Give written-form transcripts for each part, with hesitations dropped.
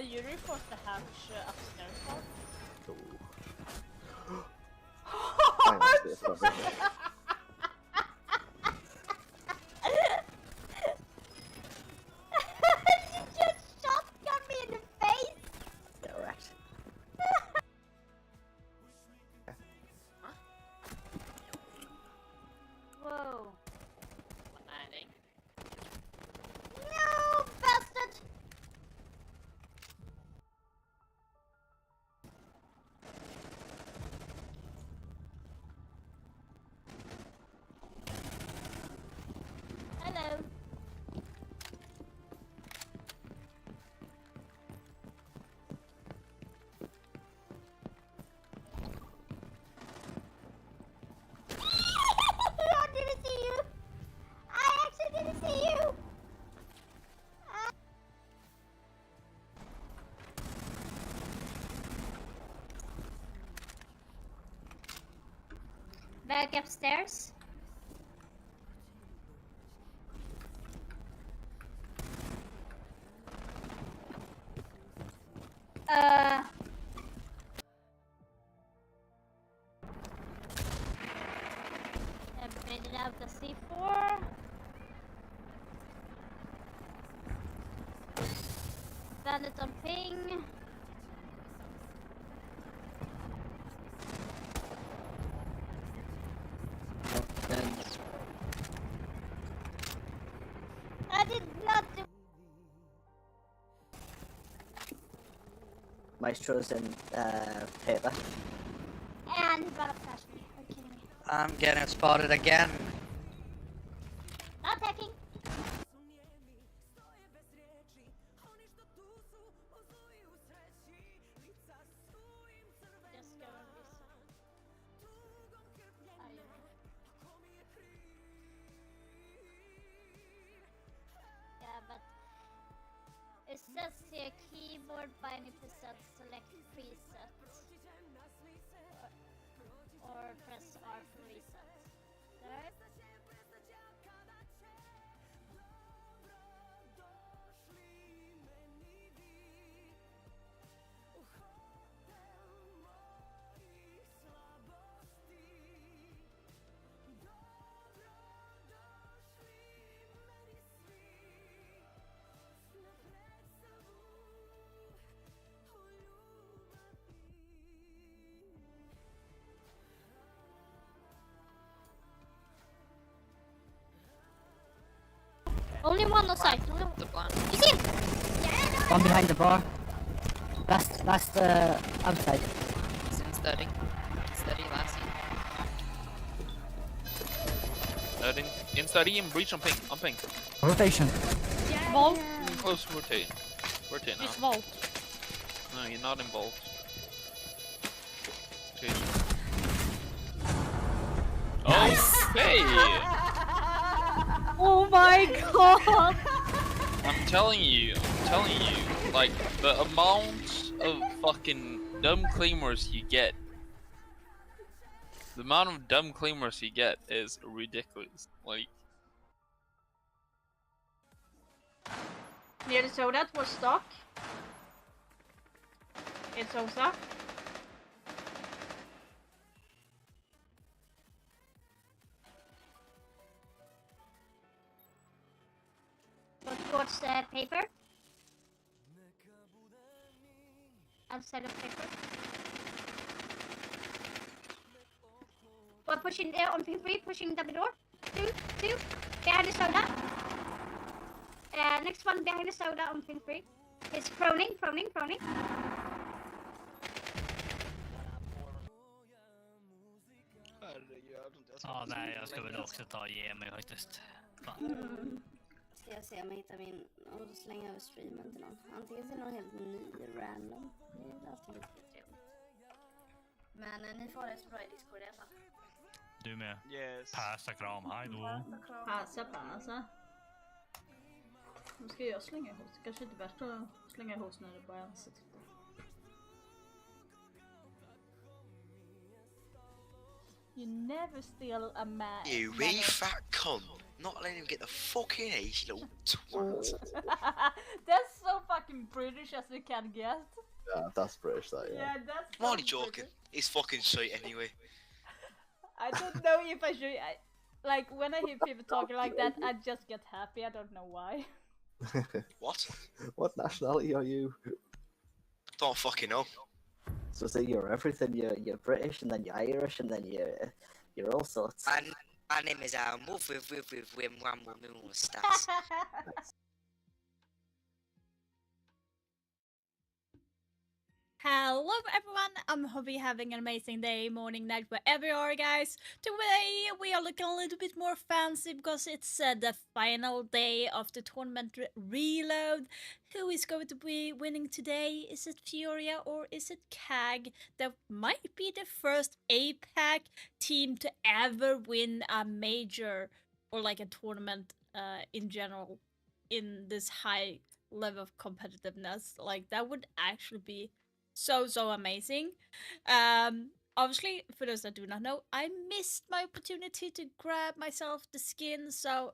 you report the hatch upstairs part? You just shotgun me in the face! Yeah, right. Whoa. Landing. No, bastard! Hello. I didn't see you. I actually didn't see you. Back upstairs. I've made it out the C4. Bandit on ping. I did not do. Maestro's in paper. And he got a flash me. Are you kidding me? I'm getting spotted again. Not hacking. Just go and listen. Yeah, but it says here keyboard by any percent select preset. Or press R for reset. There. Only one on site. Only one. The plan. You see him? One behind the bar. Last outside. He's in study. Study last scene. In study, in breach, on ping, on ping. Rotation. Vault. Close, rotate. Rotate now. It's vault. No, you're not in vault. Okay. Nice. Oh, hey! Oh my god! I'm telling you, like, the amount of fucking dumb claimers you get. The amount of dumb claimers you get is ridiculous. Like, Near the soda was stock. It's Osa. Go towards the paper. Outside of paper. One pushing there on pin 3, pushing the door. Two. Behind the soda. Next one behind the soda on pin 3. It's proning. Ja, nej, jag ska väl också ta och ge mig faktiskt. Fan. Ska jag se om jag hittar min och slänga över streamen till någon. Antingen till någon helt ny random. Det är alltid lite trevligt. Men ni får det så bra i Discord i alla fall. Du med. yes. Passa kram, hej då. Passa. Nu ska jag slänga ihop. Kanske inte bättre att slänga ihop när det bara är så typ. You never steal a man. You wee fat cunt. Not letting him get the fucking ace, you little twat. That's so fucking British as we can get. Yeah, that's British, that, yeah. Yeah, that's. I'm only so joking. British. He's fucking sweet anyway. I don't know if I should. Like when I hear people talking like that, I just get happy. I don't know why. What? What nationality are you? Don't fucking know. So say you're everything. You're British, and then you're Irish, and then you're all sorts. My name is Move with Stats. Hello everyone, I hope you're having an amazing day, morning, night, wherever you are guys. Today we are looking a little bit more fancy because it's the final day of the tournament reload. Who is going to be winning today? Is it FURIA or is it CAG? That might be the first APAC team to ever win a major or like a tournament in general in this high level of competitiveness. Like that would actually be so amazing. Obviously, for those that do not know, I missed my opportunity to grab myself the skin, so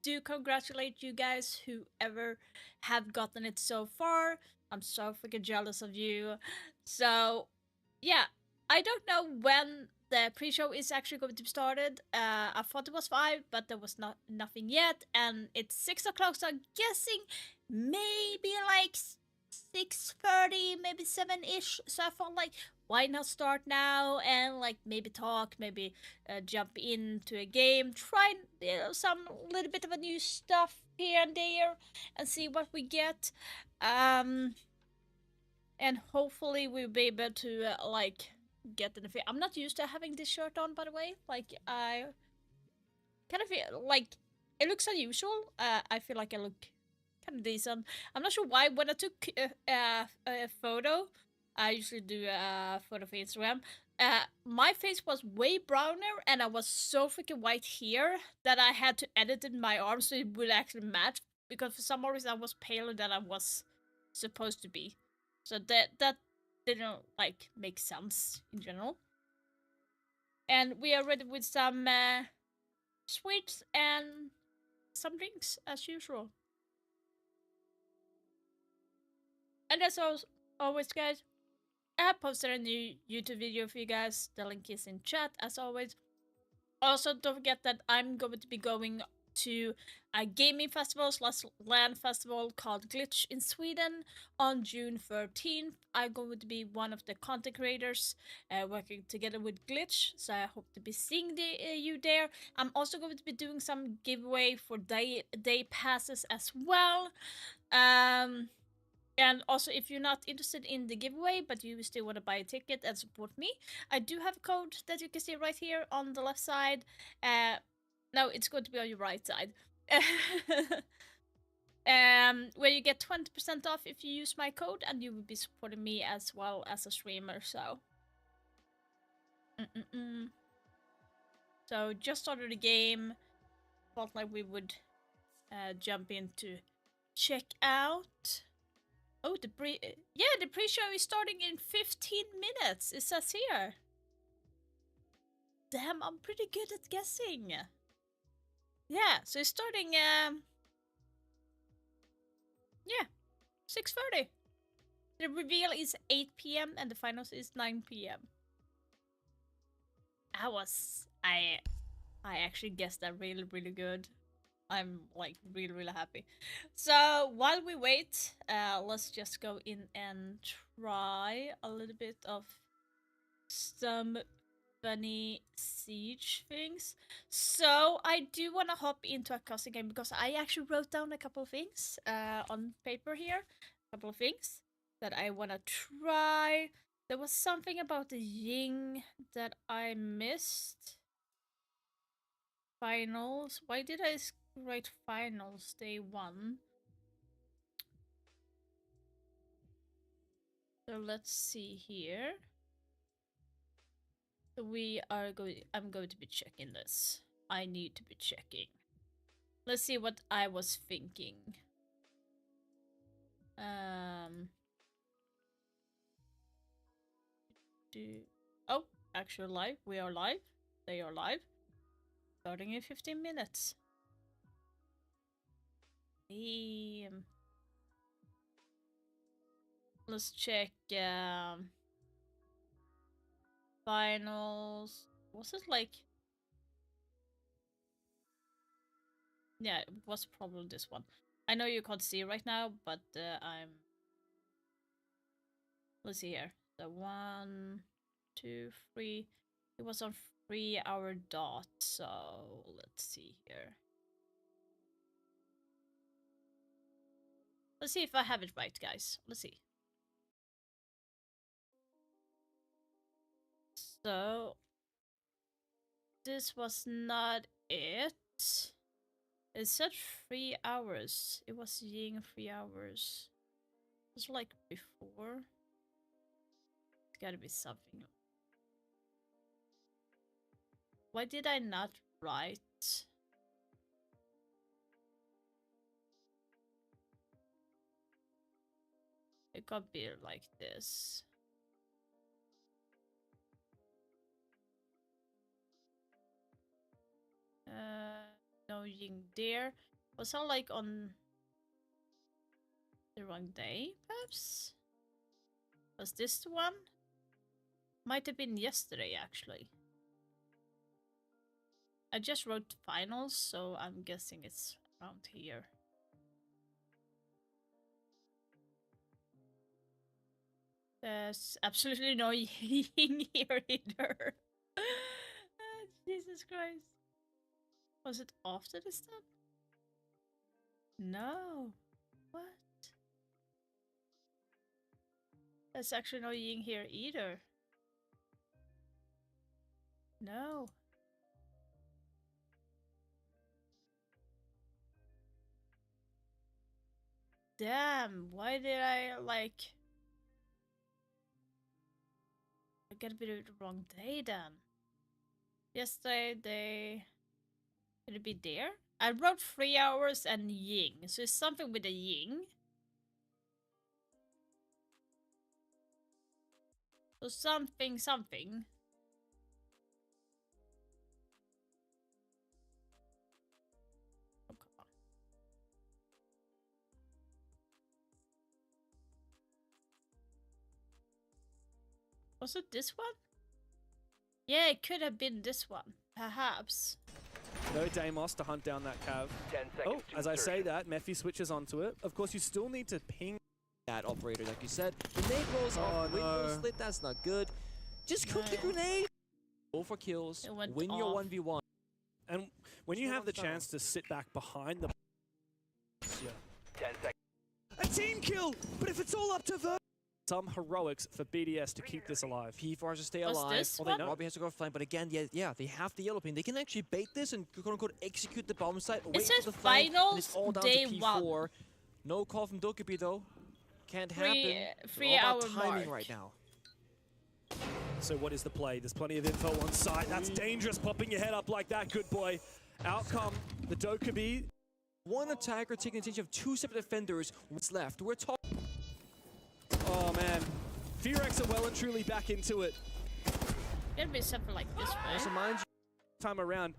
do congratulate you guys whoever have gotten it so far. I'm so freaking jealous of you. So yeah, I don't know when the pre-show is actually going to be started. I thought it was 5, but there was nothing yet, and it's 6 o'clock, so I'm guessing maybe like 6:30, maybe 7-ish. So I thought like, why not start now and like maybe talk, maybe jump into a game, try some little bit of a new stuff here and there, and see what we get. And hopefully we'll be able to like get in the I'm not used to having this shirt on, by the way. Like I kind of feel like it looks unusual. I feel like I look kind of decent. I'm not sure why. When I took a photo, I usually do a photo for Instagram. My face was way browner, and I was so freaking white here that I had to edit in my arms so it would actually match. Because for some reason I was paler than I was supposed to be. So that didn't like make sense in general. And we are ready with some sweets and some drinks as usual. And as always, guys, I have posted a new YouTube video for you guys. The link is in chat, as always. Also, don't forget that I'm going to be going to a gaming festival / LAN festival called Glitch in Sweden on June 13th. I'm going to be one of the content creators working together with Glitch, so I hope to be seeing you there. I'm also going to be doing some giveaway for day passes as well. And also, if you're not interested in the giveaway, but you still want to buy a ticket and support me, I do have a code that you can see right here on the left side. No, it's going to be on your right side. Where you get 20% off if you use my code, and you will be supporting me as well as a streamer, so. So, just started the game. Felt like we would jump in to check out. Oh, the pre-show is starting in 15 minutes. It says here. Damn, I'm pretty good at guessing. Yeah, so it's starting. Yeah, 6:30. The reveal is 8 p.m. and the finals is 9 p.m. I actually guessed that really good. I'm like really happy. So while we wait, let's just go in and try a little bit of some funny siege things. So I do want to hop into a custom game because I actually wrote down a couple of things on paper here. A couple of things that I want to try. There was something about the Ying that I missed. Finals. Why did I write finals day 1? So let's see here. So I'm going to be checking this. I need to be checking. Let's see what I was thinking. Oh, actually live. We are live. They are live. Starting in 15 minutes. Let's check finals. Was it like... Yeah, it was probably this one. I know you can't see right now, but let's see here. So 1, 2, 3. It was on 3-hour dot, so let's see here. Let's see if I have it right, guys. Let's see. So this was not it. It said 3 hours. It was Ying 3 hours. It was like before. It's gotta be something. Why did I not write? It could be like this. No Ying there. Was that like on the wrong day, perhaps? Was this the one? Might have been yesterday, actually. I just wrote finals, so I'm guessing it's around here. There's absolutely no Ying here either. Jesus Christ. Was it after this time? No. What? There's actually no Ying here either. No. Damn, why did I like... I gotta be the wrong day then. Yesterday they... Could it be there? I wrote 3 hours and Ying, so it's something with the Ying. So something. Oh, come on. Was it this one? Yeah, it could have been this one. Perhaps. No Deimos to hunt down that cav. 10 seconds Oh, as I say that, Mephi switches onto it. Of course, you still need to ping that operator, like you said. Grenade rolls off, window slit, that's not good. Just cook the grenade. Go for kills, win your 1v1. And when you have the chance to sit back behind the... Yeah. 10 seconds. A team kill! But if it's all up to the... Some heroics for BDS to keep this alive. P4 has to stay What's alive. this one? Robbie has to go flank, but again, yeah, they have the yellow pin. They can actually bait this and quote-unquote execute the bomb site. It says finals day 1. No call from Dokkaebi though. Can't happen. 3 all hour about timing mark. right now. So what is the play? There's plenty of info on site. That's dangerous, popping your head up like that, good boy. Outcome, the Dokkaebi. One attacker taking advantage of 2 separate defenders. What's left? We're talking. Oh man, FURIA are well and truly back into it. It'll be something like this, right? Also, mind you, Time around,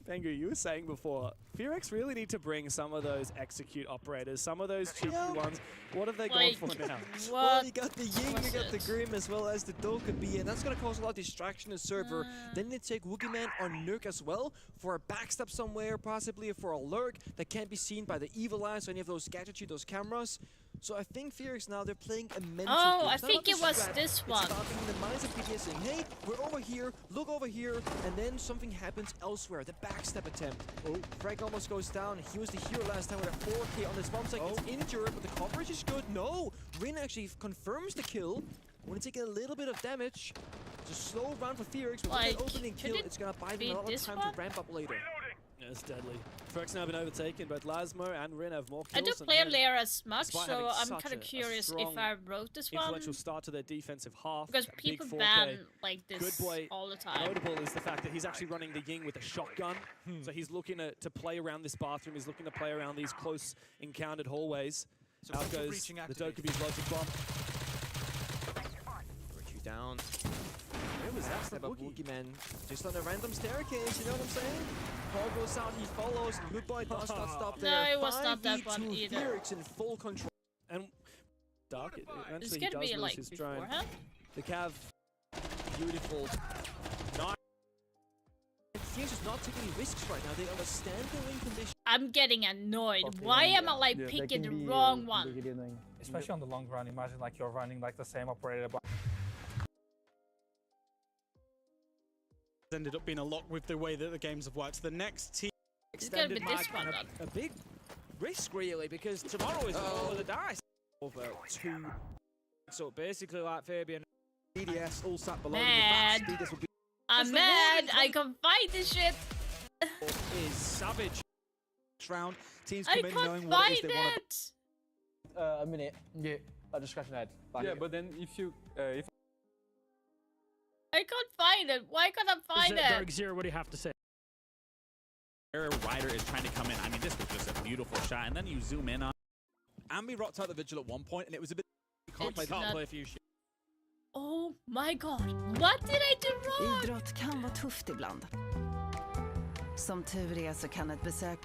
Bangu, you were saying before, FURIA really need to bring some of those execute operators, some of those cheeky ones. What have they gone for now? Well, you got the Ying, you got the Grim, as well as the Dokkaebi, and that's going to cause a lot of distraction in the server. Then they take Wookieeman on Nurk as well, for a backstab somewhere, possibly for a lurk that can't be seen by the evil eyes or any of those gadgetry, those cameras. So I think FURIA now, they're playing a mental Oh, game. I It's not think about it the was strat, this one. It's about being in the minds of BDS saying, hey, we're over here, look over here, and then something happens elsewhere. The backstab attempt. Oh, Frank almost goes down. He was the hero last time with a 4K on this bomb site. Gets injured, but the coverage is good. No, Rin actually confirms the kill. When taking a little bit of damage. It's a slow round for FURIA, but with that opening kill, it's gonna buy them a lot of time to ramp up later. Yeah, it's deadly. FURIA's now been overtaken, both Lasmo and Rin have more kills. I don't than play him, Lair as much, despite so having I'm such kind a of curious strong if I wrote this one. influential start to their defensive half. Because That big people 4K. ban like this Good boy. all the time. Notable is the fact that he's actually running the Ying with a shotgun. So he's looking to play around this bathroom. He's looking to play around these close encountered hallways. Out goes the Dokkaebi's logic bomb. Wookie down. Where was that step up Wookie, man? Just on a random staircase, you know what I'm saying? Paul goes out, he follows, and Good Boy does not stop there. No, it was not that one either. FURIA in full control. And Dark, eventually It's he gonna does be lose like his drone. beforehand. The Cav, beautiful. Nice. FURIA's just not taking risks right now. They understand the win condition. I'm getting annoyed. Why am I like picking the wrong one? Especially on the long run. Imagine like you're running like the same operator, but ended up being a lot with the way that the games have worked. The next team It's gonna be extended this mag one and then. a big risk really, because tomorrow is the roll of the dice. Over 2. So basically like Fabian, DDS all sat below Mad. the Speeders would be I'm mad. I can fight this shit. is savage. Next round, teams I come in knowing can't what it is find they want it. a minute. Yeah, I just scratched my head. Yeah, but then if you if I can't find it. Why can't I find it? Berg Zero, what do you have to say? Ryder is trying to come in. I mean, this was just a beautiful shot, and then you zoom in on. And we rocked out the Vigil at one point, and it was a bit. Can't play a few shit. Oh my god. What did I do wrong? Idrott kan vara tufft ibland. Som tur är så kan ett besök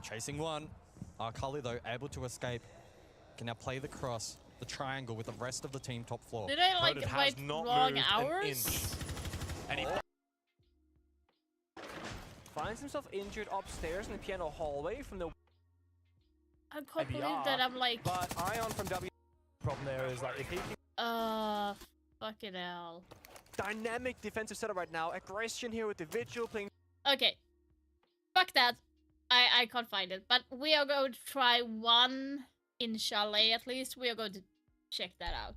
Chasing one. Cully though able to escape. Can now play the cross, the triangle with the rest of the team top floor. Did I like write wrong hours? And he finds himself injured upstairs in the piano hallway from the. I can't believe that I'm like. But Ion from W. Problem there is like if he can. Fucking hell. Dynamic defensive setup right now. Aggression here with the Vigil playing. Okay. Fuck that. I can't find it. But we are going to try one in Chalet at least. We are going to check that out.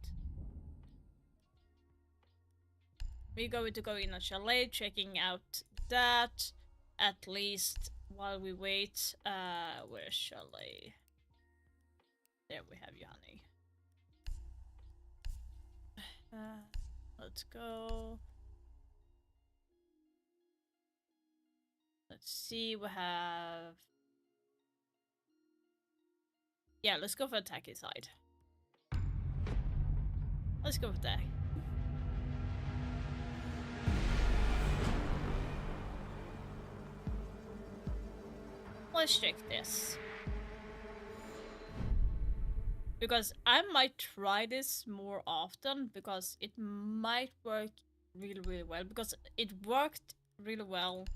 We're going to go in a Chalet, checking out that at least while we wait. Where's Chalet? There we have you, honey. Let's go. Let's see, we have... Yeah, let's go for attacky side. Let's go for that. Let's check this. Because I might try this more often, because it might work really, really well. Because it worked really well.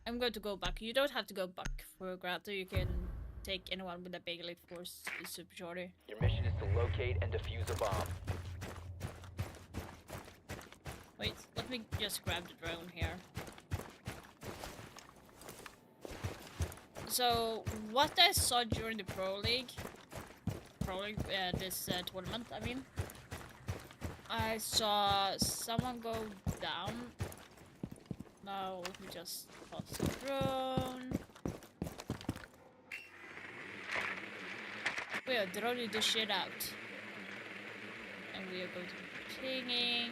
I'm going to go back. You don't have to go back for a grotto. You can take anyone with a big elite force super shorty. Your mission is to locate and defuse a bomb. Wait, let me just grab the drone here. So, what I saw during the Pro League, this tournament, I mean, I saw someone go down. Now, let me just toss the drone. We are droning the shit out. And we are going to be pinging.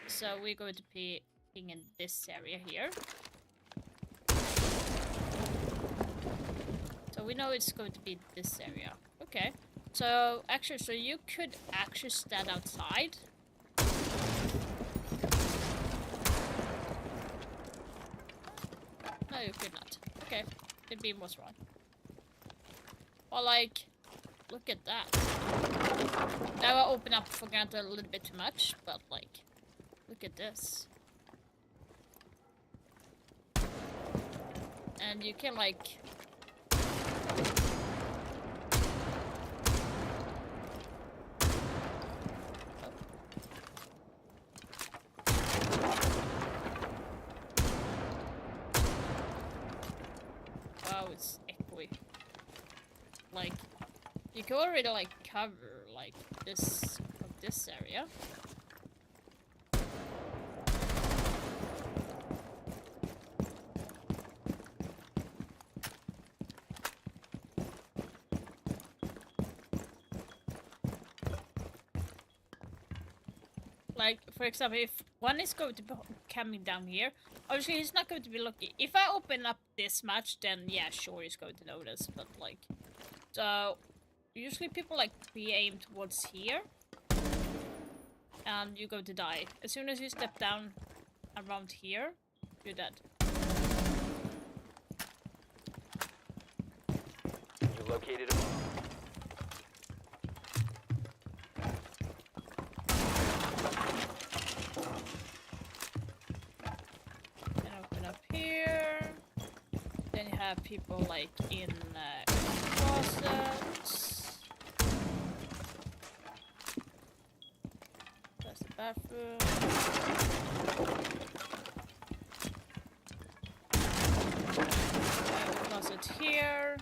So, we're going to be ping in this area here. So we know it's going to be this area. Okay. So actually, so you could actually stand outside. No, you could not. Okay. The beam was wrong. Well, like, look at that. Now I open up for granted a little bit too much, but like, look at this. And you can like... Wow, it's echoey. Like, you can already like cover like this area. Like, for example, if one is going to be coming down here, obviously he's not going to be looking. If I open up this much, then yeah, sure, he's going to notice. But like, so Usually people like pre-aim towards here. And you're going to die. As soon as you step down around here, you're dead. You located a bomb. And open up here. Then you have people like in closets. That's the bathroom. Closet here.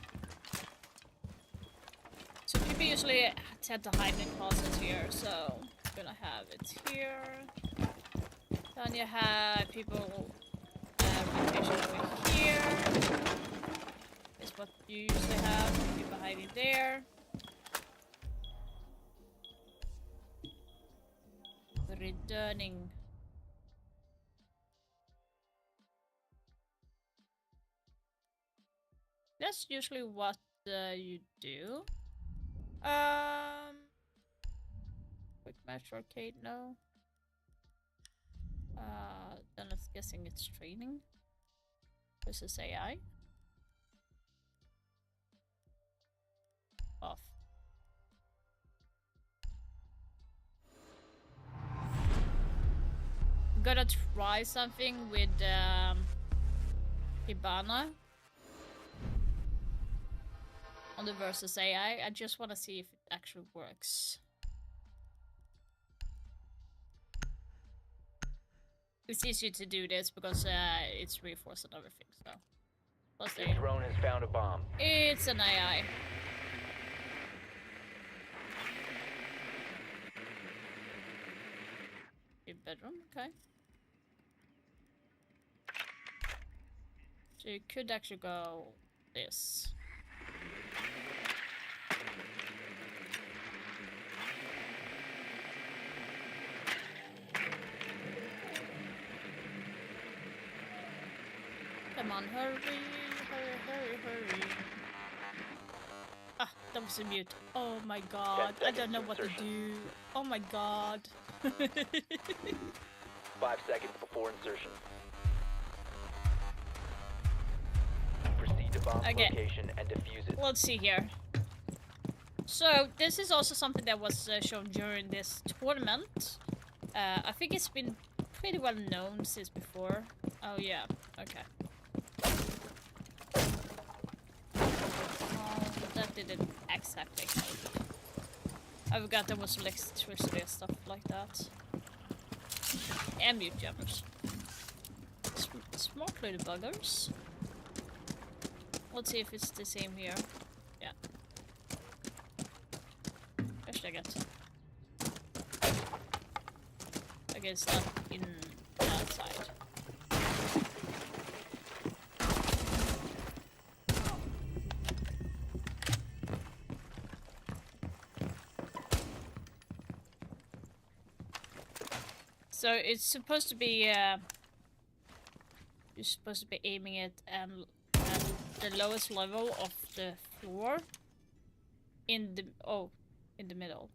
So people usually tend to hide in closets here, so I'm gonna have it here. Then you have people rotation over here. Is what you usually have. People hiding there. Returning. That's usually what you do. Quick match arcade, no. Then I'm guessing it's training versus AI. Off. I'm gonna try something with Hibana on the versus AI. I just want to see if it actually works. It's easier to do this because it's reinforced and everything. So, plus Your drone has found a bomb. it's an AI. Your bedroom, okay. So you could actually go this. Come on, hurry, hurry, hurry, hurry. Ah, that was a mute. Oh my god, I don't know what to do. Oh my god. 5 seconds before insertion. Proceed to bomb location and defuse it. Let's see here. So, this is also something that was shown during this tournament. I think it's been pretty well known since before. Oh yeah, okay. That didn't exactly help. I forgot there was electricity and stuff like that. And mute jammers. Smart little buggers. Let's see if it's the same here. Yeah. Actually, I get. Okay, it's not in that side. So it's supposed to be you're supposed to be aiming it at the lowest level of the floor in the middle,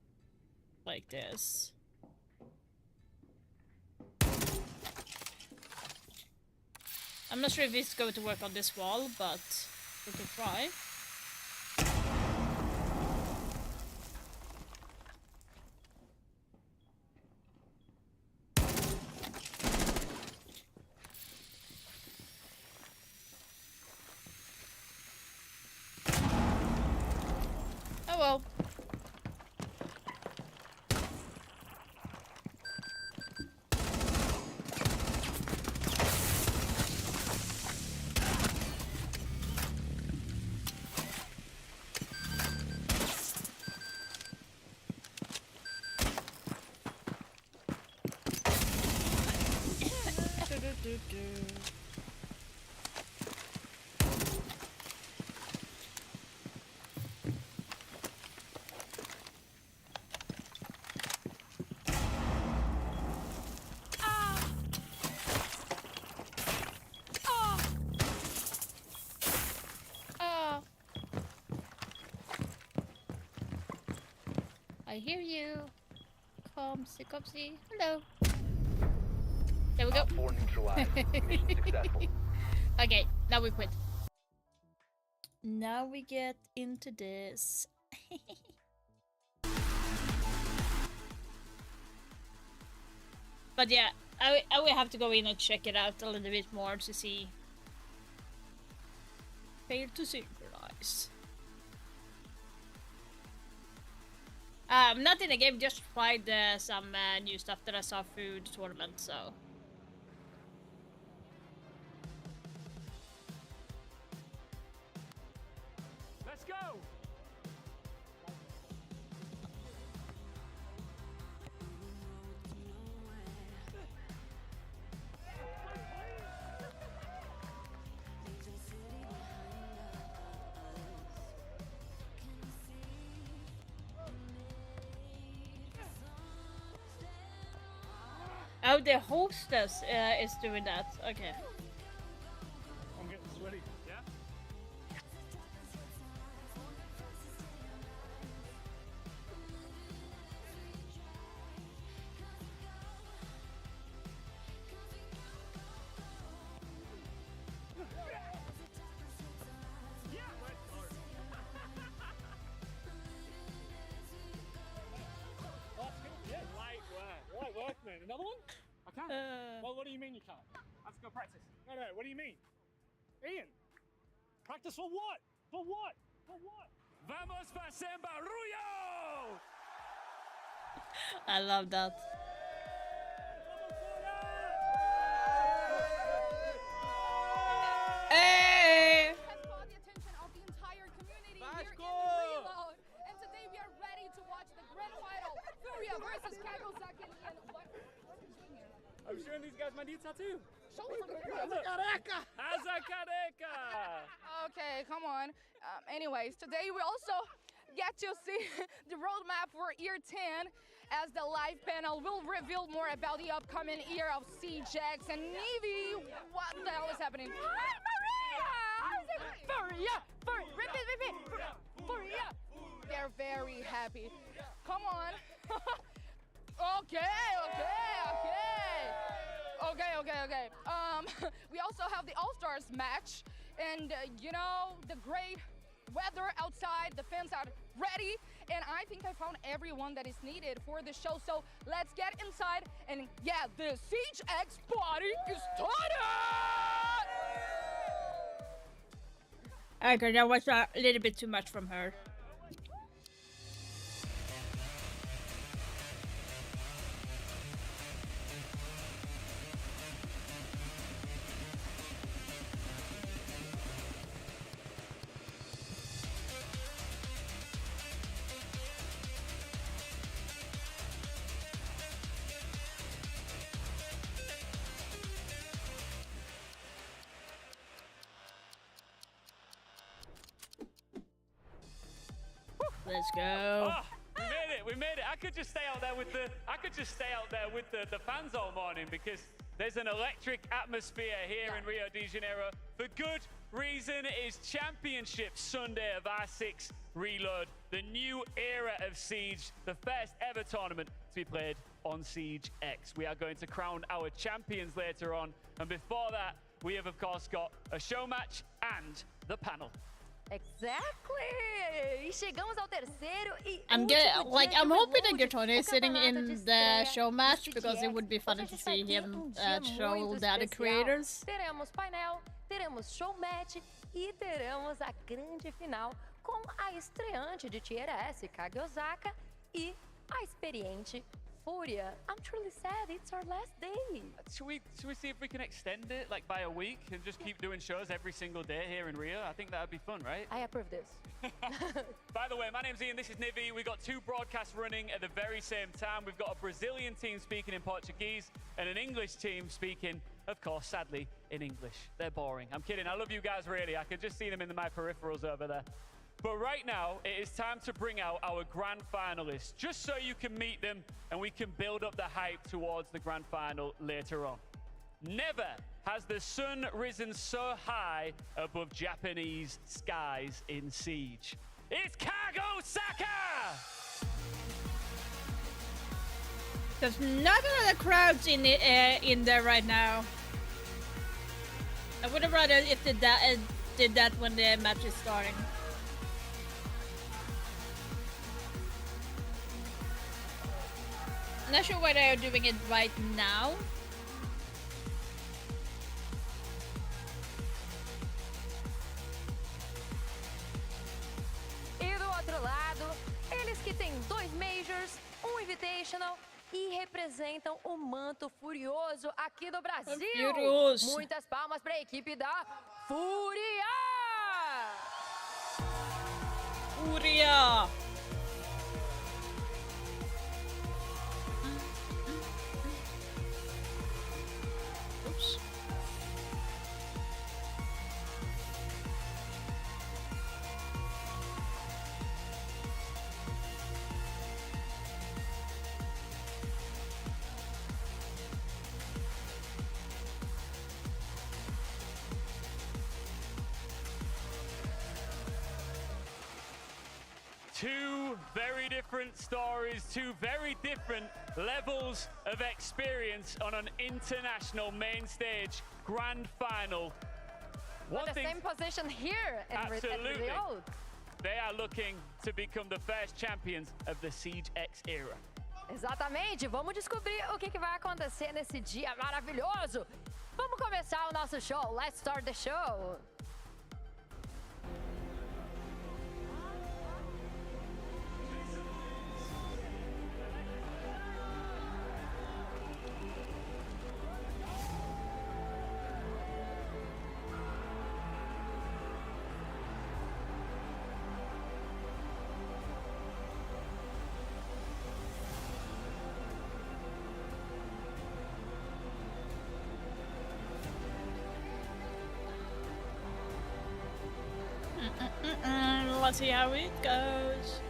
like this. I'm not sure if it's going to work on this wall, but we can try. Oh well. I hear you. Comsy, comsy. Hello. There we go. Mission successful. Okay, now we quit. Now we get into this. But yeah, I will have to go in and check it out a little bit more to see. Fail to synchronize. Not in the game, just tried some new stuff that I saw through the tournament, so. Let's go! Oh, the hostess is doing that. Okay. I'm getting sweaty. Yeah? Light work, man. Another one? I can't. Well, what do you mean you can't? Let's go practice. No, what do you mean? Ian, practice for what? For what? For what? Vamos fazer barulho! I love that. Hey! Has caught the attention of the entire community here in Reload. And today we are ready to watch the grand final. FURIA versus CAG. And what is doing here? I'm showing these guys my new tattoo. Show us Careca! Okay, come on. Anyways, today we also get to see the roadmap for year 10 as the live panel will reveal more about the upcoming year of SiegeX and Navy. What the hell is happening? Hi, Maria! How's it going? FURIA! Repeat! FURIA! They're very happy. Come on. Okay. We also have the All-Stars match, and you know, the great weather outside, the fans are ready, and I think I found everyone that is needed for the show, so let's get inside, and yeah, the SiegeX party is started! Okay, that was a little bit too much from her. Let's go. Oh, we made it. I could just stay out there with the fans all morning because there's an electric atmosphere here in Rio de Janeiro. For good reason. It is Championship Sunday of R6 Reload, the new era of Siege, the first ever tournament to be played on SiegeX. We are going to crown our champions later on, and before that, we have of course got a show match and the panel. Exactly! E chegamos ao terceiro e I'm hoping that Gertone is sitting in the show match because it would be funny to see him show the other creators. Teremos painel, teremos show match e teremos a grande final com a estreante de Tier S, CAG Osaka, e a experiente FURIA. I'm truly sad it's our last day. Should we see if we can extend it like by a week and just keep doing shows every single day here in Rio? I think that would be fun, right? I approve this. By the way, my name's Ian, this is Nivi. We've got two broadcasts running at the very same time. We've got a Brazilian team speaking in Portuguese and an English team speaking, of course, sadly, in English. They're boring. I'm kidding. I love you guys, really. I can just see them in my peripherals over there. But right now, it is time to bring out our grand finalists, just so you can meet them and we can build up the hype towards the grand final later on. Never has the sun risen so high above Japanese skies in Siege. It's CAG Osaka! There's not a lot of crowds in there right now. I would have rather if did that when the match is starting. I'm not sure why they are doing it right now. E do outro lado, eles que têm 2 Majors, um Invitational e representam o manto furioso aqui do Brasil. Furioso. Muitas palmas para a equipe da FURIA! FURIA! Oops. Two very different stories, two very different levels of experience on an international main stage grand final. But the same position here at Rio. They are looking to become the first champions of the SiegeX era. Exatamente, vamos descobrir o que vai acontecer nesse dia maravilhoso. Vamos começar o nosso show. Let's start the show. Let's see how it goes.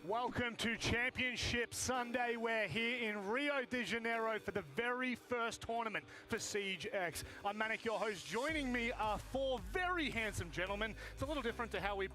Welcome to Championship Sunday. We're here in Rio de Janeiro for the very first tournament for SiegeX. I'm Manic, your host. Joining me are 4 very handsome gentlemen. It's a little different to how we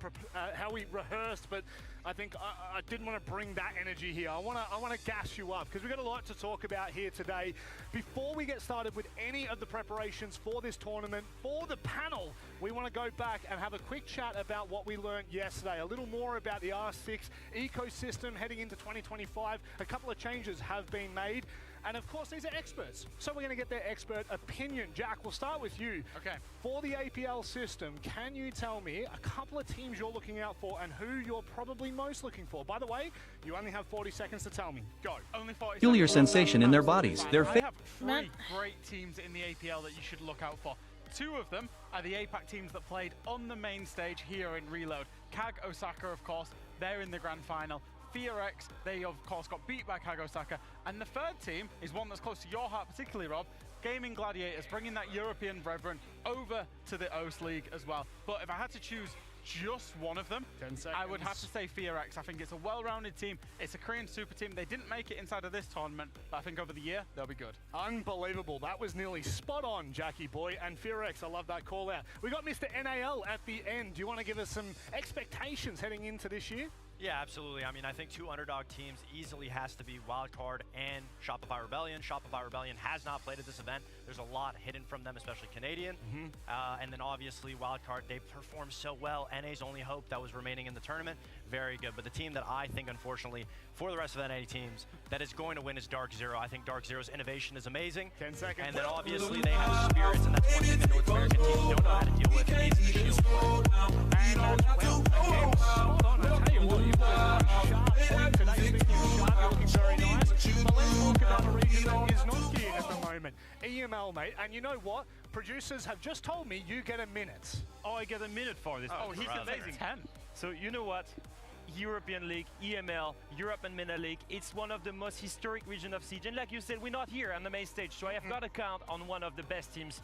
rehearsed, but I think I didn't want to bring that energy here. I want to gas you up because we've got a lot to talk about here today. Before we get started with any of the preparations for this tournament, for the panel, we want to go back and have a quick chat about what we learned yesterday. A little more about the R6 ecosystem heading into 2025. A couple of changes have been made. And of course, these are experts. So we're going to get their expert opinion. Jack, we'll start with you. Okay. For the APL system, can you tell me a couple of teams you're looking out for and who you're probably most looking for? By the way, you only have 40 seconds to tell me. Go. Only 40 Feel your seconds. sensation in their bodies. Their I fit. have 3 great teams in the APL that you should look out for. 2 of them are the APAC teams that played on the main stage here in Reload. CAG Osaka, of course, they're in the grand final. FURIA, they of course got beat by CAG Osaka. And the third team is one that's close to your heart, particularly Rob, Gaming Gladiators, bringing that European brethren over to the OS League as well. But if I had to choose just one of them, 10 seconds. I would have to say FURIA. I think it's a well-rounded team. It's a Korean super team. They didn't make it inside of this tournament, but I think over the year, they'll be good. Unbelievable. That was nearly spot on, Jackie boy. And FURIA, I love that call out. We got Mr. NAL at the end. Do you want to give us some expectations heading into this year? Yeah, absolutely. I mean, I think 2 underdog teams easily has to be Wildcard and Shopify Rebellion. Shopify Rebellion has not played at this event. There's a lot hidden from them, especially Canadian. And then obviously Wildcard, they performed so well. NA's only hope that was remaining in the tournament, very good. But the team that I think, unfortunately, for the rest of NA teams, that is going to win is Dark Zero. I think Dark Zero's innovation is amazing. 10 seconds. And then obviously they have spirits, and that's one thing the North American teams don't know how to deal with, is the shield play. And well, again, spot on. I tell you what, you've got a sharp point today. Speaking of sharp, you're looking very nice. But let's talk about a region that is not geared at the moment. EML, mate. And you know what? Producers have just told me you get a minute. Oh, I get a minute for this. Oh, he's amazing. 10. So you know what? European League, EML, Europe and MENA League. It's one of the most historic region of Siege. And like you said, we're not here on the main stage. So I have got to count on one of the best teams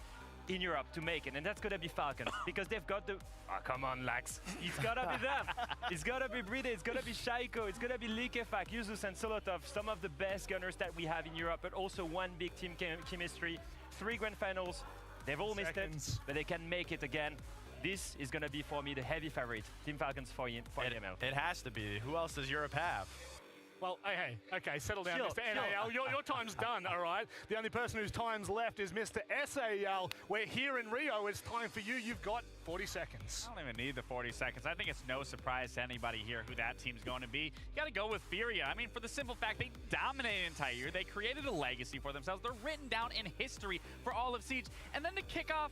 in Europe to make it. And that's going to be Falcons. Because they've got the... Oh, come on, Lax. It's got to be them. It's got to be Bride. It's going to be Shaiko. It's going to be Likefak, Yuzus and Solotov. Some of the best gunners that we have in Europe. But also one big team chemistry. 3 grand finals. They've all missed it. But they can make it again. This is going to be, for me, the heavy favorite. Team Falcons for EML. It has to be. Who else does Europe have? Well, hey, okay, settle down, Chill, Mr. NAL. Your time's done, all right? The only person whose time's left is Mr. SAL. We're here in Rio. It's time for you. You've got 40 seconds. I don't even need the 40 seconds. I think it's no surprise to anybody here who that team's going to be. You got to go with FURIA. I mean, for the simple fact they dominated an entire year. They created a legacy for themselves. They're written down in history for all of Siege. And then to kick off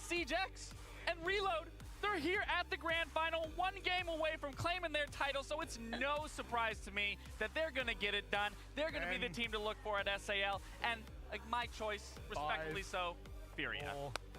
SiegeX and Reload, they're here at the grand final, 1 game away from claiming their title, so it's no surprise to me that they're going to get it done. They're going to be the team to look for at SAL, and my choice, respectfully so, FURIA.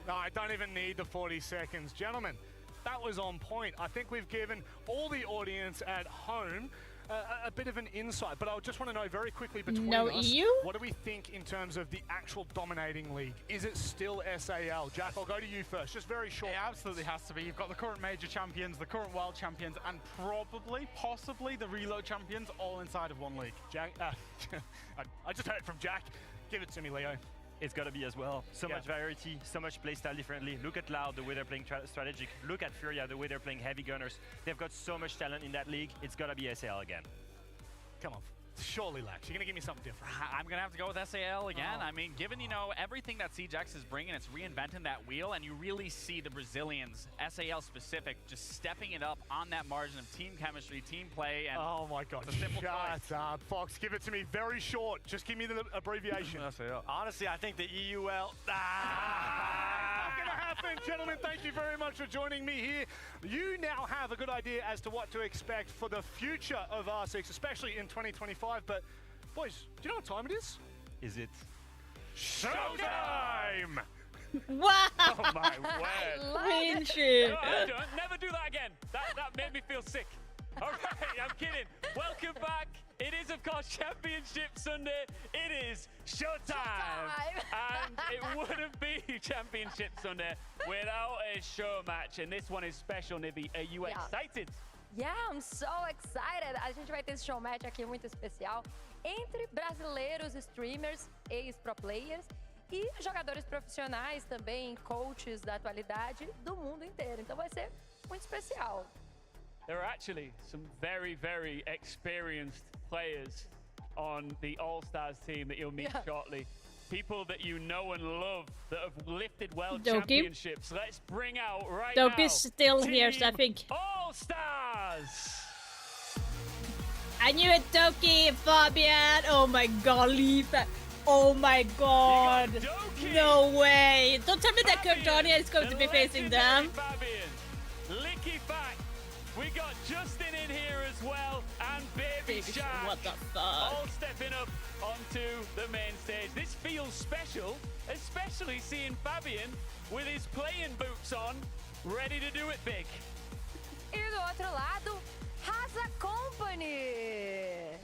No, I don't even need the 40 seconds. Gentlemen, that was on point. I think we've given all the audience at home a bit of an insight, but I just want to know very quickly between us, what do we think in terms of the actual dominating league? Is it still SAL? Jack, I'll go to you first, just very short. It absolutely has to be. You've got the current major champions, the current world champions, and probably, possibly, the reload champions all inside of one league. Jack, I just heard from Jack. Give it to me, Leo. It's got to be as well. So much variety, so much playstyle differently. Look at Loud, the way they're playing strategic. Look at FURIA, the way they're playing heavy gunners. They've got so much talent in that league. It's got to be SAL again. Come on. Surely, Lax, you're going to give me something different. I'm going to have to go with SAL again. I mean, given, you know, everything that SiegeX is bringing, it's reinventing that wheel, and you really see the Brazilians, SAL specific, just stepping it up on that margin of team chemistry, team play, and oh my God, shut up. Fox, give it to me very short. Just give me the abbreviation. Honestly, I think the EUL... Not gonna happen, gentlemen. Thank you very much for joining me here. You now have a good idea as to what to expect for the future of R6, especially in 2025. But boys, do you know what time it is? Is it showtime? Wow! Oh my word! Friendship. No, I don't. Never do that again. That made me feel sick. All right, I'm kidding. Welcome back. It is, of course, Championship Sunday. It is showtime. And it wouldn't be Championship Sunday without a show match. And this one is special, Nivi. Are you excited? Yeah, I'm so excited. A gente vai ter esse show match aqui muito especial entre brasileiros, streamers, ex-pro players e jogadores profissionais também, coaches da atualidade do mundo inteiro. Então vai ser muito especial. There are actually some very, very experienced players on the All-Stars team that you'll meet shortly. People that you know and love that have lifted world championships. Let's bring out right now. Doki's still here, so I think. All-Stars! I knew it, Doki, Fabian. Oh my God, leave that. Oh my God. No way. Don't tell me that Cordonia is going to be facing them. Likefak. We got Justin in here as well, and Baby Shark. What the fuck? All stepping up onto the main stage. This feels special, especially seeing Fabian with his playing boots on, ready to do it big. E do outro lado, Haza Company.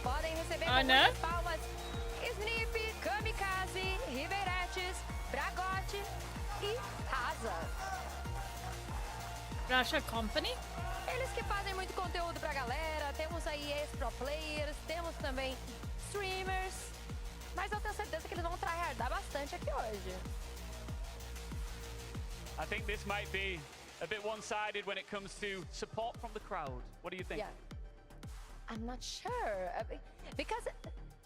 Podem receber com muitas palmas Snipe, Kamikaze, Riveretes, Bragote e Haza. Russia Company? Eles que fazem muito conteúdo pra galera. Temos aí ex-pro players, temos também streamers. Mas eu tenho certeza que eles vão tryhardar bastante aqui hoje. I think this might be a bit one-sided when it comes to support from the crowd. What do you think? Yeah. I'm not sure. Because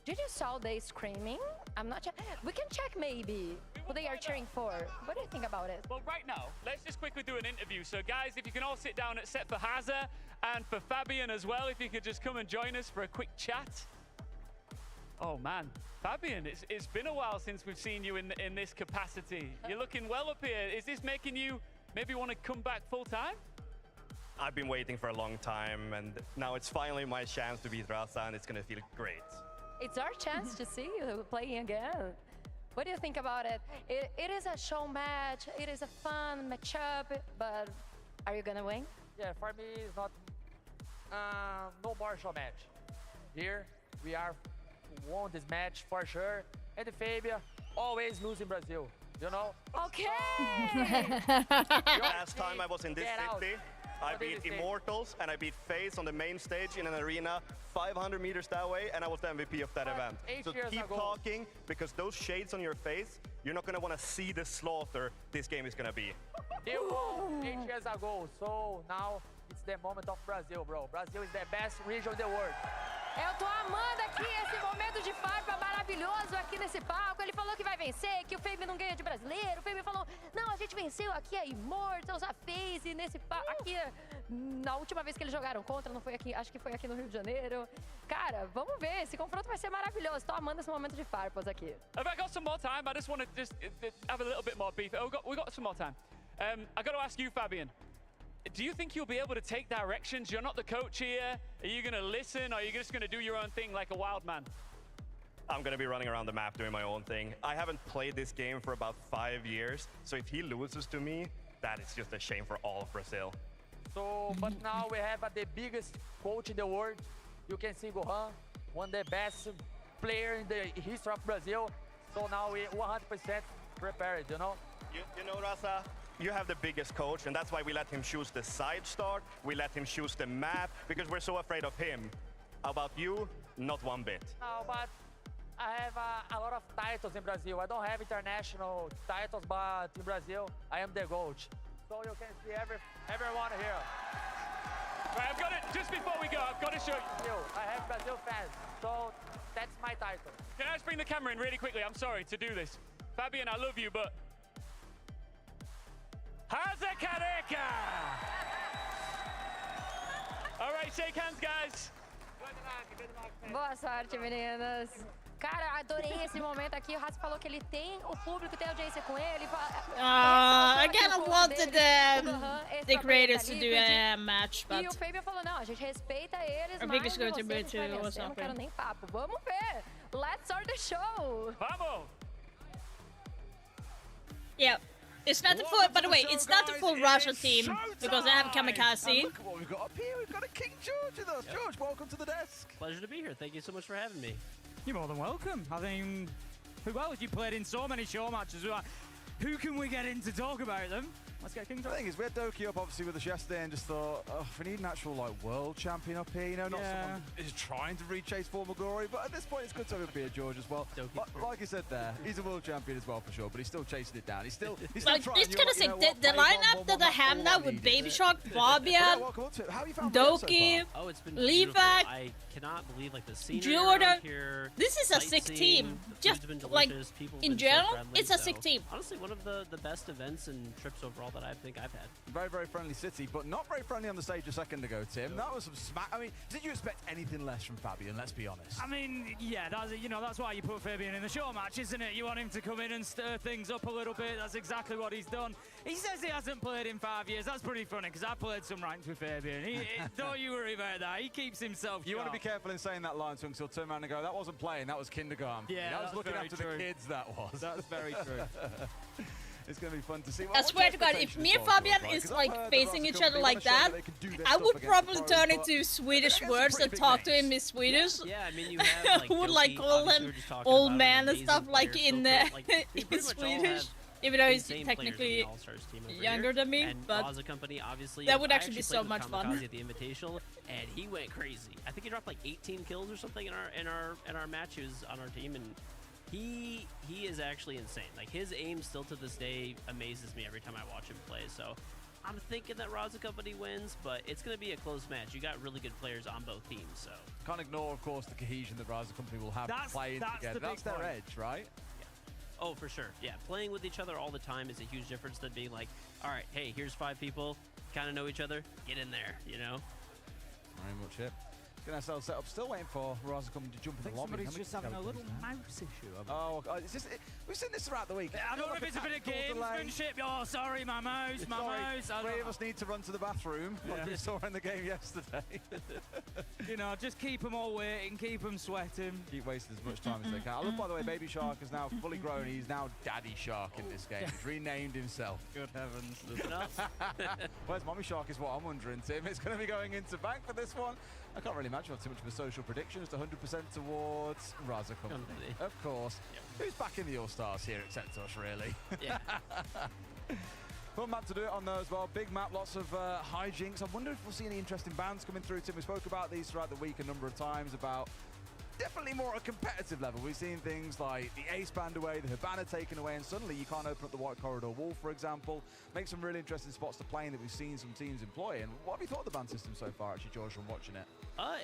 did you saw they screaming? I'm not sure. We can check maybe who they are cheering for. What do you think about it? Well, right now, let's just quickly do an interview. So, guys, if you can all sit down except for Haza and for Fabian as well, if you could just come and join us for a quick chat. Oh, man. Fabian, it's been a while since we've seen you in this capacity. You're looking well up here. Is this making you maybe want to come back full-time? I've been waiting for a long time, and now it's finally my chance to beat Rasa, and it's going to feel great. it's our chance to see you playing again. What do you think about it? It is a show match. It is a fun matchup, but are you gonna win? Yeah, for me, it's not no more show match. Here, we are won this match for sure. And the Fabia always lose in Brazil, you know? Okay! Last time I was in this city, I beat Immortals and I beat FaZe on the main stage in an arena 500 meters that way, and I was the MVP of that event. So keep talking, because those shades on your face, you're not going to want to see the slaughter this game is going to be. You won 8 years ago, so now it's the moment of Brazil, bro. Brazil is the best region in the world. Eu tô amando aqui esse momento de farpa maravilhoso aqui nesse palco. Ele falou que vai vencer, que o Fabe não ganha de brasileiro. O Fabe falou, não, a gente venceu aqui a Immortals, a FaZe, nesse palco. Aqui, na última vez que eles jogaram contra, não foi aqui, acho que foi aqui no Rio de Janeiro. Cara, vamos ver, esse confronto vai ser maravilhoso. Tô amando esse momento de farpas aqui. Have I got some more time? I just want to have a little bit more beef. We got some more time. I got to ask you, Fabian. Do you think you'll be able to take directions? You're not the coach here. Are you going to listen, or are you just going to do your own thing like a wild man? I'm going to be running around the map doing my own thing. I haven't played this game for about 5 years, so if he loses to me, that is just a shame for all of Brazil. So, but now we have the biggest coach in the world. You can see Gohan, one of the best player in the history of Brazil. So now we 100% prepared, you know? You know, Raza, you have the biggest coach, and that's why we let him choose the side start, we let him choose the map, because we're so afraid of him. About you, not one bit. No, but I have a lot of titles in Brazil. I don't have international titles, but in Brazil, I am the coach. So you can see everyone here. Right, I've got it. Just before we go, I've got to show you. I have Brazil fans, so that's my title. Can I just bring the camera in really quickly? I'm sorry to do this. Fabian, I love you, but... Hazakareka! All right, shake hands, guys. Boa sorte, meninas. Cara, adorei esse momento aqui. O Haas falou que ele tem o público, tem audiência com ele. I kind of wanted the creators to do a match, but E o Fabian falou, não, a gente respeita eles, I mas think it's going to be eu não quero nem papo. Vamos ver. Let's start the show. Vamos. Yeah. It's not the full, by the way, it's not the full Russian team, because they have Kamikaze. Look at what we've got up here. We've got a King George with us. George, welcome to the desk. Pleasure to be here. Thank you so much for having me. You're more than welcome. I think, well, you played in so many show matches. Who can we get in to talk about them? Let's get King George. The thing is, we had Doki up obviously with us yesterday and just thought, oh, we need an actual like world champion up here, you know, not someone who's trying to rechase former glory. But at this point, it's good to have a beer, George, as well. Like you said there, he's a world champion as well for sure, but he's still chasing it down. He's still well, trying. Just gonna say the lineup that I have now with Baby Shark, Fabian, Doki, Oh, it's been Levac, I cannot believe like the scenery Jordan. around here. This is a sick team. Just like in general, it's a sick team. Honestly, one of the best events and trips overall that I think I've had. Very, very friendly city, but not very friendly on the stage a second ago, Tim. That was some smack. I mean, did you expect anything less from Fabian? Let's be honest. I mean, yeah, that's why you put Fabian in the show match, isn't it? You want him to come in and stir things up a little bit. That's exactly what he's done. He says he hasn't played in 5 years. That's pretty funny, because I played some ranks with Fabian. Don't you worry about that. He keeps himself You sharp. want to be careful in saying that line to him, because he'll turn around and go, that wasn't playing, that was kindergarten. Yeah, that was that's looking very after true. the kids, that was. That's very true. It's going to be fun to see. I swear to God, if me and Fabian is like facing each other like that, I would probably turn into Swedish words and talk to him in Swedish. Yeah, I mean, you have like, I would like call him old man and stuff like in in Swedish. Even though he's technically younger than me, and but Raza Company, obviously, that would I actually be so played much with fun. Kamikaze at the Invitational, and he went crazy. I think he dropped like 18 kills or something in our match. He was on our team, and he is actually insane. Like his aim still to this day amazes me every time I watch him play. So I'm thinking that Raza Company wins, but it's going to be a close match. You got really good players on both teams, so Can't ignore, of course, the cohesion that Raza Company will have playing together. That's their edge, right? Oh, for sure. Yeah, playing with each other all the time is a huge difference than being like, all right, hey, here's 5 people, kind of know each other, get in there, you know? Very much it. Getting ourselves set up, still waiting for Razzacom to jump in the lobby. Somebody's just having a little mouse issue. Oh, it's just, we've seen this throughout the week. I don't know if it's a bit of gamesmanship. Oh, sorry, my mouse, my mouse. Three of us need to run to the bathroom, like we saw in the game yesterday. You know, just keep them all waiting, keep them sweating. Keep wasting as much time as they can. I love, by the way, Baby Shark is now fully grown. He's now Daddy Shark in this game. He's renamed himself. Good heavens. Where's Mommy Shark is what I'm wondering, Tim. It's going to be going into bank for this one. I can't really imagine too much of a social prediction. Just 100% towards Razzacom. Of course. Yep. Who's back in the All-Stars here except us, really? Yeah. Fun map to do it on though as well. Big map, lots of hijinks. I wonder if we'll see any interesting bans coming through, Tim. We spoke about these throughout the week a number of times about definitely more at a competitive level. We've seen things like the Ace banned away, the Hibana taken away, and suddenly you can't open up the White Corridor wall, for example. Make some really interesting spots to play in that we've seen some teams employ. And what have you thought of the ban system so far, actually, George, from watching it?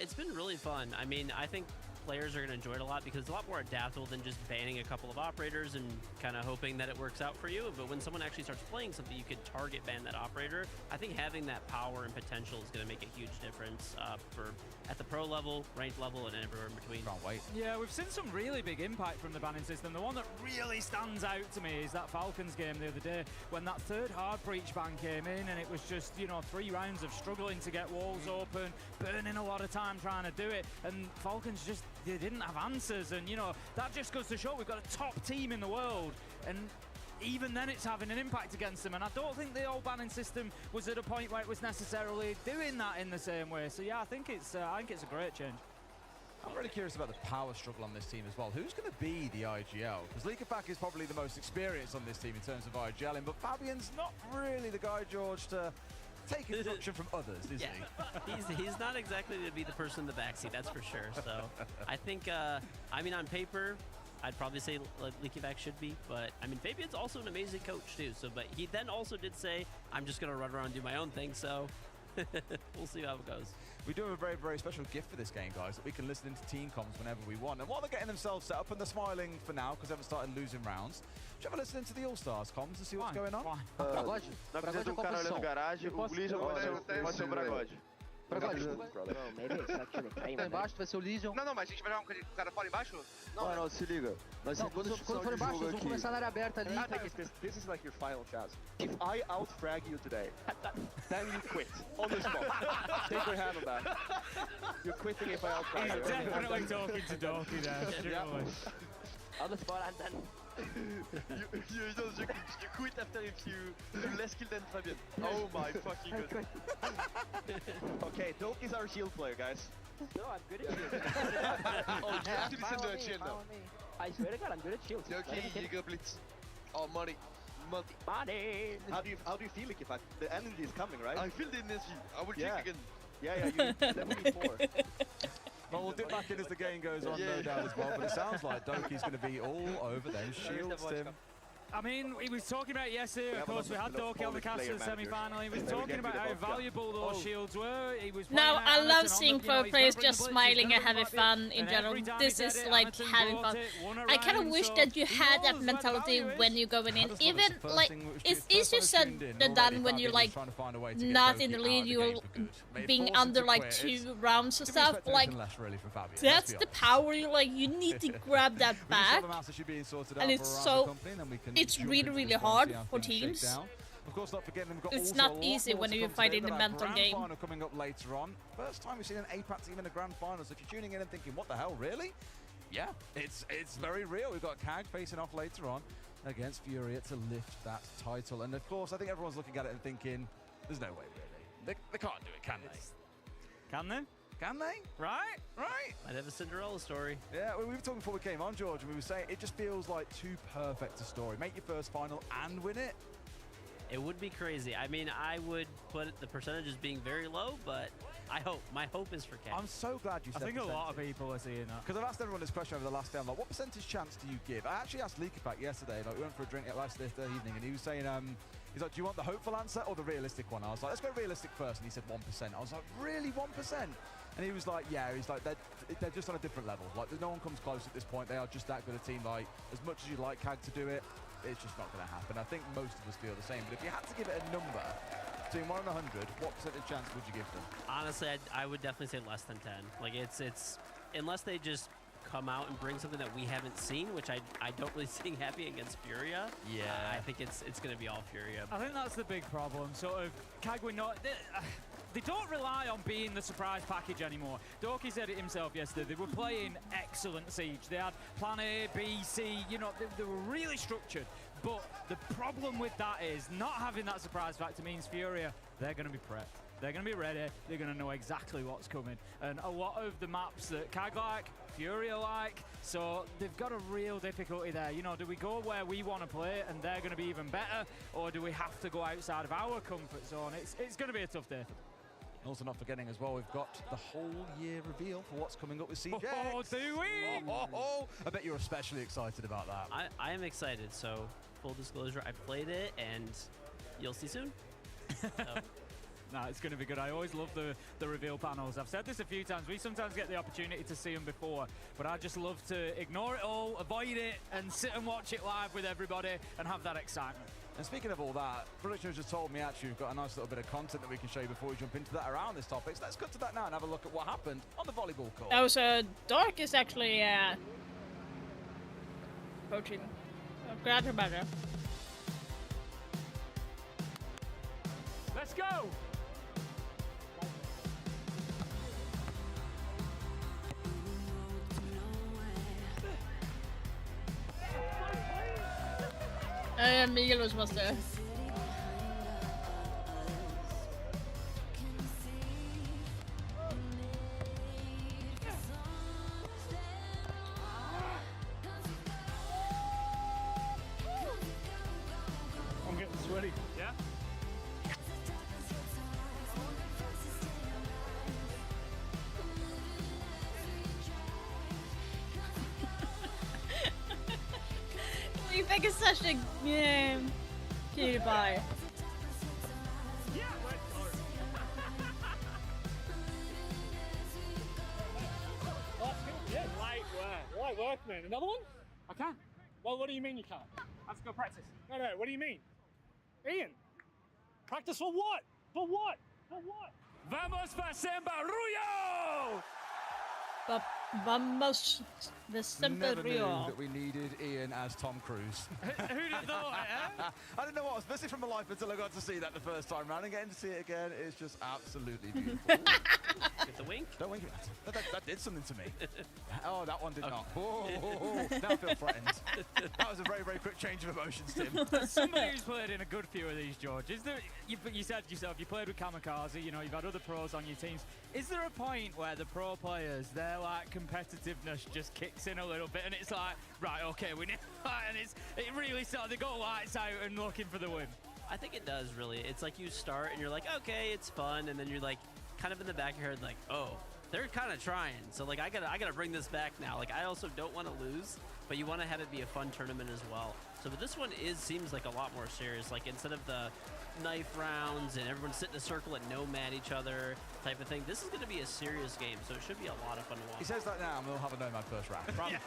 It's been really fun. I mean, I think players are going to enjoy it a lot because it's a lot more adaptable than just banning a couple of operators and kind of hoping that it works out for you. But when someone actually starts playing something, you could target ban that operator. I think having that power and potential is going to make a huge difference for at the pro level, ranked level, and everywhere in between. Can't wait. Yeah, we've seen some really big impact from the banning system. The one that really stands out to me is that Falcons game the other day when that third hard breach ban came in, and it was just, you know, 3 rounds of struggling to get walls open, burning a lot of time trying to do it, and Falcons just, they didn't have answers. And, you know, that just goes to show we've got a top team in the world, and even then it's having an impact against them. And I don't think the old banning system was at a point where it was necessarily doing that in the same way. So yeah, I think it's a great change. I'm really curious about the power struggle on this team as well. Who's going to be the IGL? Because Leakerpack is probably the most experienced on this team in terms of IGLing, but Fabian's not really the guy, George, to take instruction from others, is he? He's not exactly to be the person in the backseat, that's for sure. So I think, I mean, on paper, I'd probably say Leakyback should be, but I mean, Fabian's also an amazing coach too. So, but he then also did say, I'm just going to run around and do my own thing. So we'll see how it goes. We do have a very, very special gift for this game, guys, that we can listen into team comms whenever we want. And while they're getting themselves set up, and they're smiling for now because they haven't started losing rounds, should you ever listen into the All-Stars comms and see what's going on? Bragode? Na visão do cara olhando garagem, o Legion pode ser o Bragode. Bragode, não, maybe it's actually Tá embaixo, vai ser o Legion. Não, mas a gente vai jogar um cara fora embaixo? Não, se liga. Quando for embaixo, nós vamos começar na área aberta ali. This is like your final chance. If I outfrag you today, then you quit on the spot. Take your hand on that. You're quitting if I outfrag you. He's definitely talking to Doki there. On the spot and then... you quit after if you do less kill than Fabian. Oh my fucking god. Okay, Doki's our shield player, guys. No, I'm good at shield. Oh, you have to listen to a shield now. I swear to God, I'm good at shield. Doki, you go blitz. Oh, money. Money! How do you feel like if the energy is coming, right? I feel the energy. I will kick again. Yeah, you level 4. Well, we'll dip back in as the game goes on, no doubt as well, but it sounds like Doki's going to be all over those shields, Tim. I mean, he was talking about yesterday, of course, we had Doki on the cast in the semi-final. He was talking about how valuable those shields were. He was now, I love seeing pro players just smiling and having fun in general. This is like having fun. I kind of wish that you had that mentality when you're going in. Even like, it's easier said than done when you're like not in the lead, you're being under like 2 rounds or stuff. Like, that's the power. You like, you need to grab that back, and it's really, really hard for teams. Of course, not forgetting we've got it's not easy when you're fighting the mental game. Final coming up later on. First time we've seen an APAC team in a grand final. So if you're tuning in and thinking, what the hell, really? Yeah, it's very real. We've got CAG facing off later on against FURIA to lift that title. And of course, I think everyone's looking at it and thinking, there's no way, really. They can't do it, can they? Can they? Can they? Right? I'd have a Cinderella story. Yeah, we were talking before we came on, George, and we were saying it just feels like too perfect a story. Make your first final and win it. It would be crazy. I mean, I would put the percentages being very low, but my hope is for CAG. I'm so glad you said I think a lot of people are seeing that. Because I've asked everyone this question over the last day. I'm like, what percentage chance do you give? I actually asked Leakerpack yesterday. Like, we went for a drink last evening, and he was saying, he's like, do you want the hopeful answer or the realistic one? I was like, let's go realistic first. And he said 1%. I was like, really, 1%? And he was like, yeah, he's like, they're just on a different level. Like, no one comes close at this point. They are just that good a team. Like, as much as you'd like CAG to do it, it's just not going to happen. I think most of us feel the same. But if you had to give it a number, between 1 and 100, what percentage chance would you give them? Honestly, I would definitely say less than 10. Like, it's unless they just come out and bring something that we haven't seen, which I don't really see happening against FURIA. Yeah. I think it's going to be all FURIA. I think that's the big problem. Sort of, CAG, they don't rely on being the surprise package anymore. Dorky said it himself yesterday. They were playing excellent Siege. They had plan A, B, C, you know, they were really structured. But the problem with that is not having that surprise factor means FURIA, they're going to be prepped. They're going to be ready. They're going to know exactly what's coming. And a lot of the maps that CAG like, FURIA like, so they've got a real difficulty there. You know, do we go where we want to play and they're going to be even better, or do we have to go outside of our comfort zone? It's going to be a tough day. Also not forgetting as well, we've got the whole year reveal for what's coming up with SiegeX. Oh, do we? I bet you're especially excited about that. I am excited, so full disclosure, I played it, and you'll see soon. So. No, it's going to be good. I always love the reveal panels. I've said this a few times. We sometimes get the opportunity to see them before, but I just love to ignore it all, avoid it, and sit and watch it live with everybody and have that excitement. And speaking of all that, production has just told me actually we've got a nice little bit of content that we can show you before we jump into that around this topic. So let's cut to that now and have a look at what happened on the volleyball court. Oh, so Dark is actually approaching. Grab her better. Let's go! Miguel was supposed to. I'm getting sweaty. Yeah? You think it's such a cutie pie. Light work, man. Another one? I can't. Well, what do you mean you can't? Let's go practice. No, what do you mean? Ian, practice for what? For what? For what? Vamos para San Barullo! Vamos the simple Never knew Rio. that we needed Ian as Tom Cruise. Who'd have thought it, eh? I didn't know what I was missing from my life until I got to see that the first time round, and getting to see it again is just absolutely beautiful. Get the wink? Don't wink at that. That did something to me. Oh, that one did not. Oh, now I feel threatened. That was a very, very quick change of emotions, Tim. Somebody who's played in a good few of these, George, is there, you said yourself, you played with Kamikaze, you know, you've had other pros on your teams. Is there a point where the pro players, their like competitiveness just kicks in a little bit and it's like, right, okay, we need and it really starts, they go lights out and looking for the win? I think it does, really. It's like you start and you're like, okay, it's fun, and then you're like, kind of in the back of your head, like, oh, they're kind of trying. So like, I gotta bring this back now. Like, I also don't want to lose, but you want to have it be a fun tournament as well. So but this one seems like a lot more serious. Like, instead of the knife rounds and everyone sit in a circle and nomad each other type of thing, this is going to be a serious game. So it should be a lot of fun to watch. He says that now, and we'll have a nomad first round. Probably.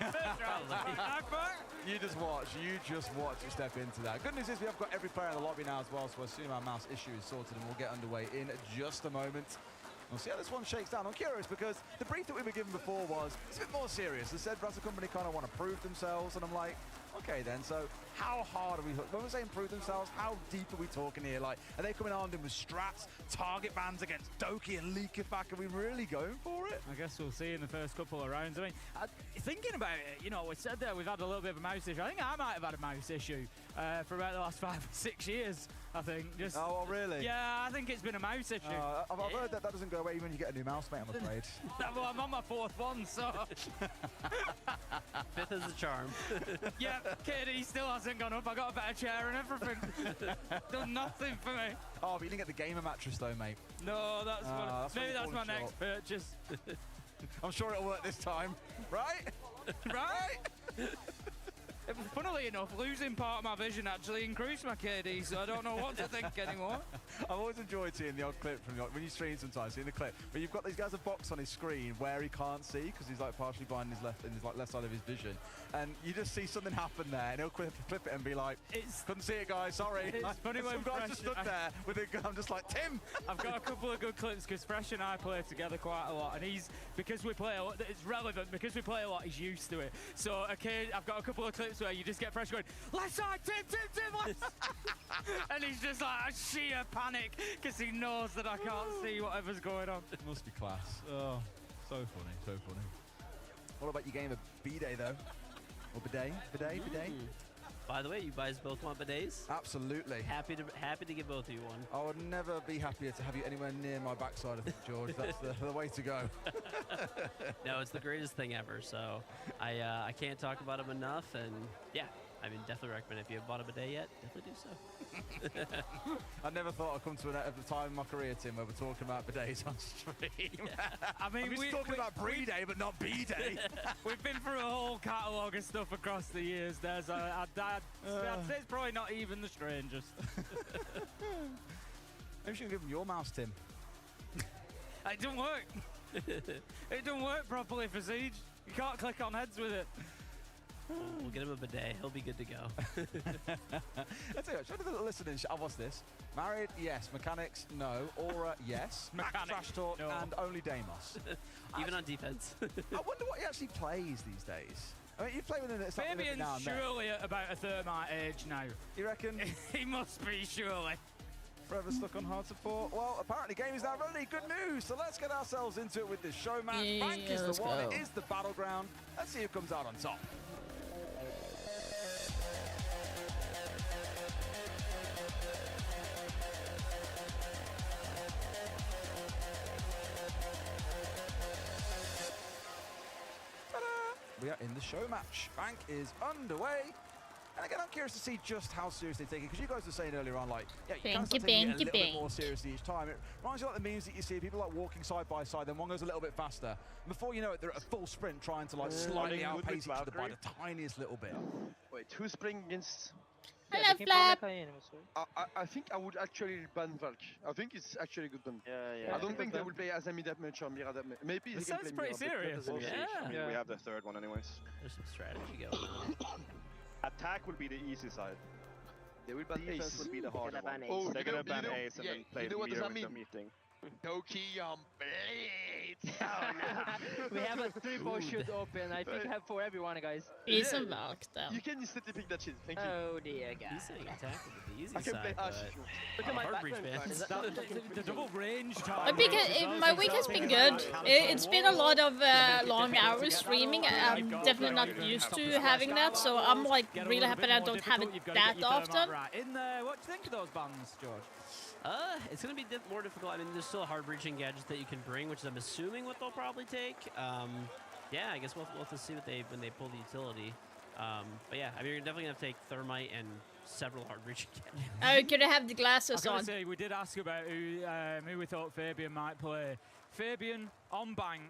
You just watch. You just watch it step into that. Good news is we have got every player in the lobby now as well, so I assume our mouse issue is sorted and we'll get underway in just a moment. We'll see how this one shakes down. I'm curious because the brief that we were given before was it's a bit more serious. They said Brazil Company kind of want to prove themselves, and I'm like, okay then, so how hard are we, when we say improve themselves, how deep are we talking here? Like, are they coming armed in with strats, target bans against Doki and Leakifak? Are we really going for it? I guess we'll see in the first couple of rounds. I mean, thinking about it, you know, we said there we've had a little bit of a mouse issue. I think I might have had a mouse issue for about the last 5 or 6 years, I think. Just, oh, really? Yeah, I think it's been a mouse issue. I've heard that doesn't go away even when you get a new mouse, mate, I'm afraid. Well, I'm on my 4th one, so... 5th is the charm. Yeah, KD still hasn't gone up. I got a better chair and everything. Done nothing for me. Oh, but you didn't get the gamer mattress though, mate. No, maybe that's my next purchase. I'm sure it'll work this time. Right? Right? Funnily enough, losing part of my vision actually increased my KD, so I don't know what to think anymore. I've always enjoyed seeing the odd clip from when you stream sometimes, seeing the clip where you've got these guys a box on his screen where he can't see because he's like partially blind in his left side of his vision, and you just see something happen there, and he'll clip it and be like, couldn't see it, guys, sorry. It's funny when some guys just stood there with a gun. I'm just like, Tim. I've got a couple of good clips because Fresh and I play together quite a lot, and because we play a lot, it's relevant because we play a lot. He's used to it. So okay, I've got a couple of clips where you just get Fresh going, left side, Tim, left side. And he's just like a sheer panic because he knows that I can't see whatever's going on. It must be class. Oh, so funny, so funny. What about your game of B-Day though? Or bidet? By the way, you guys both want bidets? Absolutely. Happy to give both of you one. I would never be happier to have you anywhere near my backside of it, George. That's the way to go. No, it's the greatest thing ever. So I can't talk about them enough. And yeah, I mean, definitely recommend if you haven't bought a bidet yet, definitely do so. I never thought I'd come to a time in my career, Tim, where we're talking about bidets on stream. I mean, we're talking about Brie-Day, but not B-Day. We've been through a whole catalogue of stuff across the years. I'd say it's probably not even the strangest. Maybe you should give him your mouse, Tim. It doesn't work. It doesn't work properly for Siege. You can't click on heads with it. We'll get him a bidet. He'll be good to go. I tell you what, show the listening. What's this? Married? Yes. Mechanics? No. Aura? Yes. Trash talk? No. And only Deimos. Even on defense. I wonder what he actually plays these days. I mean, you play with him at something Fabian's now and surely at about a thermite age now. You reckon? He must be, surely. Forever stuck on hard support. Well, apparently game is now ready. Good news. So let's get ourselves into it with this show match. Yeah, Bank is the one. go. It is the battleground. Let's see who comes out on top. We are in the show match. Bank is underway. And again, I'm curious to see just how seriously they take it, because you guys were saying earlier on, like, yeah, you can start taking it a little bit more seriously each time. It reminds you of like the memes that you see, people like walking side by side, then one goes a little bit faster. And before you know it, they're at a full sprint trying to like slightly outpace each other by the tiniest little bit. Wait, who's playing against... Hello, Flap. I think I would actually ban Valk. I think it's actually a good ban. Yeah. I don't think they will play Azami that much or Mira that much. Maybe This they can sounds play pretty Mira, but not serious. Azami. I mean, we have the third one anyways. There's some strategy going on. Attack will be the easy side. They will ban Defense Ace. will be the harder one. Oh, They're gonna ban Ace and yeah, then play you know what Mira does that with the mean? meeting. Doki on blades. Oh no. We have a 3-4 shoot open. I think I have for everyone, guys. He's a mark then. You can instantly pick that shit. Thank you. Oh dear, guys. He's saying attack with the easy I can play side, Ash if you want. Look at my hard breach, background man. card. Is that The double range My time. my week has been good. It's been a lot of long hours streaming. I'm definitely not used to having that, so I'm like really happy that I don't have it that often. In there, what do you think of those bans, George? It's going to be more difficult. I mean, there's still hard breaching gadgets that you can bring, which is I'm assuming what they'll probably take. Yeah, I guess we'll have to see what when they pull the utility. But yeah, I mean, you're definitely going to have to take thermite and several hard breaching gadgets. Oh, could I have the glasses I on? was going to say, we did ask about who we thought Fabian might play. Fabian on bank.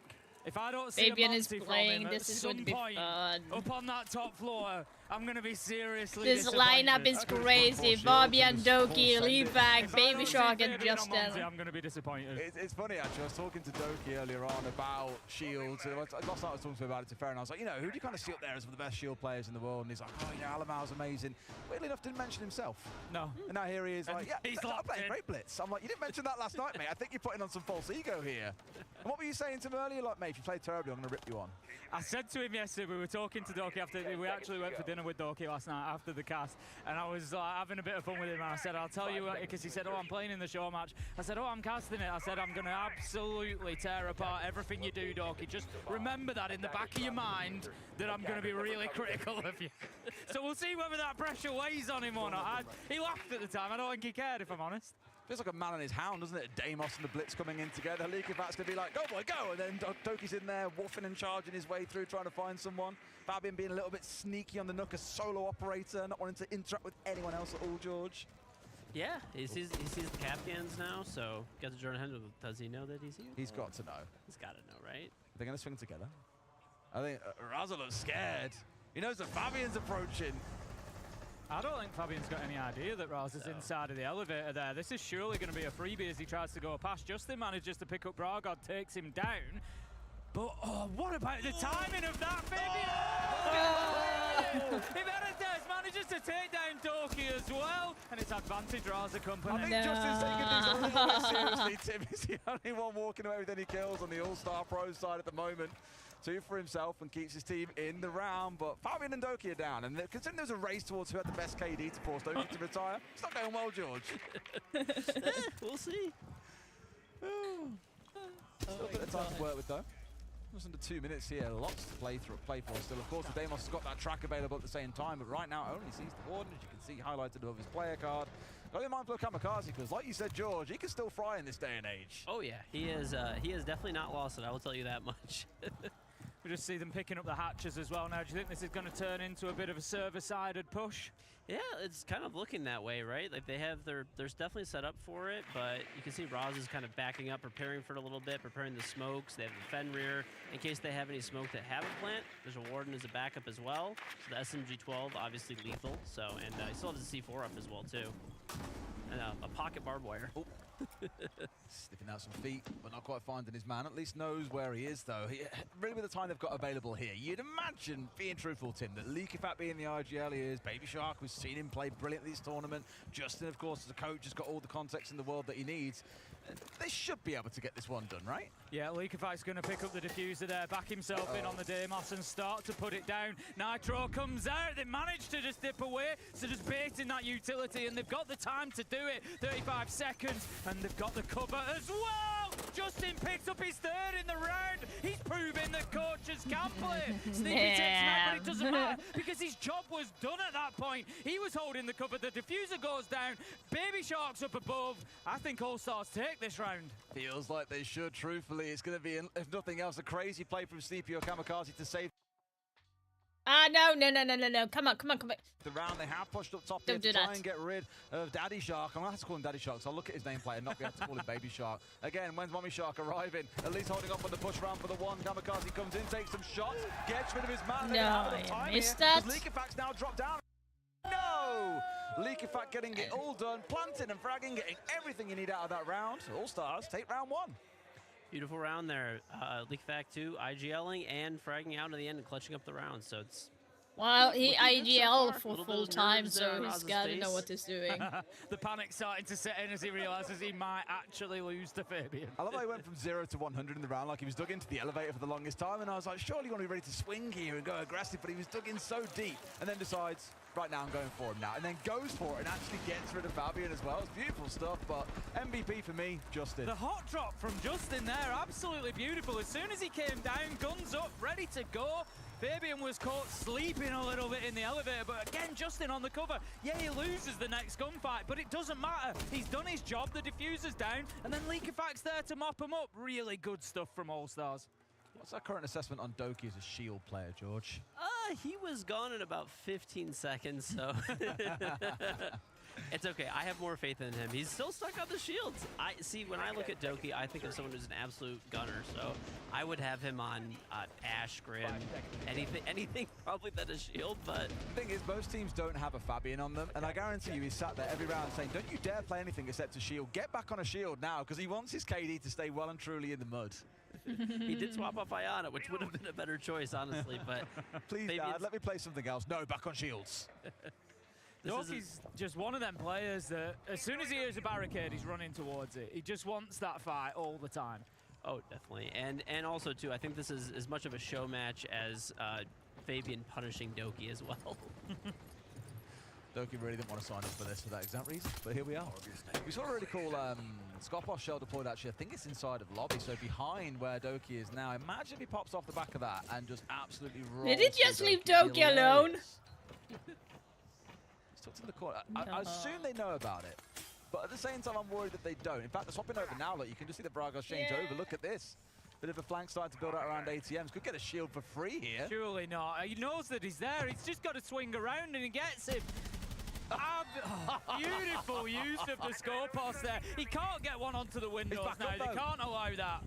If I don't see Fabian a is Monty from playing, him this at is some going to be point fun. up on that top floor, I'm going to be seriously This disappointed. lineup is crazy. Fabian, Doki, Leadback, Baby Shark, and Justin. I'm going to be disappointed. It's funny, actually. I was talking to Doki earlier on about shields. Last night I was talking to him about it to Fair, and I was like, you know, who do you kind of see up there as one of the best shield players in the world? And he's like, oh, yeah, Alamau's amazing. Weirdly enough, didn't mention himself. No. And now here he is, like, yeah, he's I'm playing great blitz. I'm like, you didn't mention that last night, mate. I think you're putting on some false ego here. And what were you saying to him earlier? Like, mate, if you play terribly, I'm going to rip you on. I said to him yesterday, we were talking to Doki after, we actually went for dinner with Doki last night after the cast, and I was having a bit of fun with him, and I said, I'll tell you, because he said, oh, I'm playing in the show match. I said, oh, I'm casting it. I said, I'm going to absolutely tear apart everything you do, Doki. Just remember that in the back of your mind, that I'm going to be really critical of you. So we'll see whether that pressure weighs on him or not. He laughed at the time. I don't think he cared, if I'm honest. Feels like a man and his hound, doesn't it? Deimos and the Blitz coming in together. Leaky Fat's going to be like, go boy, go! And then Doki's in there, woofing and charging his way through, trying to find someone. Fabian being a little bit sneaky on the Nook, a solo operator, not wanting to interact with anyone else at all, George. Yeah, he sees the Capcans now, so got to join him. Does he know that he's here? He's got to know. He's got to know, right? They're going to swing together. I think Raza looks scared. He knows that Fabian's approaching. I don't think Fabian's got any idea that Raz is inside of the elevator there. This is surely going to be a freebie as he tries to go past. Justin manages to pick up Bragod, takes him down. But, oh, what about the timing of that, Fabian? If manages to take down Doki as well, and it's advantage Raza company. I think Justin's taking things a little bit seriously, Tim. He's the only one walking away with any kills on the All-Star Pro side at the moment. 2 for himself and keeps his team in the round, but Fabian and Doki are down. And considering there's a race towards who had the best KD to force Doki to retire, it's not going well, George. We'll see. Still a bit of time to work with, though. Just under 2 minutes here, lots to play for still. Of course, the Deimos has got that track available at the same time, but right now only sees the Warden, as you can see highlighted above his player card. Got to be mindful of Kamikaze, because like you said, George, he can still fry in this day and age. Oh yeah, he has definitely not lost it, I will tell you that much. We just see them picking up the hatches as well now. Do you think this is going to turn into a bit of a server-sided push? Yeah, it's kind of looking that way, right? Like they have there's definitely set up for it, but you can see Roz is kind of backing up, preparing for it a little bit, preparing the smokes. They have the Fenrir in case they have any smoke that haven't plant. There's a Warden as a backup as well. So the SMG-12, obviously lethal. So, and he still has a C4 up as well too. And a pocket barbed wire. Oh. Sniffing out some feet, but not quite finding his man. At least knows where he is, though. Really, with the time they've got available here, you'd imagine, being truthful, Tim, that Leakifat being the IGL he is, Baby Shark, we've seen him play brilliantly this tournament. Justin, of course, as a coach, has got all the context in the world that he needs. They should be able to get this one done, right? Yeah, Leakifat's going to pick up the diffuser there, back himself in on the Deimos and start to put it down. Nitro comes out, they managed to just dip away, so just baiting that utility, and they've got the time to do it. 35 seconds, and they've got the cover as well! Justin picks up his third in the round. He's proving that coaches can play. Sneaky takes him out, but it doesn't matter because his job was done at that point. He was holding the cover. The diffuser goes down. Baby Shark's up above. I think All Stars take this round. Feels like they should, truthfully. It's going to be, if nothing else, a crazy play from Sleepy or Kamikaze to save. No. Come on. The round they have pushed up top Don't here do to try that. and get rid of Daddy Shark. I'm going to have to call him Daddy Shark, so I'll look at his nameplate and not be able to call him Baby Shark. Again, when's Mommy Shark arriving? At least holding up on the push round for the one. Kamikaze comes in, takes some shots, gets rid of his man. No, I missed that. Leakifac's now dropped down. No! Leakifac getting it all done, planting and fragging, getting everything you need out of that round. All Stars take round 1. Beautiful round there. Leakifat 2 IGLing and fragging out in the end and clutching up the round. So it's Well, he IGL for Little bit full of time, nerves there so on he's Raz's got to face. know what he's doing. The panic starting to set in as he realizes he might actually lose to Fabian. I love how he went from 0 to 100 in the round, like he was dug into the elevator for the longest time, and I was like, surely you want to be ready to swing here and go aggressive, but he was dug in so deep, and then decides, right now I'm going for him now, and then goes for it and actually gets rid of Fabian as well. It's beautiful stuff, but MVP for me, Justin. The hot drop from Justin there, absolutely beautiful. As soon as he came down, guns up, ready to go. Fabian was caught sleeping a little bit in the elevator, but again, Justin on the cover. Yeah, he loses the next gunfight, but it doesn't matter. He's done his job, the diffuser's down, and then Leakifac's there to mop him up. Really good stuff from All Stars. What's our current assessment on Doki as a shield player, George? he was gone in about 15 seconds, so it's okay. I have more faith in him. He's still stuck on the shields. When I look at Doki, I think of someone who's an absolute gunner, so I would have him on Ash, Grim, anything probably that is shield, but... The thing is, most teams don't have a Fabian on them, and I guarantee you he's sat there every round saying, don't you dare play anything except a shield. Get back on a shield now, because he wants his KD to stay well and truly in the mud. He did swap off Iana, which would have been a better choice, honestly, but... Please, Dad, let me play something else. No, back on shields. Doki's just one of them players that as soon as he hears a barricade, he's running towards it. He just wants that fight all the time. Oh, definitely. And also, too, I think this is as much of a show match as Fabian punishing Doki as well. Doki really didn't want to sign up for this for that exact reason, but here we are. We saw a really cool Skopos shell deployed, actually. I think it's inside of lobby, so behind where Doki is now. Imagine if he pops off the back of that and just absolutely rolls. Did he just leave Doki alone? He's tucked in the corner. I assume they know about it, but at the same time, I'm worried that they don't. In fact, they're swapping over now. Look, you can just see the Bragos change over. Look at this. Bit of a flank starting to build out around ATMs. Could get a shield for free here. Surely not. He knows that he's there. He's just got to swing around and he gets him. Beautiful use of the Skopos there. He can't get one onto the windows now. They can't allow that.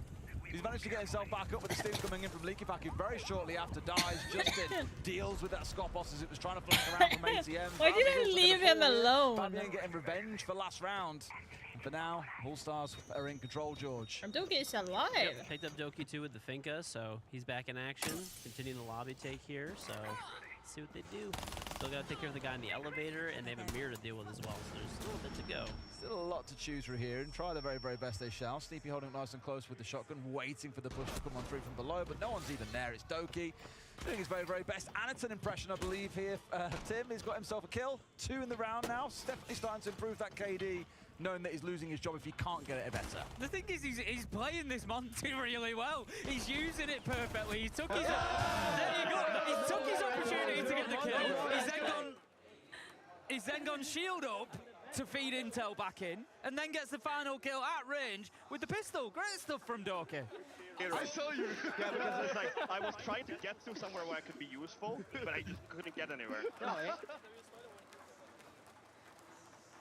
He's managed to get himself back up with the steam coming in from Leaky Pack, who very shortly after dies. Justin deals with that Scott Boss as it was trying to flank around from ATM. Why did I leave him alone? Fabian getting revenge for last round. And for now, All Stars are in control, George. And Doki is alive. Yep, picked up Doki too with the Finka, so he's back in action. Continuing the lobby take here, so let's see what they do. Still got to take care of the guy in the elevator, and they have a mirror to deal with as well, so there's still a bit to go. Still a lot to choose through here, and try the very, very best they shall. Sneepy holding nice and close with the shotgun, waiting for the push to come on through from below, but no one's even there. It's Doki doing his very, very best. And it's an impression, I believe, here. Tim, he's got himself a kill. 2 in the round now. Definitely starting to improve that KD, knowing that he's losing his job if he can't get it better. The thing is, he's playing this Monty really well. He's using it perfectly. He took his, he took his opportunity to get the kill. He's then gone shield up to feed intel back in, and then gets the final kill at range with the pistol. Great stuff from Doki. I saw you. Yeah, because it's like I was trying to get to somewhere where I could be useful, but I just couldn't get anywhere.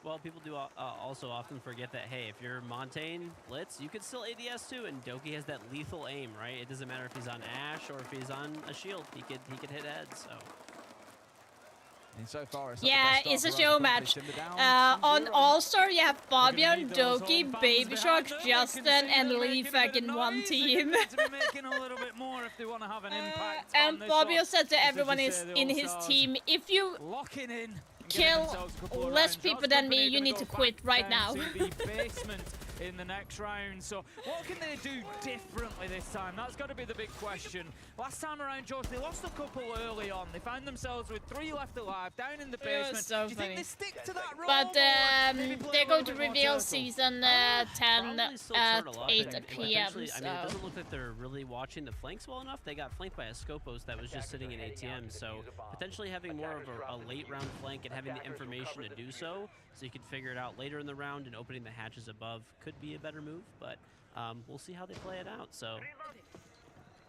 Well, people do also often forget that, hey, if you're Montaigne Blitz, you could still ADS too, and Doki has that lethal aim, right? It doesn't matter if he's on Ash or if he's on a shield. He could hit heads, so. And so far, it's a show match. On All-Star, you have Fabian, Doki, Baby Shark, Justin, and Leafak in one team. And Fabio said to everyone in his team, if you kill less people than me, you need to quit right now. In the next round, so what can they do differently this time? That's got to be the big question. Last time around, George, they lost a couple early on. They found themselves with 3 left alive down in the basement. So do you think they stick to that role? But they're going to reveal season 10 at 8 p.m. I mean, it doesn't look like they're really watching the flanks well enough. They got flanked by a Scopos that was just sitting in ATM, so potentially having more of a late round flank and having the information to do so you can figure it out later in the round, and opening the hatches above could be a better move, but we'll see how they play it out. So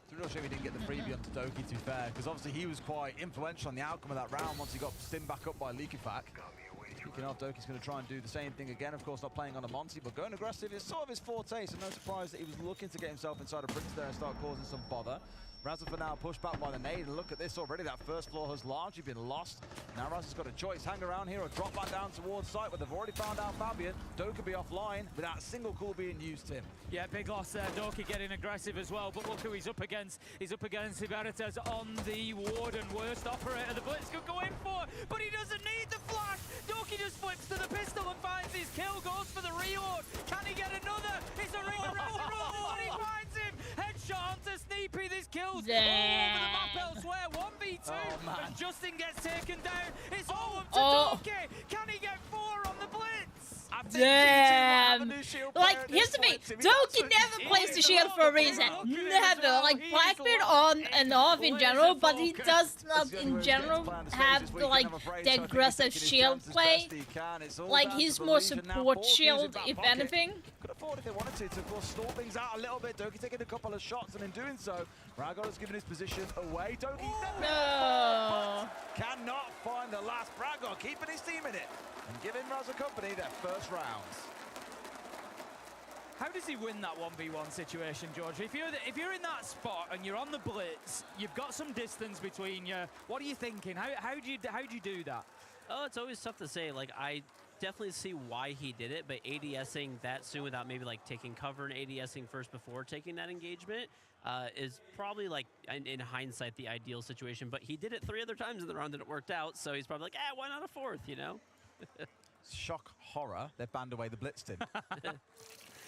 It's a real shame he didn't get the freebie onto Doki, to be fair, because obviously he was quite influential on the outcome of that round once he got stimmed back up by Leaky Pack. Speaking of, Doki's going to try and do the same thing again. Of course, not playing on a Monty, but going aggressive is sort of his forte, so no surprise that he was looking to get himself inside a Prince there and start causing some bother. Razza for now pushed back by the nade, and look at this already. That first floor has largely been lost. Now Razza's got a choice: hang around here or drop back down towards site, where they've already found out Fabian. Doki be offline without a single call being used, Tim. Yeah, big loss there. Doki getting aggressive as well, but look who he's up against. He's up against Iberites on the Warden. Worst operator the Blitz could go in for, but he doesn't need the flash. Doki just flips to the pistol and finds his kill, goes for the reload. Can he get another? It's a ring around the roll, and he finds him. Headshot onto Sneepy. This kills all over the map elsewhere. 1v2, and Justin gets taken down. It's all up to Doki. Can he get 4 on the Blitz? Damn! Like, here's the thing, Doki never plays the shield for a reason. Never. Like, Blackbeard on and off in general, but he does not in general have, like, the aggressive shield play. Like, he's more support shield, if anything. Could afford if they wanted to of course stall things out a little bit. Doki taking a couple of shots, and in doing so, Ragol has given his position away. Doki cannot find the last. Ragol keeping his team in it and giving Razza Company their first rounds. How does he win that 1v1 situation, George? If you're in that spot and you're on the Blitz, you've got some distance between you. What are you thinking? How do you do that? Oh, it's always tough to say. Like, I definitely see why he did it, but ADSing that soon without maybe like taking cover and ADSing first before taking that engagement is probably, like, in hindsight, the ideal situation. But he did it 3 other times in the round and it worked out, so he's probably like, why not a 4th, you know? Shock horror, they've banned away the Blitz team.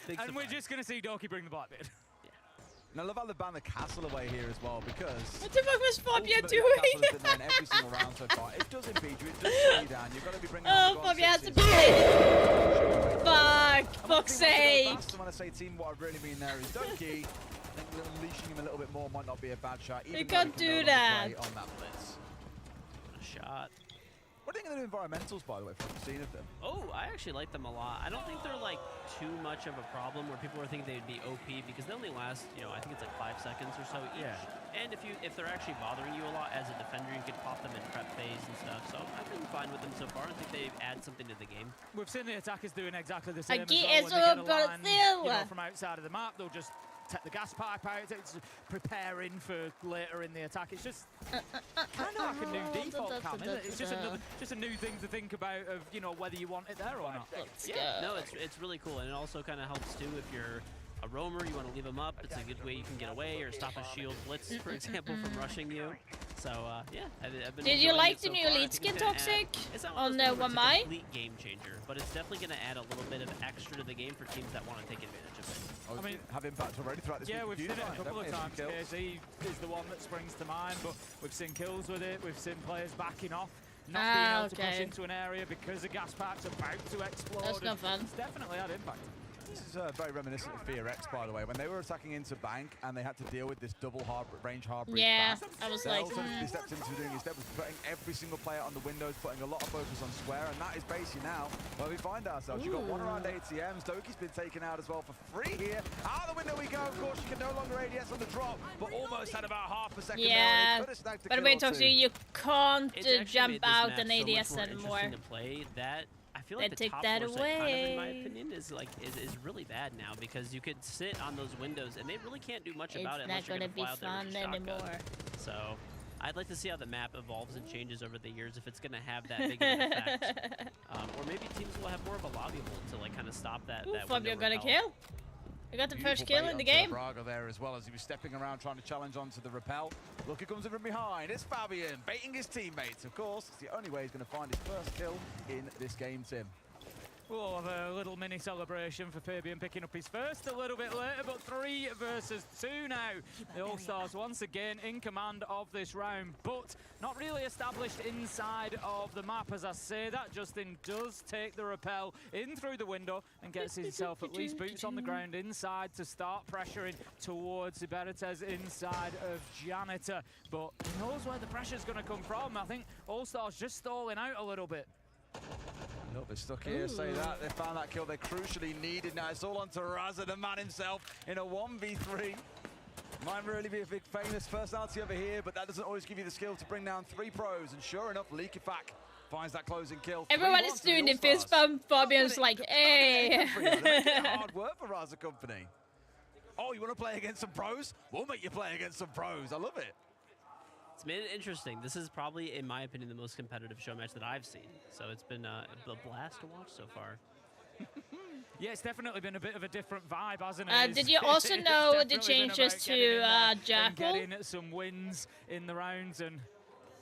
And we're just going to see Doki bring the Blackbeard. And I love how they banned the castle away here as well, because what the fuck was Fabia doing? Every single round so far. It does impede you, it does slow you down. You've got to be bringing Fabia has to be fuck, fuck's sake. When I say team, what I really mean there is Doki. I think unleashing him a little bit more might not be a bad shot. You can't do that. On that Blitz. What a shot. What do you think of the environmentals, by the way, from what you've seen of them? Oh, I actually like them a lot. I don't think they're, like, too much of a problem where people are thinking they'd be OP, because they only last, you know, I think it's like 5 seconds or so each. Yeah. And if they're actually bothering you a lot as a defender, you could pop them in prep phase and stuff. So I've been fine with them so far. I think they add something to the game. We've seen the attackers doing exactly the same as well. When they get a line, you know, from outside of the map, they'll just take the gas pipe out. It's preparing for later in the attack. It's just kind of like a new default cam, isn't it? It's just a new thing to think about of, you know, whether you want it there or not. No, it's really cool, and it also kind of helps too if you're a roamer, you want to leave them up. It's a good way you can get away or stop a shield blitz, for example, from rushing you. So yeah, I've been. Did you like the new elite skin, Toxic? On the 1 my? Complete game changer, but it's definitely going to add a little bit of extra to the game for teams that want to take advantage of it. I mean, have impact already throughout this week. Yeah, we've seen it a couple of times. KZ is the one that springs to mind, but we've seen kills with it. We've seen players backing off, not being able to push into an area because the gas pipe's about to explode. That's not fun. It's definitely had impact. This is very reminiscent of FURIA, by the way, when they were attacking into bank and they had to deal with this double range hard breach. Yeah, I was like, he stepped into doing his step was putting every single player on the windows, putting a lot of focus on square, and that is basically now where we find ourselves. You've got one around ATMs. Doki's been taken out as well for free here. Out the window we go. Of course, you can no longer ADS on the drop, but almost had about half a second yeah. there. But wait, Toxic, you can't jump out and ADS so anymore. To play that. I feel like the take top that force away. kind of, in my opinion, is really bad now because you could sit on those windows and they really can't do much about it unless you're going to fly out there with your shotgun. So I'd like to see how the map evolves and changes over the years if it's going to have that big of an effect. Or maybe teams will have more of a lobby hold to like kind of stop that. Ooh, Fabio got a kill. We got the first kill in the game. Braga there as well as he was stepping around trying to challenge onto the rappel. Look, who comes in from behind. It's Fabian baiting his teammates. Of course, it's the only way he's going to find his first kill in this game, Tim. We'll have a little mini celebration for Fabian picking up his first a little bit later, but 3 versus 2 now. The All-Stars once again in command of this round, but not really established inside of the map. As I say that, Justin does take the rappel in through the window and gets himself at least boots on the ground inside to start pressuring towards Iberites inside of Janitor. But he knows where the pressure's going to come from. I think All-Stars just stalling out a little bit. A little bit stuck here, say that. They found that kill they crucially needed. Now it's all on to Raza, the man himself, in a 1v3. Might really be a big famous personality over here, but that doesn't always give you the skill to bring down 3 pros. And sure enough, Leakifak finds that closing kill. Everyone is doing the fist bump. Fabian's like, hey. Hard work for Raza Company. Oh, you want to play against some pros? We'll make you play against some pros. I love it. It's made it interesting. This is probably, in my opinion, the most competitive show match that I've seen. So it's been a blast to watch so far. Yeah, it's definitely been a bit of a different vibe, hasn't it? Did you also know the changes to Jackal? Getting some wins in the rounds and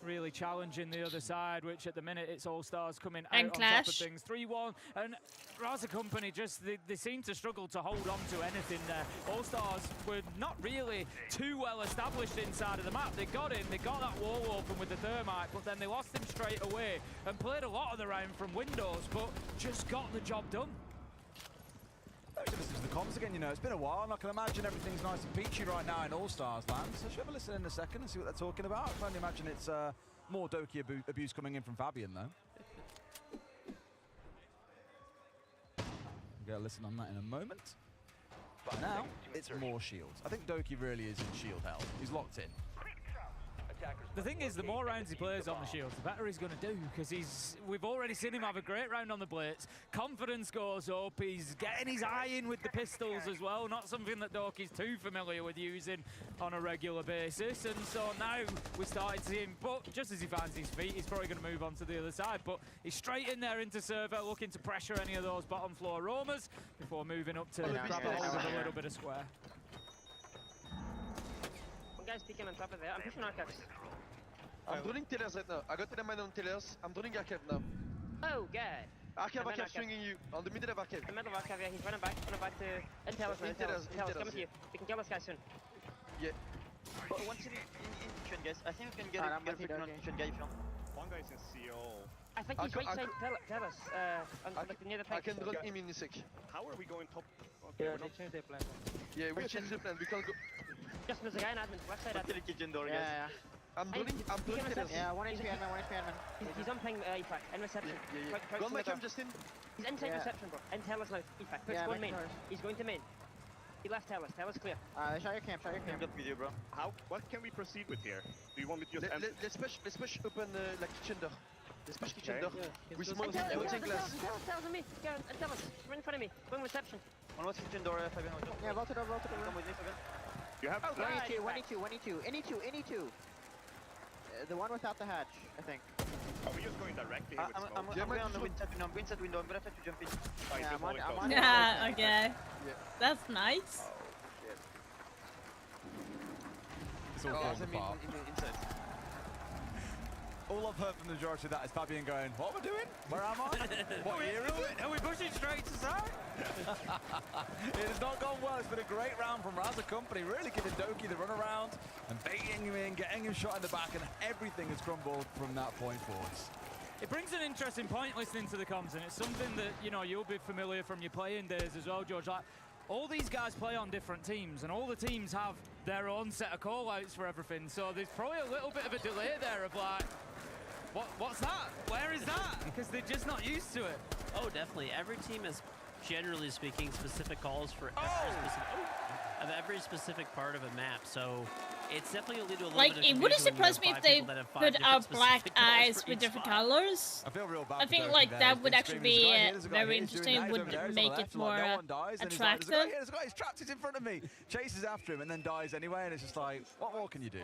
really challenging the other side, which at the minute it's All-Stars coming out on top of things. 3-1, and Raza Company just, they seem to struggle to hold on to anything there. All-Stars were not really too well established inside of the map. They got in, they got that wall open with the thermite, but then they lost him straight away and played a lot of the round from windows, but just got the job done. Listen to the comms again, you know, it's been a while, and I can imagine everything's nice and peachy right now in All-Stars land, so should we have a listen in a second and see what they're talking about? I can only imagine it's more Doki abuse coming in from Fabian, though. We'll get a listen on that in a moment. But now, it's more shields. I think Doki really is in shield hell. He's locked in. The thing is, the more rounds he plays on the shields, the better he's going to do, because we've already seen him have a great round on the blitz. Confidence goes up, he's getting his eye in with the pistols as well, not something that Doki's too familiar with using on a regular basis, and so now we're starting to see him, but just as he finds his feet, he's probably going to move on to the other side, but he's straight in there into server, looking to pressure any of those bottom floor roamers before moving up to grab a hold of a little bit of square. One guy's peeking on top of there. I'm pushing archives. I'm drilling tailors right now. I got element on tailors. I'm drilling archive now. Oh, God. Archive swinging you. On the middle of archive. The middle of archive, yeah. He's running back to Intellis. Intellis coming to you. We can kill this guy soon. Yeah. Once in kitchen, guys. I think we can get a kitchen guy if you want. One guy's in CO. I think he's right side Tellis. Near the tank. I can run him in a sec. How are we going top? Okay, yeah, they changed their plan. Yeah, we changed the plan. We can't go. Just there's a guy in admin. Left side admin. Kitchen door, guys. Yeah. I'm drilling tailors. Yeah, 1 HP admin, 1 HP admin. He's on ping EFAC, in reception. Yeah. Go on my cam, Justin. He's inside reception, bro. And Tellis now, EFAC. Quick, go main. He's going to main. He left Tellis. Tellis clear. Show your camp, show your camp. Good video, bro. What can we proceed with here? Do you want me to just... Let's push open the kitchen door. Let's push kitchen door. We small everything glass. Tellis on me. Tellis, run in front of me. Going reception. One was kitchen door, Fabian. Yeah, vault it up. Come with me, Fabian. You have One E2. Any two. The one without the hatch, I think. Are we just going directly here with smoke? I'm going on the inside window. I'm gonna try to jump in. Yeah, I'm on Yeah, okay. That's nice. It's all falling apart. Inside. All I've heard from the majority of that is Fabian going, what we're doing? Where am I? What year Are we pushing straight to side? It has not gone well. It's been a great round from Raza Company, really giving Doki the run around and baiting him in, getting him shot in the back, and everything has crumbled from that point forwards. It brings an interesting point listening to the comms, and it's something that, you know, you'll be familiar from your playing days as well, George. Like, all these guys play on different teams, and all the teams have their own set of call-outs for everything, so there's probably a little bit of a delay there of like, what's that? Where is that? Because they're just not used to it. Oh, definitely. Every team has, generally speaking, specific calls for every specific part of a map. So it's definitely going to lead to a little Like, bit of it wouldn't confusion when you surprise me have if 5 they people that have 5 put different out black specific calls eyes for with each different spot. colors. I feel real bad. I think like that would actually be very interesting. It would make it more attractive. There's a guy, he's trapped, he's in front of me. Chases after him and then dies anyway, and it's just like, what more can you do?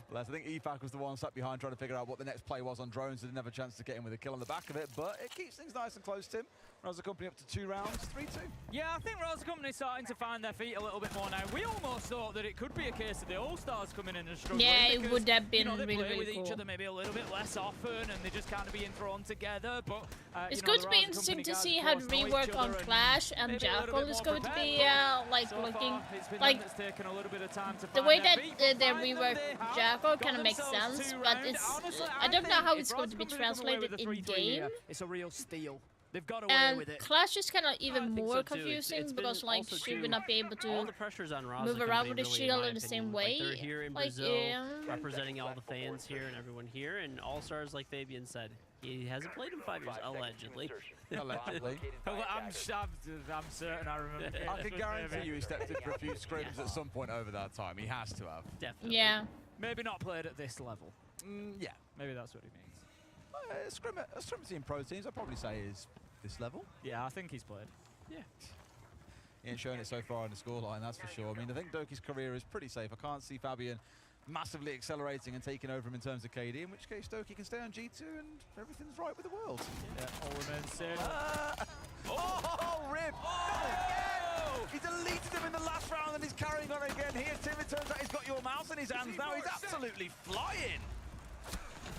Bless, I think EFAC was the one sat behind trying to figure out what the next play was on drones. Didn't have a chance to get him with a kill on the back of it, but it keeps things nice and close, Tim. Raza Company up to 2 rounds, 3-2. Yeah, I think Raza Company starting to find their feet a little bit more now. We almost thought that it could be a case of the All-Stars coming in and struggling. Yeah, because, it would have been you know, they really, play really with cool. each other maybe a little bit less often, and they just kind of being thrown together. But it's you know, going to be the Raza interesting Company to guys, see of how course, the know each rework on other Clash and maybe a little Jackal bit is more going to prepared, be like so looking far, it's been like them that's taken a little bit of time to the find way their that feet. they Find them, rework they have Jackal got kind of makes themselves sense, 2 but round. it's Honestly, I don't know think how if it's going Raza to be Company come away with translated a in 3-3 here, game. it's a real steal. They've got away And with it. Clash is kind of even I think more so too. confusing It's been because like also she too, would not be able all to the pressure's on Raza move around Company, with the really, shield my in the same opinion. way. Like, they're here in Like, Brazil, yeah. representing all the fans here and everyone here, and All-Stars, like Fabian said, he hasn't played in 5 years, allegedly. Allegedly. I'm certain I remember. I can guarantee you he stepped in for a few scrims at some point over that time. He has to have. Definitely. Yeah. Maybe not played at this level. Yeah. Maybe that's what he means. A scrim team pro teams, I'd probably say, is this level. Yeah, I think he's played. Yeah. He ain't shown it so far on the scoreline, that's for sure. I mean, I think Doki's career is pretty safe. I can't see Fabian massively accelerating and taking over him in terms of KD, in which case Doki can stay on G2 and everything's right with the world. Yeah, all remains same. Oh, rip! Oh! He deleted him in the last round and he's carrying on again. Here's Tim, it turns out he's got your mouse in his hands now. He's absolutely flying.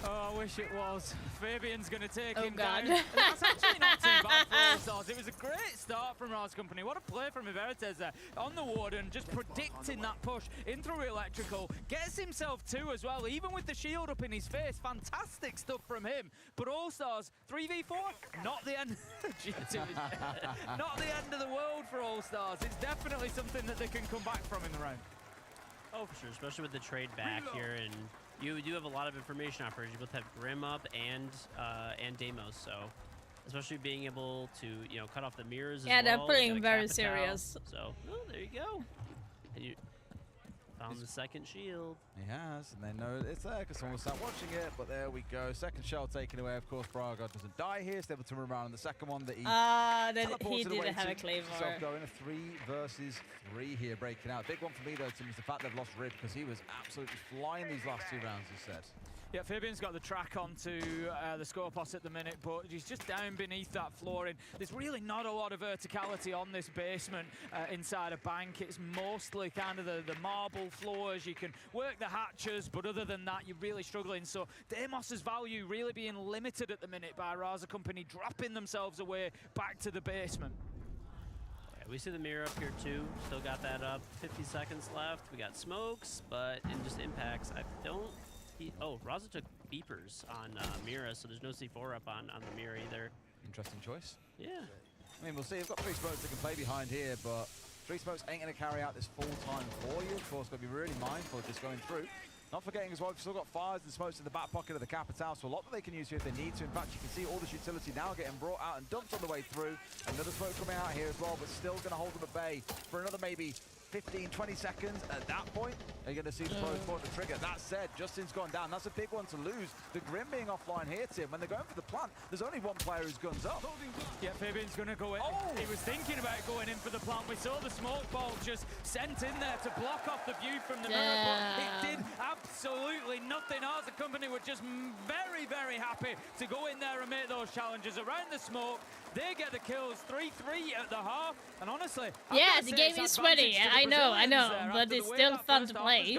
Oh, I wish it was. Fabian's going to take him God. down. That's actually not too bad for All-Stars. It was a great start from Raza Company. What a play from Iveritez there. On the Warden, just predicting that push in through Electrical. Gets himself 2 as well, even with the shield up in his face. Fantastic stuff from him. But All-Stars, 3v4, not the end. Not the end of the world for All-Stars. It's definitely something that they can come back from in the round. Oh, for sure, especially with the trade back here, and you do have a lot of information operators. You both have Grim up and Deimos, so especially being able to, you know, cut off the mirrors as well. Yeah, they're playing got a very Capital. serious. So, oh, there you go. And you found the second shield. He has, and they know it's there because someone sat watching it, but there we go. Second shell taken away. Of course, Braga doesn't die here. He's able to run around on the second one that he he teleported away didn't have a to. claymore. So going a 3 versus 3 here, breaking out. Big one for me though, Tim, is the fact they've lost Rib because he was absolutely flying these last 2 rounds, he said. Yeah, Fabian's got the track onto the score pass at the minute, but he's just down beneath that flooring. There's really not a lot of verticality on this basement inside a bank. It's mostly kind of the marble floors. You can work the hatches, but other than that, you're really struggling. So Deimos' value really being limited at the minute by Raza Company, dropping themselves away back to the basement. Yeah, we see the mirror up here too. Still got that up. 50 seconds left. We got smokes, but in just impacts, I don't... Oh, Raza took beepers on Mira, so there's no C4 up on the Mira either. Interesting choice. Yeah. I mean, we'll see. We've got 3 smokes that can play behind here, but 3 smokes ain't going to carry out this full time for you. Of course, got to be really mindful of just going through. Not forgetting as well, we've still got fires and smokes in the back pocket of the Capital, so a lot that they can use here if they need to. In fact, you can see all this utility now getting brought out and dumped on the way through. Another smoke coming out here as well, but still going to hold them at bay for another maybe 15, 20 seconds. At that point, you're going to see the pros pull the trigger. That said, Justin's gone down. That's a big one to lose. The Grim being offline here, Tim. When they're going for the plant, there's only one player who's guns up. Yeah, Fabian's going to go in. He was thinking about going in for the plant. We saw the smoke ball just sent in there to block off the view from the mirror, but it did absolutely nothing. Ours, the company were just very, very happy to go in there and make those challenges around the smoke. They get the kills, 3-3 at the half, and honestly, yeah, the game is sweaty. I know, but it's still fun to play.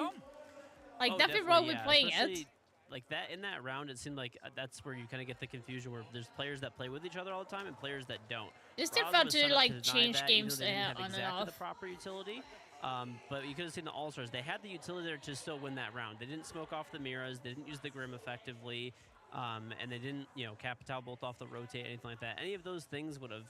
Like, nothing wrong with playing it. Like that in that round, it seemed like that's where you kind of get the confusion where there's players that play with each other all the time and players that don't. It's still fun to like change games on and off. The proper utility, but you could have seen the All-Stars. They had the utility there to still win that round. They didn't smoke off the Miras. They didn't use the Grim effectively. And they didn't, Capital bolt off the rotate, anything like that. Any of those things would have,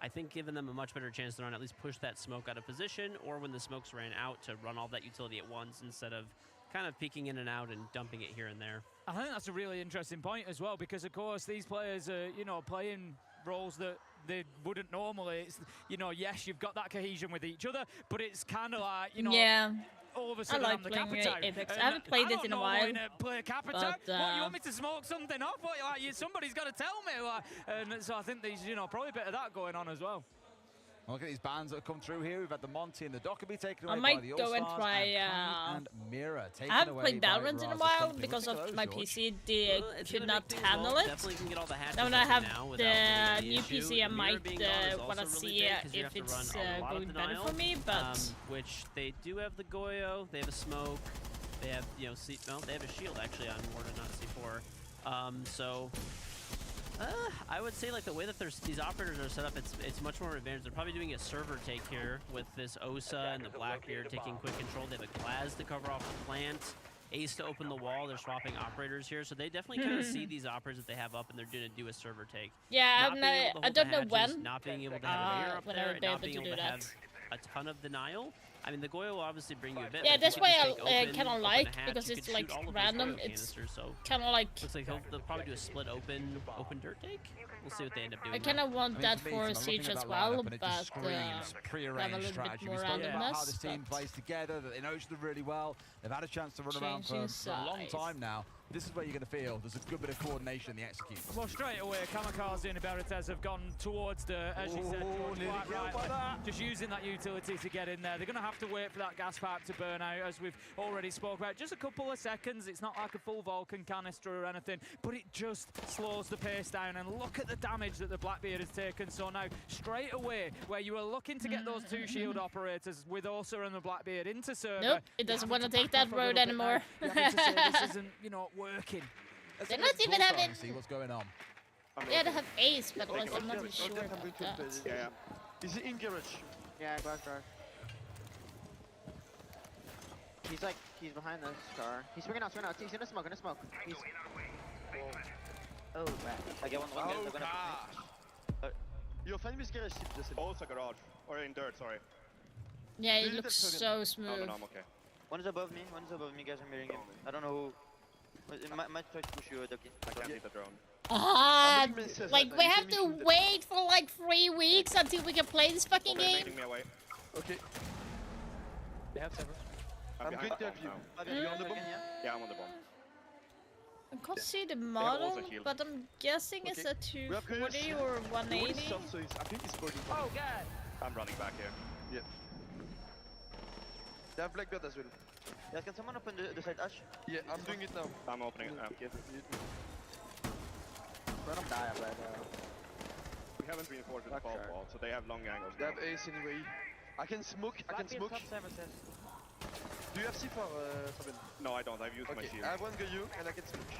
I think, given them a much better chance to run, at least push that smoke out of position, or when the smokes ran out, to run all that utility at once instead of kind of peeking in and out and dumping it here and there. I think that's a really interesting point as well, because of course these players are, playing roles that they wouldn't normally. It's, yes, you've got that cohesion with each other, but it's kind of like, yeah. All of a sudden, I'm the Capitão. Apex. I haven't played this in a while. Play Capitão. What, you want me to smoke something off? What, somebody's got to tell me. And so I think there's, probably a bit of that going on as well. Look at these bans that have come through here. We've had the Monty and the Dockerby taken away I might by the go and All-Stars, try. and Mira taken I haven't away played by Valorant in a Raz while Company. because Look at of those, my George. PC could not handle Well, it. definitely can get all the hatches Now when I have now the without really new issue. PC, I The might mirror being gone is want to also see really big 'cause you if have to it's run a lot of going better denial, for me. But which they do have the Goyo, they have a smoke, they have they have a shield actually on Warden, not C4. So. I would say like the way that these operators are set up, it's much more advanced. They're probably doing a server take here with this Osa and the Blackbeard taking quick control. They have a Glaz to cover off the plant, Ace to open the wall. They're swapping operators here, so they definitely kind of see these operators that they have up, and they're going to do a server take. Yeah, I don't know when. Not being able to have a mirror up there, and not being able to have a ton of denial. I mean, the Goyo will obviously bring you a bit. Yeah, that's why I kind of like, hatch, because it's like all of those random. Goyo It's canisters, so kind of like. looks like they'll probably do a split open dirt take. We'll see what they end up doing. I kind of want that for Siege as well, but pre-arranged have a little strategy. bit more We spoke about how randomness. this team plays together, that they know each other really well. They've had a chance to run around for a long time now. This is where you're going to feel there's a good bit of coordination in the execution. Well, straight away, Kamikaze and Iberites have gone towards the, as you said, George, quite right, just using that utility to get in there. They're going to have to wait for that gas pipe to burn out, as we've already spoke about. Just a couple of seconds. It's not like a full Vulcan canister or anything, but it just slows the pace down. And look at the damage that the Blackbeard has taken. So now, straight away, where you were looking to get those two shield operators with Osa and the Blackbeard into server. Nope, it doesn't want to take that road anymore. You have to say this isn't, working. They're not even having. See what's going on. Yeah, they have Ace, but like, I'm not really sure about that. Yeah. Is he in garage? Yeah, garage. He's behind this car. He's swinging out. He's in a smoke, He's... Oh, bad. I get one they're gonna You're finding this garage, just Also garage. Or in dirt, sorry. Yeah, it looks so smooth. No, I'm okay. One is above me, guys are mirroring him. I don't know who. It might try to push you, Ducky. I can't see the drone. Like, we have to wait for like 3 weeks until we can play this fucking game. Me away. Okay. They have several. I'm going to have you. You on the bomb? Yeah, I'm on the bomb. I can't see the model, also healed. but I'm guessing it's a 240 or 180. I think it's 40. Oh god! I'm running back here. Yeah. They have Blackbeard as well. Yeah, can someone open the side Ash? Yeah, I'm doing it now. I'm opening it now. Let him die, but We haven't reinforced with the fall wall, so they have long angles. They have Ace anyway. I can smoke. Do you have C4, Fabian? No, I don't. I've used my shield. I have one Goyo and I can smoke.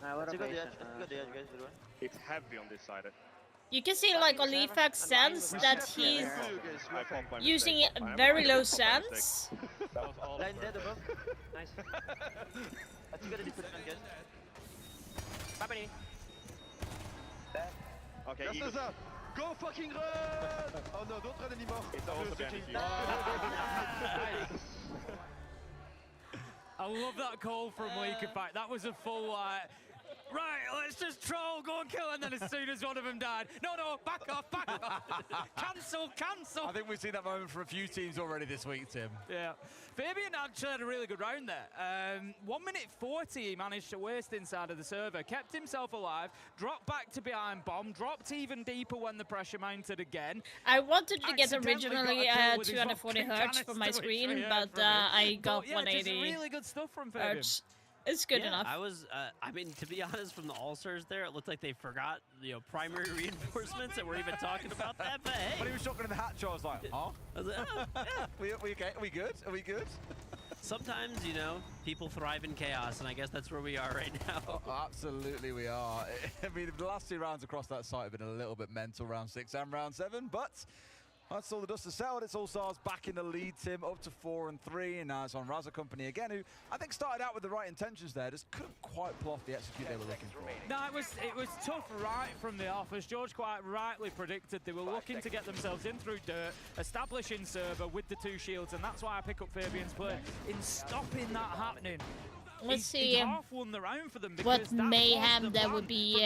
Let's go the edge, guys. It's heavy on this side. You can see like on Leafhack's sense that he's using very low sense. Line dead above. Nice. Let's go the different guys. Happening. Okay, That's the Go fucking run! Oh no, don't run anymore. It's also behind you. I love that call from Leakerpack. That was a full right, let's just troll, go and kill, and then as soon as one of them died, no, back off, cancel. I think we've seen that moment for a few teams already this week, Tim. Yeah. Fabian actually had a really good round there. 1 minute 40 he managed to waste inside of the server, kept himself alive, dropped back to behind bomb, dropped even deeper when the pressure mounted again. I wanted to get originally 240 hertz for my screen, but I got 180 just really good stuff from Fabian. hertz. It's good enough. I was, I mean, to be honest, from the All-Stars there, it looked like they forgot, primary reinforcements and we're even talking about that, but hey. When he was shotgun in the hatch, I was like, huh? I was like, oh, yeah. we okay? Are we good? Are we good? Sometimes, people thrive in chaos, and I guess that's where we are right now. Oh, absolutely we are. I mean, the last 2 rounds across that site have been a little bit mental, round 6 and round 7, but that's all the dust has settled. It's All-Stars back in the lead, Tim, up to 4-3, and now it's on Raza Company again, who I think started out with the right intentions there, just couldn't quite pull off the execute they were looking for. No, it was tough right from the off, as George quite rightly predicted. They were looking to get themselves in through dirt, establishing server with the 2 shields, and that's why I pick up Fabian's play in stopping that happening. Let's see he half won the round for them what mayhem there would be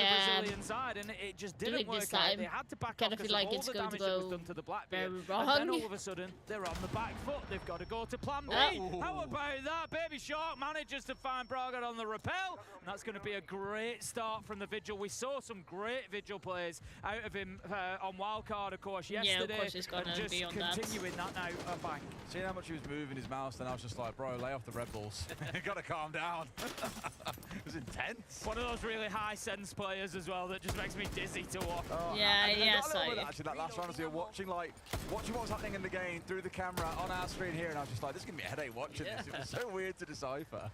side, and it just didn't work this out. time. They had to back Kind off of feel like all it's the going to damage that was go done to the Blackbeard. very wrong. And then all of a sudden, they're on the back foot. They've got to go to plan B. How about that? Baby Shark manages to find Braga on the rappel. And that's going to be a great start from the Vigil. We saw some great Vigil plays out of him on Wildcard, of course, yesterday. Yeah, of course he's going to be on that. Continuing that now back. Seeing how much he was moving his mouse, then I was just like, bro, lay off the Red Bulls. You got to calm down. It was intense. One of those really high sense players as well that just makes me dizzy to watch. Oh, actually, that last round, watching what was happening in the game through the camera on our screen here, and I was just like, this is gonna be a headache watching this. It was so weird to decipher.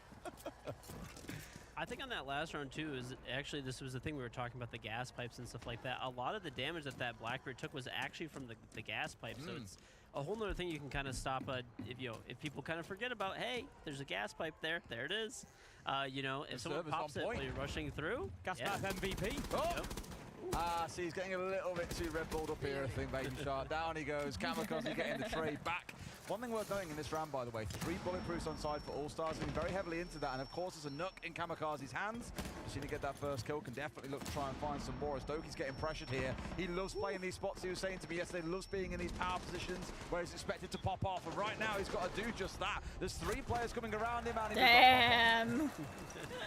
I think on that last round too is actually this was the thing we were talking about, the gas pipes and stuff like that. A lot of the damage that Blackbeard took was actually from the gas pipe. So it's a whole nother thing you can kind of stop if people kind of forget about, hey, there's a gas pipe there it is. If someone pops it while you're rushing through, gas pipe MVP. See, he's getting a little bit too Red Bulled up here, I think, Baby Shark. Down he goes. Kamikaze getting the trade back. One thing worth noting in this round, by the way, 3 bulletproofs on side for All-Stars, leaning very heavily into that, and of course there's a Nook in Kamikaze's hands. Just need to get that first kill, can definitely look to try and find some more, as Doki's getting pressured here. He loves playing these spots, he was saying to me yesterday, loves being in these power positions where he's expected to pop off, and right now he's got to do just that. There's 3 players coming around him, and damn!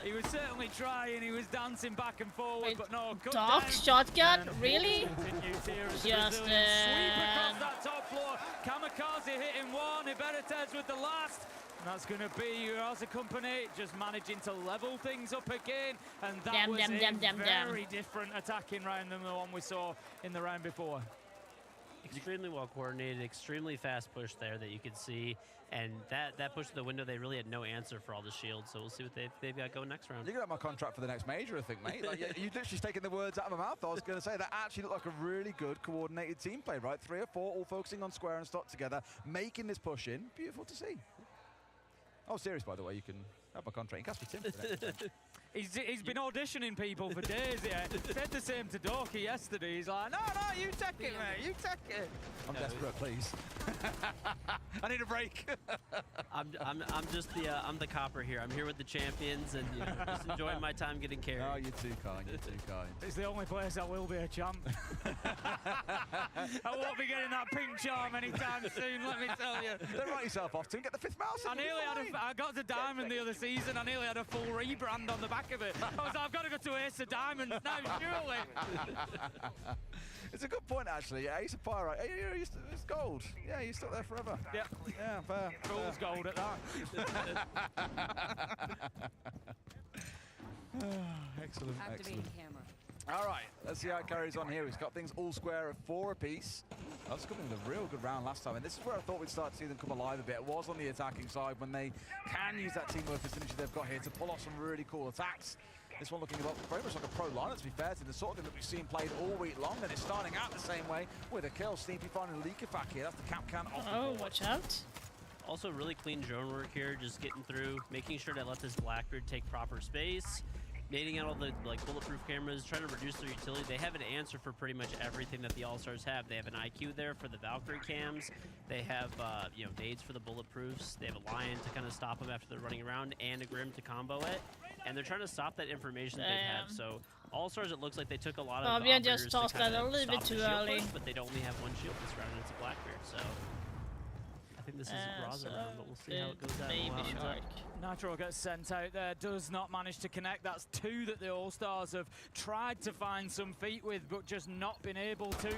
He was certainly trying, he was dancing back and forward, but no, good Dark shotgun? Really? Just sweep across that top floor. Kamikaze hitting one, Ibertez with the last. And that's going to be Raza Company just managing to level things up again. And that was a very different attacking round than the one we saw in the round before. Extremely well coordinated, extremely fast push there that you could see. And that push to the window, they really had no answer for all the shields. So we'll see what they've got going next round. You got my contract for the next major, I think, mate. Like, you literally taken the words out of my mouth. I was going to say that actually looked like a really good coordinated team play, right? 3 or 4 all focusing on square and stock together, making this push in. Beautiful to see. Oh, serious, by the way, you can have my contract. You can catch me, Tim. He's been auditioning people for days, yeah. Said the same to Doki yesterday. He's like, no, you take it, mate. You take it. I'm desperate, please. I need a break. I'm just I'm the copper here. I'm here with the champions and just enjoying my time getting carried. Oh, you're too kind. You're too kind. It's the only place that will be a champ. I won't be getting that pink charm anytime soon. Let me tell you. Don't write yourself off, Tim. Get the 5th mouse. I got to diamond the other season. I nearly had a full rebrand on the back of it. I was like, I've got to go to Ace of Diamonds now, surely. It's a good point, actually. Yeah, Ace of Pyrite. It's gold. Yeah, you're stuck there forever. Yeah. Yeah, fair. Fool's gold at that. Excellent, Activating excellent. camera. All right, let's see how it carries on here. He's got things all square at 4 apiece. That's coming with a real good round last time, and this is where I thought we'd start to see them come alive a bit. It was on the attacking side when they can use that teamwork synergy they've got here to pull off some really cool attacks. This one looking very much like a pro lineup, to be fair, to the sort of thing that we've seen played all week long, and it's starting out the same way with a kill. Sneepy finding Leakafak here. That's the cap can off the board. Watch out. Also, really clean drone work here, just getting through, making sure to let this Blackbeard take proper space. Nading out all the bulletproof cameras, trying to reduce their utility. They have an answer for pretty much everything that the All-Stars have. They have an IQ there for the Valkyrie cams. They have nades for the bulletproofs. They have a Lion to kind of stop them after they're running around, and a Grim to combo it. and they're trying to stop that information that they have. So All-Stars, it looks like they took a lot of Fabian just operators tossed to that kind a of little bit stop too the shield early. push, but they'd only have one shield this round, and it's a Blackbeard. So I think this is Raza round, but we'll see how it goes out. Baby Shark. Nitro gets sent out there, does not manage to connect. That's 2 that the All-Stars have tried to find some feet with, but just not been able to.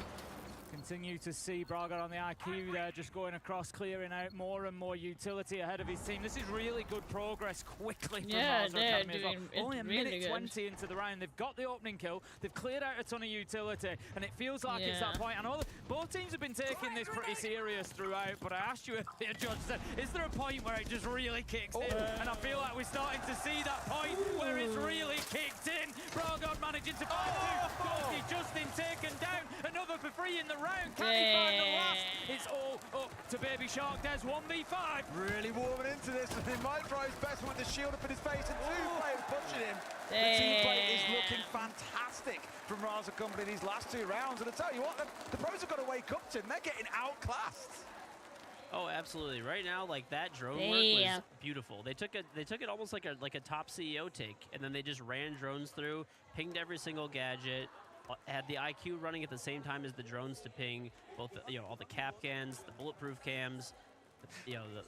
Continue to see Braga on the IQ there, just going across, clearing out more and more utility ahead of his team. This is really good progress quickly from Raza Academy as well. Only a minute 20 into the round. They've got the opening kill, they've cleared out a ton of utility, and it feels like it's that point. I know both teams have been taking this pretty serious throughout, but I asked you earlier, Judge, said, is there a point where it just really kicks in? And I feel like we're starting to see that point where it's really kicked in. Braga managing to find 2. Gorky Justin taken down, another for free in the round. Can he find the last? It's all up to Baby Shark. There's 1v5. Really warming into this, and he might try his best with the shield up in his face, and 2 players pushing him. The team play is looking fantastic from Raza Company these last 2 rounds, and I tell you what, the pros have got to wake up to him. They're getting outclassed. Oh, absolutely! Right now, like that drone work was beautiful. They took it almost like a top CEO take, and then they just ran drones through, pinged every single gadget, had the IQ running at the same time as the drones to ping both, all the cap cans, the bulletproof cams.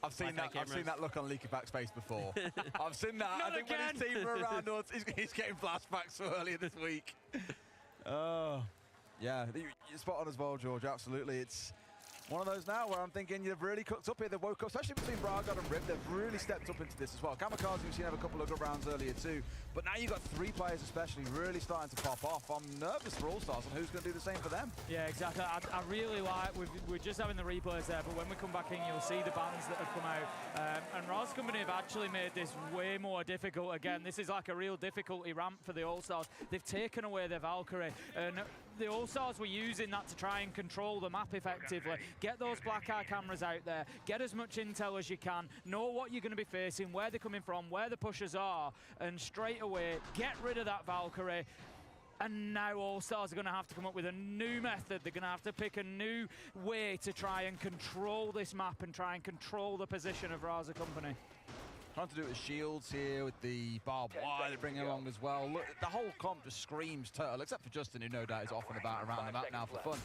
I've seen that look on Leakyback's face before. I've seen that. I think when his team were around us, he's getting flashbacks from earlier this week. Oh, yeah, you're spot on as well, George. Absolutely, it's one of those now where I'm thinking you've really cooked up here. They've woke up, especially between Braga and Rib. They've really stepped up into this as well. Kamikaze, we've seen have a couple of good rounds earlier too. But now you've got 3 players especially really starting to pop off. I'm nervous for All-Stars on who's going to do the same for them. Yeah, exactly. I really like, we're just having the replays there, but when we come back in, you'll see the bans that have come out. And Raza Company have actually made this way more difficult. Again, this is like a real difficulty ramp for the All-Stars. They've taken away their Valkyrie. And the All-Stars were using that to try and control the map effectively. Get those black eye cameras out there, get as much intel as you can, know what you're going to be facing, where they're coming from, where the pushers are, and straight away get rid of that Valkyrie. And now All-Stars are going to have to come up with a new method. They're going to have to pick a new way to try and control this map and try and control the position of Raza Company. Trying to do it with shields here, with the barbed wire they bring along as well. Look, the whole comp just screams turtle, except for Justin, who no doubt is off and about around the map now for fun.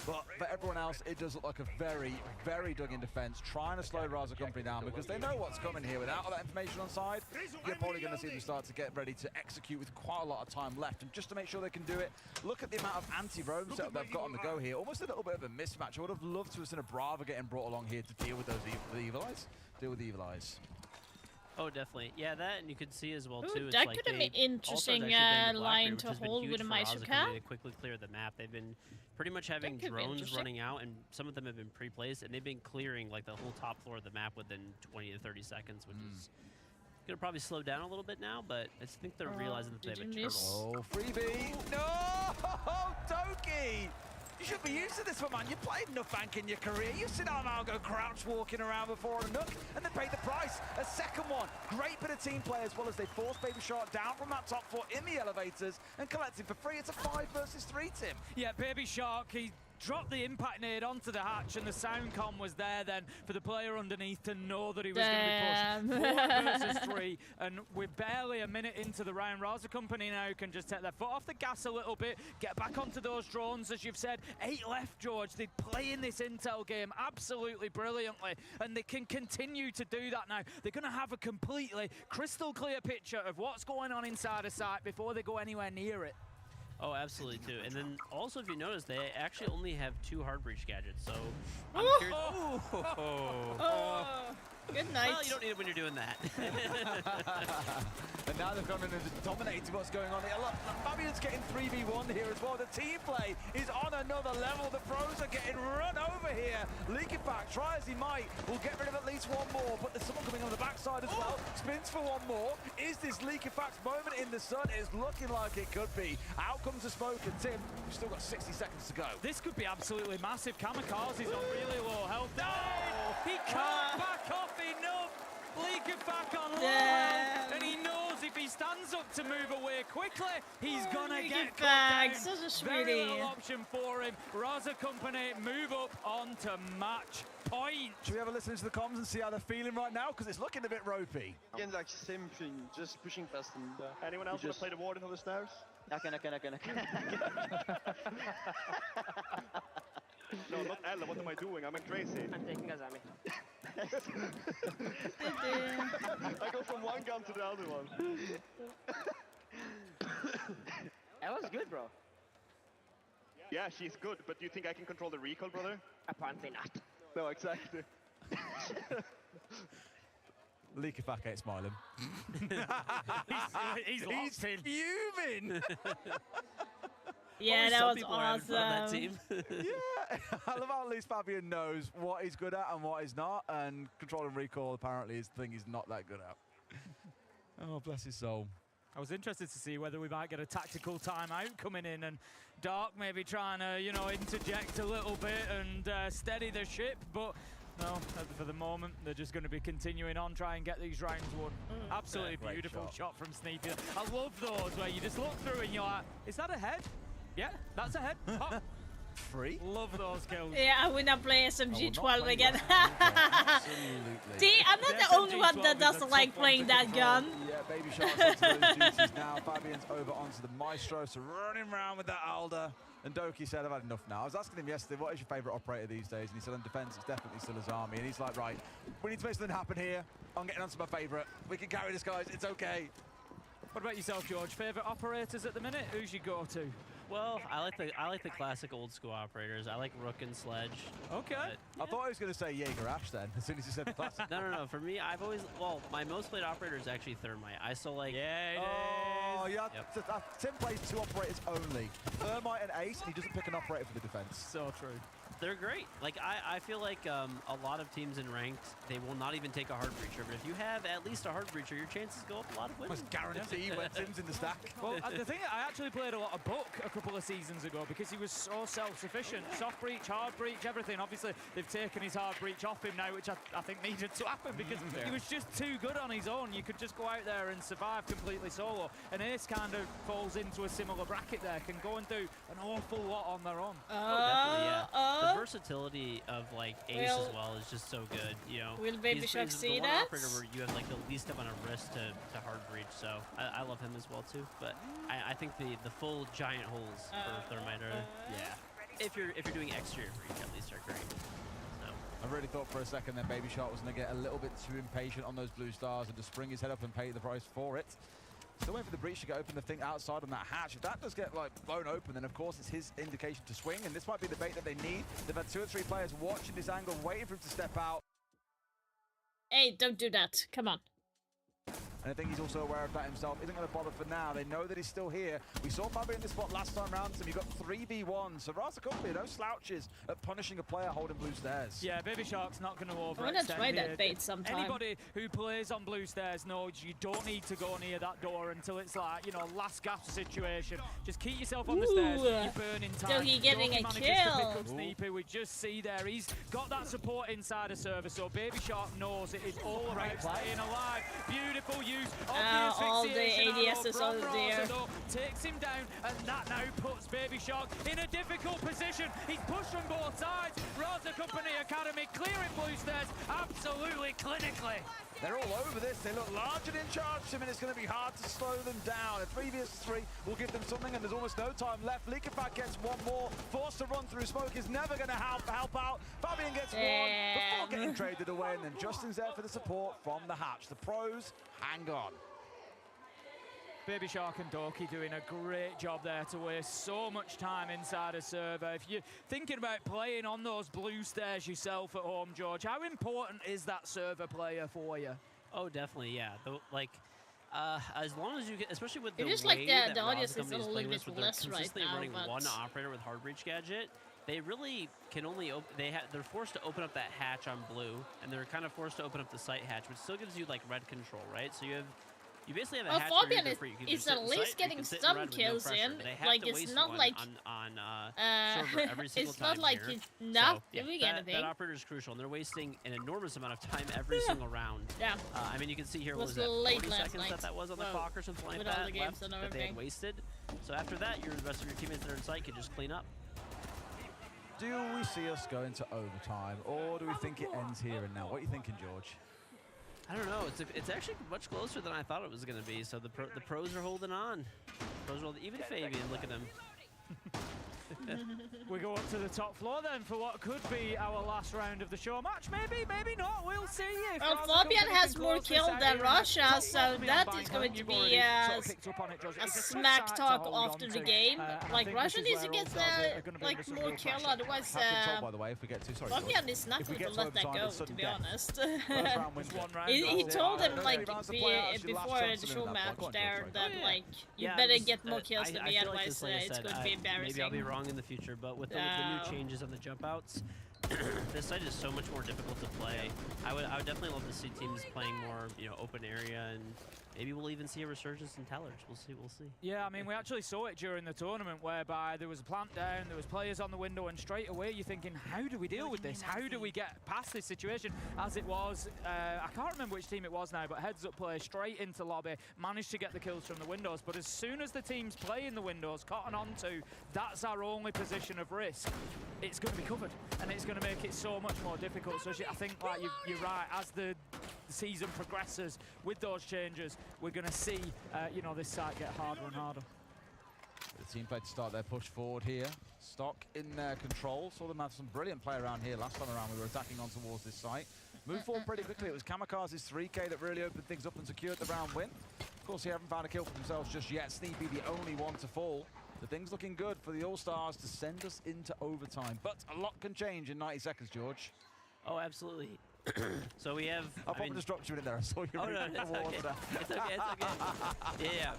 But for everyone else, it does look like a very, very dug-in defense, trying to slow Raza Company down because they know what's coming here. Without all that information on side, you're probably going to see them start to get ready to execute with quite a lot of time left. And just to make sure they can do it, look at the amount of anti-roam setup they've got on the go here. Almost a little bit of a mismatch. I would have loved to have seen a Brava getting brought along here to deal with those evil eyes. Deal with the evil eyes. Oh, definitely. Yeah, that, and you could see as well, too. Ooh, that could have been interesting line to hold with a Maisuka. To quickly clear the map. They've been pretty much having drones running out, and some of them have been pre-placed, and they've been clearing like the whole top floor of the map within 20 to 30 seconds, which is going to probably slow down a little bit now, but I think they're realizing that they have a turtle. Oh, freebie! No! Doki! You should be used to this one, man. You played enough Bank in your career. You've seen Almago crouch walking around before on a nook, and they paid the price. A second one. Great bit of team play as well as they forced Baby Shark down from that top floor in the elevators and collected for free. It's a 5 versus 3, Tim. Yeah, Baby Shark, he dropped the impact nade onto the hatch, and the sound comm was there then for the player underneath to know that he was going to be pushed. 4 versus 3, and we're barely a minute into the round. Raza Company now can just take their foot off the gas a little bit, get back onto those drones, as you've said. 8 left, George. They're playing this intel game absolutely brilliantly, and they can continue to do that now. They're going to have a completely crystal clear picture of what's going on inside a site before they go anywhere near it. Oh, absolutely, too. And then also, if you notice, they actually only have 2 hard breach gadgets, so I'm curious. Good night. Well, you don't need it when you're doing that. And now they've gone in and dominated what's going on here. Look, Fabian's getting 3v1 here as well. The team play is on another level. The pros are getting run over here. Leakyback, try as he might, will get rid of at least one more, but there's someone coming on the backside as well. Spins for one more. Is this Leakyback's moment in the sun? It's looking like it could be. Out comes the smoke, and Tim, we've still got 60 seconds to go. This could be absolutely massive. Kamikaze's on really low health. No! He can't back off enough. Leakyback on low health, and he knows if he he stands up to move away quickly. He's gonna get cut back. down. Such a Very sweetie. little option for him. Raza Company move up onto match point. Should we have a listen to the comms and see how they're feeling right now? Because it's looking a bit ropey. Again, like same thing, just pushing past him. Anyone else want to play the warden on the stairs? I can. No, not Ella, what am I doing? I'm crazy. I'm taking Azami. I go from one gun to the other one. That was good, bro. Yeah, she's good, but do you think I can control the recoil, brother? Apparently not. No, exactly. Leakifak ain't smiling. He's lost in. fuming. Yeah, Probably that some was people are having fun on that awesome. team. Yeah, I love how at least Fabian knows what he's good at and what he's not, and control and recall apparently is the thing he's not that good at. Oh, bless his soul. I was interested to see whether we might get a tactical timeout coming in and Dark maybe trying to, you know, interject a little bit and steady the ship, but no, for the moment, they're just going to be continuing on, try and get these rounds won. Absolutely Great beautiful shot. shot from Sneepy. I love those where you just look through and you're like, is that a head? Yeah, that's a head. Pop. Free? Love those kills. Yeah, I will not play SMG12 play again. Absolutely. See, I'm not the only one that doesn't like playing that gun. Yeah, Baby Shark's onto those duties now. Fabian's over onto the Maestro, so running around with that Alder. And Doki said, I've had enough now. I was asking him yesterday, what is your favourite operator these days? And he said, on defence, it's definitely still his army. And he's like, right, we need to make something happen here. I'm getting onto my favourite. We can carry this, guys. It's okay. What about yourself, George? Favourite operators at the minute? Who's your go-to? Well, I like the classic old school operators. I like Rook and Sledge. Okay. I thought he was going to say Jaeger Ash then, as soon as he said the classic. No. For me, I've always, well, my most played operator is actually Thermite. I still like. Yeah, Oh, yeah. Yep. Tim plays 2 operators only. Thermite and Ace, and he doesn't pick an operator for the defense. So true. They're great. Like, I feel like a lot of teams in ranked, they will not even take a hard breacher. But if you have at least a hard breacher, your chances go up a lot of wins. Almost guaranteed when Tim's in the stack. Well, the thing, I actually played a lot of Buck a couple of seasons ago because he was so self-sufficient. Soft breach, hard breach, everything. Obviously, they've taken his hard breach off him now, which I think needed to happen because he was just too good on his own. You could just go out there and survive completely solo. And Ace kind of falls into a similar bracket there, can go and do an awful lot on their own. Definitely, yeah. The versatility of like Ace as well is just so good. You know, will Baby Shark he's see the one that? operator where you have like the least amount of risk to hard breach. So I love him as well too. But I think the full giant holes for Thermite are if you're doing exterior breach at least are great. So I really thought for a second that Baby Shark was going to get a little bit too impatient on those blue stars and just spring his head up and pay the price for it. Still waiting for the breach to get open, the thing outside on that hatch. If that does get like blown open, then of course it's his indication to swing, and this might be the bait that they need. They've had 2 or 3 players watching this angle, waiting for him to step out. Hey, don't do that. Come on. And I think he's also aware of that himself. Isn't going to bother for now. They know that he's still here. We saw Fabi in this spot last time round, so he got 3v1. So Raza Company, no slouches at punishing a player holding blue stairs. Yeah, Baby Shark's not going to overextend. I want to try that here. bait sometime. Anybody who plays on blue stairs knows you don't need to go near that door until it's like, you know, last gasp situation. Just keep yourself on the stairs. You're burning time. Doki getting Doki a manages kill. to pick up Sneepy. We just see there. He's got that support inside a server, so Baby Shark knows it is all about staying alive. Beautiful use of the all the asphyxiation ADSs arrow are from there. Raza, takes him down, and that now puts Baby Shark in a difficult position. He's pushed from both sides. Raza Company Academy clearing blue stairs absolutely clinically. They're all over this. They look large and in charge, Tim, and it's going to be hard to slow them down. A 3v3 will give them something, and there's almost no time left. Leakifak gets one more. Forced to run through smoke is never going to help out. Fabian gets one before getting traded away, and then Justin's there for the support from the hatch. The pros hang on. Baby Shark and Doki doing a great job there to waste so much time inside a server. If you're thinking about playing on those blue stairs yourself at home, George, how important is that server player for you? oh, definitely, yeah. As long as you get, especially with the It is way like that the Raza audience is Company a little playing bit this, with their less right consistently now, running but one operator with hard breach gadget, they really can only they're forced to open up that hatch on blue, and they're kind of forced to open up the site hatch, which still gives you like red control, right? So you have You basically have a Well, hatch Fabian where you can is sit at in least sight, or you getting can sit some red with no kills pressure, in. but they have Like, to it's waste not one like on server every single it's not time like here. he's not So, doing that anything. operator is crucial, and they're wasting an enormous amount of time every single round. Yeah. I mean, you can see here, It what was was that, late 40 last seconds night. that was on the Well, clock or something like with all that the games left and that they had everything. wasted. So after that, the rest of your teammates that are in sight can just clean up. Do we see us go into overtime, or do we think it ends here and now? What are you thinking, George? I don't know. It's actually much closer than I thought it was going to be. So the pros are holding on. Pros are holding, even Fabian, look at him. We go up to the top floor then for what could be our last round of the show match. Maybe, maybe not. We'll see. If Well, Raza Fabian Company has can more close this kills out than here. Russia, Top so bottom in that Bangkok, is going to you've be already sort of picked up on it, George. a It's a tough smack side to talk hold after on the to. game. And I Like, think Russia this is needs to where get All-Stars are gonna be like under some more real kill, pressure. otherwise Have control, by the way, if we get to, sorry, Fabian George. is not If we going to get let that overtime, go, it's to sudden be death. honest. First round wins One round He goes. told him, No, like, rounds to play out, it's your last before chance the to show win that match point. there Right. that, like, you Yeah, better I'm just, get more kills I than feel me, like otherwise this, like I it's said, going to be embarrassing. Maybe I'll be wrong in the future, but with the No. new changes on the jump outs, this site is so much more difficult to play. I would definitely love to see teams playing more, open area, and maybe we'll even see a resurgence in Tellers. We'll see. Yeah, I mean, we actually saw it during the tournament whereby there was a plant down, there was players on the window, and straight away you're thinking, how do we deal with this? How do we get past this situation? As it was, I can't remember which team it was now, but heads up play straight into lobby, managed to get the kills from the windows, but as soon as the teams play in the windows, cotton on to, that's our only position of risk. It's going to be covered, and it's going to make it so much more difficult. So I think, like, you're right, as the season progresses with those changes, we're going to see, this site get harder and harder. The team played to start their push forward here. Stock in control. Saw them have some brilliant play around here. Last time around we were attacking on towards this site. Moved forward pretty quickly. It was Kamikaze's 3K that really opened things up and secured the round win. Of course, they haven't found a kill for themselves just yet. Sneepy the only one to fall. The thing's looking good for the All-Stars to send us into overtime. But a lot can change in 90 seconds, George. Oh, absolutely. So we have. I'll probably just drop you in there. I saw you. Oh, no, it's okay. It's okay. Yeah.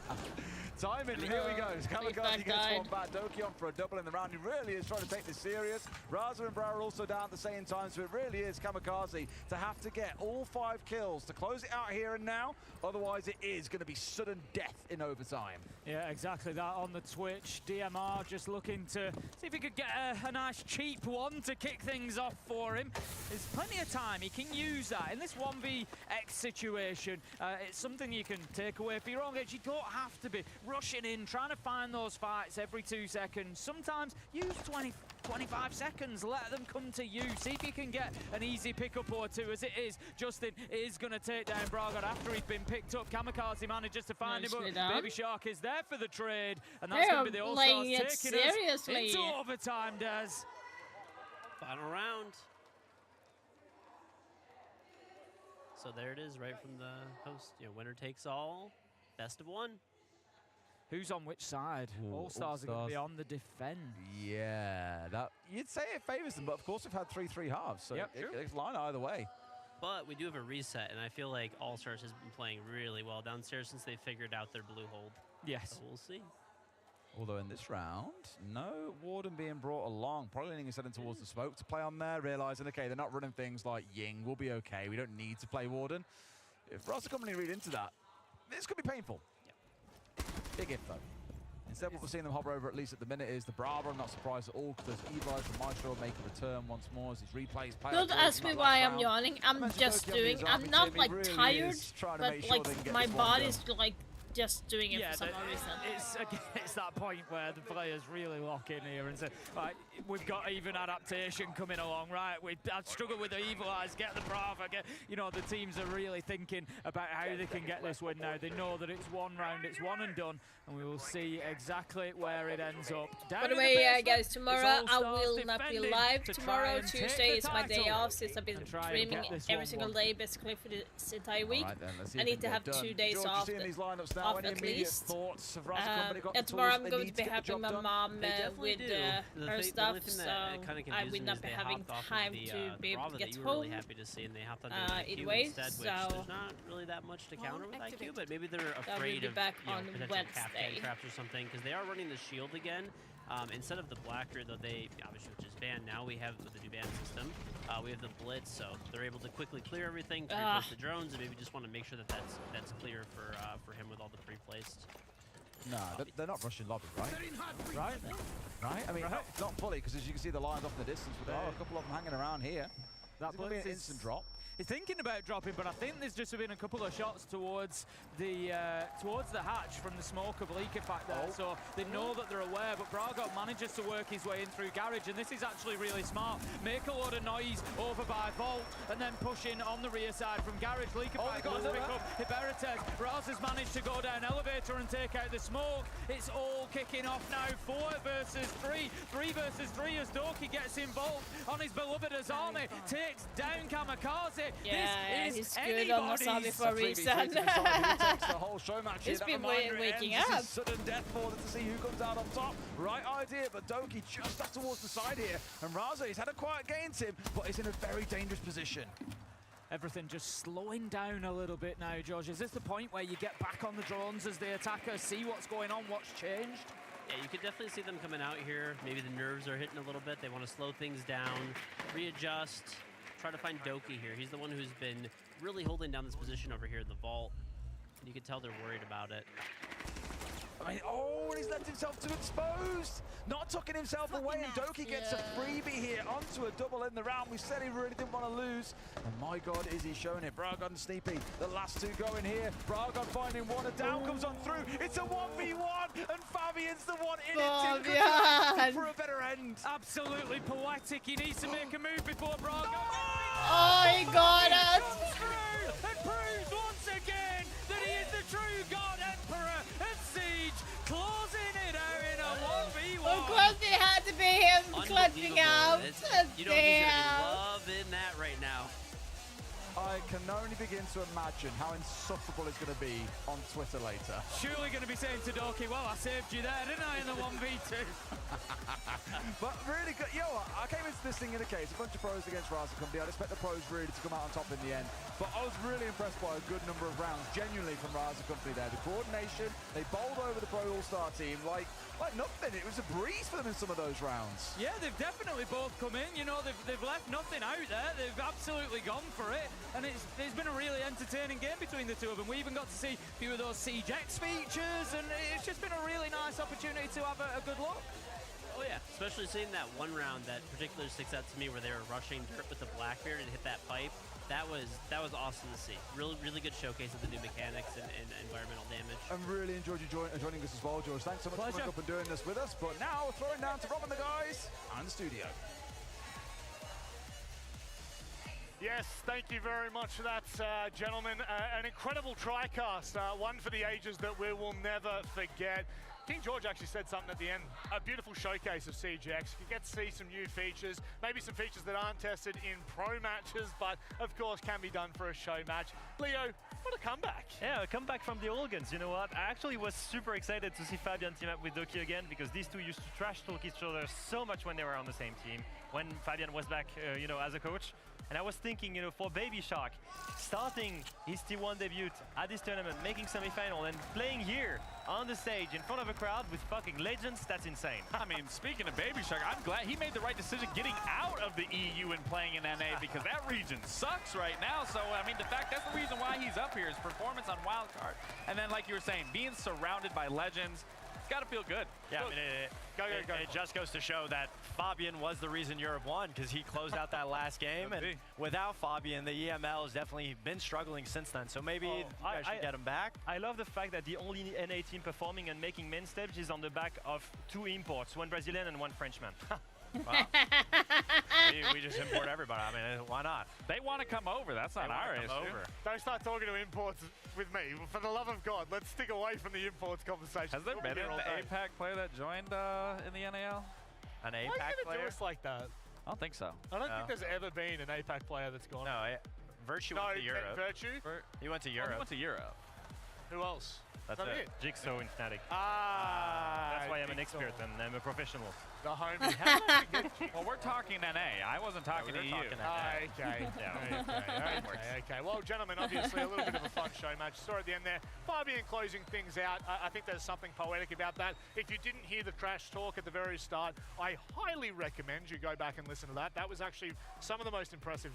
Timing, here we go. Kamikaze gets one back. Doki on for a double in the round. He really is trying to take this serious. Raza and Bra are also down at the same time, so it really is Kamikaze to have to get all 5 kills to close it out here and now. Otherwise, it is going to be sudden death in overtime. Yeah, exactly that on the Twitch. DMR just looking to see if he could get a nice cheap one to kick things off for him. There's plenty of time. He can use that. In this 1vx situation, it's something you can take away for your own edge. You don't have to be rushing in, trying to find those fights every 2 seconds. Sometimes use 20, 25 seconds. Let them come to you. See if you can get an easy pickup or two. As it is, Justin is going to take down Braga after he's been picked up. Kamikaze manages to find him, but Baby Shark is there for the trade, and that's going to be the All-Stars taking us into overtime, Des. Final round. So there it is, right from the host. Winner takes all, best of 1. Who's on which side? All-Stars are going to be on the defend. Yeah, that you'd say it favors them, but of course we've had 3-3 halves, so it's line either way. But we do have a reset, and I feel like All-Stars has been playing really well downstairs since they figured out their blue hold. Yes. So we'll see. Although in this round, no Warden being brought along. Probably leaning his head in towards the smoke to play on there, realizing, okay, they're not running things like Ying. We'll be okay. We don't need to play Warden. If Raza Company read into that, this could be painful. Yeah. Big if, though. Instead, what we're seeing them hover over, at least at the minute, is the Bravo. I'm not surprised at all, because Evil from Maestro make a return once more as these replays play. Don't ask me why I'm yawning. I'm just doing. I'm not like tired, but like my body's like just doing it for some reason. It's that point where the players really lock in here and say, right, we've got even adaptation coming along, right? I've struggled with the Evil Eyes, get the Brava, the teams are really thinking about how they can get this win now. They know that it's one round, it's one and done, and we will see exactly where it ends up. By the way, guys, tomorrow I will not be live. Tomorrow, Tuesday, is my day off since I've been streaming every single day, basically for this entire week. Right, then, I need to have 2 days George, off. Seeing these lineups now, off any at immediate least. thoughts of Rise Company got the And tomorrow tools I'm they going need to be get the helping job my done? mom They definitely with do. her The stuff, only thing so that kind of I confused will me not is be they having hopped off time of the, to be able Brava to that get you were really home. happy to see, and they hopped on the Either IQ way, instead, which so there's not really that much to counter with IQ, but maybe they're will afraid be of back on potential cap Wednesday. traps or something, because they are running the shield again. Instead of the Blackbeard, though, they obviously, which is banned now, we have with the new ban system, we have the Blitz, so they're able to quickly clear everything, pre-place the drones, and maybe just want to make sure that that's clear for him with all the pre-placed. No, they're not rushing lobby, right? Right? I mean, not fully, because as you can see the lines off in the distance, but there are a couple of them hanging around here. That Blitz Blitz be an instant drop. He's thinking about dropping, but I think there's just been a couple of shots towards the hatch from the smoke of leak effect there, so they know that they're aware, but Braga manages to work his way in through garage, and this is actually really smart. Make a lot of noise over by Vault, and then push in on the rear side from garage. Leak effect will pick up Hiberites. Raz has managed to go down elevator and take out the smoke. It's all kicking off now, 4 versus 3. 3 versus 3 as Doki gets involved on his beloved Azami, takes down Kamikaze. Yeah, this he's is good on Wasabi for a reason. He's been waking up. Sudden death for them to see who comes out on top. Right idea, but Doki just up towards the side here. And Raza, he's had a quiet gain, Tim, but he's in a very dangerous position. Everything just slowing down a little bit now, George. Is this the point where you get back on the drones as the attackers see what's going on, what's changed? Yeah, you could definitely see them coming out here. Maybe the nerves are hitting a little bit. They want to slow things down, readjust, try to find Doki here. He's the one who's been really holding down this position over here in the vault. And you can tell they're worried about it. I mean, he's left himself too exposed. Not tucking himself away, and Doki gets a freebie here onto a double in the round. We said he really didn't want to lose. And my God, is he showing it. Bragon and Sneepy, the last two going here. Bragon finding one, and down comes on through. It's a 1v1, and Fabian's the one in it. Tim for a better end. Absolutely poetic. He needs to make a move before Bragon. Oh, he got us. And proves once again that he is the true God Emperor at Siege, closing it out in a 1v1. Of course it had to be him clutching out. You know he's going to be loving that right now. I can only begin to imagine how insufferable it's going to be on Twitter later. Surely going to be saying to Doki, well, I saved you there, didn't I, in the 1v2? But really good. You know what? I came into this thing in a case, a bunch of pros against Raza Company. I'd expect the pros really to come out on top in the end. But I was really impressed by a good number of rounds, genuinely, from Raza Company there. The coordination, they bowled over the Pro All-Star team like nothing. It was a breeze for them in some of those rounds. Yeah, they've definitely both come in. You know, they've left nothing out there. They've absolutely gone for it. And it's been a really entertaining game between the two of them. We even got to see a few of those SiegeX features, and it's just been a really nice opportunity to have a good look. Oh yeah, especially seeing that one round that particularly sticks out to me where they were rushing dirt with the Blackbeard and hit that pipe. That was awesome to see. Really good showcase of the new mechanics and environmental damage. And really enjoyed you joining us as well, George. Thanks so much for coming up and doing this with us. But now throwing down to Rob and the guys and the studio. Yes, thank you very much for that, gentlemen. An incredible TriCast, one for the ages that we will never forget. King George actually said something at the end, a beautiful showcase of SiegeX. You get to see some new features, maybe some features that aren't tested in pro matches, but of course can be done for a show match. Leo, what a comeback. Yeah, a comeback from the Olgans. You know what? I actually was super excited to see Fabian team up with Doki again, because these two used to trash talk each other so much when they were on the same team, when Fabian was back, as a coach. And I was thinking, for Baby Shark, starting his T1 debut at this tournament, making semi-final and playing here on the stage in front of a crowd with fucking legends, that's insane. I mean, speaking of Baby Shark, I'm glad he made the right decision getting out of the EU and playing in NA, because that region sucks right now. So, I mean, the fact that's the reason why he's up here is performance on Wildcard. And then, like you were saying, being surrounded by legends, it's got to feel good. Yeah, I mean, it just goes to show that Fabian was the reason Europe won, because he closed out that last game. And without Fabian, the EML has definitely been struggling since then. So maybe I should get him back. I love the fact that the only NA team performing and making main stage is on the back of 2 imports, one Brazilian and one Frenchman. Wow. we just import everybody. I mean, why not? They want to come over. That's not our issue. Don't start talking to imports with me. For the love of God, let's stick away from the imports conversation. Has there been an APAC player that joined in the NAL? An APAC player? Why do us like that? I don't think so. I don't think there's ever been an APAC player that's gone. No, Virtue went to Europe. Virtue? He went to Europe. He went to Europe. Who else? That's it. Jigsaw in Fnatic. That's why I'm an expert and I'm a professional. The homie. Well, we're talking NA. I wasn't talking to you. Okay. Okay. Well, gentlemen, obviously a little bit of a fun show match. Saw at the end there. Fabian closing things out. I think there's something poetic about that. If you didn't hear the trash talk at the very start, I highly recommend you go back and listen to that. That was actually some of the most impressive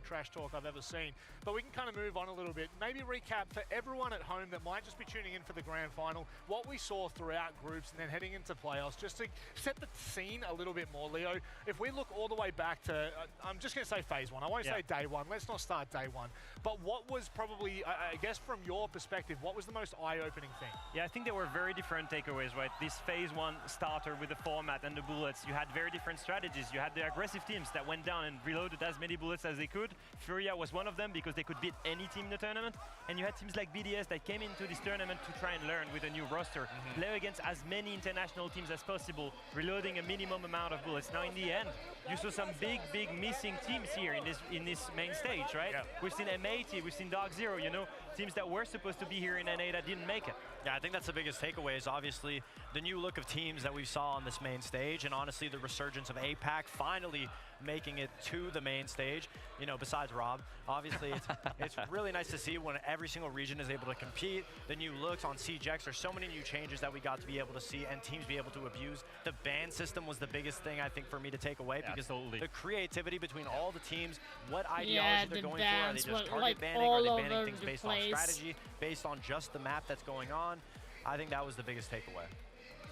trash talk I've ever seen. But we can kind of move on a little bit. Maybe recap for everyone at home that might just be tuning in for the grand final, what we saw throughout groups and then heading into playoffs, just to set the scene a little bit more, Leo. If we look all the way back to, I'm just going to say phase one. I won't say day one. Let's not start day one. But what was probably, I guess from your perspective, what was the most eye-opening thing? Yeah, I think there were very different takeaways, right? This phase one starter with the format and the bullets, you had very different strategies. You had the aggressive teams that went down and reloaded as many bullets as they could. FURIA was one of them because they could beat any team in the tournament. And you had teams like BDS that came into this tournament to try and learn with a new roster, play against as many international teams as possible, reloading a minimum amount of bullets. Now in the end, you saw some big missing teams here in this main stage, right? Yeah. We've seen M80, we've seen Dark Zero, you know, teams that were supposed to be here in NA that didn't make it. Yeah, I think that's the biggest takeaway is obviously the new look of teams that we saw on this main stage, and honestly the resurgence of APAC finally making it to the main stage, you know, besides Rob. Obviously, it's really nice to see when every single region is able to compete. The new looks on SiegeX, there's so many new changes that we got to be able to see and teams be able to abuse. The ban system was the biggest thing, I think, for me to take away, because the creativity between all the teams, what ideology they're going for, are they just target banning, are they banning things based on strategy, based on just the map that's going on? I think that was the biggest takeaway.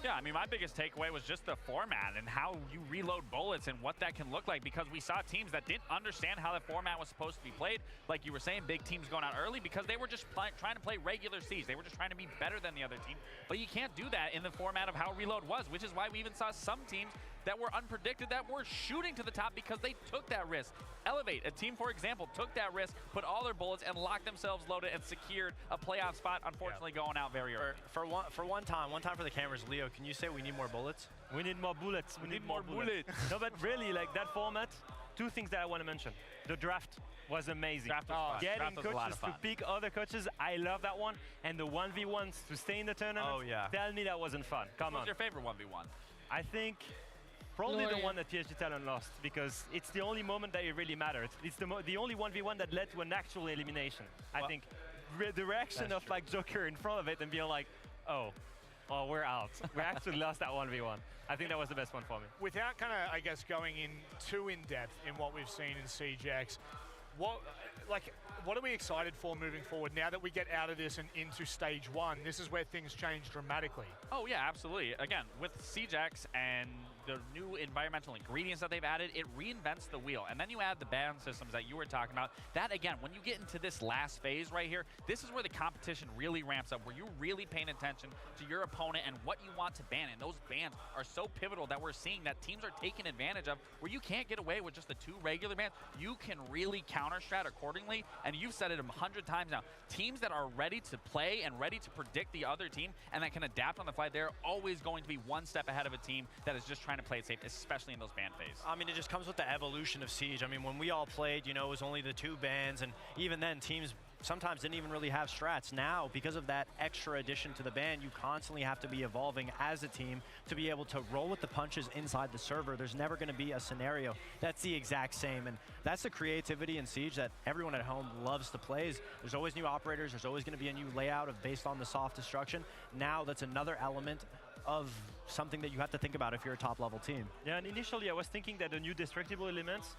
Yeah, I mean, my biggest takeaway was just the format and how you reload bullets and what that can look like, because we saw teams that didn't understand how the format was supposed to be played. Like you were saying, big teams going out early because they were just trying to play regular Siege. They were just trying to be better than the other team. But you can't do that in the format of how Reload was, which is why we even saw some teams that were unpredicted that were shooting to the top because they took that risk. Elevate, a team, for example, took that risk, put all their bullets and locked themselves loaded and secured a playoff spot, unfortunately going out very early. For one time for the cameras, Leo, can you say we need more bullets? We need more bullets. We need more bullets. No, but really, like that format, two things that I want to mention. The draft was amazing. Getting coaches to pick other coaches, I love that one. And the 1v1s to stay in the tournament, tell me that wasn't fun. Come on. What's your favorite 1v1? I think probably the one that PSG Talon lost, because it's the only moment that it really mattered. It's the only 1v1 that led to an actual elimination. I think the reaction of like Joker in front of it and being like, oh, we're out. We actually lost that 1v1. I think that was the best one for me. Without kind of, I guess, going in too in-depth in what we've seen in SiegeX, what are we excited for moving forward now that we get out of this and into stage one? This is where things change dramatically. Oh yeah, absolutely. Again, with SiegeX and the new environmental ingredients that they've added, it reinvents the wheel. And then you add the ban systems that you were talking about. That, again, when you get into this last phase right here, this is where the competition really ramps up, where you're really paying attention to your opponent and what you want to ban. And those bans are so pivotal that we're seeing that teams are taking advantage of, where you can't get away with just the 2 regular bans. You can really counter-strat accordingly, and you've said it 100 times now. Teams that are ready to play and ready to predict the other team and that can adapt on the fly, they're always going to be one step ahead of a team that is just trying to play it safe, especially in those ban phases. I mean, it just comes with the evolution of Siege. I mean, when we all played, you know, it was only the 2 bans, and even then, teams sometimes didn't even really have strats. Now, because of that extra addition to the ban, you constantly have to be evolving as a team to be able to roll with the punches inside the server. There's never going to be a scenario that's the exact same, and that's the creativity in Siege that everyone at home loves to play. There's always new operators, there's always going to be a new layout based on the soft destruction. Now that's another element of something that you have to think about if you're a top-level team. Yeah, and initially I was thinking that the new destructible elements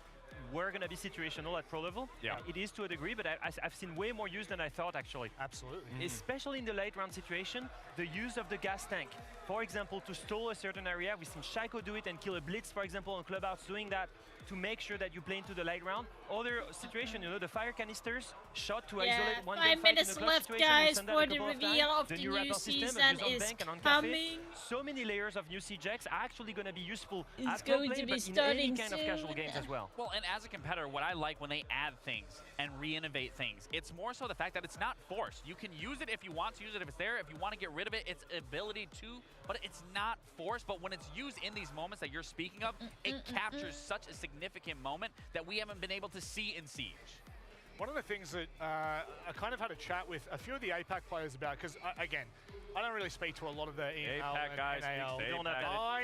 were going to be situational at pro level. Yeah. It is to a degree, but I've seen way more use than I thought, actually. Absolutely. Especially in the late round situation, the use of the gas tank. For example, to stall a certain area, we've seen Shaiko do it and kill a Blitz, for example, on Clubhouse, doing that to make sure that you play into the late round. Other situation, you know, the fire canisters shot to isolate one 5 minutes left, guys, for the reveal of the new season is coming. So many layers of new SiegeX are actually going to be useful it's going to be starting in any kind of casual games as well. Well, and as a competitor, what I like when they add things and re-innovate things, it's more so the fact that it's not forced. You can use it if you want to use it, if it's there. If you want to get rid of it, it's ability to, but it's not forced. But when it's used in these moments that you're speaking of, it captures such a significant moment that we haven't been able to see in Siege. One of the things that I kind of had a chat with a few of the APAC players about, because again, I don't really speak to a lot of the EML APAC and guys, NAL.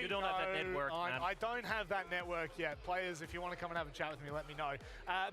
you don't have that network, man. I don't have that network yet. Players, if you want to come and have a chat with me, let me know.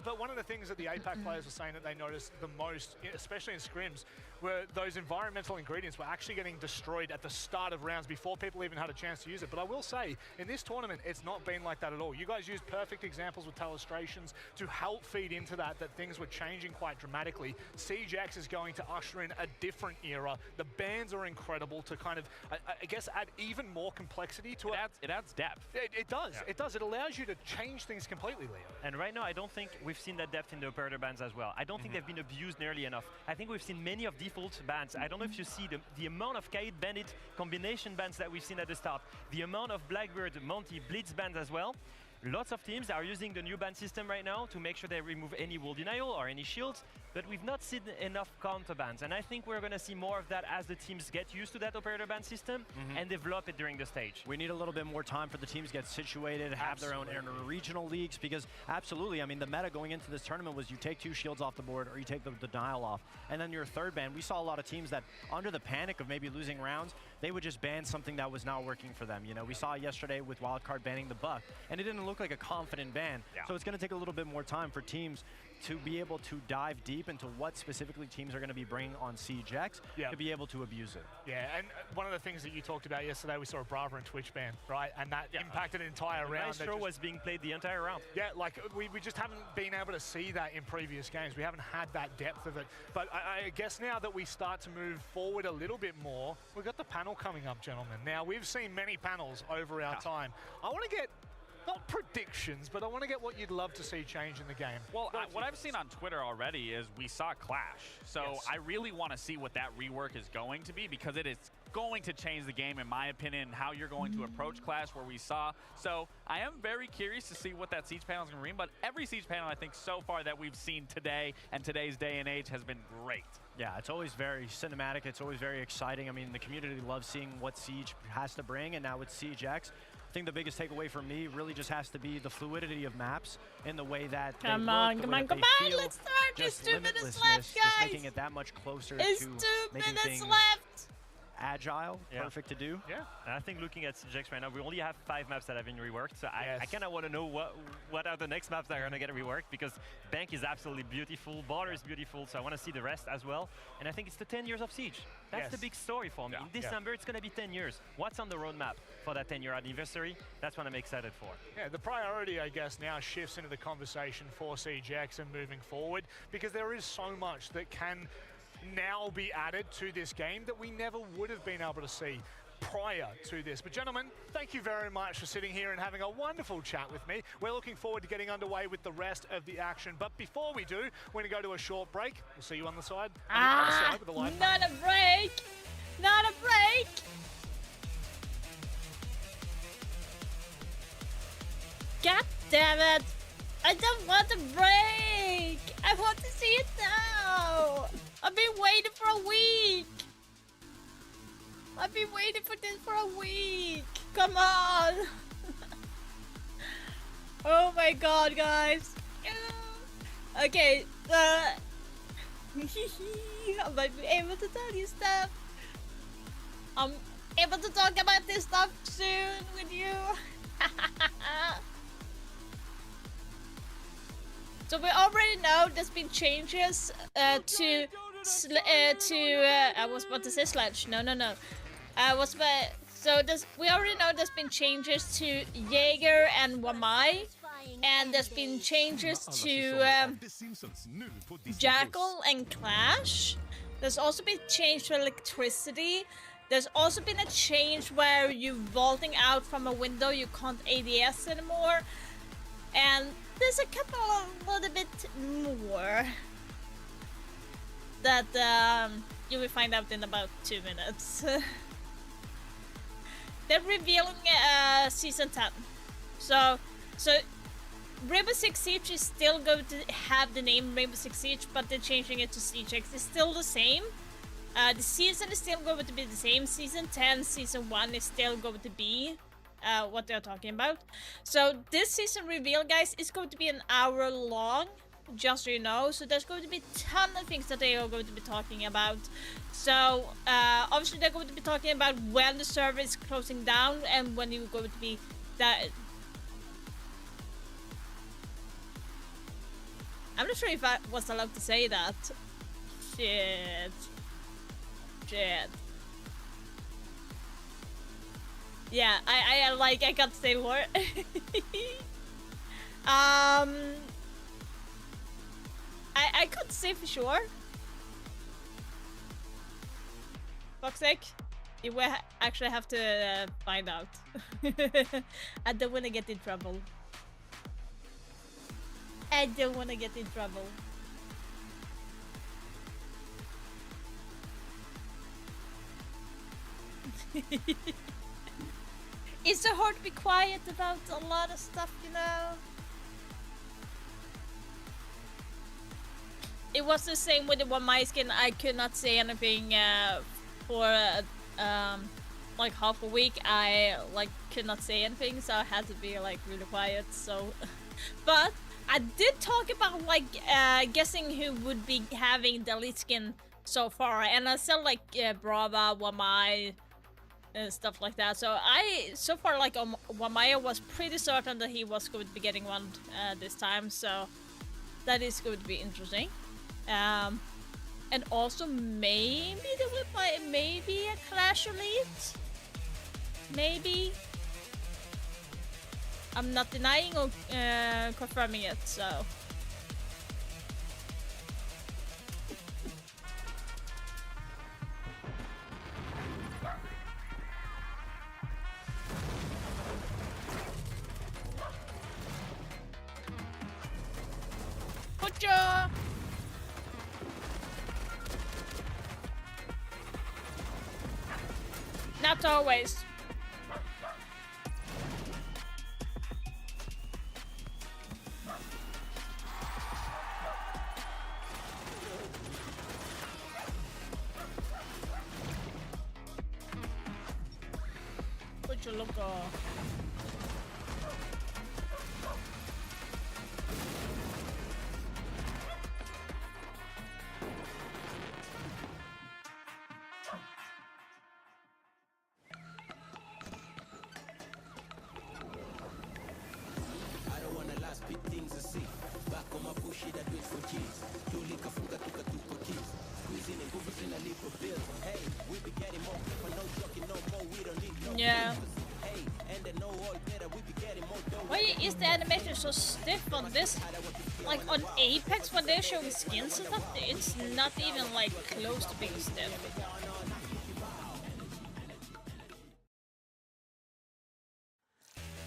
But one of the things that the APAC players were saying that they noticed the most, especially in scrims, were those environmental ingredients were actually getting destroyed at the start of rounds before people even had a chance to use it. But I will say, in this tournament, it's not been like that at all. You guys used perfect examples with telestrations to help feed into that things were changing quite dramatically. SiegeX is going to usher in a different era. The bans are incredible to kind of, I guess, add even more complexity to it. It adds depth. It does. Yeah. It does. It allows you to change things completely, Leo. And right now, I don't think we've seen that depth in the operator bans as well. I don't think they've been abused nearly enough. I think we've seen many of default bans. I don't know if you see the amount of Kaid Bandit combination bans that we've seen at the start, the amount of Blackbird, Monty, Blitz bans as well. Lots of teams are using the new ban system right now to make sure they remove any wall denial or any shields, but we've not seen enough counter bans. And I think we're going to see more of that as the teams get used to that operator ban system and develop it during the stage. We need a little bit more time for the teams to get situated, have their own inter-regional leagues, because absolutely, I mean, the meta going into this tournament was you take 2 shields off the board or you take the denial off, and then your third ban. We saw a lot of teams that, under the panic of maybe losing rounds, they would just ban something that was not working for them. You know, we saw yesterday with Wildcard banning the buck, and it didn't look like a confident ban. Yeah. So it's going to take a little bit more time for teams to be able to dive deep into what specifically teams are going to be bringing on SiegeX to be able to abuse it. Yeah, and one of the things that you talked about yesterday, we saw a Brava and Twitch ban, right? And that impacted an entire round. Maestro was being played the entire round. Yeah, like we just haven't been able to see that in previous games. We haven't had that depth of it. But I guess now that we start to move forward a little bit more, we've got the panel coming up, gentlemen. Now, we've seen many panels over our time. I want to get not predictions, but I want to get what you'd love to see change in the game. Well, what I've seen on Twitter already is we saw Clash. So I really want to see what that rework is going to be, because it is going to change the game, in my opinion, how you're going to approach Clash, where we saw. So I am very curious to see what that Siege panel is going to bring, but every Siege panel, I think, so far that we've seen today and today's day and age has been great. Yeah, it's always very cinematic. It's always very exciting. I mean, the community loves seeing what Siege has to bring, and now with SiegeX, I think the biggest takeaway for me really just has to be the fluidity of maps in the way that come on, let's start. There's 2 minutes left, guys. Just making it that much closer it's to 2 making minutes things left. Agile, perfect to do. Yeah, and I think looking at SiegeX right now, we only have 5 maps that have been reworked, so I kind of want to know what are the next maps that are going to get reworked, because Bank is absolutely beautiful, Border is beautiful, so I want to see the rest as well. And I think it's the 10 years of Siege. That's the big story for me. In December, it's going to be 10 years. What's on the roadmap for that 10-year anniversary? That's what I'm excited for. Yeah, the priority, I guess, now shifts into the conversation for SiegeX and moving forward, because there is so much that can now be added to this game that we never would have been able to see prior to this. But gentlemen, thank you very much for sitting here and having a wonderful chat with me. We're looking forward to getting underway with the rest of the action. But before we do, we're going to go to a short break. We'll see you on the side. Not a break! Not a break! God damn it! I don't want a break! I want to see it now! I've been waiting for a week! I've been waiting for this for a week! Come on! Oh my god, guys! Okay, I might be able to tell you stuff. I'm able to talk about this stuff soon with you. So we already know there's been changes to I was about to say Sledge. No. We already know there's been changes to Jaeger and Wamai, and there's been changes to Jackal and Clash. There's also been change to electricity. There's also been a change where you vaulting out from a window, you can't ADS anymore, and there's a couple of little bit more that you will find out in about 2 minutes. They're revealing Season 10. So Rainbow Six Siege is still going to have the name Rainbow Six Siege, but they're changing it to SiegeX. It's still the same. The season is still going to be the same. Season 10, Season 1 is still going to be what they're talking about. So this season reveal, guys, is going to be an hour long, just so you know. So there's going to be a ton of things that they are going to be talking about. So obviously they're going to be talking about when the server is closing down and when you're going to be that. I'm not sure if I was allowed to say that. Shit. Yeah, I can't say more. I could say for sure. Fuck's sake. You will actually have to find out. I don't want to get in trouble. I don't want to get in trouble. It's so hard to be quiet about a lot of stuff, you know? It was the same with the One My Skin. I could not say anything for like half a week. I could not say anything, so I had to be like really quiet. So, but I did talk about guessing who would be having the lead skin so far, and I said Brava, Wamai, and stuff like that. So so far Wamaya was pretty certain that he was going to be getting one this time. So that is going to be interesting. And also maybe there will be maybe a Clash Elite. Maybe. I'm not denying or confirming it, so. Butcher! Not always. Butcher loco. Yeah. Why is the animation so stiff on this? Like on Apex when they're showing skins and stuff, it's not even close to being stiff.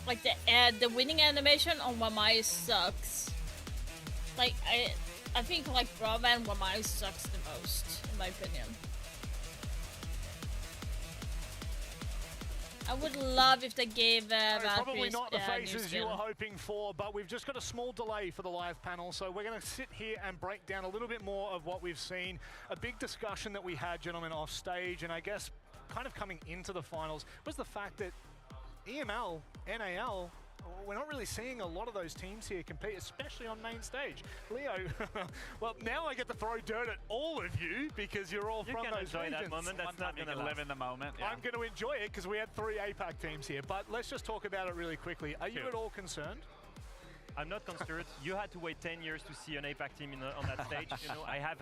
Like the winning animation on Wamai sucks. Like I think Brava and Wamai sucks the most, in my opinion. I would love if they gave probably not the faces you were hoping for, but we've just got a small delay for the live panel, so we're going to sit here and break down a little bit more of what we've seen. A big discussion that we had, gentlemen, off stage, and I guess kind of coming into the finals was the fact that EML, NAL, we're not really seeing a lot of those teams here compete, especially on main stage. Leo, well, now I get to throw dirt at all of you because you're all from those regions. You can enjoy that moment. That's not going to live in the moment. Yeah. I'm going to enjoy it because we had 3 APAC teams here, but let's just talk about it really quickly. Are you at all concerned? I'm not concerned. You had to wait 10 years to see an APAC team on that stage. You know, I have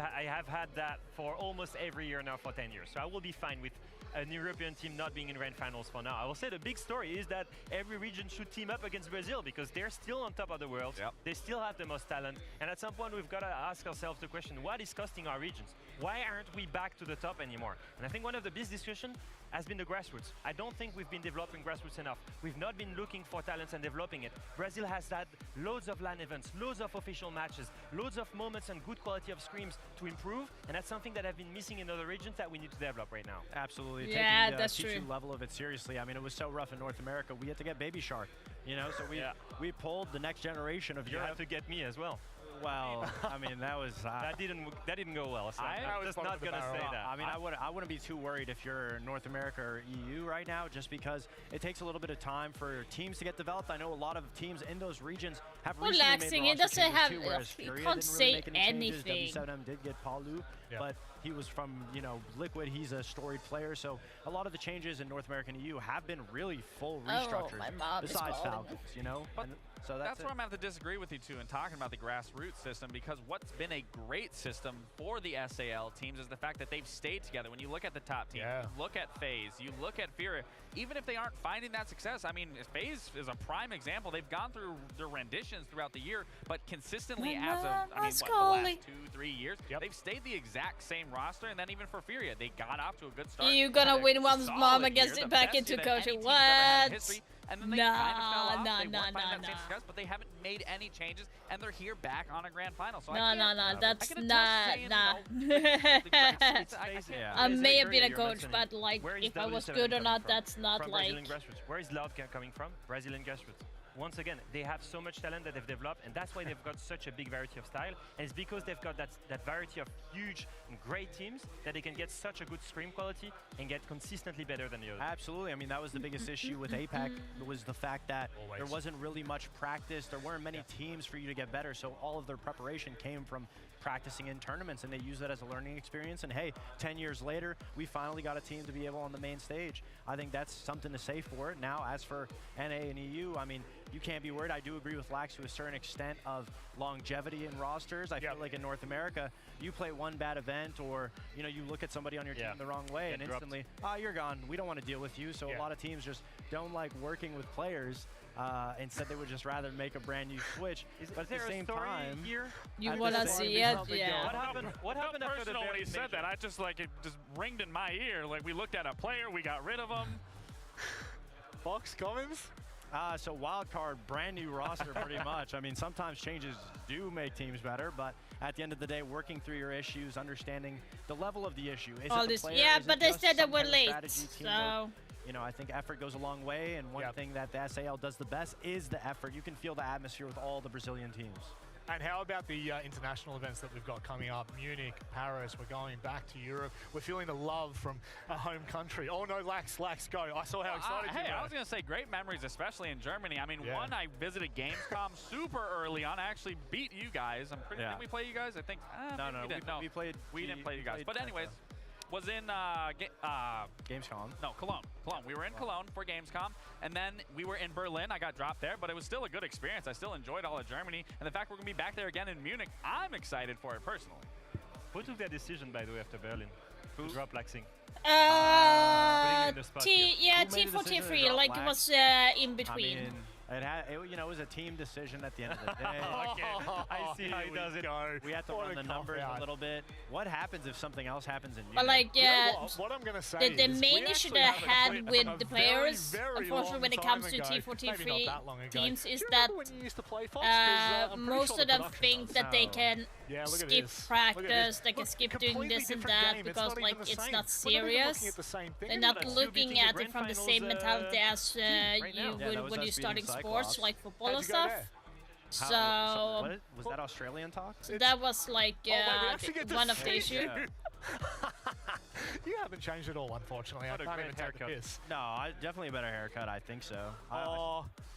had that for almost every year now for 10 years, so I will be fine with an European team not being in grand finals for now. I will say the big story is that every region should team up against Brazil because they're still on top of the world. Yep. They still have the most talent. And at some point, we've got to ask ourselves the question, what is costing our regions? Why aren't we back to the top anymore? And I think one of the big discussions has been the grassroots. I don't think we've been developing grassroots enough. We've not been looking for talents and developing it. Brazil has had loads of LAN events, loads of official matches, loads of moments and good quality of scrims to improve, and that's something that have been missing in other regions that we need to develop right now. Absolutely. Yeah, taking that's the true. T2 level of it seriously. I mean, it was so rough in North America. We had to get Baby Shark, you know, so we pulled the next generation of Europe. You had to get me as well. Well, I mean, that was that didn't go well. So I'm just not gonna say that. I mean, I wouldn't be too worried if you're North America or EU right now, just because it takes a little bit of time for teams to get developed. I know a lot of teams in those regions have recently made Relaxing, the he roster doesn't changes have. too, whereas He FURIA can't didn't really say make any changes. anything. W7M did get Palu, but he was from, you know, Liquid. He's a storied player, so a lot of the changes in North American EU have been really full restructures. my mom is besides calling. Falcons, you know. And so That's it. where I'm going to have to disagree with you two in talking about the grassroots system, because what's been a great system for the SAL teams is the fact that they've stayed together. When you look at the top team, you look at FaZe, you look at FURIA, even if they aren't finding that success, I mean, FaZe is a prime example. They've gone through their renditions throughout the year, but consistently as of, I mean, what, the last 2-3 years, they've stayed the exact same roster, and then even for FURIA, they got off to a good start. You're gonna win once Mama gets it it back into coaching. What? And then they kind of fell off. They weren't finding that same success, but they haven't made any changes, and they're here back on a grand final. So No, that's not. Yeah. I may have been a coach, but like, if I was good or not, that's not from like. Brazilian grassroots. Where is Loud coming from? Brazilian grassroots. Once again, they have so much talent that they've developed, and that's why they've got such a big variety of style. And it's because they've got that variety of huge and great teams that they can get such a good scream quality and get consistently better than the others. Absolutely. I mean, that was the biggest issue with APAC, was the fact that there wasn't really much practice. There weren't many teams for you to get better, so all of their preparation came from practicing in tournaments, and they use that as a learning experience. And hey, 10 years later, we finally got a team to be able on the main stage. I think that's something to say for it. Now, as for NA and EU, I mean, you can't be worried. I do agree with Lax to a certain extent of longevity in rosters. I feel like in North America, you play one bad event, or you know, you look at somebody on your team the wrong way, and instantly, you're gone. We don't want to deal with you. So a lot of teams just don't like working with players. Instead, they would just rather make a brand new switch. But at the same time, you want to see it? Yeah. What happened after the when very he said that? I just like it just ringed in my ear. Like we looked at a player, we got rid of him. Fox comments. So wildcard, brand new roster pretty much. I mean, sometimes changes do make teams better, but at the end of the day, working through your issues, understanding the level of the issue. Is All it the this, player? yeah, Is but it they just said that some we're kind of late, strategy, so. teamwork? You know, I think effort goes a long way, and one thing that the SAL does the best is the effort. You can feel the atmosphere with all the Brazilian teams. And how about the international events that we've got coming up? Munich, Paris, we're going back to Europe. We're feeling the love from our home country. Oh no, Lax, go. I saw how excited you were. Hey, I was going to say great memories, especially in Germany. I mean, one, I visited Gamescom super early on. I actually beat you guys. I'm pretty, did we play you guys? I think, We played. We didn't play you guys. But anyways, was in Gamescom. No, Cologne. We were in Cologne for Gamescom, and then we were in Berlin. I got dropped there, but it was still a good experience. I still enjoyed all of Germany, and the fact we're going to be back there again in Munich, I'm excited for it personally. Who took that decision, by the way, after Berlin? Who? To drop Laxing. T4, T3, like it was in between. I mean, you know, it was a team decision at the end of the day. I see how he does it. We have to run the numbers a little bit. What happens if something else happens in Munich? But like, what I'm gonna say the main issue that I had with the players, unfortunately, when it comes to T4, T3 teams, is that most of them think that they can skip practice, they can skip doing this and that because like it's not serious. They're not looking at it from the same mentality as you would when you're starting sports like football and stuff. So was that Australian talk? So that was like one of the issues. You haven't changed at all, unfortunately. I can't even take the piss. No, definitely a better haircut. I think so.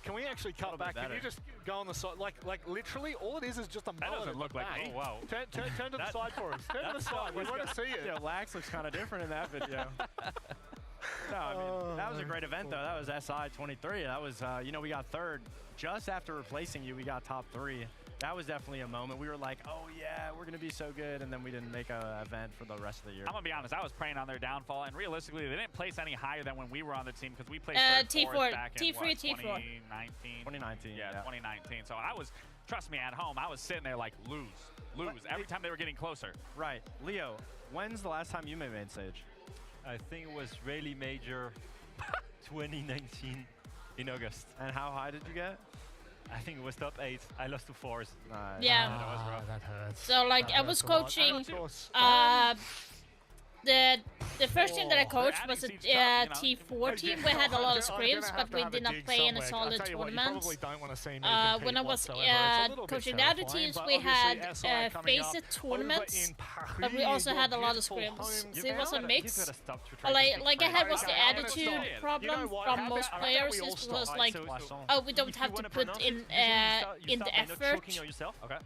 Can we actually cut back? Can you just go on the side? Like literally, all it is just a mullet. That doesn't look like. Oh wow. Turn to the side for us. Turn to the side. We want to see it. Yeah, Lax looks kind of different in that video. No, I mean, that was a great event, though. That was SI 23. That was, you know, we got third. Just after replacing you, we got top 3. That was definitely a moment. We were like, oh, yeah, we're going to be so good. And then we didn't make an event for the rest of the year. I'm going to be honest. I was praying on their downfall. And realistically, they didn't place any higher than when we were on the team because we placed T4 back in, T3, what, T4. 2019? Yeah, 2019. So I was, trust me, at home, I was sitting there like, lose. Every time they were getting closer. Right. Leo, when's the last time you made main stage? I think it was really major 2019 in August. And how high did you get? I think it was top 8. I lost to 4s. Yeah. That was rough. That hurts. So like I was coaching the first team that I coached was a T4 team. We had a lot of scrims, but we did not play in a solid tournament. When I was coaching the other teams, we had faced tournaments, but we also had a lot of scrims. So it was a mix. Like I had was the attitude problem from most players. It was like, oh, we don't have to put in the effort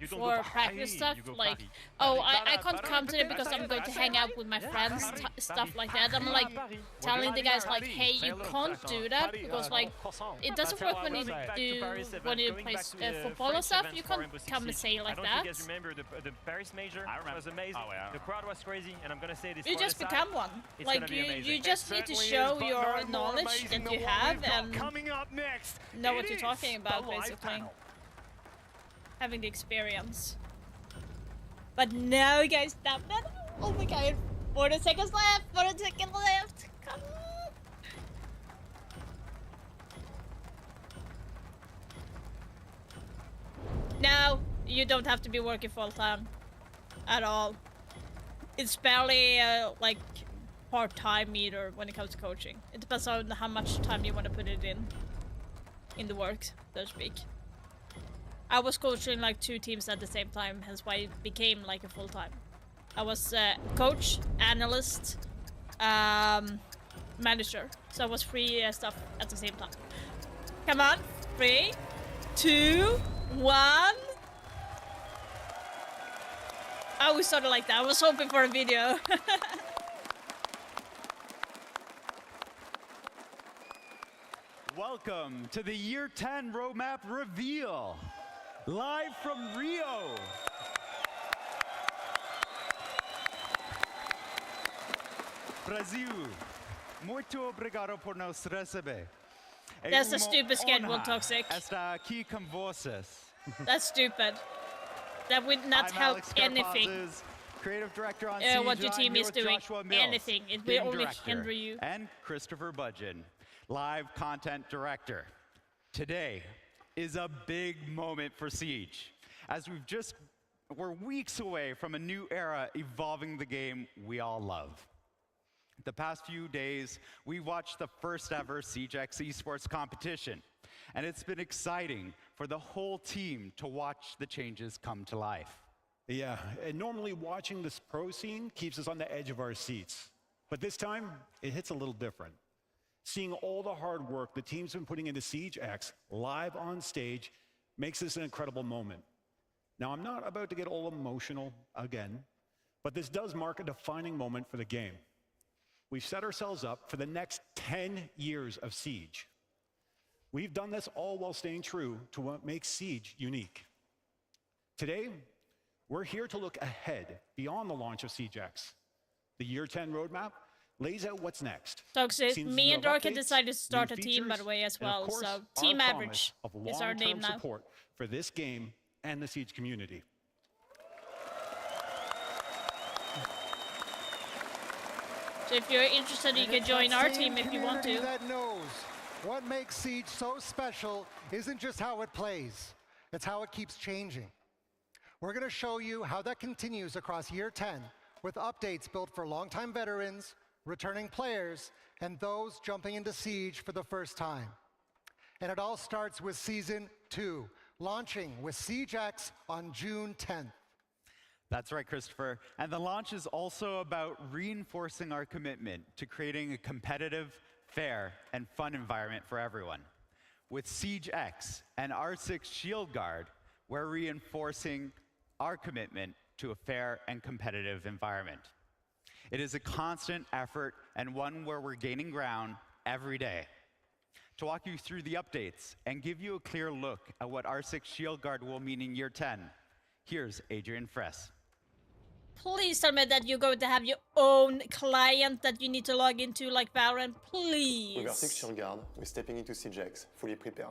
for practice stuff. Like, oh, I can't come today because I'm going to hang out with my friends, stuff like that. I'm like telling the guys like, hey, you can't do that because like it doesn't work when you play football and stuff. You can't come and say like that. You guys remember the Paris major? It was amazing. The crowd was crazy, and I'm gonna say this. You just become one. Like you just need to show your knowledge that you have and know what you're talking about, basically. Having the experience. But no, guys, stop that. Oh my god. 40 seconds left. 40 seconds left. Come on. No, you don't have to be working full time. At all. It's barely like part-time either when it comes to coaching. It depends on how much time you want to put it in the work, so to speak. I was coaching like 2 teams at the same time, hence why it became like a full-time. I was coach, analyst, manager, so I was 3 stuff at the same time. Come on, 3, 2, 1. Oh, we started like that. I was hoping for a video. Welcome to the Year 10 Roadmap Reveal, live from Rio. Brasil, muito obrigado por nos receber. That's a stupid schedule, Toxic. Estar aqui com vocês. That's stupid. That would not help anything. Creative director on Siege, what your team is doing. Anything. It will only hinder you. And Christopher Budgeon, live content director. Today is a big moment for Siege, as we're weeks away from a new era evolving the game we all love. The past few days, we watched the first ever SiegeX esports competition, and it's been exciting for the whole team to watch the changes come to life. Yeah, and normally watching this pro scene keeps us on the edge of our seats. But this time, it hits a little different. Seeing all the hard work the team's been putting into SiegeX live on stage makes this an incredible moment. Now, I'm not about to get all emotional again, but this does mark a defining moment for the game. We've set ourselves up for the next 10 years of Siege. We've done this all while staying true to what makes Siege unique. Today, we're here to look ahead beyond the launch of SiegeX. The Year 10 roadmap lays out what's next. Toxic, me and Dorka decided to start a team, by the way, as well. So, Team Average is our name now. Support for this game and the Siege community. So if you're interested, you can join our team if you want to. That knows what makes Siege so special isn't just how it plays, it's how it keeps changing. We're going to show you how that continues across Year 10 with updates built for longtime veterans, returning players, and those jumping into Siege for the first time. And it all starts with Season 2, launching with SiegeX on June 10th. That's right, Christopher. And the launch is also about reinforcing our commitment to creating a competitive, fair, and fun environment for everyone. With SiegeX and R6 Shield Guard, we're reinforcing our commitment to a fair and competitive environment. It is a constant effort and one where we're gaining ground every day. To walk you through the updates and give you a clear look at what R6 Shield Guard will mean in Year 10, here's Adrian Fress. Please tell me that you're going to have your own client that you need to log into like Valorant, please. With R6 Shield Guard, we're stepping into SiegeX fully prepared.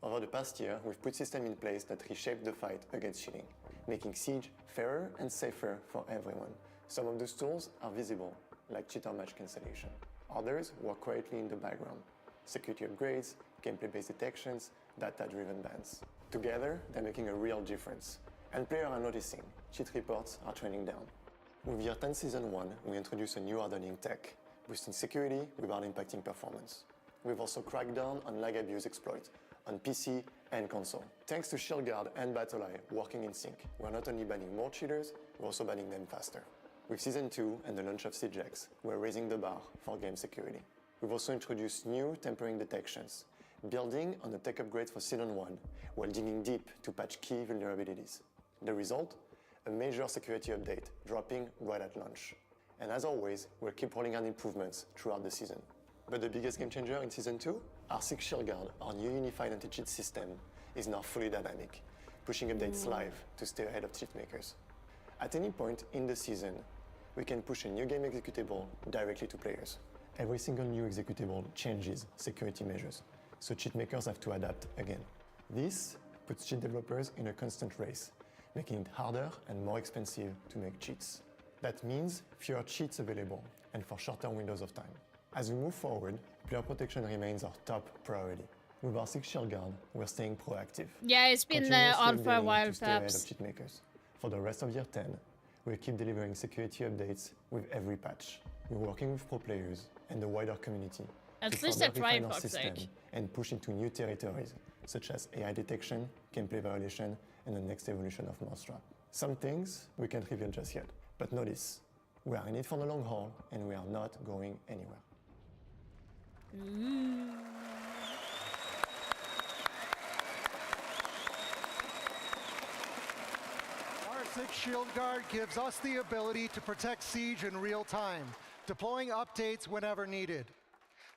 Over the past year, we've put systems in place that reshaped the fight against cheating, making Siege fairer and safer for everyone. Some of those tools are visible, like cheater match cancellation. Others work quietly in the background. Security upgrades, gameplay-based detections, data-driven bans. Together, they're making a real difference. And players are noticing. Cheat reports are trending down. With Year 10 Season 1, we introduced a new hardening tech, boosting security without impacting performance. We've also cracked down on lag abuse exploit on PC and console. Thanks to ShieldGuard and BattlEye working in sync, we're not only banning more cheaters, we're also banning them faster. With Season 2 and the launch of SiegeX, we're raising the bar for game security. We've also introduced new tampering detections, building on the tech upgrades for Season 1, while digging deep to patch key vulnerabilities. The result? A major security update, dropping right at launch. And as always, we'll keep rolling out improvements throughout the season. But the biggest game changer in Season 2? Our SiegeX ShieldGuard, our new unified anti-cheat system, is now fully dynamic, pushing updates live to stay ahead of cheat makers. At any point in the season, we can push a new game executable directly to players. Every single new executable changes security measures, so cheat makers have to adapt again. This puts cheat developers in a constant race, making it harder and more expensive to make cheats. That means fewer cheats available and for shorter windows of time. As we move forward, player protection remains our top priority. With our SiegeX ShieldGuard, we're staying proactive. Yeah, it's been on for a while, to stay ahead of perhaps. cheat makers. For the rest of Year 10, we'll keep delivering security updates with every patch. We're working with pro players and the wider community At to least further they're trying, refine our for fuck's system sake. and push into new territories, such as AI detection, gameplay violation, and the next evolution of Monstra. Some things we can't reveal just yet, but notice, we are in it for the long haul and we are not going anywhere. Our SiegeX ShieldGuard gives us the ability to protect Siege in real time, deploying updates whenever needed.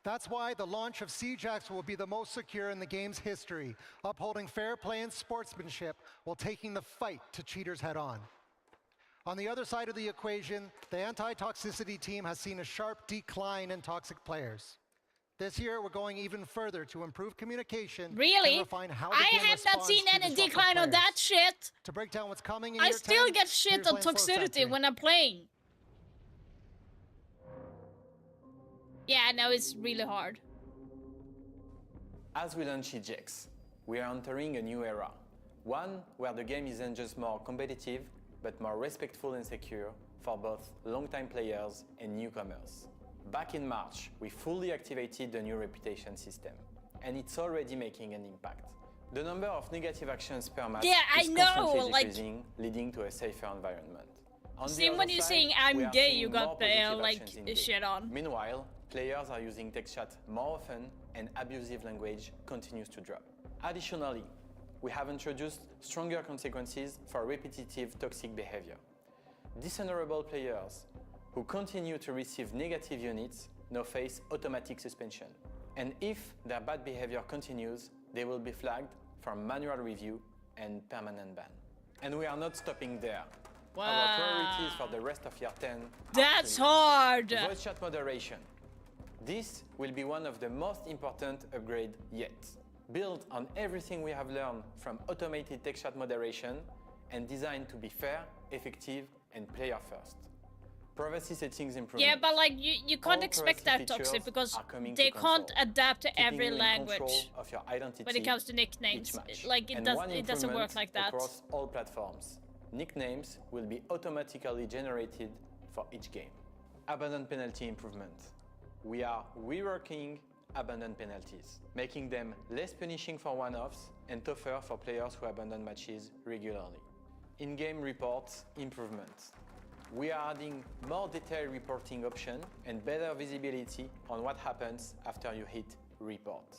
That's why the launch of SiegeX will be the most secure in the game's history, upholding fair play and sportsmanship while taking the fight to cheaters head on. On the other side of the equation, the anti-toxicity team has seen a sharp decline in toxic players. This year, we're going even further to improve communication Really? and refine how the I game have not responds seen to any disruptive decline on that players. shit. To break down what's coming in I year still 10, get shit here's on Lane Flow toxicity Sentry. when I'm playing. Yeah, I know it's really hard. As we launch SiegeX, we are entering a new era. One where the game isn't just more competitive, but more respectful and secure for both long-time players and newcomers. Back in March, we fully activated the new reputation system, and it's already making an impact. The number of negative actions per match is constantly decreasing, leading to a safer environment. On the See, other when you're side, saying we I'm are gay, seeing you more got positive like actions in-game. shit on. Meanwhile, players are using text chat more often and abusive language continues to drop. Additionally, we have introduced stronger consequences for repetitive toxic behavior. Dishonorable players who continue to receive negative units now face automatic suspension. And if their bad behavior continues, they will be flagged for manual review and permanent ban. And we are not stopping there. Wow. Our priorities for the rest of Year 10 That's hard. Voice chat moderation. This will be one of the most important upgrades yet. Built on everything we have learned from automated text chat moderation and designed to be fair, effective, and player first. Privacy settings improvement. Yeah, but like you can't All expect privacy that toxic features because are coming they to can't console, adapt to keeping every you in language control of your identity when it comes to each nicknames. match. Like it And does, one it doesn't work improvement like that. Across all platforms. Nicknames will be automatically generated for each game. Abandoned penalty improvement. We are reworking abandoned penalties, making them less punishing for one-offs and tougher for players who abandon matches regularly. In-game reports improvements. We are adding more detailed reporting options and better visibility on what happens after you hit report.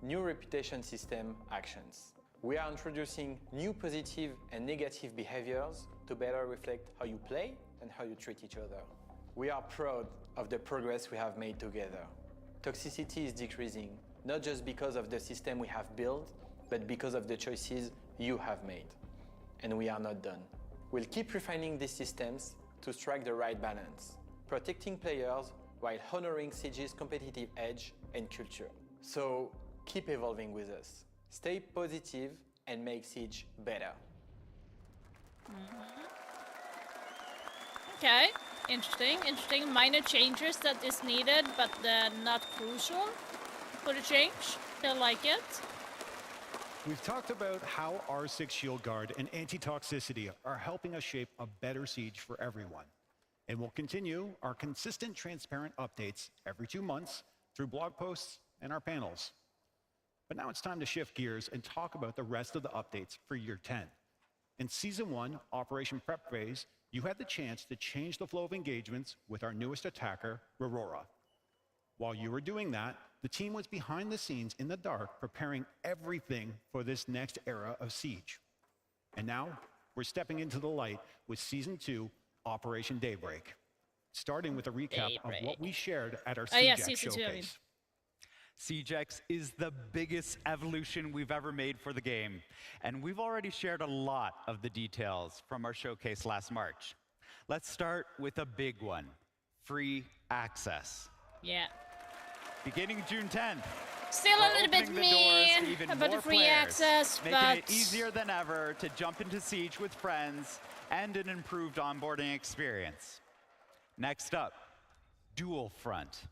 New reputation system actions. We are introducing new positive and negative behaviors to better reflect how you play and how you treat each other. We are proud of the progress we have made together. Toxicity is decreasing, not just because of the system we have built, but because of the choices you have made. And we are not done. We'll keep refining these systems to strike the right balance, protecting players while honoring Siege's competitive edge and culture. So keep evolving with us. Stay positive and make Siege better. Okay, interesting. Minor changes that is needed, but not crucial for the change. Still like it. We've talked about how our SiegeX ShieldGuard and anti-toxicity are helping us shape a better Siege for everyone. And we'll continue our consistent, transparent updates every 2 months through blog posts and our panels. But now it's time to shift gears and talk about the rest of the updates for Year 10. In Season 1, Operation Prep Phase, you had the chance to change the flow of engagements with our newest attacker, Aurora. While you were doing that, the team was behind the scenes in the dark preparing everything for this next era of Siege. And now, we're stepping into the light with Season 2, Operation Daybreak, starting with a recap of what we shared at our SiegeX showcase. SiegeX is the biggest evolution we've ever made for the game, and we've already shared a lot of the details from our showcase last March. Let's start with a big one, free access. Yeah. Beginning June 10th. Still a little bit me about the free access, making it easier than ever to jump into Siege with friends and an improved onboarding experience. Next up, Dual Front,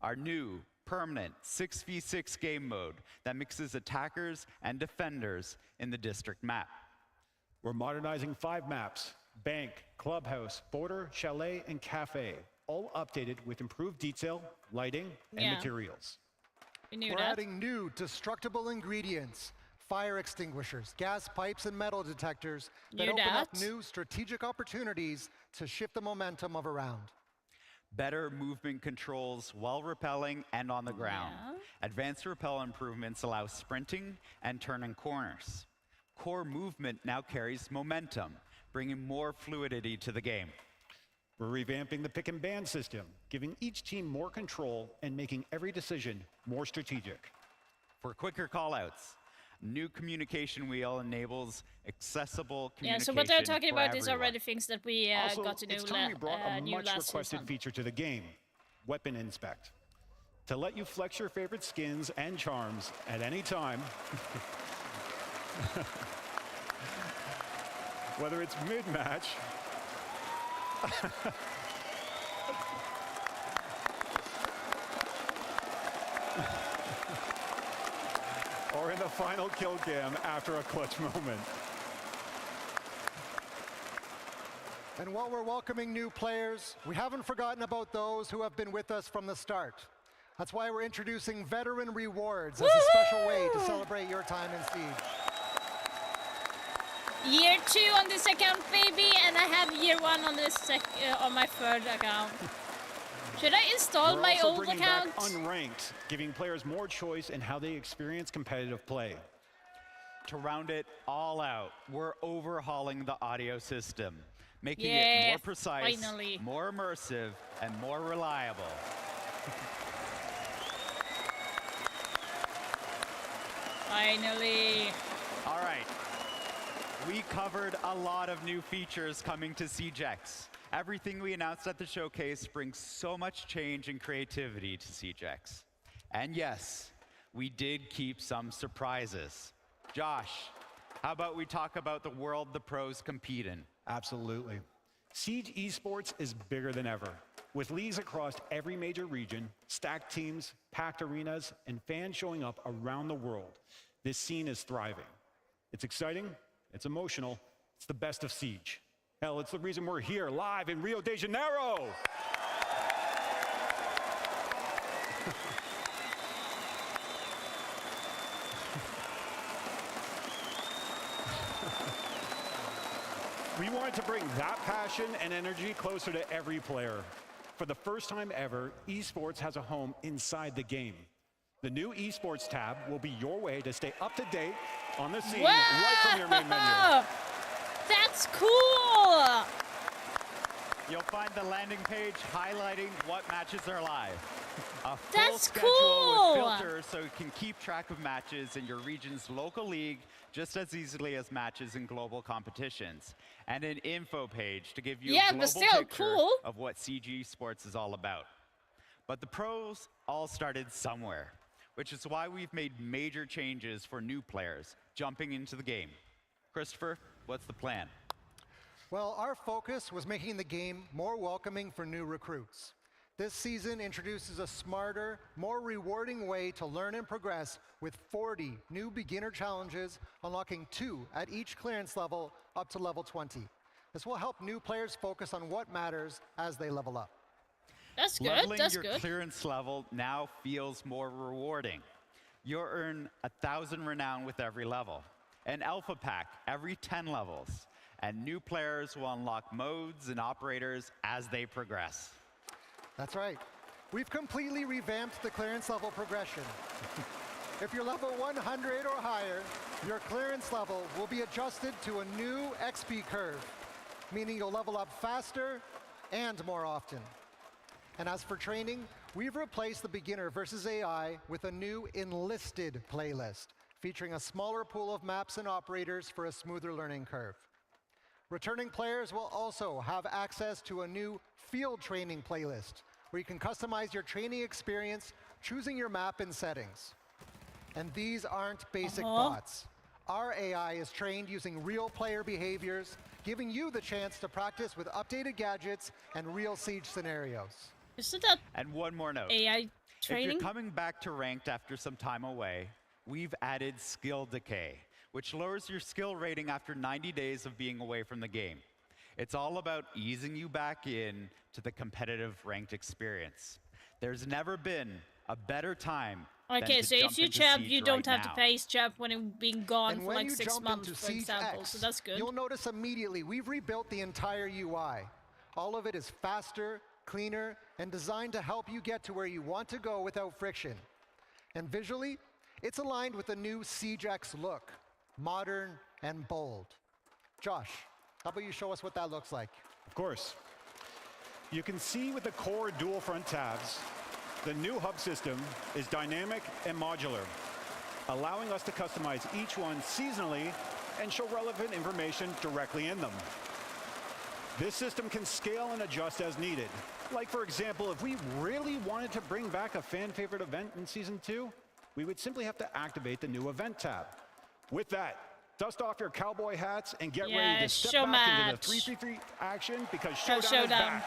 our new permanent 6v6 game mode that mixes attackers and defenders in the district map. We're modernizing 5 maps: Bank, Clubhouse, Border, Chalet, and Cafe, all updated with improved detail, lighting, and materials. We're adding new destructible ingredients, fire extinguishers, gas pipes, and metal detectors that open up new strategic opportunities to shift the momentum of a round. Better movement controls while rappelling and on the ground. Advanced rappel improvements allow sprinting and turning corners. Core movement now carries momentum, bringing more fluidity to the game. We're revamping the pick and ban system, giving each team more control and making every decision more strategic. For quicker callouts, new communication wheel enables accessible communication. Yeah, so what they're talking about is is already things that we got to do it's time we brought a much requested season. feature to the game, Weapon Inspect. To let you flex your favorite skins and charms at any time, whether it's mid-match, or in the final kill cam after a clutch moment. And while we're welcoming new players, we haven't forgotten about those who have been with us from the start. That's why we're introducing Veteran Rewards as a special way to celebrate your time in Siege. Year 2 on this account, baby, and I have year 1 on this on my third account. Should I install my old account? Back unranked, giving players more choice in how they experience competitive play. To round it all out, we're overhauling the audio system, making it more precise, more immersive, and more reliable. Finally. All right. We covered a lot of new features coming to SiegeX. Everything we announced at the showcase brings so much change and creativity to SiegeX. And yes, we did keep some surprises. Josh, how about we talk about the world the pros compete in? Absolutely. Siege Esports is bigger than ever. With leagues across every major region, stacked teams, packed arenas, and fans showing up around the world, this scene is thriving. It's exciting, it's emotional, it's the best of Siege. Hell, it's the reason we're here live in Rio de Janeiro! We wanted to bring that passion and energy closer to every player. For the first time ever, esports has a home inside the game. The new esports tab will be your way to stay up to date on the scene right from your main menu. That's cool! You'll find the landing page highlighting what matches are live. A full That's schedule cool! with filters so you can keep track of matches in your region's local league just as easily as matches in global competitions. And an info page to give you a global picture of what Siege Esports is all about. But the pros all started somewhere, which is why we've made major changes for new players jumping into the game. Christopher, what's the plan? Well, our focus was making the game more welcoming for new recruits. This season introduces a smarter, more rewarding way to learn and progress with 40 new beginner challenges, unlocking 2 at each clearance level up to level 20. This will help new players focus on what matters as they level up. That's good. Leveling That's your good. clearance level now feels more rewarding. You'll earn 1,000 renown with every level, an alpha pack every 10 levels, and new players will unlock modes and operators as they progress. That's right. We've completely revamped the clearance level progression. If you're level 100 or higher, your clearance level will be adjusted to a new XP curve, meaning you'll level up faster and more often. And as for training, we've replaced the beginner versus AI with a new enlisted playlist, featuring a smaller pool of maps and operators for a smoother learning curve. Returning players will also have access to a new field training playlist, where you can customize your training experience, choosing your map and settings. And these aren't basic bots. Our AI is trained using real player behaviors, giving you the chance to practice with updated gadgets and real Siege scenarios. Isn't that And one more note. AI If training? you're coming back to ranked after some time away, we've added skill decay, which lowers your skill rating after 90 days of being away from the game. It's all about easing you back in to the competitive ranked experience. There's never been a better time Okay, than so to if jump you into champ, Siege you don't right have now. to face champ when you've been gone And for when like you 6 jump months, into for example. SiegeX, So that's good. you'll notice immediately we've rebuilt the entire UI. All of it is faster, cleaner, and designed to help you get to where you want to go without friction. And visually, it's aligned with the new SiegeX look, modern and bold. Josh, how about you show us what that looks like? Of course. You can see with the core dual front tabs, the new hub system is dynamic and modular, allowing us to customize each one seasonally and show relevant information directly in them. This system can scale and adjust as needed. Like, for example, if we really wanted to bring back a fan favorite event in Season 2, we would simply have to activate the new event tab. With that, dust off your cowboy hats and get ready to step show back into match. the 3v3 action because Go Showdown is Showdown. back.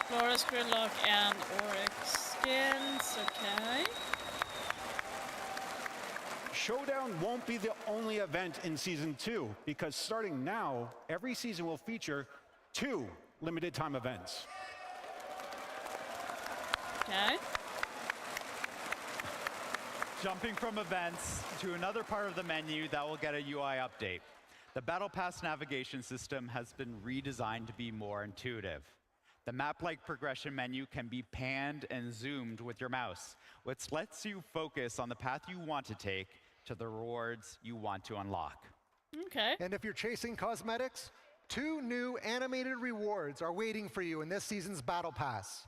Flores, Gridlock, and Oryx skins. Okay. Showdown won't be the only event in Season 2, because starting now, every season will feature 2 limited time events. Okay. Jumping from events to another part of the menu that will get a UI update. The Battle Pass navigation system has been redesigned to be more intuitive. The map-like progression menu can be panned and zoomed with your mouse, which lets you focus on the path you want to take to the rewards you want to unlock. Okay. And if you're chasing cosmetics, 2 new animated rewards are waiting for you in this season's Battle Pass.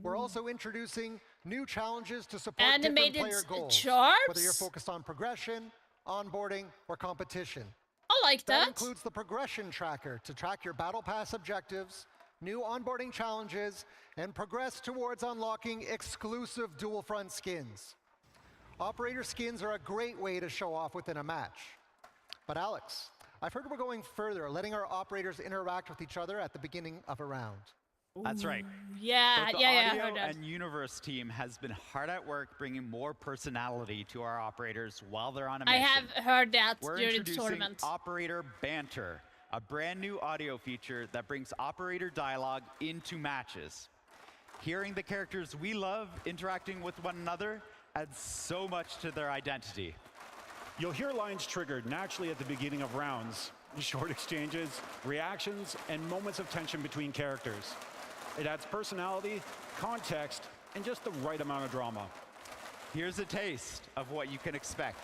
We're also introducing new challenges to support Animated different player goals, charms? whether you're focused on progression, onboarding, or competition. I like That that. includes the progression tracker to track your Battle Pass objectives, new onboarding challenges, and progress towards unlocking exclusive dual front skins. Operator skins are a great way to show off within a match. But Alex, I've heard we're going further, letting our operators interact with each other at the beginning of a round. That's right. Yeah, Both the yeah, I audio heard that. and universe team has been hard at work bringing more personality to our operators while they're on a I mission. have heard that We're during the introducing tournament. Operator Banter, a brand new audio feature that brings operator dialogue into matches. Hearing the characters we love interacting with one another adds so much to their identity. You'll hear lines triggered naturally at the beginning of rounds, short exchanges, reactions, and moments of tension between characters. It adds personality, context, and just the right amount of drama. Here's a taste of what you can expect.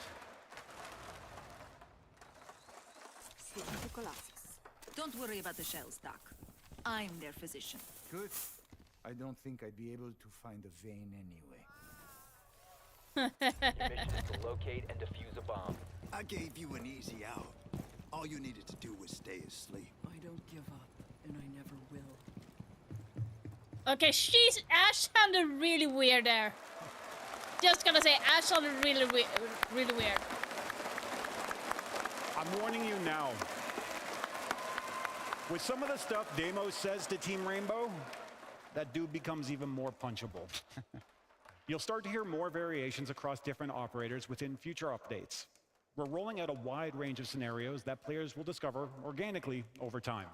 Don't worry about the shells, Doc. I'm their physician. Good. I don't think I'd be able to find a vein anyway. Your mission is to locate and defuse a bomb. I gave you an easy out. All you needed to do was stay asleep. I don't give up, and I never will. Okay, Ash sounded really weird there. Just gonna say, Ash sounded really weird. I'm warning you now. With some of the stuff Deimos says to Team Rainbow, that dude becomes even more punchable. You'll start to hear more variations across different operators within future updates. We're rolling out a wide range of scenarios that players will discover organically over time.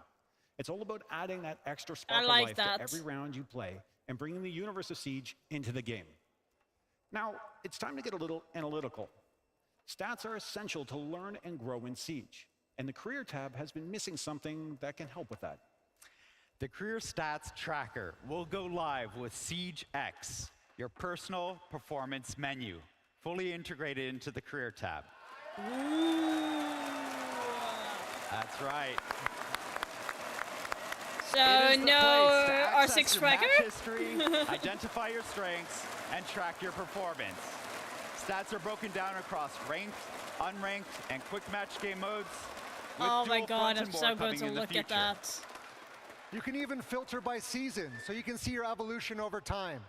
It's all about adding that extra spark of life to every round you play and bringing the universe of Siege into the game. Now, it's time to get a little analytical. Stats are essential to learn and grow in Siege, and the Career tab has been missing something that can help with that. The Career Stats Tracker will go live with SiegeX, your personal performance menu, fully integrated into the Career tab. That's right. So no R6 tracker? History, identify your strengths, and track your performance. Stats are broken down across ranked, unranked, and quick match game modes. Oh my god, I'm so going to look at that. You can even filter by season, so you can see your evolution over time.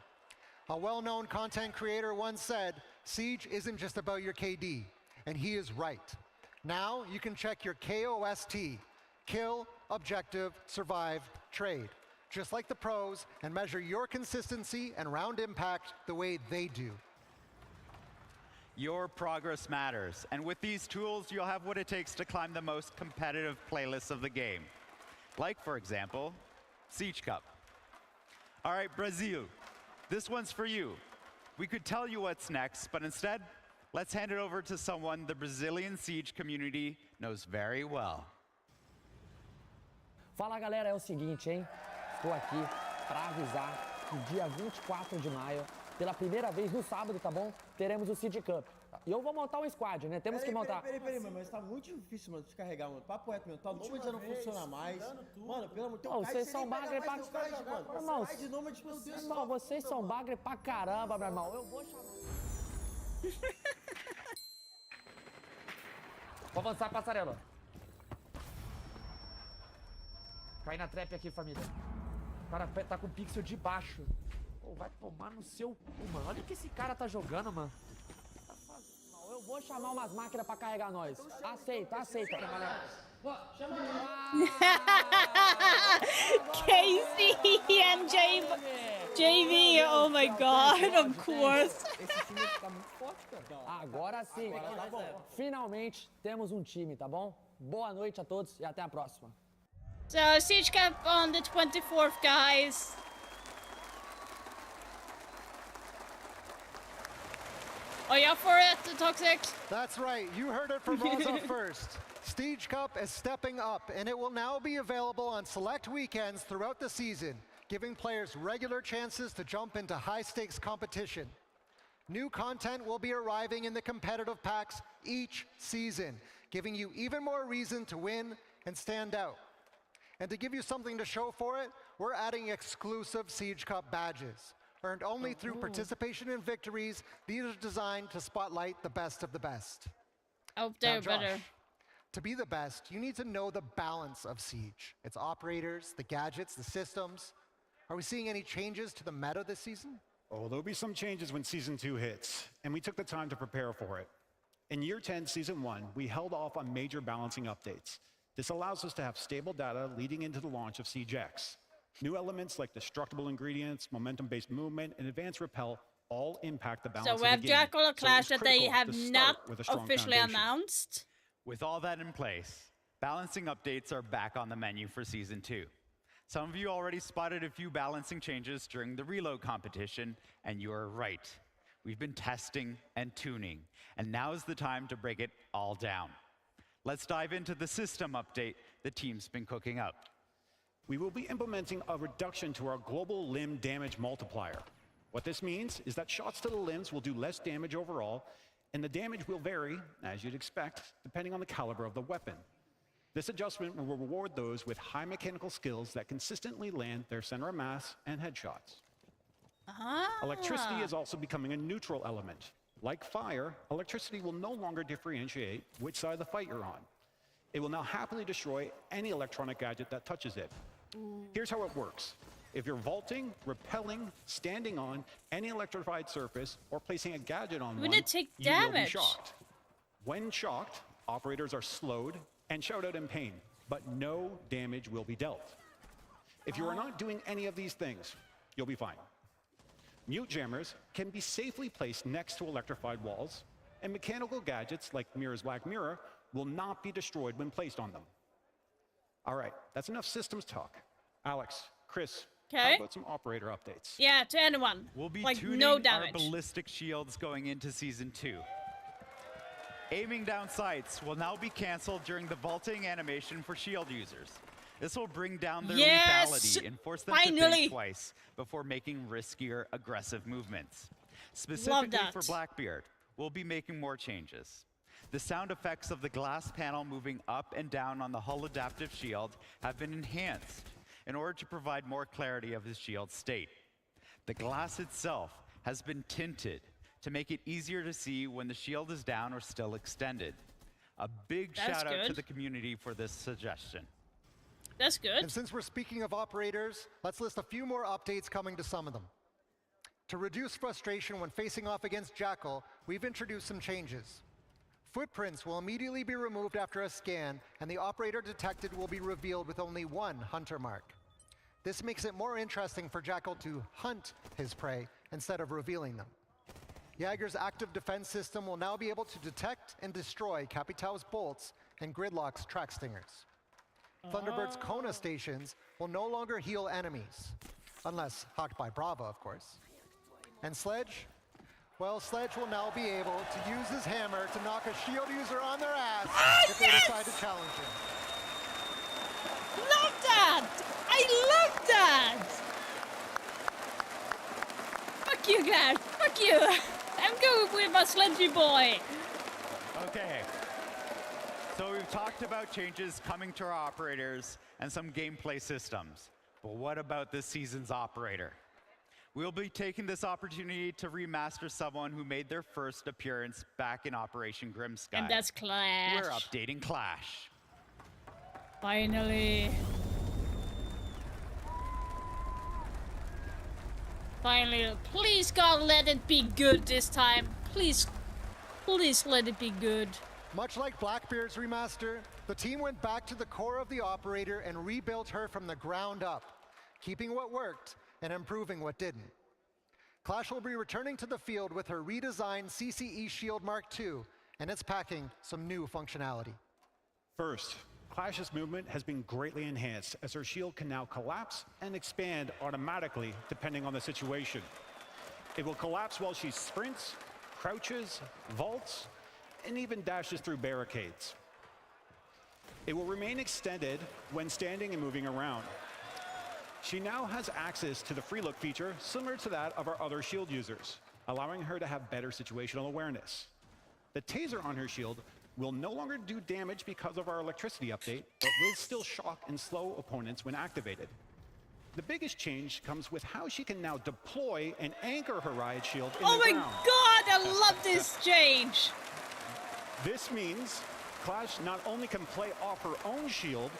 A well-known content creator once said, Siege isn't just about your KD, and he is right. Now you can check your KOST, kill, objective, survive, trade, just like the pros, and measure your consistency and round impact the way they do. Your progress matters, and with these tools, you'll have what it takes to climb the most competitive playlists of the game. Like, for example, Siege Cup. All right, Brazil, this one's for you. We could tell you what's next, but instead, let's hand it over to someone the Brazilian Siege community knows very well. Fala galera, é o seguinte, hein? Estou aqui para avisar que dia 24 de maio, pela primeira vez no sábado, tá bom? Teremos o Siege Cup. E eu vou montar um squad, né? Temos que montar. Peraí, mano, mas tá muito difícil, mano, descarregar, mano. Papo reto, meu. Tá nômade já não funciona mais. Mano, pelo amor de Deus. Vocês são bagre pra caramba. Irmão, irmão, vocês são bagre pra caramba, meu irmão. Eu vou chamar. Vou avançar a passarela. Cai na trap aqui, família. O cara tá com o pixel de baixo. Pô, vai tomar no seu cu, mano. Olha o que esse cara tá jogando, mano. Eu vou chamar umas máquinas pra carregar nós. Aceita, aceita. Casey and JV, oh my god, of course. Agora sim, finalmente temos um time, tá bom? Boa noite a todos e até a próxima. So, Siege Cup on the 24th, guys. Are you up for it, Toxic? That's right, you heard it from Rosa first. Siege Cup is stepping up, and it will now be available on select weekends throughout the season, giving players regular chances to jump into high-stakes competition. New content will be arriving in the competitive packs each season, giving you even more reason to win and stand out. And to give you something to show for it, we're adding exclusive Siege Cup badges. Earned only through participation in victories, these are designed to spotlight the best of the best. Oh, they're better. To be the best, you need to know the balance of Siege. Its operators, the gadgets, the systems. Are we seeing any changes to the meta this season? Oh, there'll be some changes when Season 2 hits, and we took the time to prepare for it. In Year 10, Season 1, we held off on major balancing updates. This allows us to have stable data leading into the launch of SiegeX. New elements like destructible ingredients, momentum-based movement, and advanced repel all impact the balance so of we have the game. Dracula Clash that they have not officially foundation. announced. With all that in place, balancing updates are back on the menu for Season 2. Some of you already spotted a few balancing changes during the reload competition, and you are right. We've been testing and tuning, and now is the time to break it all down. Let's dive into the system update the team's been cooking up. We will be implementing a reduction to our global limb damage multiplier. What this means is that shots to the limbs will do less damage overall, and the damage will vary, as you'd expect, depending on the caliber of the weapon. This adjustment will reward those with high mechanical skills that consistently land their center of mass and headshots. Electricity is also becoming a neutral element. Like fire, electricity will no longer differentiate which side of the fight you're on. It will now happily destroy any electronic gadget that touches it. Here's how it works. If you're vaulting, rappelling, standing on any electrified surface, or placing a gadget on one, take you will be damage. shocked. When shocked, operators are slowed and shout out in pain, but no damage will be dealt. If you are not doing any of these things, you'll be fine. Mute jammers can be safely placed next to electrified walls, And mechanical gadgets like Mira's Black Mirror will not be destroyed when placed on them. All right, that's enough systems talk. Alex, Chris, how about some operator updates? Yeah, to anyone. We'll be like tuning no damage. our ballistic shields going into Season 2. Aiming down sights will now be canceled during the vaulting animation for shield users. This will bring down their lethality and force them to think twice before making riskier, aggressive movements. Specifically for Blackbeard, we'll be making more changes. The sound effects of the glass panel moving up and down on the hull adaptive shield have been enhanced in order to provide more clarity of his shield's state. The glass itself has been tinted to make it easier to see when the shield is down or still extended. A big shout out to the community for this suggestion. That's good. And since we're speaking of operators, let's list a few more updates coming to some of them. To reduce frustration when facing off against Jackal, we've introduced some changes. Footprints will immediately be removed after a scan, and the operator detected will be revealed with only one hunter mark. This makes it more interesting for Jackal to hunt his prey instead of revealing them. Jaeger's active defense system will now be able to detect and destroy Capitão's bolts and Gridlock's track stingers. Thunderbird's Kona stations will no longer heal enemies, unless hawked by Brava, of course. And Sledge? Well, Sledge will now be able to use his hammer to knock a shield user on their ass if they decide to challenge him. Love that! I love that! Fuck you, Glad. Fuck you. I'm going with my Sledgy boy. Okay. So we've talked about changes coming to our operators and some gameplay systems. But what about this season's operator? We'll be taking this opportunity to remaster someone who made their first appearance back in Operation Grimsky. And that's Clash. We're updating Clash. Finally. Finally. Please, God, let it be good this time. Please, please let it be good. Much like Blackbeard's remaster, the team went back to the core of the operator and rebuilt her from the ground up, keeping what worked and improving what didn't. Clash will be returning to the field with her redesigned CCE Shield Mark II, and it's packing some new functionality. First, Clash's movement has been greatly enhanced as her shield can now collapse and expand automatically depending on the situation. It will collapse while she sprints, crouches, vaults, and even dashes through barricades. It will remain extended when standing and moving around. She now has access to the free look feature similar to that of our other shield users, allowing her to have better situational awareness. The taser on her shield will no longer do damage because of our electricity update, but will still shock and slow opponents when activated. The biggest change comes with how she can now deploy and anchor her riot shield in the ground. God, I love this change! This means Clash not only can play off her own shield,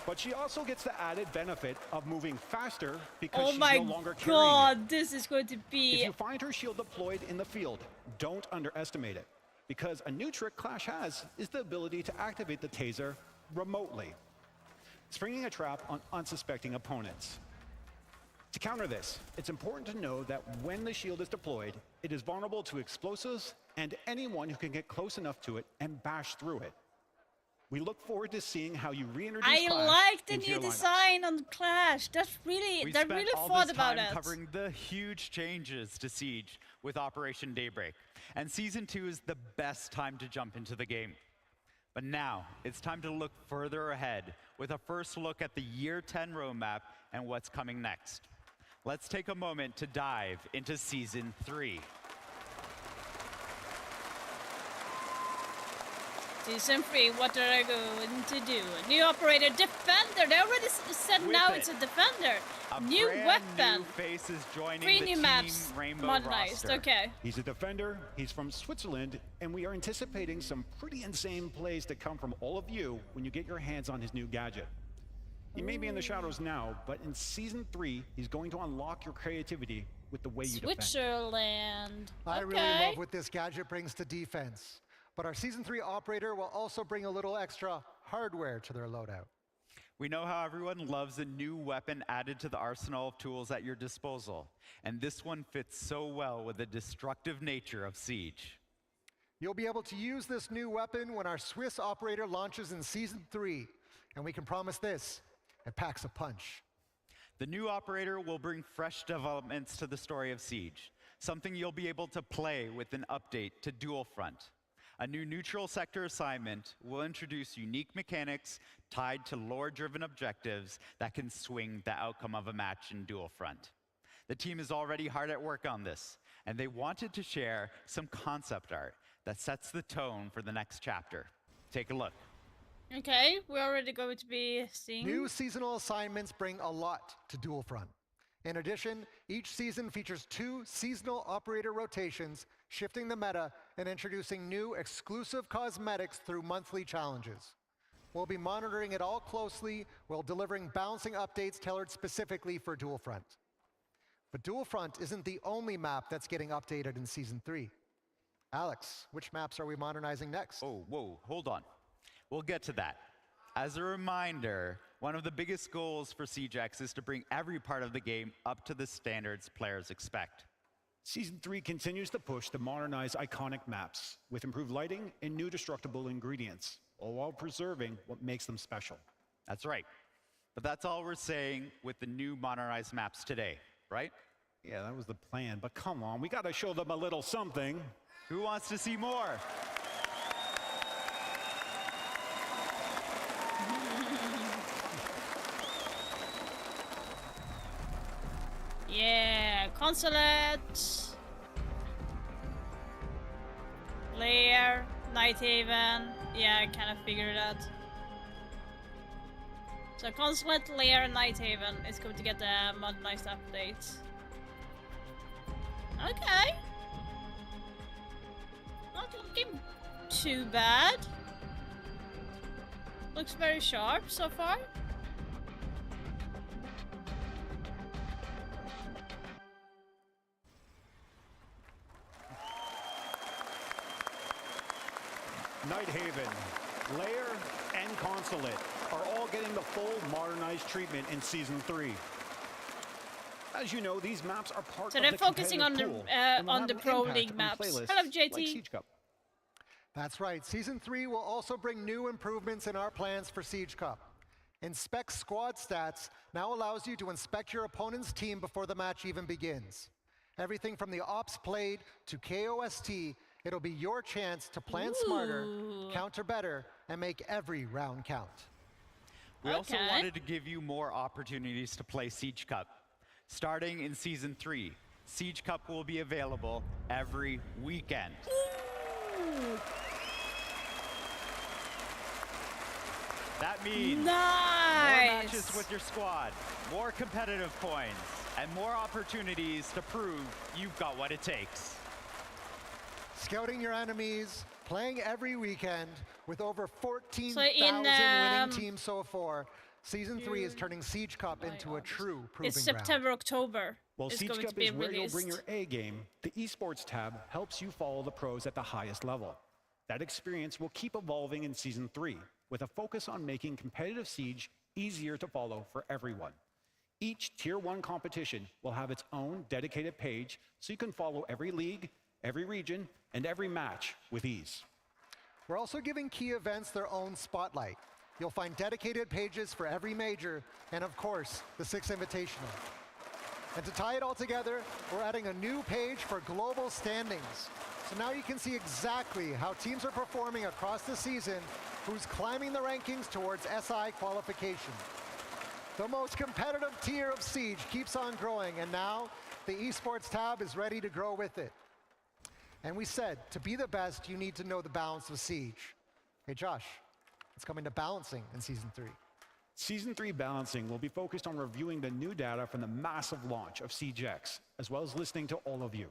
but she also gets the added benefit of moving faster because she's no longer carrying it. Oh my God, this is going to be... If you find her shield deployed in the field, don't underestimate it, because a new trick Clash has is the ability to activate the taser remotely, springing a trap on unsuspecting opponents. To counter this, it's important to know that when the shield is deployed, it is vulnerable to explosives and anyone who can get close enough to it and bash through it. We look forward to seeing how you reintroduce Clash like the into new your lineups. design on Clash. That's really, they really thought about it. Covering the huge changes to Siege with Operation Daybreak. And Season 2 is the best time to jump into the game. But now, it's time to look further ahead with a first look at the Year 10 roadmap and what's coming next. Let's take a moment to dive into Season 3. Season 3, what are they going to do? New operator, Defender. They already said now it's a Defender. New weapon. New faces joining 3 the new Team maps Rainbow modernized. roster. Okay. He's a defender, he's from Switzerland, and we are anticipating some pretty insane plays to come from all of you when you get your hands on his new gadget. He may be in the shadows now, but in Season 3, he's going to unlock your creativity with the way you defend. Switzerland. I really love what this gadget brings to defense. But our Season 3 operator will also bring a little extra hardware to their loadout. We know how everyone loves a new weapon added to the arsenal of tools at your disposal, and this one fits so well with the destructive nature of Siege. You'll be able to use this new weapon when our Swiss operator launches in Season 3. And we can promise this, it packs a punch. The new operator will bring fresh developments to the story of Siege, something you'll be able to play with an update to Dual Front. A new neutral sector assignment will introduce unique mechanics tied to lore-driven objectives that can swing the outcome of a match in Dual Front. The team is already hard at work on this, and they wanted to share some concept art that sets the tone for the next chapter. Take a look. Okay, we're already going to be seeing. New seasonal assignments bring a lot to Dual Front. In addition, each season features 2 seasonal operator rotations, shifting the meta and introducing new exclusive cosmetics through monthly challenges. We'll be monitoring it all closely while delivering balancing updates tailored specifically for Dual Front. But Dual Front isn't the only map that's getting updated in Season 3. Alex, which maps are we modernizing next? Oh, whoa, hold on. We'll get to that. As a reminder, one of the biggest goals for SiegeX is to bring every part of the game up to the standards players expect. Season 3 continues to push to modernize iconic maps with improved lighting and new destructible ingredients, all while preserving what makes them special. That's right. But that's all we're saying with the new modernized maps today, right? Yeah, that was the plan, but come on, we gotta show them a little something. Who wants to see more? Yeah, Consulate, Lair, Nighthaven. Yeah, I kind of figured that. So Consulate, Lair, and Nighthaven is going to get the modernized update. Okay. Not looking too bad. Looks very sharp so far. Nighthaven, Lair, and Consulate are all getting the full modernized treatment in Season 3. As you know, these maps are part so of they're the focusing on the pool, and will have an Pro impact League on maps. playlists Hello, JT. like Siege Cup. That's right. Season 3 will also bring new improvements in our plans for Siege Cup. Inspect squad stats now allows you to inspect your opponent's team before the match even begins. Everything from the ops played to KOST, it'll be your chance to plan smarter, counter better, and make every round count. We also wanted to give you more opportunities to play Siege Cup. Starting in Season 3, Siege Cup will be available every weekend. That means more matches with your squad, more competitive points, and more opportunities to prove you've got what it takes. Scouting your enemies, playing every weekend with over 14,000 winning teams so far. Season 3 is turning Siege Cup into a true proving It's ground. September, October. While it's Siege going Cup to be is where released. you'll bring your A game, the esports tab helps you follow the pros at the highest level. That experience will keep evolving in Season 3, with a focus on making competitive Siege easier to follow for everyone. Each Tier 1 competition will have its own dedicated page, so you can follow every league, every region, and every match with ease. We're also giving key events their own spotlight. You'll find dedicated pages for every major, and of course, the 6 Invitational. And to tie it all together, we're adding a new page for global standings. So now you can see exactly how teams are performing across the season, who's climbing the rankings towards SI qualification. The most competitive tier of Siege keeps on growing, and now the esports tab is ready to grow with it. And we said, to be the best, you need to know the balance of Siege. Hey Josh, it's coming to balancing in Season 3. Season 3 balancing will be focused on reviewing the new data from the massive launch of SiegeX, as well as listening to all of you.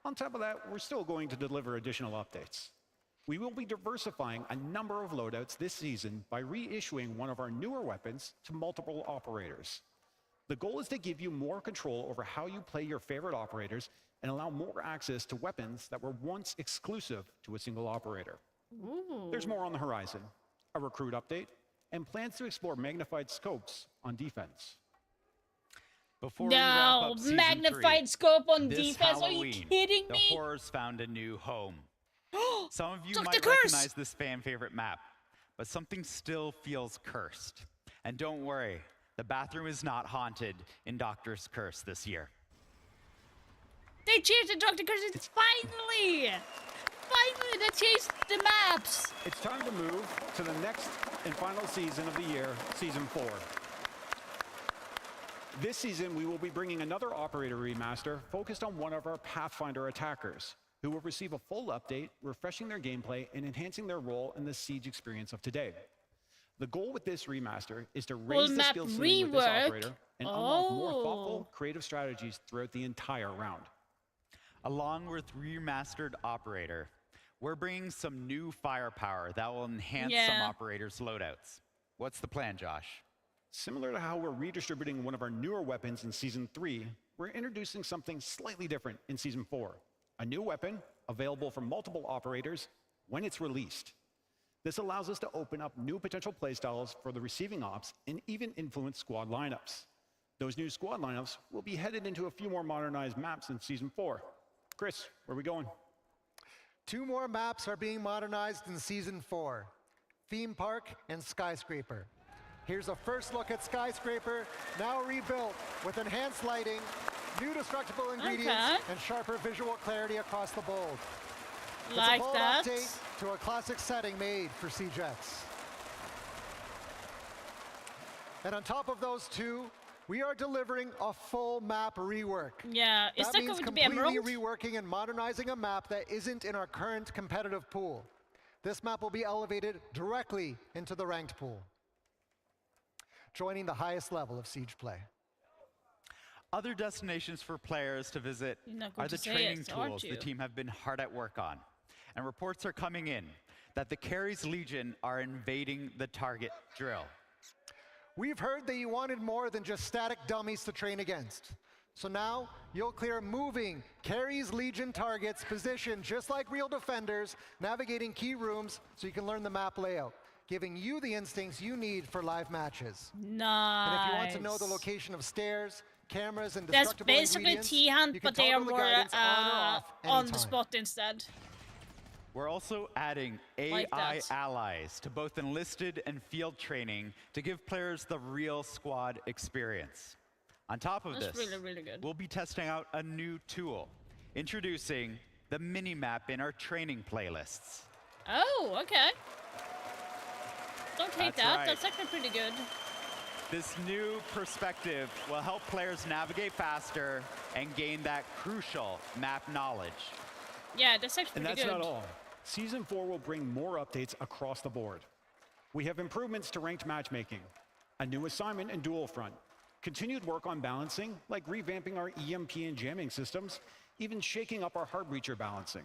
On top of that, we're still going to deliver additional updates. We will be diversifying a number of loadouts this season by reissuing one of our newer weapons to multiple operators. The goal is to give you more control over how you play your favorite operators and allow more access to weapons that were once exclusive to a single operator. There's more on the horizon, a recruit update, and plans to explore magnified scopes on defense. Before we wrap up Season 3, scope on this defense? Halloween, Are you kidding me? the Horrors found a new home. Some of you Dr. might Curse! recognize this fan favorite map, but something still feels cursed. And don't worry, the bathroom is not haunted in Doctor's Curse this year. They changed the Dr. Curse. It's finally they changed the maps. It's time to move to the next and final season of the year, Season 4. This season, we will be bringing another operator remaster focused on one of our Pathfinder attackers, who will receive a full update, refreshing their gameplay and enhancing their role in the Siege experience of today. The goal with this remaster is to raise the skill ceiling with this operator and unlock more thoughtful, creative strategies throughout the entire round. Along with remastered operator, we're bringing some new firepower that will enhance some operators' loadouts. What's the plan, Josh? Similar to how we're redistributing one of our newer weapons in Season 3, we're introducing something slightly different in Season 4. A new weapon available for multiple operators when it's released. This allows us to open up new potential playstyles for the receiving ops and even influence squad lineups. Those new squad lineups will be headed into a few more modernized maps in Season 4. Chris, where are we going? 2 more maps are being modernized in Season 4, Theme Park and Skyscraper. Here's a first look at Skyscraper, now rebuilt with enhanced lighting, new destructible ingredients, and sharper visual clarity across the bold. Like it's a bold that. update to a classic setting made for SiegeX. And on top of those 2, we are delivering a full map rework. Yeah, is that means going to be completely Emerald? reworking and modernizing a map that isn't in our current competitive pool. This map will be elevated directly into the ranked pool, joining the highest level of Siege play. Other destinations for players to visit are the training tools the team have been hard at work on. And reports are coming in that the Carries Legion are invading the target drill. We've heard that you wanted more than just static dummies to train against. So now, you'll clear moving, Carries Legion targets positioned just like real defenders, navigating key rooms so you can learn the map layout, giving you the instincts you need for live matches. Nice. And if you want to know the location of stairs, cameras, and That's destructible basically ingredients, T-Hunt, you can but they are toggle the more guidance on or off on the anytime. spot instead. We're also adding Like AI that. allies to both enlisted and field training to give players the real squad experience. On top of That's this, really, really good. we'll be testing out a new tool, introducing the mini-map in our training playlists. Oh, okay. Don't hate That's that. right. That's actually pretty good. This new perspective will help players navigate faster and gain that crucial map knowledge. Yeah, that's actually And pretty that's good. not all. Season 4 will bring more updates across the board. We have improvements to ranked matchmaking, a new assignment in Dual Front, continued work on balancing, like revamping our EMP and jamming systems, even shaking up our hard breacher balancing.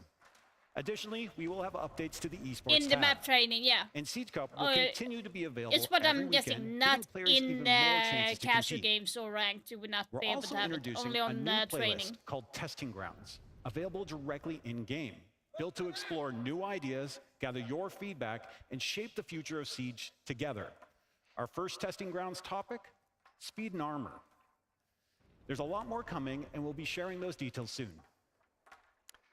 Additionally, we will have updates to the esports In the tab. map training, yeah. And Siege Cup will Oh, continue to be available It's what every I'm weekend, guessing, giving not players even in more chances to casual compete. games or ranked. You would not We're be able also to have it, introducing only a on new playlist training. called Testing Grounds, available directly in-game, built to explore new ideas, gather your feedback, and shape the future of Siege together. Our first Testing Grounds topic, speed and armor. There's a lot more coming, and we'll be sharing those details soon.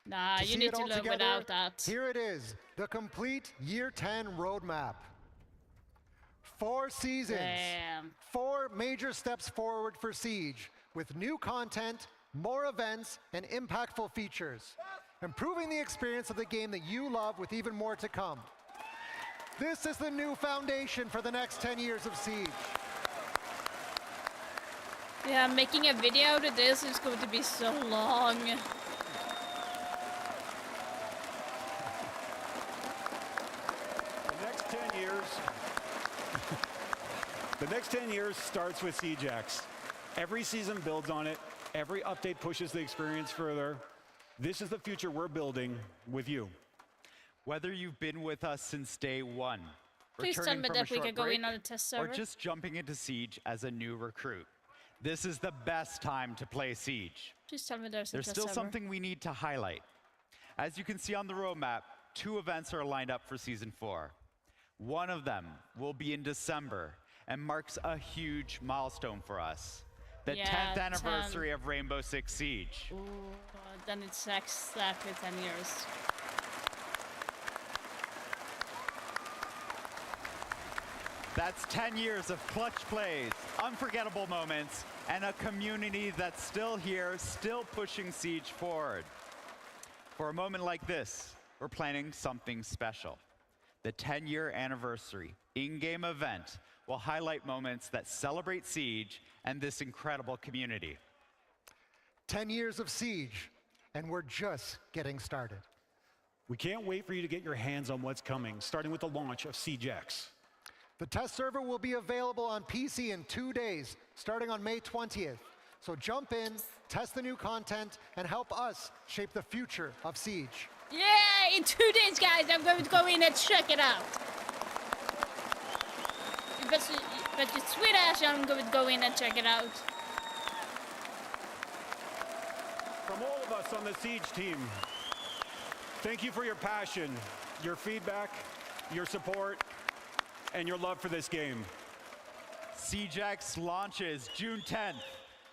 Nah, To you see need it to all live together, without that. Here it is, the complete Year 10 roadmap. 4 seasons, Damn. 4 major steps forward for Siege, with new content, more events, and impactful features, improving the experience of the game that you love with even more to come. This is the new foundation for the next 10 years of Siege. Yeah, making a video out of this is going to be so long. The next 10 years, the next 10 years starts with SiegeX. Every season builds on it. Every update pushes the experience further. This is the future we're building with you. Whether you've been with us since day one, Please tell returning me from a that we short can go break, in on a test or server. just jumping into Siege as a new recruit, this is the best time to play Siege. Please tell me there's a There's test still server. something we need to highlight. As you can see on the roadmap, 2 events are lined up for Season 4. One of them will be in December and marks a huge milestone for us. The Yeah, 10th 10. anniversary of Rainbow Six Siege. Ooh, then it's exactly 10 years. That's 10 years of clutch plays, unforgettable moments, and a community that's still here, still pushing Siege forward. For a moment like this, we're planning something special. The 10-year anniversary in-game event will highlight moments that celebrate Siege and this incredible community. 10 years of Siege, and we're just getting started. We can't wait for you to get your hands on what's coming, starting with the launch of SiegeX. The test server will be available on PC in 2 days, starting on May 20th. So jump in, test the new content, and help us shape the future of Siege. Yeah, in 2 days, guys, I'm going to go in and check it out. But you sweet ass, I'm going to go in and check it out. From all of us on the Siege team, thank you for your passion, your feedback, your support, and your love for this game. SiegeX launches June 10th,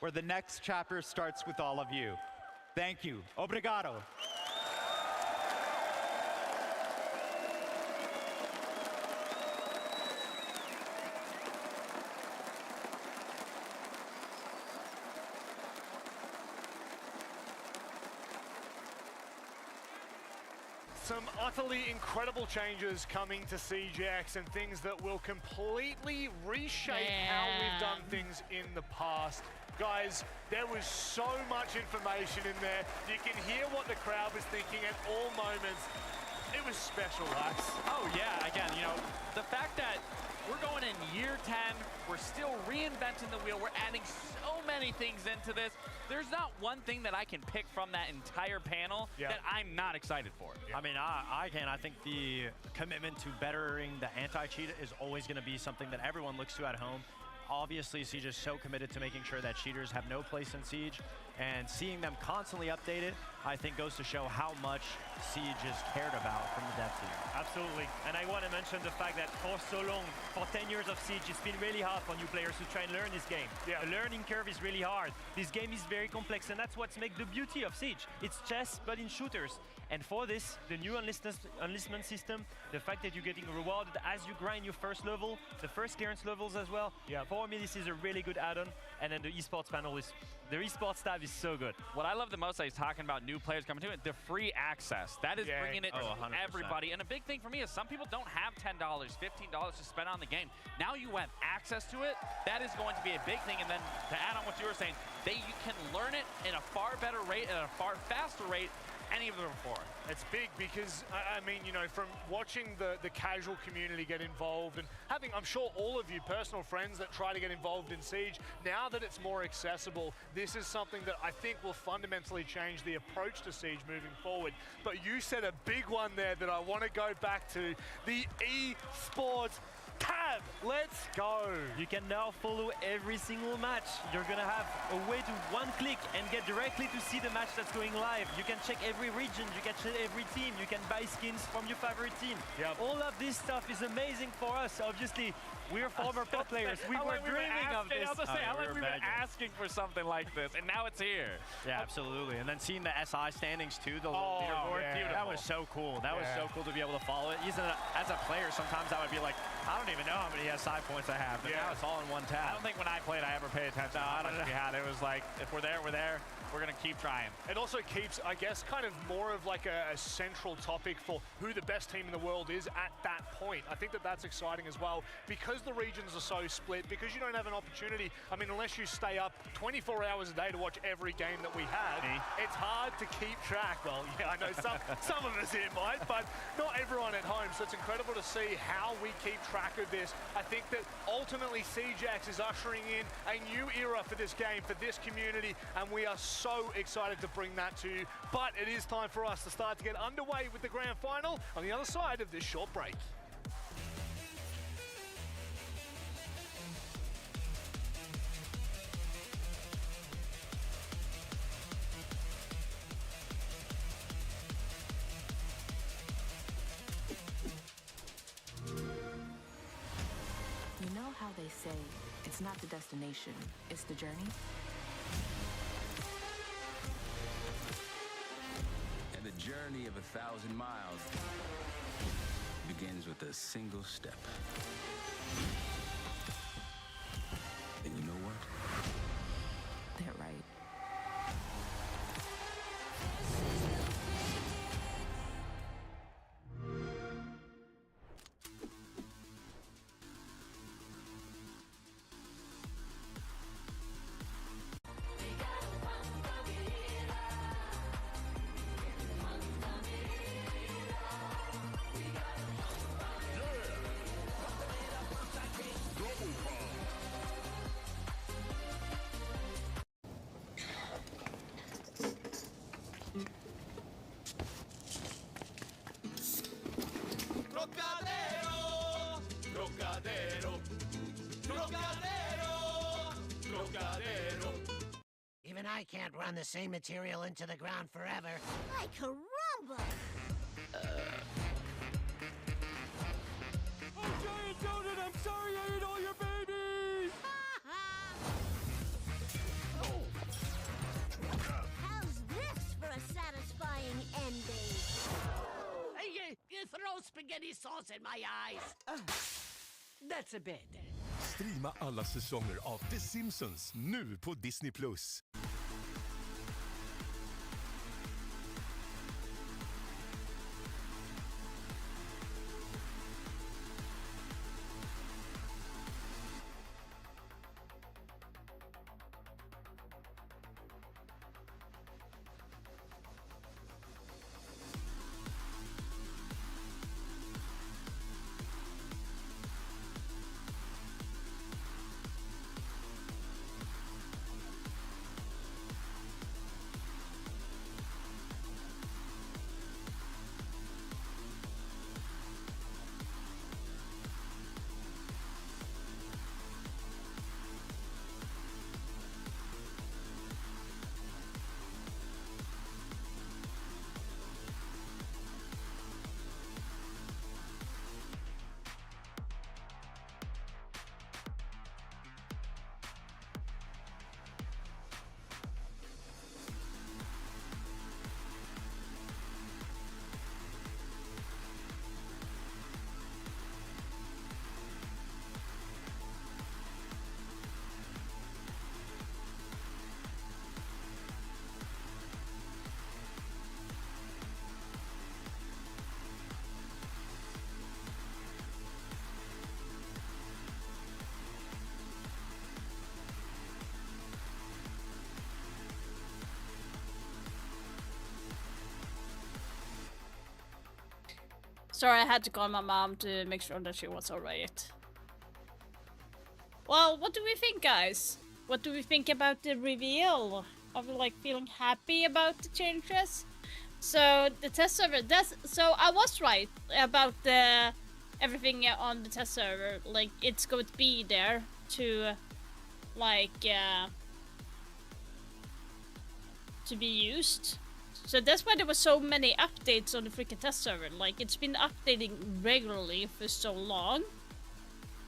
where the next chapter starts with all of you. Thank you. Obrigado. Some utterly incredible changes coming to SiegeX and things that will completely reshape how we've done things in the past. Guys, there was so much information in there. You can hear what the crowd was thinking at all moments. It was special, Wax. Oh yeah, again, you know, the fact that we're going in year 10, we're still reinventing the wheel, we're adding so many things into this. There's not one thing that I can pick from that entire panel that I'm not excited for. I mean, I think the commitment to bettering the anti-cheat is always going to be something that everyone looks to at home. Obviously, Siege is so committed to making sure that cheaters have no place in Siege, and seeing them constantly updated, I think goes to show how much Siege is cared about from the dev team. Absolutely, and I want to mention the fact that for so long, for 10 years of Siege, it's been really hard for new players to try and learn this game. The learning curve is really hard. This game is very complex, and that's what makes the beauty of Siege. It's chess, but in shooters. And for this, the new enlistment system, the fact that you're getting rewarded as you grind your first level, the first clearance levels as well, for me this is a really good add-on. And then the esports panel is, the esports staff is so good. What I love the most, he's talking about new players coming to it, the free access. That is bringing it to everybody. And a big thing for me is some people don't have $10, $15 to spend on the game. Now you have access to it. That is going to be a big thing. And then to add on what you were saying, you can learn it in a far better rate, at a far faster rate, any of them before. It's big because, I mean, you know, from watching the casual community get involved and having, I'm sure, all of you personal friends that try to get involved in Siege, now that it's more accessible, this is something that I think will fundamentally change the approach to Siege moving forward. But you said a big one there that I want to go back to, the esports tab. Let's go. You can now follow every single match. You're gonna have a way to one click and get directly to see the match that's going live. You can check every region, you can check every team, you can buy skins from your favorite team. All of this stuff is amazing for us. Obviously, we're former pro players. We were dreaming of this. I was gonna say, how long we been asking for something like this, and now it's here. Yeah, absolutely. And then seeing the SI standings too, the little leaderboard, that was so cool. That was so cool to be able to follow it. Even as a player, sometimes I would be like, I don't even know how many SI points I have, but now it's all in one tab. I don't think when I played I ever paid attention to how much we had. It was like, if we're there, we're there. We're going to keep trying. It also keeps, I guess, kind of more of like a central topic for who the best team in the world is at that point. I think that that's exciting as well because the regions are so split, because you don't have an opportunity. I mean, unless you stay up 24 hours a day to watch every game that we have, it's hard to keep track. Well, yeah, I know some of us here might, but not everyone at home. So it's incredible to see how we keep track of this. I think that ultimately SiegeX is ushering in a new era for this game, for this community, and we are so excited to bring that to you. But it is time for us to start to get underway with the grand final on the other side of this short break. You know how they say it's not the destination, it's the journey? And the journey of 1,000 miles begins with a single step. Trocadero, Trocadero, Trocadero. Even I can't run the same material into the ground forever. Ay, caramba! Oh, Giant Donut, I'm sorry I ate all your babies! How's this for a satisfying ending? You throw spaghetti sauce in my eyes. That's a bit. Streama alla säsonger av The Simpsons nu på Disney+. Sorry, I had to call my mom to make sure that she was alright. Well, what do we think, guys? What do we think about the reveal? Are we like feeling happy about the changes? So the test server, so I was right about the everything on the test server. Like it's going to be there to like to be used. So that's why there were so many updates on the freaking test server. Like, it's been updating regularly for so long.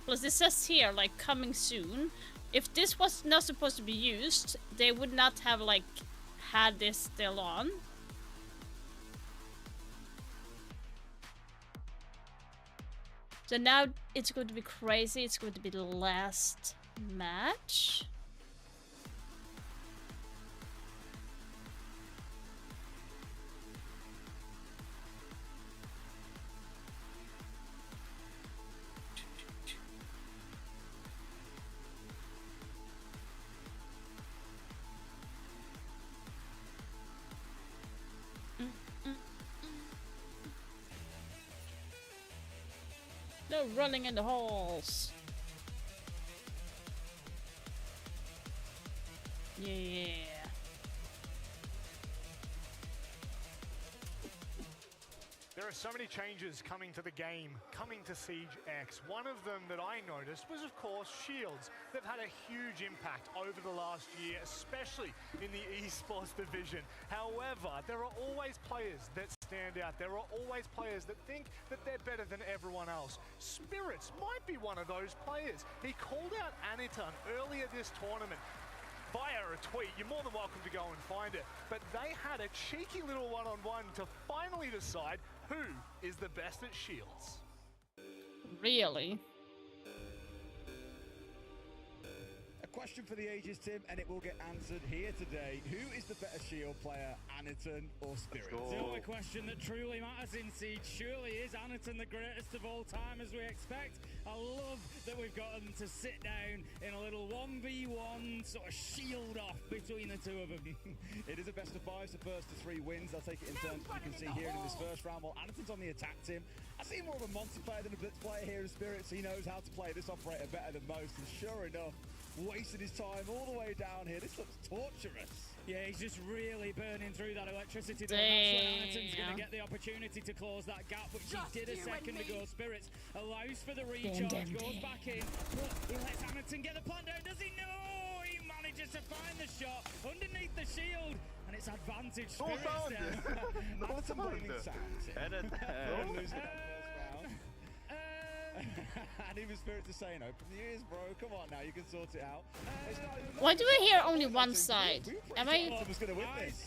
Plus, it says here, like, coming soon. If this was not supposed to be used, they would not have, like, had this still on. So now it's going to be crazy. It's going to be the last match. No running in the halls. Yeah. There are so many changes coming to the game, coming to SiegeX. One of them that I noticed was, of course, shields. They've had a huge impact over the last year, especially in the esports division. However, there are always players that stand out. There are always players that think that they're better than everyone else. Spirits might be one of those players. He called out Aniton earlier this tournament via a tweet. You're more than welcome to go and find it. But they had a cheeky little one-on-one to finally decide who is the best at shields. Really? A question for the ages, Tim, and it will get answered here today. Who is the better shield player, Aniton or Spirit? The only question that truly matters in Siege surely is Aniton the greatest of all time, as we expect. I love that we've got them to sit down in a little 1v1 sort of shield off between the two of them. It is a best of five, so first to three wins. They'll take it in turns, as you can see here in this first round. While Aniton's on the attack, Tim, I see more of a Monty player than a Blitz player here in Spirit, so he knows how to play this operator better than most. And sure enough, wasted his time all the way down here. This looks torturous. Yeah, he's just really burning through that electricity. That's where Anaton's going to get the opportunity to close that gap, which he did a second ago. Spirits allows for the recharge, goes back in, but he lets Anaton get the plant down. Does he? No! He manages to find the shot underneath the shield, and it's advantage Spirits there. Något mobbning sound. Är det? And even Spirits is saying, open the ears, bro. Come on now, you can sort it out. Why do I hear only one side? Am I?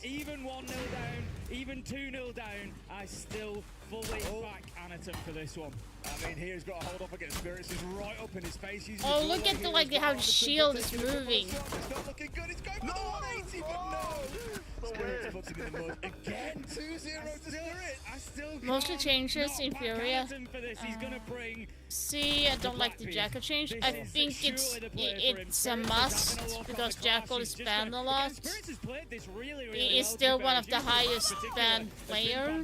Even 1-0 down, even 2-0 down, I still fully back Anaton for this one. I mean, here he's got to hold up against Spirits. He's right up in his face. Oh, look at the how the shield is moving. It's not looking good. It's going for the 180, but no. Spirits puts it in the mud again. 2-0 to Spirits. I still Mostly changes in FURIA. For this. He's gonna bring. See, I don't like the Jackal change. I think it's a must because Jackal is banned a lot. He is still one of the highest banned player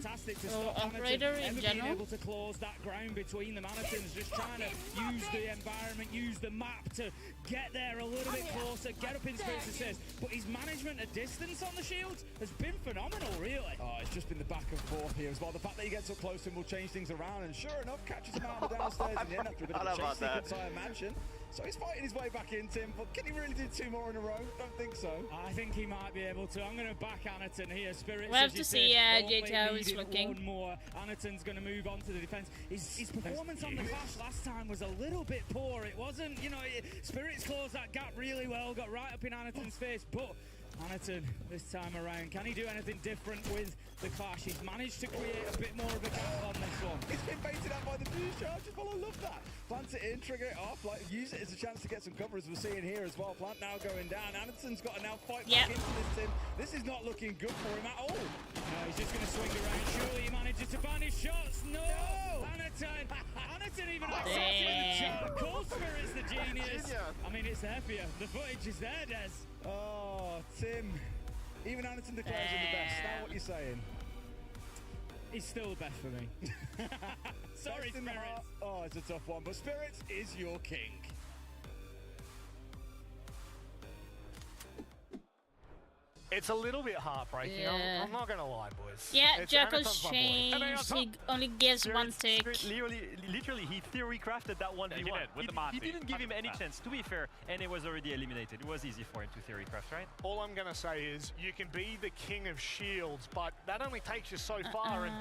or operator in general. Able to close that ground between the Manitons, just trying to use the environment, use the map to get there a little bit closer, get up in Spirits' assist. But his management at distance on the shields has been phenomenal, really. Oh, it's just been the back and forth here as well. The fact that he gets up close and will change things around, and sure enough, catches him out of the downstairs in the end after a bit of a chase sequence, I imagine. So he's fighting his way back in, Tim, but can he really do 2 more in a row? Don't think so. I think he might be able to. I'm going to back Anaton here. Spirits, we'll have to see how he's looking. One more. Anaton's going to move on to the defense. His performance on the Clash last time was a little bit poor. It wasn't, you know, Spirits closed that gap really well, got right up in Anaton's face, but Anaton, this time around, can he do anything different with the Clash? He's managed to create a bit more of a gap on this one. He's been baited out by the fuse charges. Well, I love that. Plant it in, trigger it off, like use it as a chance to get some cover, as we're seeing here as well. Plant now going down. Anaton's got to now fight back into this, Tim. This is not looking good for him at all. No, he's just going to swing around. Surely he manages to find his shots. No! Anaton! Anaton even accepts it in the chat. Cold Spirit's the genius. I mean, it's there for you. The footage is there, Des. Oh, Tim. Even Anaton declares him the best. Is that what you're saying? He's still the best for me. Sorry, Spirits. Oh, it's a tough one, but Spirits is your king. It's a little bit heartbreaking. Yeah. I'm not gonna lie, boys. Yeah, Jackal's change. He only gives one tick. Literally, he theory crafted that 1v1. He didn't give him any chance, to be fair, and it was already eliminated. It was easy for him to theory craft, right? All I'm gonna say is you can be the king of shields, but that only takes you so far, and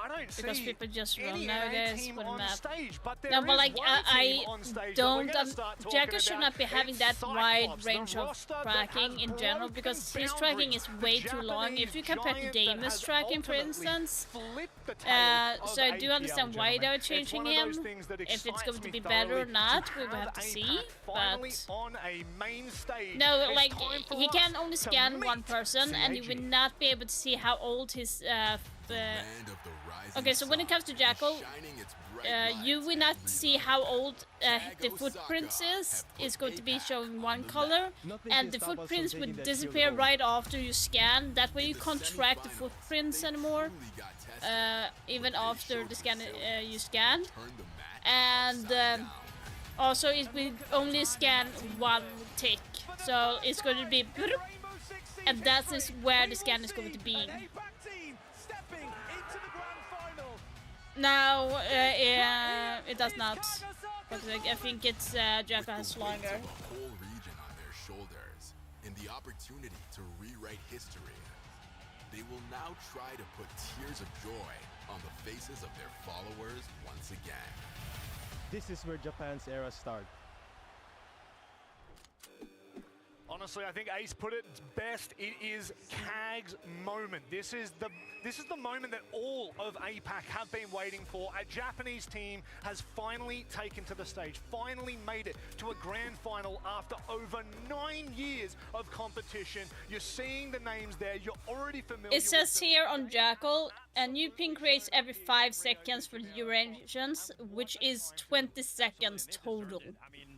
I don't see because people just run any nowadays team for the on map. stage. But there No, but is like one I team on stage don't. that we're gonna start talking Jackal should about. not be having It's that wide Cyclops, range the of roster that tracking has in general because broken his tracking is boundaries. way The too long. If you compare to Japanese Damon's giant tracking, for that has instance, flipped the tail of so I do APL, understand why they're gentlemen. changing It's one of him. those things that If it's excites going to me be better or thoroughly not, to we will have to APAC see. finally But on a main stage. no, It's like time for he us can only to scan meet one person, and you CAG. will not be able to see how old his. Okay, so when it comes to Jackal, you will not see how old the footprints is. It's going to be showing one color, and the footprints will disappear right after you scan. That way you can't track the footprints anymore, even after the scan you scanned. And also it will only scan one tick, so it's going to be, and that is where the scan is going to be. No, it does not. But I think it's Jackal has longer. Whole region on their shoulders, and the opportunity to rewrite history. They will now try to put tears of joy on the faces of their followers once again. This is where Japan's era starts. Honestly, I think Ace put it best. It is CAG's moment. This is the moment that all of APAC have been waiting for. A Japanese team has finally taken to the stage, finally made it to a grand final after over 9 years of competition. You're seeing the names there. You're already familiar. It says here on Jackal, a new ping creates every 5 seconds for the durations, which is 20 seconds total. I mean,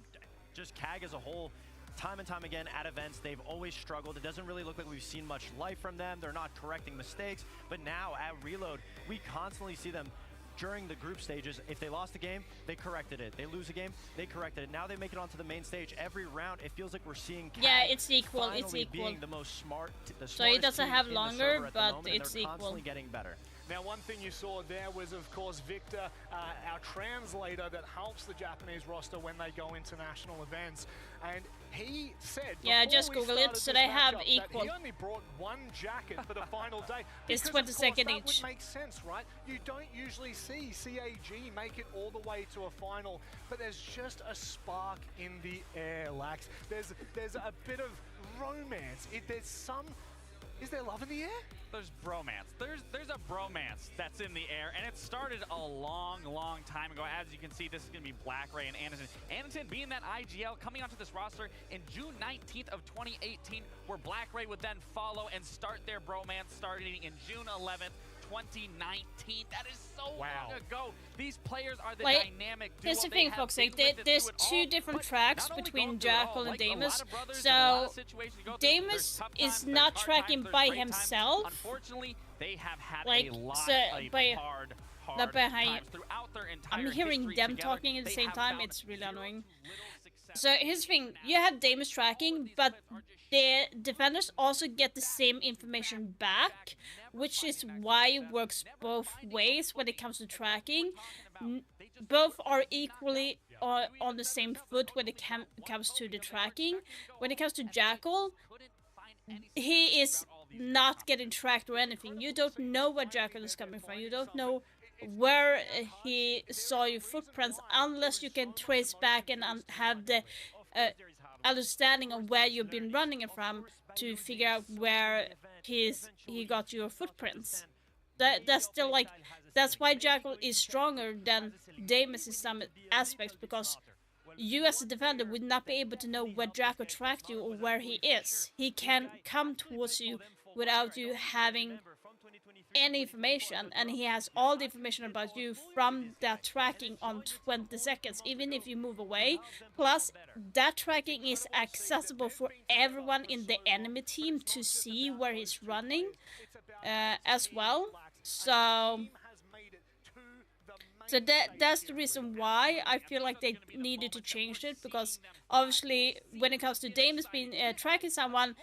just CAG as a whole, time and time again at events, they've always struggled. It doesn't really look like we've seen much life from them. They're not correcting mistakes. But now at Reload, we constantly see them during the group stages, if they lost a game, they corrected it. They lose a game, they corrected it. Now they make it onto the main stage. Every round, it feels like we're seeing CAG Yeah, it's equal. It's finally equal. being the most smart, the So it doesn't team have in the longer, server at the but moment, and it's they're equal. constantly getting better. Now, one thing you saw there was, of course, Victor, our translator that helps the Japanese roster when they go into national events. And he said, yeah, just Google it, so they have equal. He only brought one jacket for the final day. It's because, 20 of course, seconds that each. would make sense, right? You don't usually see CAG make it all the way to a final, but there's just a spark in the air, Lax. There's a bit of romance. There's some... Is there love in the air? There's bromance. There's a bromance that's in the air, and it started a long time ago. As you can see, this is going to be BlackRay and Anderson. Anderson being that IGL coming onto this roster in June 19th of 2018, where BlackRay would then follow and start their bromance starting in June 11th. 2019. That is so long ago. These players are the dynamic duo. Here's the thing, folks. Like, there's two different tracks between Jackal and Damus. So Damus is not tracking by himself. Unfortunately, they have had like, a lot so, of hard behind. throughout their entire I'm hearing history them together. talking at the They same have time. found It's really annoying. So here's the thing, you have Damus tracking, but the defenders also get the same information back, which is why it works both ways when it comes to tracking. Both are equally on the same foot when it comes to the tracking. When it comes to Jackal, he is not getting tracked or anything. You don't know where Jackal is coming from. You don't know where he saw your footprints unless you can trace back and have the understanding of where you've been running it from to figure out where he got your footprints. That's still like, that's why Jackal is stronger than Damus in some aspects, because you as a defender would not be able to know where Jackal tracked you or where he is. He can come towards you without you having any information, and he has all the information about you from that tracking on 20 seconds, even if you move away. Plus, that tracking is accessible for everyone in the enemy team to see where he's running as well. So that's the reason why I feel like they needed to change it, because obviously when it comes to Damus being tracking someone,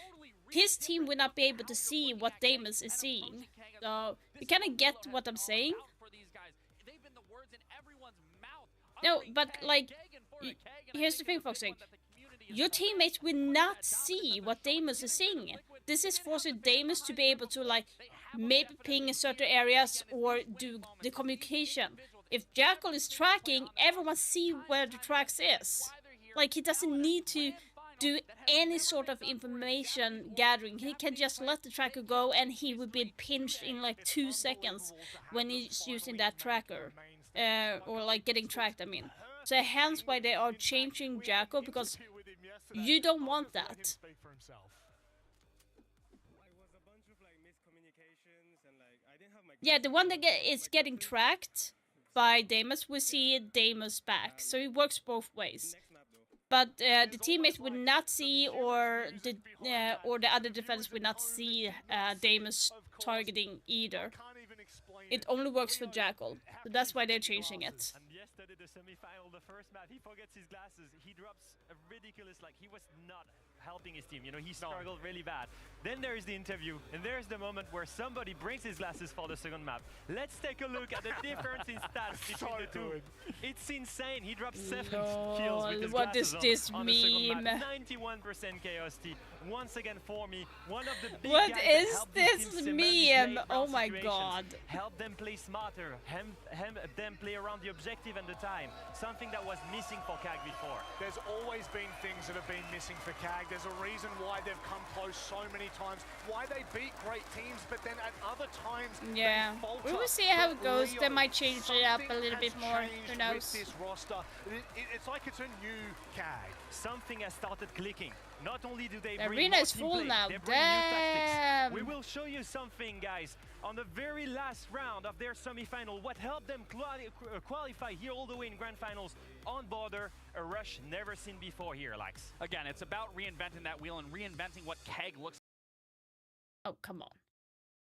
his team will not be able to see what Damus is seeing. So you kind of get what I'm saying. No, but like, here's the thing, folks. Like, your teammates will not see what Damus is seeing. This is forcing Damus to be able to, like, maybe ping in certain areas or do the communication. If Jackal is tracking, everyone see where the tracks is. Like, he doesn't need to do any sort of information gathering. He can just let the tracker go and he will be pinched in like 2 seconds when he's using that tracker. Or like getting tracked, I mean. So hence why they are changing Jackal, because you don't want that. Yeah, the one that is getting tracked by Damus, we see Damus back. So it works both ways. But the teammates would not see, or the other defenders would not see Damus targeting either. It only works for Jackal, so that's why they're changing it. And yesterday, the semi-final, the first map, he forgets his glasses. He drops a ridiculous, like, he was not helping his team. You know, he struggled really bad. Then there is the interview, and there's the moment where somebody brings his glasses for the second map. Let's take a look at the difference in stats between the two. It's insane. He dropped 7 kills with his what is glasses this on the second meme? map. 91% chaos T. Once again for me, one of the big What guys that is helped these this teams cement meme? late Oh round my situations. god. Help them play smarter, them play around the objective and the time. Something that was missing for CAG before. There's always been things that have been missing for CAG. There's a reason why they've come close so many times, why they beat great teams, but then at other times, yeah, we will see how it goes. They might change it up a little bit more. Who knows? This roster, it's like it's a new CAG. Something has started clicking. Not only do they The bring arena more is team full play, now. they bring new tactics. Damn. We will show you something, guys, on the very last round of their semi-final. What helped them qualify here all the way in grand finals on border. A rush never seen before here, Lax. Again, it's about reinventing that wheel and reinventing what CAG looks. Oh, come on.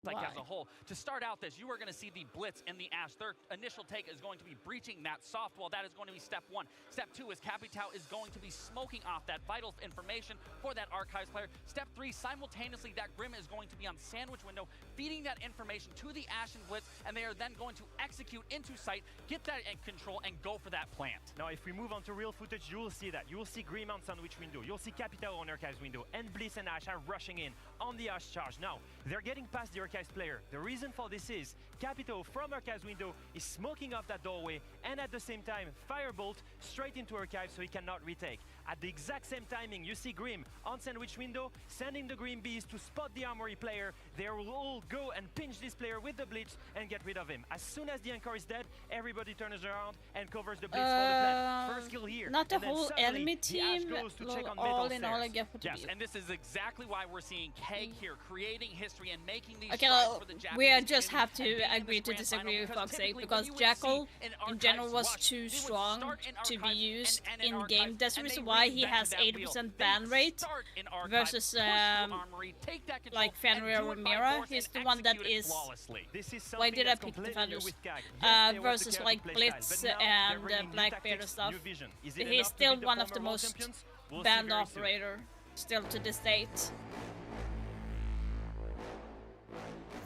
like Why? as a whole. To start out this, you are going to see the Blitz and the Ash. Their initial take is going to be breaching that soft wall. That is going to be step one. Step two is Capitao is going to be smoking off that vital information for that Archives player. Step three, simultaneously, that Grim is going to be on sandwich window, feeding that information to the Ash and Blitz, and they are then going to execute into sight, get that in control, and go for that plant. Now, if we move on to real footage, you will see that. You will see Grim on sandwich window. You'll see Capitao on Archives window, and Blitz and Ash are rushing in on the Ash charge. Now, they're getting past the Archives player. The reason for this is Capitao from Archives window is smoking off that doorway, and at the same time, Firebolt straight into Archives so he cannot retake. At the exact same timing, you see Grim on sandwich window, sending the Green Bees to spot the Armory player. They will all go and pinch this player with the Blitz and get rid of him. As soon as the Anchor is dead, everybody turns around and covers the Blitz for the plant. First kill here. Not the and then whole suddenly, enemy the Ash team. goes to check on All middle in all, I stairs. get what you Yes, mean. and this is exactly why we're seeing CAG here, creating history and making these Okay, strides well, for the we Japanese just have community and to being in agree this to grand disagree final, with fuck's sake, typically because when you would Jackal see an in general Archives was rush, too they would strong start in to be Archives used and end in Archives, game. That's the and they reason why he reinvented has that 80% wheel. ban They rate start in Archives, versus push through Armory, take that control, like and Fenrir do it by Ramira. force He's and the one that execute it is. flawlessly. This is Why something did I that's pick the completely new feathers? with CAG. Yes, there was the Versus chaotic like playstyle, Blitz but now and they're bringing new Blackbeard and tactics, stuff. new vision. Is it He's enough to still beat the one of the former world most champions? We'll see banned very soon. operator still to this date.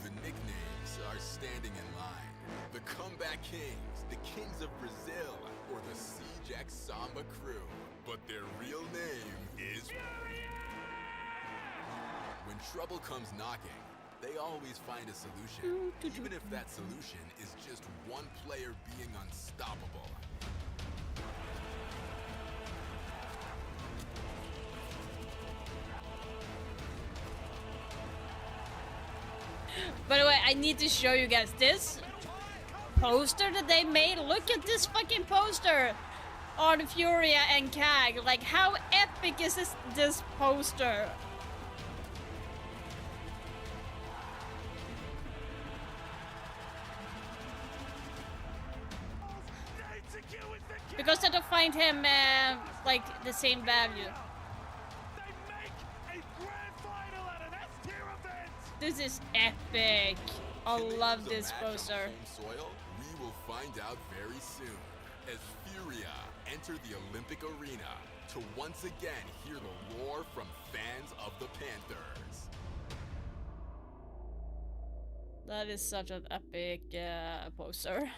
The nicknames are standing in line. The Comeback Kings, the Kings of Brazil, or the SiegeX Samba crew. But their real name is FURIA! When trouble comes knocking, they always find a solution, even if that solution is just one player being unstoppable. By the way, I need to show you guys this poster that they made. Look at this fucking poster on Furia and CAG. Like, how epic is this poster? Because I don't find him like the same value. This is epic. I love this poster. Soil? We will find out very soon as FURIA enter the Olympic arena to once again hear the roar from fans of the Panthers. That is such an epic poster.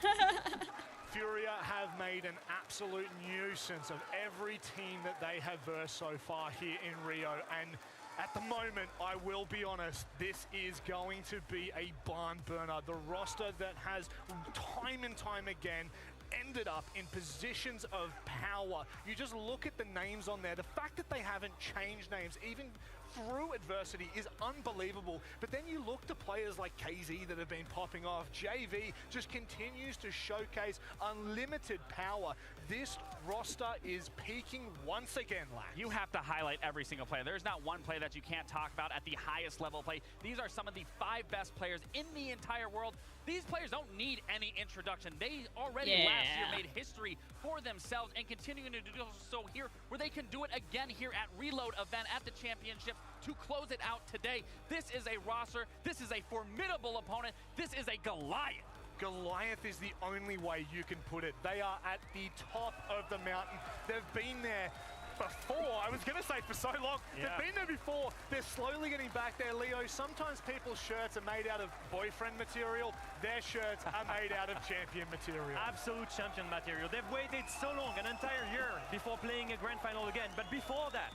FURIA have made an absolute nuisance of every team that they have versed so far here in Rio, and at the moment, I will be honest, this is going to be a barn burner. The roster that has time and time again ended up in positions of power. You just look at the names on there. The fact that they haven't changed names, even through adversity, is unbelievable. But then you look to players like KZ that have been popping off. JV just continues to showcase unlimited power. This roster is peaking once again, Lax. You have to highlight every single player. There's not one player that you can't talk about at the highest level play. These are some of the 5 best players in the entire world. These players don't need any introduction. They already last year made history for themselves and continuing to do so here, where they can do it again here at Reload event at the championship to close it out today. This is a roster. This is a formidable opponent. This is a Goliath. Goliath is the only way you can put it. They are at the top of the mountain. They've been there before. I was going to say for so long. Yeah. They've been there before. They're slowly getting back there, Leo. Sometimes people's shirts are made out of boyfriend material. Their shirts are made out of champion material. Absolute champion material. They've waited so long, an entire year, before playing a grand final again. But before that,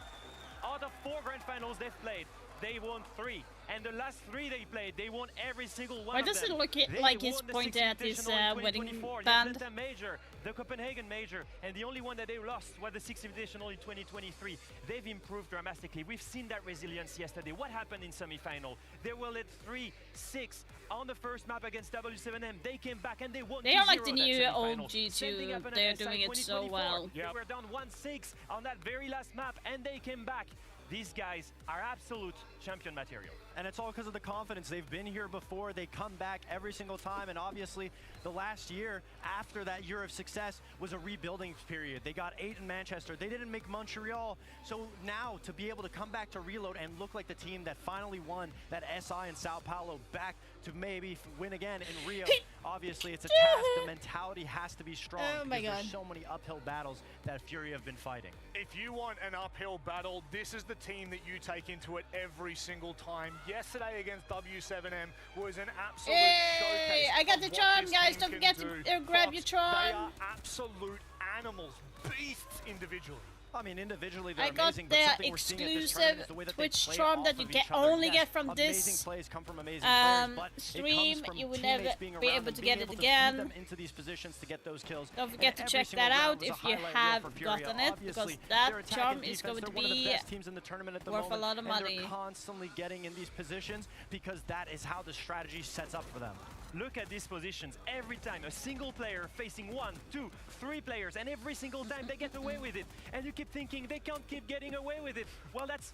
out of 4 grand finals they've played, they won 3. And the last 3 they played, they won every single one Why of them. does it look They like won he's the pointed 6th at his Invitational in wedding 2024, band? The Atlanta Major, the Copenhagen Major, and the only one that they lost was the 6th Invitational in 2023. They've improved dramatically. We've seen that resilience yesterday. What happened in semi-final? They were led 3-6 on the first map against W7M. They came back and they won 2-0 They are like the that new semi-final. old Same thing G2. happened They're at doing it so 2024. well. They were down 1-6 on that very last map and they came back. These guys are absolute champion material. And it's all because of the confidence. They've been here before. They come back every single time. And obviously, the last year after that year of success was a rebuilding period. They got 8 in Manchester. They didn't make Montreal. So now to be able to come back to Reload and look like the team that finally won that SI in Sao Paulo, back to maybe win again in Rio. Obviously, it's a task. The mentality has to be strong. Oh my God. There's so many uphill battles that FURIA have been fighting. If you want an uphill battle, this is the team that you take into it every single time. Yesterday against W7M was an absolute showcase. I got of the what charm, this guys. team Don't can forget do. to grab your Fox, charm. They are absolute animals, beasts individually. I mean, individually they're I got amazing, but the something we're seeing at this exclusive tournament is the way that Twitch they play charm off that you of get each other. only Yes, get from amazing this. plays come from amazing players, but stream. it comes from You will teammates never being be around able them, to being get it able to again. feed them into these positions to get those kills. Don't forget to And check every single that out round was a if you highlight reel have for FURIA. gotten it, because Obviously, that their attack charm and is defense, going to they're one of the be best teams in the tournament at the worth a moment, lot of and money. they're constantly getting in these positions because that is how the strategy sets up for them. Look at these positions. Every time a single player facing 1, 2, 3 players, and every single time they get away with it. And you keep thinking they can't keep getting away with it. Well, that's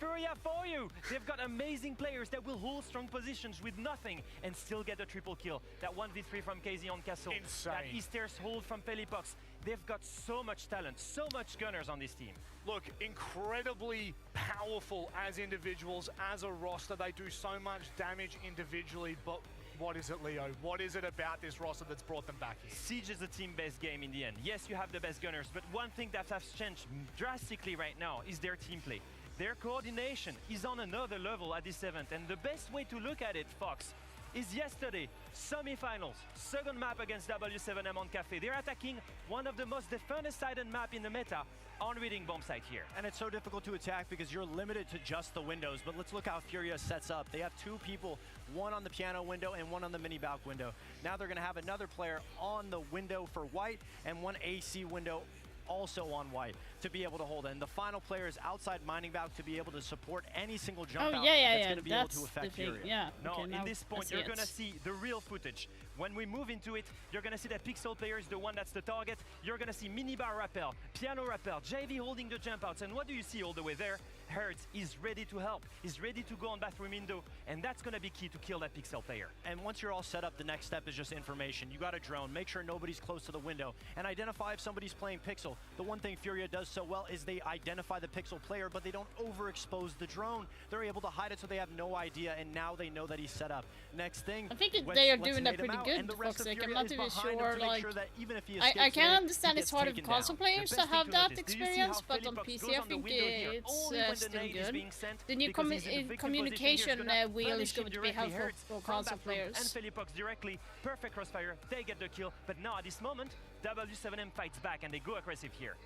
FURIA for you. They've got amazing players that will hold strong positions with nothing and still get a triple kill. That 1v3 from KZ on Castle. Insane. That Easter's hold from Felipox. They've got so much talent, so much gunners on this team. Look, incredibly powerful as individuals, as a roster. They do so much damage individually, but what is it, Leo? What is it about this roster that's brought them back here? Siege is a team-based game in the end. Yes, you have the best gunners, but one thing that has changed drastically right now is their team play. Their coordination is on another level at this event, and the best way to look at it, Fox, is yesterday, semi-finals, second map against W7M on Cafe. They're attacking one of the most defender-sided map in the meta on reading bomb site here. And it's so difficult to attack because you're limited to just the windows. But let's look how FURIA sets up. They have 2 people, one on the piano window and one on the mini balc window. Now they're going to have another player on the window for white and one AC window also on white to be able to hold it. And the final player is outside mining balc to be able to support any single jump out that's going to be able to affect FURIA. Yeah. No, Okay, in now this I point, see you're it. going to see the real footage. When we move into it, you're going to see that Pixel player is the one that's the target. You're going to see minibar rappel, piano rappel, JV holding the jump outs. And what do you see all the way there? Hertz is ready to help. He's ready to go on bathroom window. And that's going to be key to kill that Pixel player. And once you're all set up, the next step is just information. You got a drone, make sure nobody's close to the window, and identify if somebody's playing Pixel. The one thing FURIA does so well is they identify the Pixel player, but they don't overexpose the drone. They're able to hide it so they have no idea, and now they know that he's set up. Next thing, I think let's- they are let's doing that nade him pretty out, good, and the rest of Foxic. I'm FURIA not is even behind him sure, to make like, sure that even if he I escapes can away, understand he it's gets hard for taken console down. players The to best thing have that notice, do you see experience, how but on Felipox PC goes I on the think window here it's only when the still nade is good. being sent The new because he's in the victim communication position. He's gonna wheel is punish going him to be directly. helpful Hertz for from console bathroom players. And Felipox directly, perfect crossfire, they get the kill. But now at this moment, W7M fights back and they go aggressive here.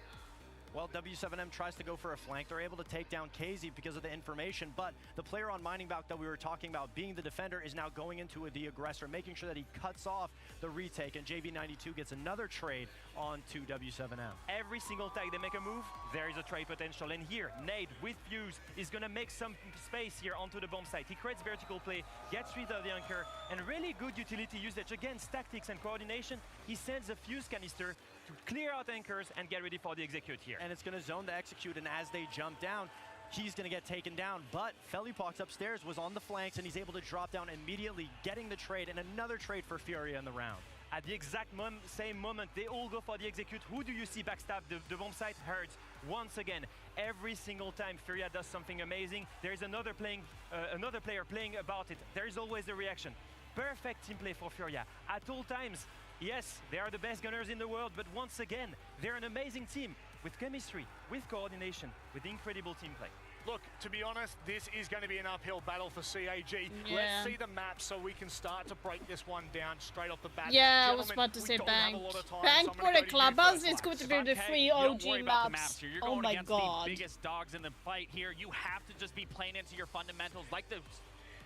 Well, W7M tries to go for a flank. They're able to take down KZ because of the information, but the player on mining balc that we were talking about, being the defender, is now going into the aggressor, making sure that he cuts off the retake, and JV92 gets another trade onto W7M. Every single time they make a move, there is a trade potential. And here, Nade with Fuse is going to make some space here onto the bomb site. He creates vertical play, gets rid of the anchor, and really good utility usage against tactics and coordination. He sends a Fuse canister to clear out anchors and get ready for the execute here. And it's going to zone the execute, and as they jump down, he's going to get taken down. But Felipox upstairs was on the flanks, and he's able to drop down immediately, getting the trade, and another trade for FURIA in the round. At the exact same moment, they all go for the execute. Who do you see backstab the bomb site? Hertz. Once again, every single time FURIA does something amazing, there is another player playing about it. There is always a reaction. Perfect team play for FURIA. At all times, yes, they are the best gunners in the world, but once again, they're an amazing team with chemistry, with coordination, with incredible team play. Look, to be honest, this is going to be an uphill battle for CAG. Yeah. Let's see the map so we can start to break this one down straight off the bat. Yeah, I was Gentlemen, about to we say don't have a bank. lot of time, Bank so I'm for gonna the go to you clubhouse first, is Lars. going to be About the CAG, free you don't OG worry about the maps. maps here. You're Oh going my against god. the biggest dogs in the fight here. You have to just be playing into your fundamentals. Like the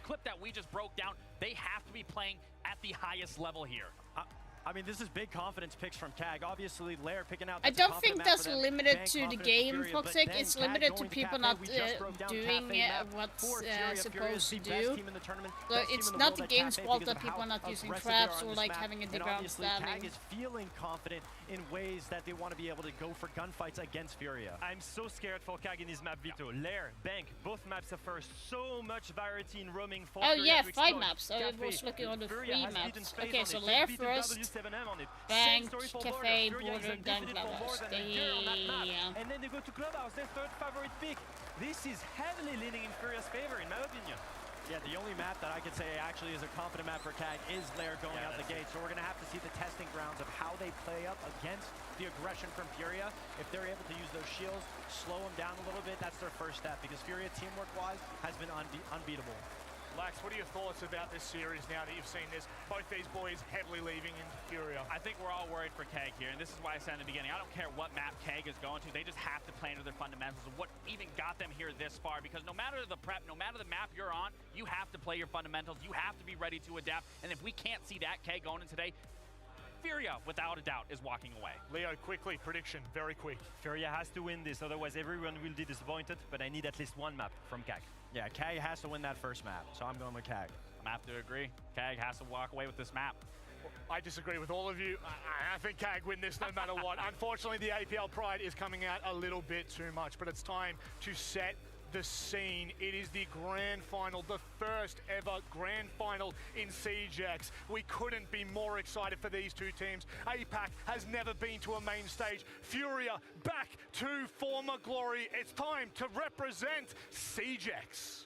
clip that we just broke down, they have to be playing at the highest level here. I mean, this is big confidence picks from CAG. Obviously, Lair picking out. I don't think that's limited to the game, Foxic. It's limited to people not doing what's supposed to do. So it's not the game's fault that people are not using traps or like having a deeper understanding. CAG is feeling confident in ways that they want to be able to go for gunfights against FURIA. I'm so scared for CAG in his map, Vito. Lair, Bank, both maps offer so much variety in roaming for Oh FURIA yeah, to 5 exploit. maps. I was looking on the 3 FURIA has maps. beaten Space Okay, on so it. Lair They've beaten first, W7M on it. Bank, Same story for Cafe, Border. FURIA is Border, then undefeated for more Clubhouse. than a year on that map. Damn. And then they go to Clubhouse, their third favorite pick. This is heavily leaning in Furia's favor, in my opinion. Yeah, the only map that I could say actually is a confident map for CAG is Lair going out the gate. So we're going to have to see the testing grounds of how they play up against the aggression from FURIA. If they're able to use those shields, slow them down a little bit, that's their first step. Because FURIA, teamwork-wise, has been unbeatable. Lax, what are your thoughts about this series now that you've seen this? Both these boys heavily leaving into FURIA. I think we're all worried for CAG here, and this is why I said in the beginning, I don't care what map CAG is going to, they just have to play into their fundamentals of what even got them here this far, because no matter the prep, no matter the map you're on, you have to play your fundamentals, you have to be ready to adapt, and if we can't see that CAG going in today, FURIA, without a doubt, is walking away. Leo, quickly, prediction, very quick. FURIA has to win this, otherwise everyone will be disappointed, but I need at least one map from CAG. Yeah, CAG has to win that first map, so I'm going with CAG. I'm have to agree. CAG has to walk away with this map. I disagree with all of you. I think CAG win this no matter what. Unfortunately, the APL pride is coming out a little bit too much, but it's time to set the scene. It is the grand final, the first ever grand final in SiegeX. We couldn't be more excited for these two teams. APAC has never been to a main stage. FURIA back to former glory. It's time to represent SiegeX.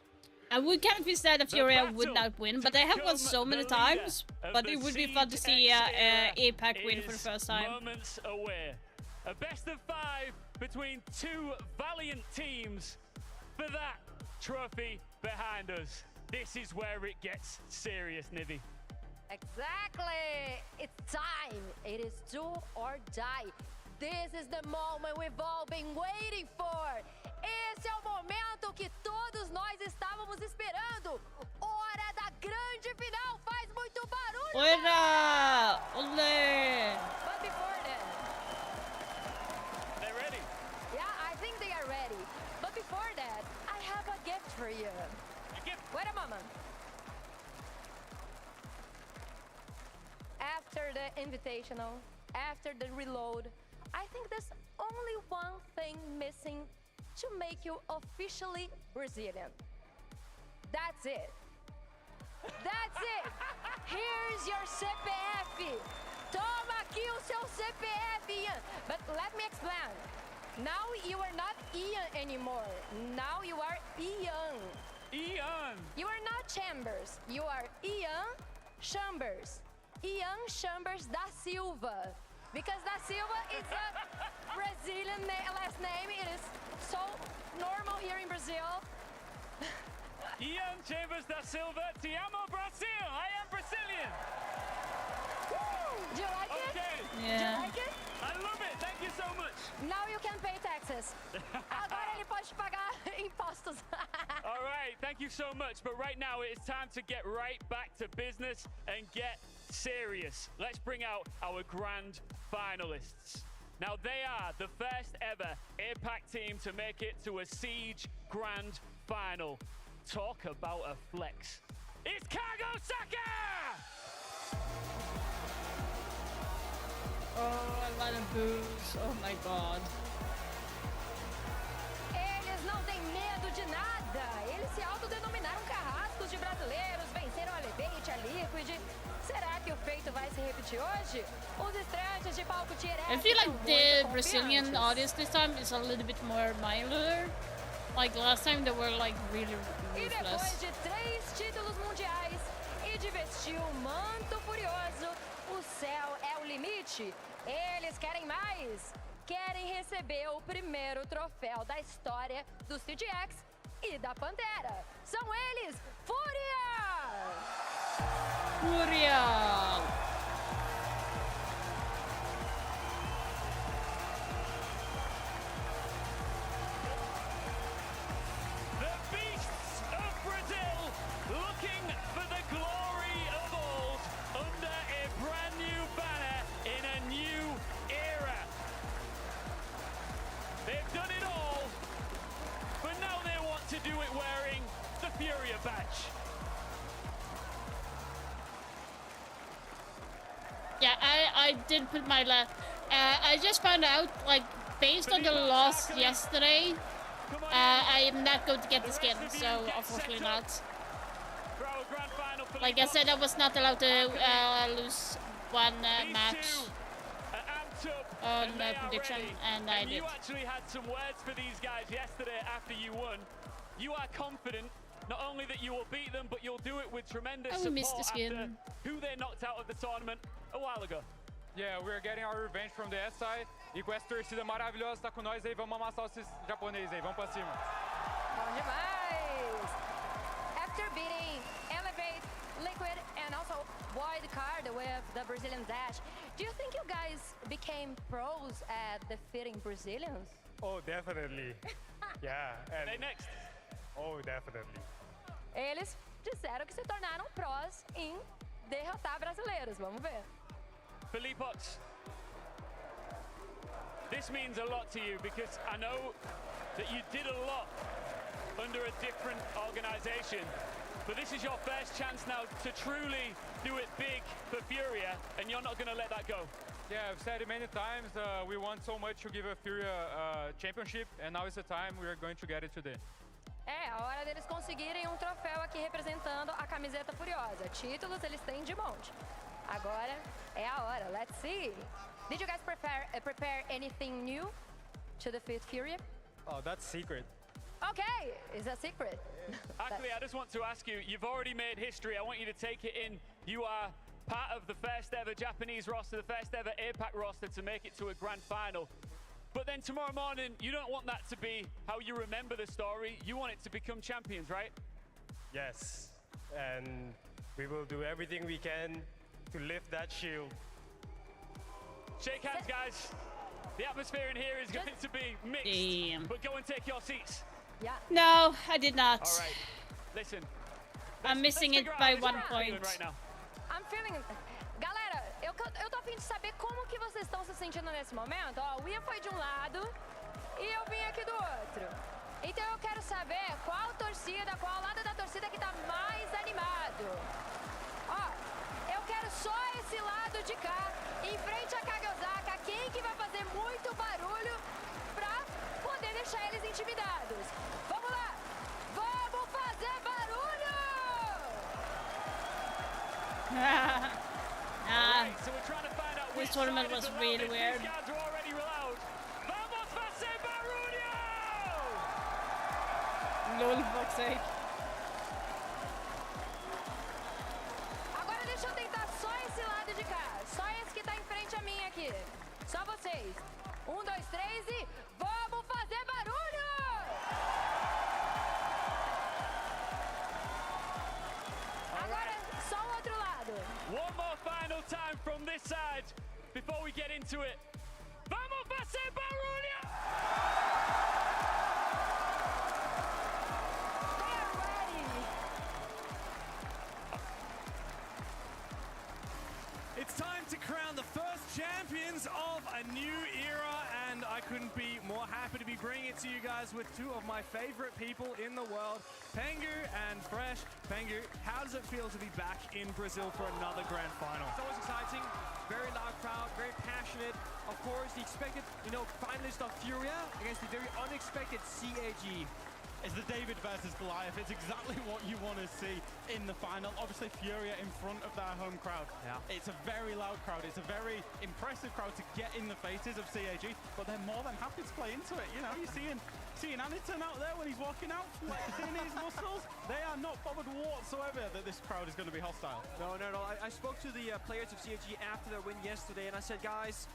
I would kind of be sad if FURIA would not win, but they have won so many times. But it would be fun to see APAC win for the first time. Moments away. A best of 5 between 2 valiant teams for that trophy behind us. This is where it gets serious, Nivi. Exactly! It's time! It is do or die. This is the moment we've all been waiting for. Esse é o momento que todos nós estávamos esperando. Hora da grande final. Faz muito barulho! Ora! Olé! But before then... They're ready. Yeah, I think they are ready. But before that, I have a gift for you. A gift? Wait a moment. After the invitational, after the reload, I think there's only one thing missing to make you officially Brazilian. That's it. That's it. Here's your CPF. Toma aqui o seu CPF, Ian. But let me explain. Now you are not Ian anymore. Now you are Ian. Ian. You are not Chambers. You are Ian Chambers. Ian Chambers da Silva. Because da Silva is a Brazilian last name. It is so normal here in Brazil. Ian Chambers da Silva, Te amo Brasil. I am Brazilian. Woo! Do you like it? Okay. Do you like it? I love it. Thank you so much. Now you can pay taxes. Agora ele pode pagar impostos. All right, thank you so much. But right now it is time to get right back to business and get serious. Let's bring out our grand finalists. Now they are the first ever APAC team to make it to a Siege Grand Final. Talk about a flex. It's CAG Osaka! Oh, I want to boost. Oh my god. Eles não têm medo de nada. Eles se autodenominaram carrascos de brasileiros, venceram a Levante, a Liquid. Será que o feito vai se repetir hoje? Os estreantes de palco tier I feel like the Brazilian audience this time is a little bit more milder. Like last time they were like really E depois ruthless. de 3 títulos mundiais e de vestir o manto furioso, o céu é o limite. Eles querem mais. Querem receber o primeiro troféu da história do SiegeX e da Pantera. São eles, FURIA! FURIA! The beasts of Brazil looking for the glory of old under a brand new banner. didn't put my I just found out, like, based on the loss yesterday, I am not going to get the skin, so unfortunately not. Like I said, I was not allowed to lose one match on prediction, and I did. You actually had some words for these guys yesterday after you won. You are confident not only that you will beat them, but you'll do it with tremendous support after who they knocked out of the tournament a while ago. Yeah, we're getting our revenge from the SI. E com essa torcida maravilhosa tá com nós aí, vamos amassar esses japoneses aí, vamos pra cima. Bom demais! After beating Elevate, Liquid, and also Wild Card with the Brazilian Dash, do you think you guys became pros at defeating Brazilians? Oh, definitely. Yeah. And they next. Oh, definitely. Eles disseram que se tornaram prós em derrotar brasileiros. Vamos ver. Philippox, this means a lot to you because I know that you did a lot under a different organization, but this is your first chance now to truly do it big for FURIA, and you're not going to let that go. Yeah, I've said it many times. We want so much to give a FURIA championship, and now is the time we are going to get it today. É a hora deles conseguirem um troféu aqui representando a camiseta Furiosa. Títulos eles têm de monte. Agora é a hora. Let's see. Did you guys prepare anything new to defeat FURIA? Oh, that's secret. Okay, it's a secret. Actually, I just want to ask you, you've already made history. I want you to take it in. You are part of the first ever Japanese roster, the first ever APAC roster to make it to a grand final. But then tomorrow morning, you don't want that to be how you remember the story. You want it to become champions, right? Yes, and we will do everything we can to lift that shield. Shake hands, guys. The atmosphere in here is going to be mixed. Damn. But go and take your seats. Yeah. No, I did not. All right. Listen. I'm missing it by 1 point. Right now. I'm feeling... Galera, eu tô a fim de saber como que vocês estão se sentindo nesse momento. Ó, o Ian foi de um lado e eu vim aqui do outro. Então eu quero saber qual torcida, qual lado da torcida que tá mais animado. Ó, eu quero só esse lado de cá, em frente a CAG Osaka, quem que vai fazer muito barulho pra poder deixar eles intimidados. Vamos lá! Vamos fazer barulho! This tournament was really weird. Lol, fuck's sake. Agora deixa eu tentar só esse lado de cá. Só esse que tá em frente a mim aqui. Só vocês. 1, 2, 3 e vamos fazer barulho! Agora só o outro lado. One more final time from this side before we get into it. Vamos fazer barulho! It's time to crown the first champions of a new era, and I couldn't be more happy to be bringing it to you guys with two of my favorite people in the world, Pengu and Fresh. Pengu, how does it feel to be back in Brazil for another grand final? It's always exciting, very loud crowd, very passionate. Of course, the expected, finalist of FURIA against the very unexpected CAG. It's the David versus Goliath. It's exactly what you want to see in the final. Obviously, FURIA in front of their home crowd. Yeah. It's a very loud crowd. It's a very impressive crowd to get in the faces of CAG, but they're more than happy to play into it. You know, you're seeing Aniton out there when he's walking out, flexing his muscles. They are not bothered whatsoever that this crowd is going to be hostile. No. I spoke to the players of CAG after their win yesterday, and I said, guys,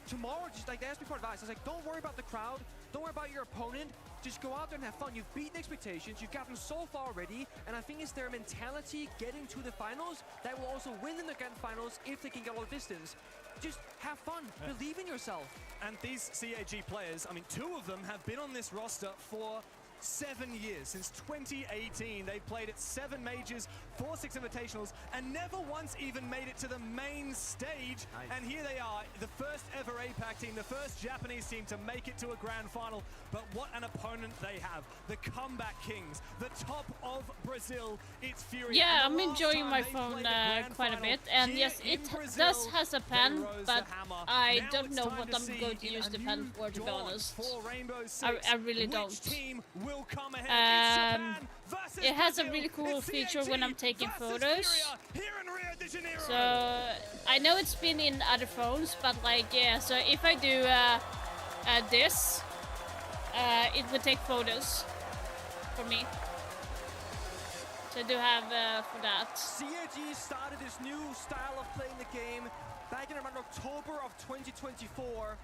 tomorrow, just like they asked me for advice. I was like, don't worry about the crowd. Don't worry about your opponent. Just go out there and have fun. You've beaten expectations. You've gotten so far already. And I think it's their mentality getting to the finals that will also win in the grand finals if they can get all the distance. Just have fun. Yeah. Believe in yourself. And these CAG players, I mean, 2 of them have been on this roster for 7 years, since 2018. They've played at 7 majors, 4-6 invitationals, and never once even made it to the main stage. Nice. And here they are, the first ever APAC team, the first Japanese team to make it to a grand final. But what an opponent they have. The comeback kings, the top of Brazil, it's FURIA. Yeah, I'm enjoying my phone quite a bit. And yes, it does has a pen, but I don't know what I'm going to use the pen for, to be honest. I really don't. It has a really cool feature when I'm taking photos. So I know it's been in other phones, but like, yeah, so if I do this, it would take photos for me. So I do have for that. CAG started this new style of playing the game back in around October of 2024.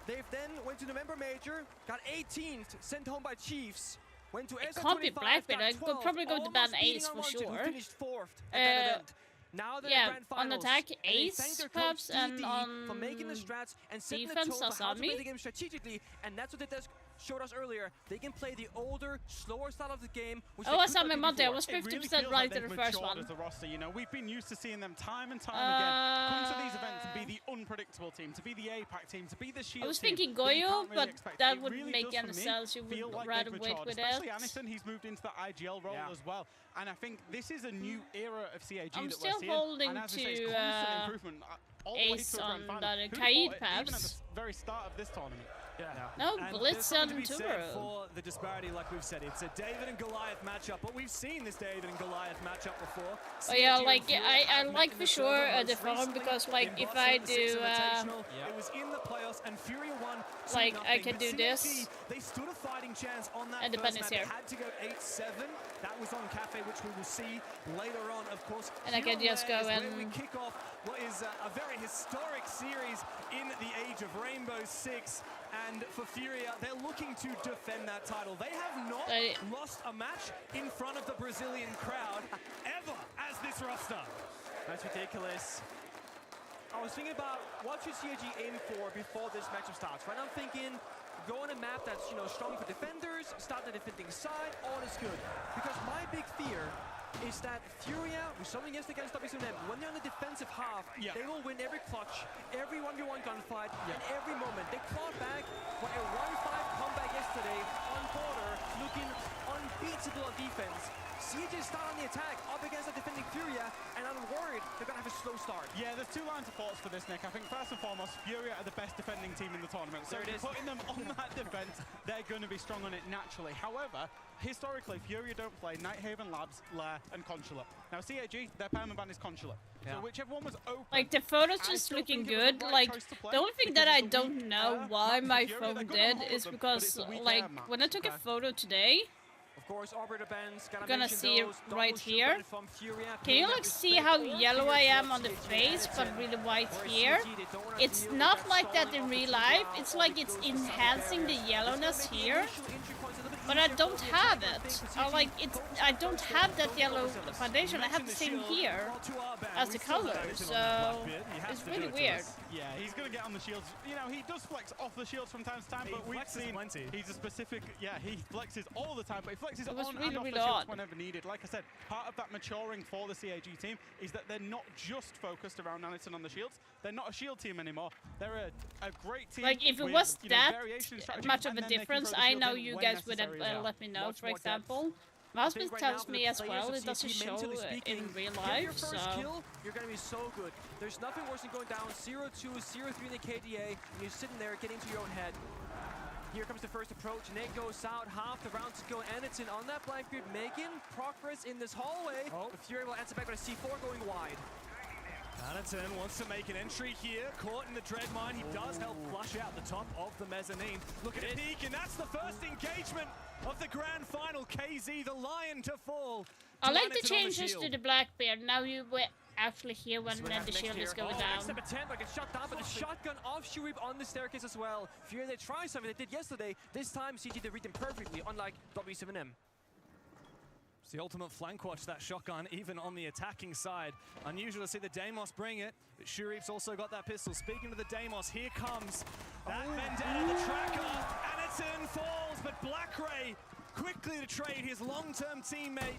They've then went to November Major, got 18th, sent home by Chiefs. Went to it can't be Blackbeard. I could probably go to ban Ace for sure. Finished 4th at that event. Now they're yeah, grand finals, on attack Ace perhaps, and on for making the strats and setting defense the tone for how to play the Asami. game strategically, and that's what they showed us earlier. They can play the older, slower style of the game. Which oh, Asami Monte, I was 50% right in the first one. As a roster, you know, we've been used to seeing them time and time again come to these events and be the unpredictable team, to be the APAC team, to be the shield team. I was thinking Goyo, but that wouldn't make any sense. You would rather wait with it. Especially Aniston, he's moved into the IGL role as well. And I think this is a new era of CAG I'm that still we're seeing. holding and as to I say, it's constant improvement all the way Ace to a grand on final. the Who'd have Kaid thought it, perhaps. even at the very start of this tournament. No, Blitz and to be said Turo. for the disparity, like we've said. It's a David and Goliath matchup, but we've seen this David and Goliath matchup before. Oh yeah, like I like for sure the phone, because like if I do it was in the playoffs and FURIA won. Like I can do this. They stood a fighting chance on that and the first pen is map. here. They had to go 8-7. That was on Cafe, which we will see later on, of course. And I can just go and we kick off what is a very historic series in the age of Rainbow Six. And for FURIA, they're looking to defend that title. They have not lost a match in front of the Brazilian crowd ever as this roster. That's ridiculous. I was thinking about what should CAG aim for before this matchup starts. Right now I'm thinking go on a map that's, you know, strong for defenders, start the defending side, all is good. Because my big fear is that FURIA, we saw them yesterday against WSM, when they're on the defensive half, they will win every clutch, every 1v1 gunfight, and every moment. They clawed back for a 1-5 comeback yesterday on border, looking unbeatable on defense. CAG start on the attack, up against the defending FURIA, and I'm worried they're going to have a slow start. Yeah, there's two lines of thoughts for this, Nick. I think first and foremost, FURIA are the best defending team in the tournament. So putting them on that defense, they're going to be strong on it naturally. However, historically, FURIA don't play Nighthaven, Labs, Lair, and Consulate. Now, CAG, their permanent ban is Consulate. So whichever one was open. like the photos just looking good. Like the only thing that I don't know why my phone did is because like when I took a photo today. Of course, Arbiter Bands, You're gonna see right here. Can you like see how yellow I am on the face, but really white here? It's not like that in real life. It's like it's enhancing the yellowness here, but I don't have it. I don't have that yellow foundation. I have the same here as the color, so it's really weird. Yeah, he's going to get on the shields. You know, he does flex off the shields from time to time, but we've seen he's a specific, he flexes all the time, but he flexes on and off the shields whenever needed. Like I said, part of that maturing for the CAG team is that they're not just focused around Aniston on the shields. They're not a shield team anymore. They're a great team. Like, if it was that much of a difference, I know you guys would have let me know, for example. My husband tells me as well, it doesn't show in real life, so... Kill, you're going to be so good. There's nothing worse than going down 0-2, 0-3 in the KDA, and you're sitting there getting to your own head. Here comes the first approach, Nate goes out, half the round to go, and it's on that Blackbeard, making progress in this hallway. FURIA will answer back with a C4 going wide. Anaton wants to make an entry here, caught in the dread mine. He does help flush out the top of the mezzanine. Look at it peek, and that's the first engagement of the grand final. KZ, the lion to fall. I like the changes to the Blackbeard. Now you were actually here when the shield is going down. Step attempt, like a shot down, but the shotgun off Shurip on the staircase as well. FURIA, they try something they did yesterday. This time, CG, they read them perfectly, unlike W7M. It's the ultimate flank watch, that shotgun, even on the attacking side. Unusual to see the Deimos bring it, but Shurip's also got that pistol. Speaking of the Deimos, here comes that Vendetta, the tracker. Anaton falls, but Blackray quickly to trade his long-term teammate,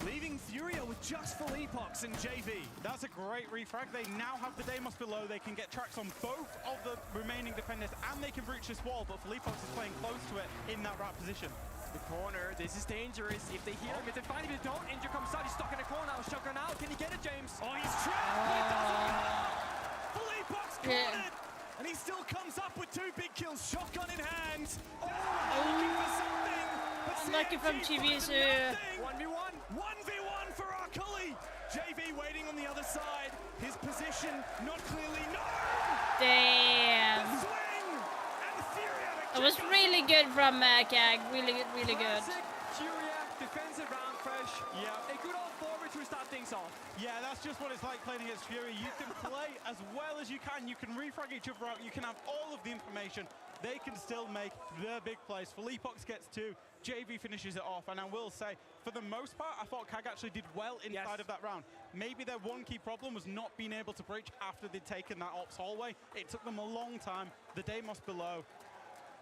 leaving FURIA with just Felipox and JV. That's a great refrag. They now have the Deimos below. They can get tracks on both of the remaining defenders, and they can breach this wall, but Felipox is playing close to it in that right position. The corner, this is dangerous. If they hear him, if they find him, if they don't, Injure comes out, he's stuck in the corner now, shotgun out. Can he get it, James? Oh, he's trapped, but it doesn't matter. Felipox cornered, and he still comes up with 2 big kills, shotgun in hand. Oh, looking for something. Unlucky from TV's 1v1. 1v1 for our Cully. JV waiting on the other side. His position not clearly known. Damn. The swing and FURIA. It was really good from CAG. Really good, really good. Classic FURIA defensive round, Fresh. Yeah. A good old forward to start things off. Yeah, that's just what it's like playing against FURIA. You can play as well as you can. You can refrag each other out. You can have all of the information. They can still make the big plays. Felipox gets 2. JV finishes it off. And I will say, for the most part, I thought CAG actually did well inside of that round. Maybe their one key problem was not being able to breach after they'd taken that ops hallway. It took them a long time. The Deimos below.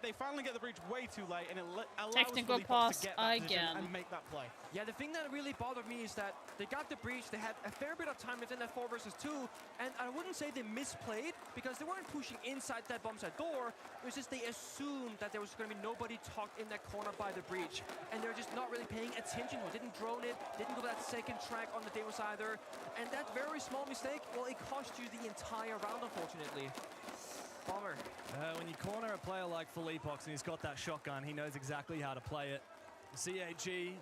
They finally get the breach way too late, and it allows Technical Felipox pass to get that again. and make that play. Yeah, the thing that really bothered me is that they got the breach, they had a fair bit of time within that 4 versus 2, and I wouldn't say they misplayed, because they weren't pushing inside that bomb site door, it was just they assumed that there was going to be nobody tucked in that corner by the breach, and they're just not really paying attention to it. Didn't drone it, didn't go that second track on the Deimos either, and that very small mistake, well, it cost you the entire round, unfortunately. Bummer. When you corner a player like Felipox and he's got that shotgun, he knows exactly how to play it. The CAG,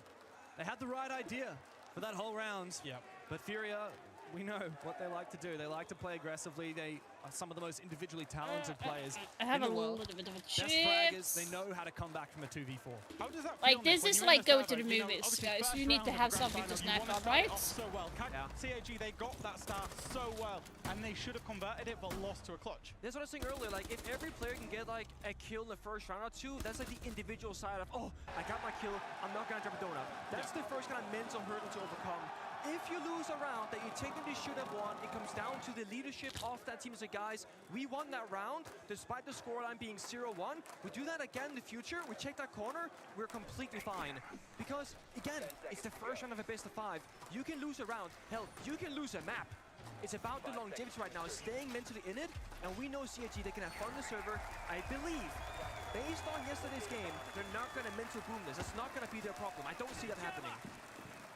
they had the right idea for that whole round. Yep. But FURIA, we know what they like to do. They like to play aggressively. They are some of the most individually talented players I have in a the world. little bit of a Best chip. fraggers, they know how to come back from a 2v4. How does that Like, feel, this Nick, is when you're in like the go to server? the You know, movies, obviously guys. first You need round to of have the grand something to final, you snap wanna on, start it right? off so well. CAG, they got that start so well, and they should have converted it, but lost to a clutch. That's what I was saying earlier, like, if every player can get, like, a kill in the first round or 2, that's, like, the individual side of, oh, I got my kill, I'm not gonna drop a donut. That's the first kind of mental hurdle to overcome. If you lose a round that you technically should have won, it comes down to the leadership of that team. Say, guys, we won that round, despite the scoreline being 0-1. We do that again in the future, we check that corner, we're completely fine. Because, again, it's the first round of a best of 5. You can lose a round, hell, you can lose a map. It's about the longevity right now, staying mentally in it, and we know CAG, they can have fun on the server. I believe, based on yesterday's game, they're not going to mental boom this. That's not going to be their problem. I don't see that happening.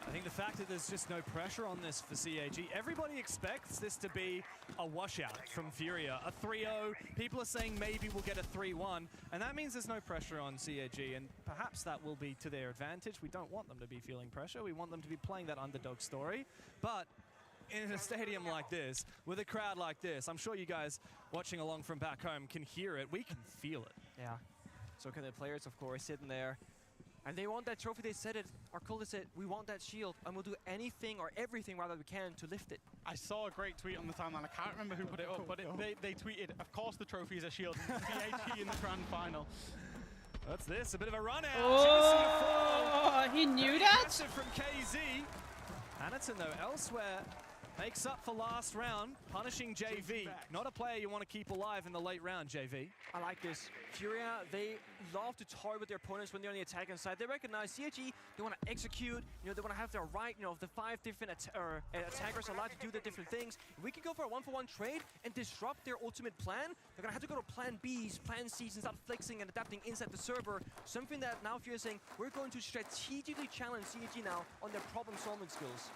I think the fact that there's just no pressure on this for CAG, everybody expects this to be a washout from FURIA, a 3-0. People are saying maybe we'll get a 3-1, and that means there's no pressure on CAG, and perhaps that will be to their advantage. We don't want them to be feeling pressure. We want them to be playing that underdog story, but in a stadium like this, with a crowd like this, I'm sure you guys watching along from back home can hear it. We can feel it. Yeah. So can the players, of course, sitting there. And they want that trophy. They said it. Our cultist said, we want that shield, and we'll do anything or everything rather we can to lift it. I saw a great tweet on the timeline. I can't remember who put it up, but they tweeted, of course the trophy is a shield. CAG in the grand final. What's this? A bit of a run out. Oh, he knew that? From KZ. Hanneton, though, elsewhere, makes up for last round, punishing JV. Not a player you want to keep alive in the late round, JV. I like this. FURIA, they love to toy with their opponents when they're on the attacking side. They recognize CAG, they want to execute, they want to have their right, the 5 different attackers allowed to do their different things. If we can go for a 1-for-1 trade and disrupt their ultimate plan, they're going to have to go to plan Bs, plan Cs, and start flexing and adapting inside the server. Something that now FURIA is saying, we're going to strategically challenge CAG now on their problem-solving skills.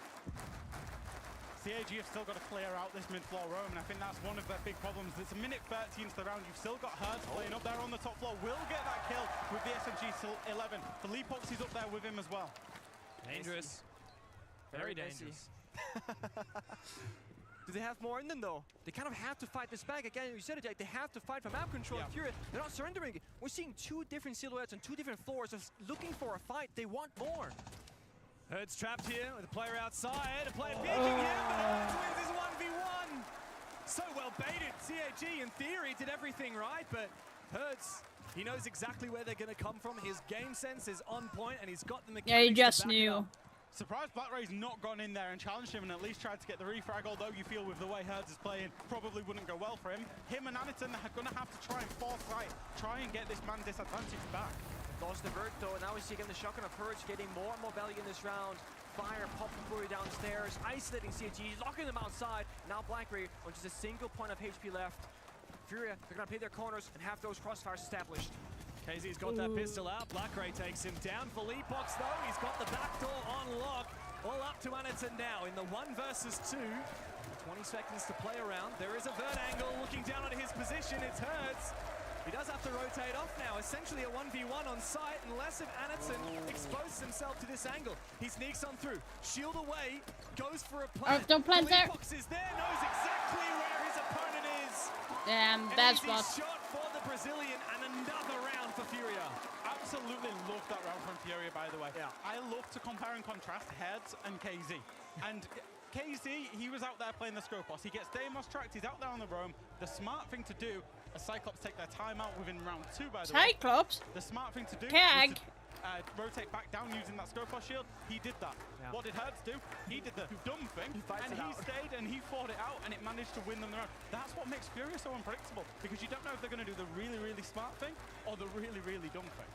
CAG have still got to clear out this mid-floor roam, and I think that's one of their big problems. It's a minute 13 to the round. You've still got Hertz playing up there on the top floor. Will get that kill with the SMG till 11. Felipox is up there with him as well. Dangerous. Very dangerous. Do they have more in them, though? They kind of have to fight this back. Again, you said it, Jack, they have to fight for map control. FURIA, they're not surrendering. We're seeing 2 different silhouettes on 2 different floors of looking for a fight. They want more. Hertz trapped here with a player outside, a player peeking him, but Hertz wins his 1v1. So well baited. CAG, in theory, did everything right, but Hertz, he knows exactly where they're going to come from. His game sense is on point, and he's got the mechanics. Yeah, he just knew. Surprised BlackRay's not gone in there and challenged him and at least tried to get the refrag, although you feel with the way Hertz is playing, probably wouldn't go well for him. Him and Hanneton are going to have to try and foresight, try and get this man disadvantage back. Lost the vert though, and now we see again the shotgun of Purge getting more and more value in this round. Fire, pop the FURIA downstairs, isolating CAG, locking them outside. Now Blackberry with just a single point of HP left. FURIA, they're gonna play their corners and have those crossfires established. KZ's got that pistol out. Blackberry takes him down. For Leapox though, he's got the back door on lock. All up to Anaton now in the 1 versus 2. 20 seconds to play around. There is a vert angle looking down at his position. It hurts. He does have to rotate off now. Essentially a 1v1 on site unless if Anaton exposes himself to this angle. He sneaks on through. Shield away. Goes for a plant. Don't plant there. Leapox is there. Knows exactly where his opponent is. Damn, bad spot. Shot for the Brazilian and another round for FURIA. Absolutely love that round from FURIA, by the way. Yeah. I love to compare and contrast Heads and KZ. And KZ, he was out there playing the Scopos. He gets Deimos tracked, he's out there on the roam. The smart thing to do, as Cyclops take their time out within round 2, by the way. Cyclops? The smart thing to do CAG. was to rotate back down using that Scopos shield. He did that. Yeah. What did Hertz do? He did the dumb thing, and he stayed and he fought it out, and it managed to win them the round. That's what makes FURIA so unpredictable, because you don't know if they're going to do the really, really smart thing or the really, really dumb thing.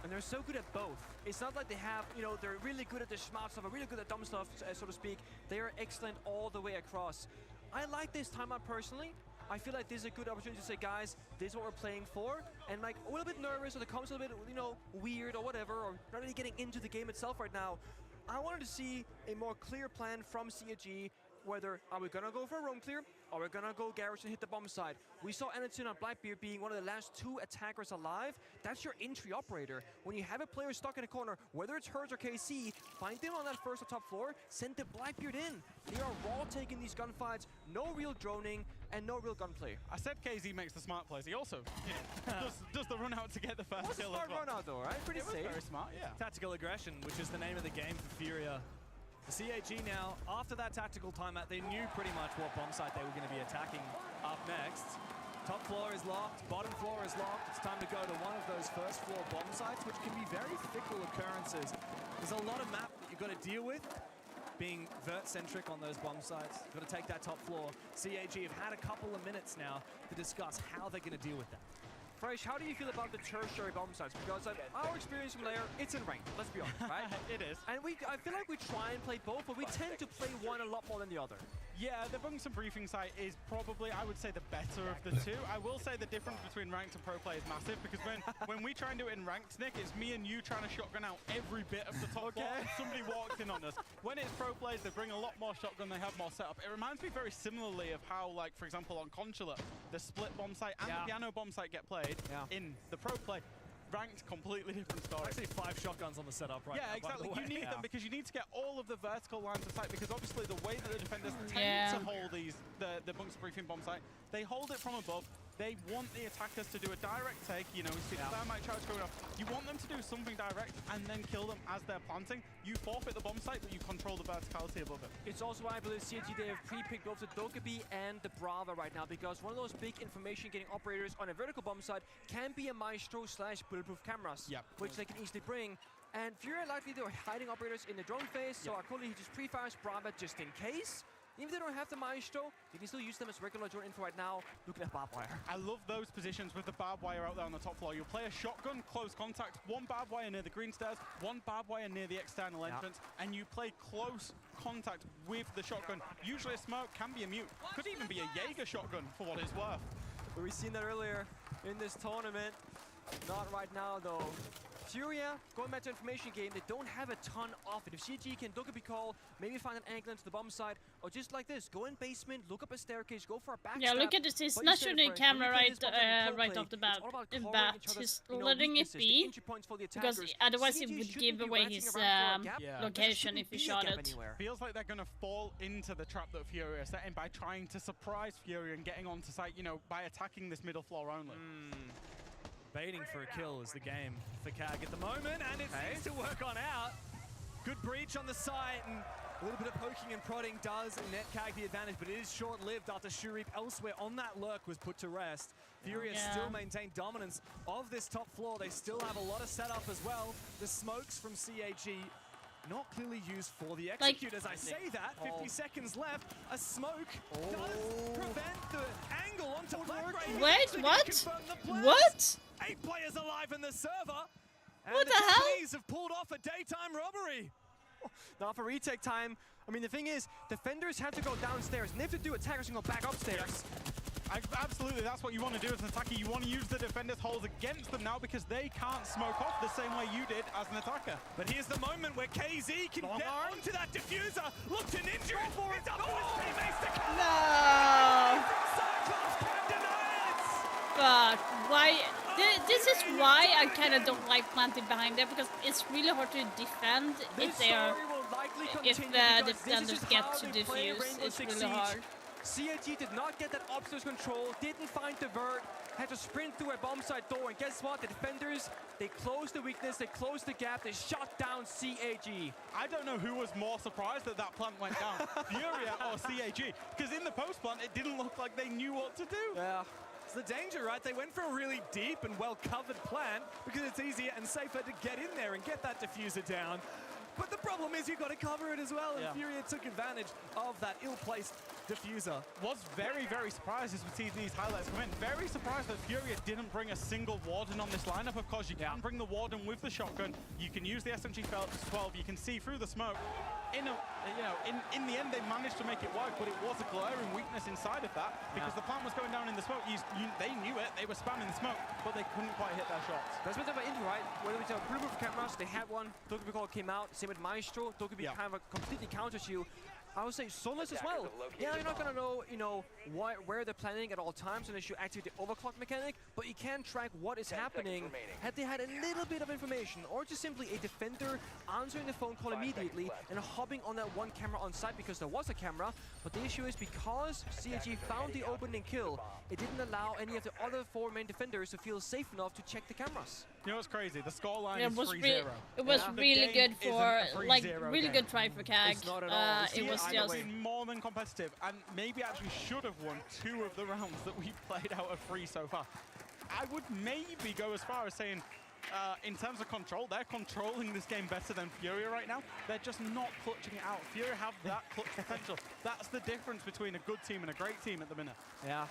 And they're so good at both. It's not like they have, you know, they're really good at the smart stuff or really good at dumb stuff, so to speak. They are excellent all the way across. I like this timeout personally. I feel like this is a good opportunity to say, guys, this is what we're playing for. And like a little bit nervous or the comments a little bit, you know, weird or whatever, or not really getting into the game itself right now. I wanted to see a more clear plan from CAG. Whether are we gonna go for a roam clear, or we're gonna go garage and hit the bomb side. We saw Anaton on Blackbeard being one of the last 2 attackers alive. That's your entry operator. When you have a player stuck in a corner, whether it's Hertz or KC, find them on that first or top floor, send the Blackbeard in. They are raw taking these gunfights, no real droning, and no real gunplay. I said KZ makes the smart plays. He also, you know, does the run out to get the first kill as well. Run out though, right? Pretty safe. Very smart, yeah. Tactical aggression, which is the name of the game for FURIA. The CAG now, after that tactical timeout, they knew pretty much what bomb site they were going to be attacking up next. Top floor is locked, bottom floor is locked. It's time to go to one of those first floor bomb sites, which can be very fickle occurrences. There's a lot of map that you've got to deal with, being vert-centric on those bomb sites. You've got to take that top floor. CAG have had a couple of minutes now to discuss how they're going to deal with that. Fresh, how do you feel about the tertiary bomb sites? Because our experience from Lair, it's in ranked, let's be honest, right? It is. And I feel like we try and play both, but we tend to play one a lot more than the other. Yeah, the Bunks and Briefing site is probably, I would say, the better of the two. I will say the difference between ranked and pro play is massive, because when we try and do it in ranked, Nick, it's me and you trying to shotgun out every bit of the top floor. Somebody walked in on us. When it's pro plays, they bring a lot more shotgun, they have more setup. It reminds me very similarly of how, like, for example, on Consulate, the split bomb site and the piano bomb site get played in the pro play. Ranked, completely different story. Actually 5 shotguns on the setup right now. Yeah, exactly. By the way. You need them because you need to get all of the vertical lines of sight, because obviously the way that the defenders tend to hold the Bunks Briefing bomb site, they hold it from above. They want the attackers to do a direct take. You know, we see the thermite charge going off. You want them to do something direct and then kill them as they're planting. You forfeit the bomb site, but you control the verticality above it. It's also why I believe CAG, they have pre-picked both the Dokkaebi and the Brava right now, because one of those big information-getting operators on a vertical bomb site can be a Maestro/bulletproof cameras, which they can easily bring. And FURIA likely they're hiding operators in the drone phase, so Akoli he just pre-fires Brava just in case. Even if they don't have the Maestro, they can still use them as regular drone info right now. Look at that barbed wire. I love those positions with the barbed wire out there on the top floor. You'll play a shotgun, close contact, one barbed wire near the green stairs, one barbed wire near the external entrance, and you play close contact with the shotgun. Usually a smoke, can be a mute, could even be a Jaeger shotgun for what it's worth. But we've seen that earlier in this tournament. Not right now though. FURIA, going back to information game, they don't have a ton of it. If CG can Dokkaebi call, maybe find an angle into the bomb side, or just like this, go in basement, look up a staircase, go for a backstab. Yeah, look at this. He's not shooting camera right off the bat. He's letting it be, because otherwise he would give away his location if he shot it. Feels like they're going to fall into the trap that FURIA is setting by trying to surprise FURIA and getting onto site, you know, by attacking this middle floor only. Baiting for a kill is the game for CAG at the moment, and it seems to work on out. Good breach on the site, and a little bit of poking and prodding does net CAG the advantage, but it is short-lived after Shurip elsewhere on that lurk was put to rest. FURIA still maintain dominance of this top floor. They still have a lot of setup as well. The smokes from CAG not clearly used for the execute. As I say that, 50 seconds left. A smoke does prevent the angle onto Blackberry. Wait, what? What? 8 players alive in the server. And What the the hell? Japanese have pulled off a daytime robbery. Now for retake time, I mean, the thing is, defenders have to go downstairs, and if they do, attackers can go back upstairs. Absolutely, that's what you want to do as an attacker. You want to use the defender's holes against them now because they can't smoke off the same way you did as an attacker. But here's the moment where KZ can get onto that diffuser. Look to ninja it. It's up to his teammates to come. No. Cyclops can't deny it. But why? This is why I kind of don't like planting behind there, because it's really hard to defend if they are. If the defenders get to defuse, it's really hard. CAG did not get that upstairs control, didn't find the vert, had to sprint through a bomb site door, and guess what? The defenders, they closed the weakness, they closed the gap, they shut down CAG. I don't know who was more surprised that that plant went down, FURIA or CAG, because in the post plant it didn't look like they knew what to do. Yeah. It's the danger, right? They went for a really deep and well-covered plant because it's easier and safer to get in there and get that diffuser down. But the problem is you've got to cover it as well, and FURIA took advantage of that ill-placed diffuser. Was very, very surprised as we see these highlights come in. Very surprised that FURIA didn't bring a single Warden on this lineup. Of course, you can bring the Warden with the shotgun. You can use the SMG-12. You can see through the smoke. In the end, they managed to make it work, but it was a glaring weakness inside of that because the plant was going down in the smoke. They knew it. They were spamming the smoke, but they couldn't quite hit their shots. That's a bit of an injury, right? When we saw Blue cameras, they had one. Dokkaebi came out. Same with Maestro. Dokkaebi kind of completely counters you. I would say Solus as well. Yeah, you're not gonna know, where they're planning at all times unless you activate the overclock mechanic, but you can track what is happening. Had they had a little bit of information, or just simply a defender answering the phone call immediately and hopping on that one camera on site because there was a camera, but the issue is because CAG found the opening kill, it didn't allow any of the other 4 main defenders to feel safe enough to check the cameras. You know what's crazy? The scoreline It is was 3-0. It was really good for, like, really good try for CAG. It's not at all. It was just been more than competitive, and maybe actually should have won 2 of the rounds that we played out of 3 so far. I would maybe go as far as saying, in terms of control, they're controlling this game better than FURIA right now. They're just not clutching it out. FURIA have that clutch potential. That's the difference between a good team and a great team at the minute. Yeah.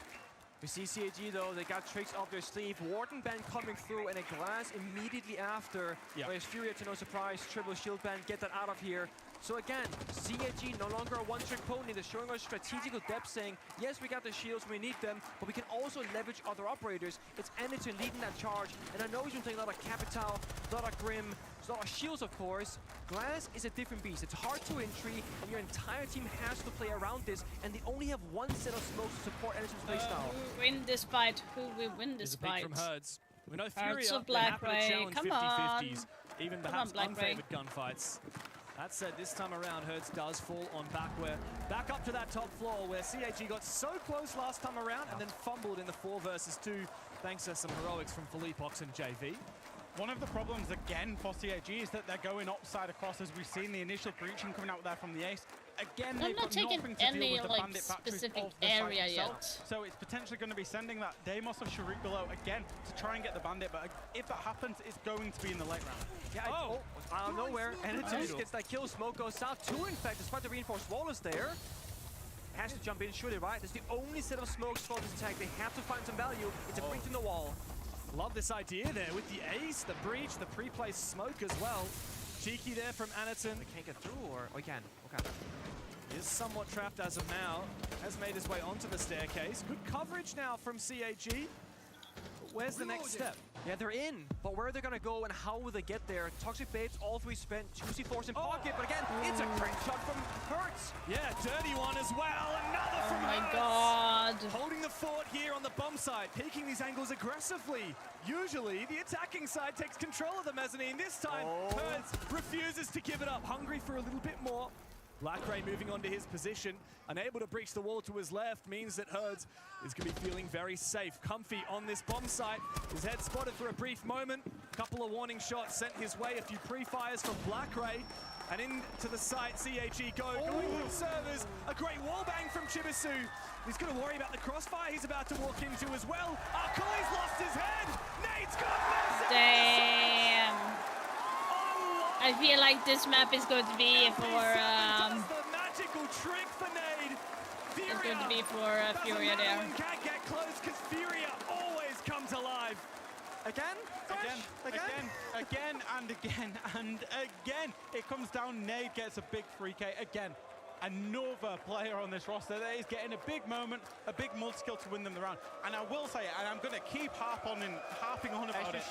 We see CAG though, they got tricks up their sleeve. Warden ban coming through and a glass immediately after. Whereas FURIA, to no surprise, triple shield ban, get that out of here. So again, CAG no longer a one-trick pony. They're showing us strategical depth, saying, yes, we got the shields, we need them, but we can also leverage other operators. It's Anderton leading that charge, and I know he's been playing a lot of Capital, a lot of Grim, a lot of shields, of course. Glass is a different beast. It's hard to entry, and your entire team has to play around this, and they only have one set of smokes to support Anderton's playstyle. Who will win this fight? Who will win this fight? From Herds. We know Hearts FURIA of Black happy to challenge Come 50-50s, even Come perhaps on, Black unfavored gunfights. That said, this time around, Herds does fall on backware. Back up to that top floor where CAG got so close last time around and then fumbled in the 4 versus 2 thanks to some heroics from Philippox and JV. One of the problems, again, for CAG is that they're going upside across, as we've seen the initial breaching coming out there from the ace. Again, They're they've not got taking nothing to any, deal with the like, bandit factories specific of the site area itself. yet. So it's potentially going to be sending that Deimos of Sharik below again to try and get the bandit, but if that happens, it's going to be in the late round. Yeah, out of nowhere, Anderton gets that kill. Smoke goes south. 2, in fact, despite the reinforced wall is there. Has to jump in, surely, right? That's the only set of smokes for this attack. They have to find some value. It's a breach in the wall. Love this idea there with the ace, the breach, the pre-placed smoke as well. Cheeky there from Anderton. They can't get through, or we can. Okay. He is somewhat trapped as of now. Has made his way onto the staircase. Good coverage now from CAG. But where's the next step? Yeah, they're in, but where are they gonna go and how will they get there? Toxic baits, all 3 spent, 2 C4s in pocket, but again, it's a great shot from Hertz. Yeah, dirty one as well. Another from my Hertz. God. Holding the fort here on the bomb side, peeking these angles aggressively. Usually, the attacking side takes control of the mezzanine. This time, Hertz refuses to give it up, hungry for a little bit more. Black Ray moving onto his position, unable to breach the wall to his left, means that Herds is going to be feeling very safe, comfy on this bomb site. His head spotted for a brief moment, couple of warning shots sent his way, a few pre-fires from Black Ray, and into the site, CAG going through servers, a great wall bang from Chibisu. He's going to worry about the crossfire he's about to walk into as well. Akuli's lost his head! Nate's got massive! Damn. I feel like this map is going to be for the magical trick for Nade. It's going to be for FURIA there. Can't get close because FURIA always comes alive. Again? Again, and again, and again. It comes down, Nade gets a big free K again. Another player on this roster that is getting a big moment, a big multi-skill to win them the round. And I will say, and I'm going to keep harping on about it.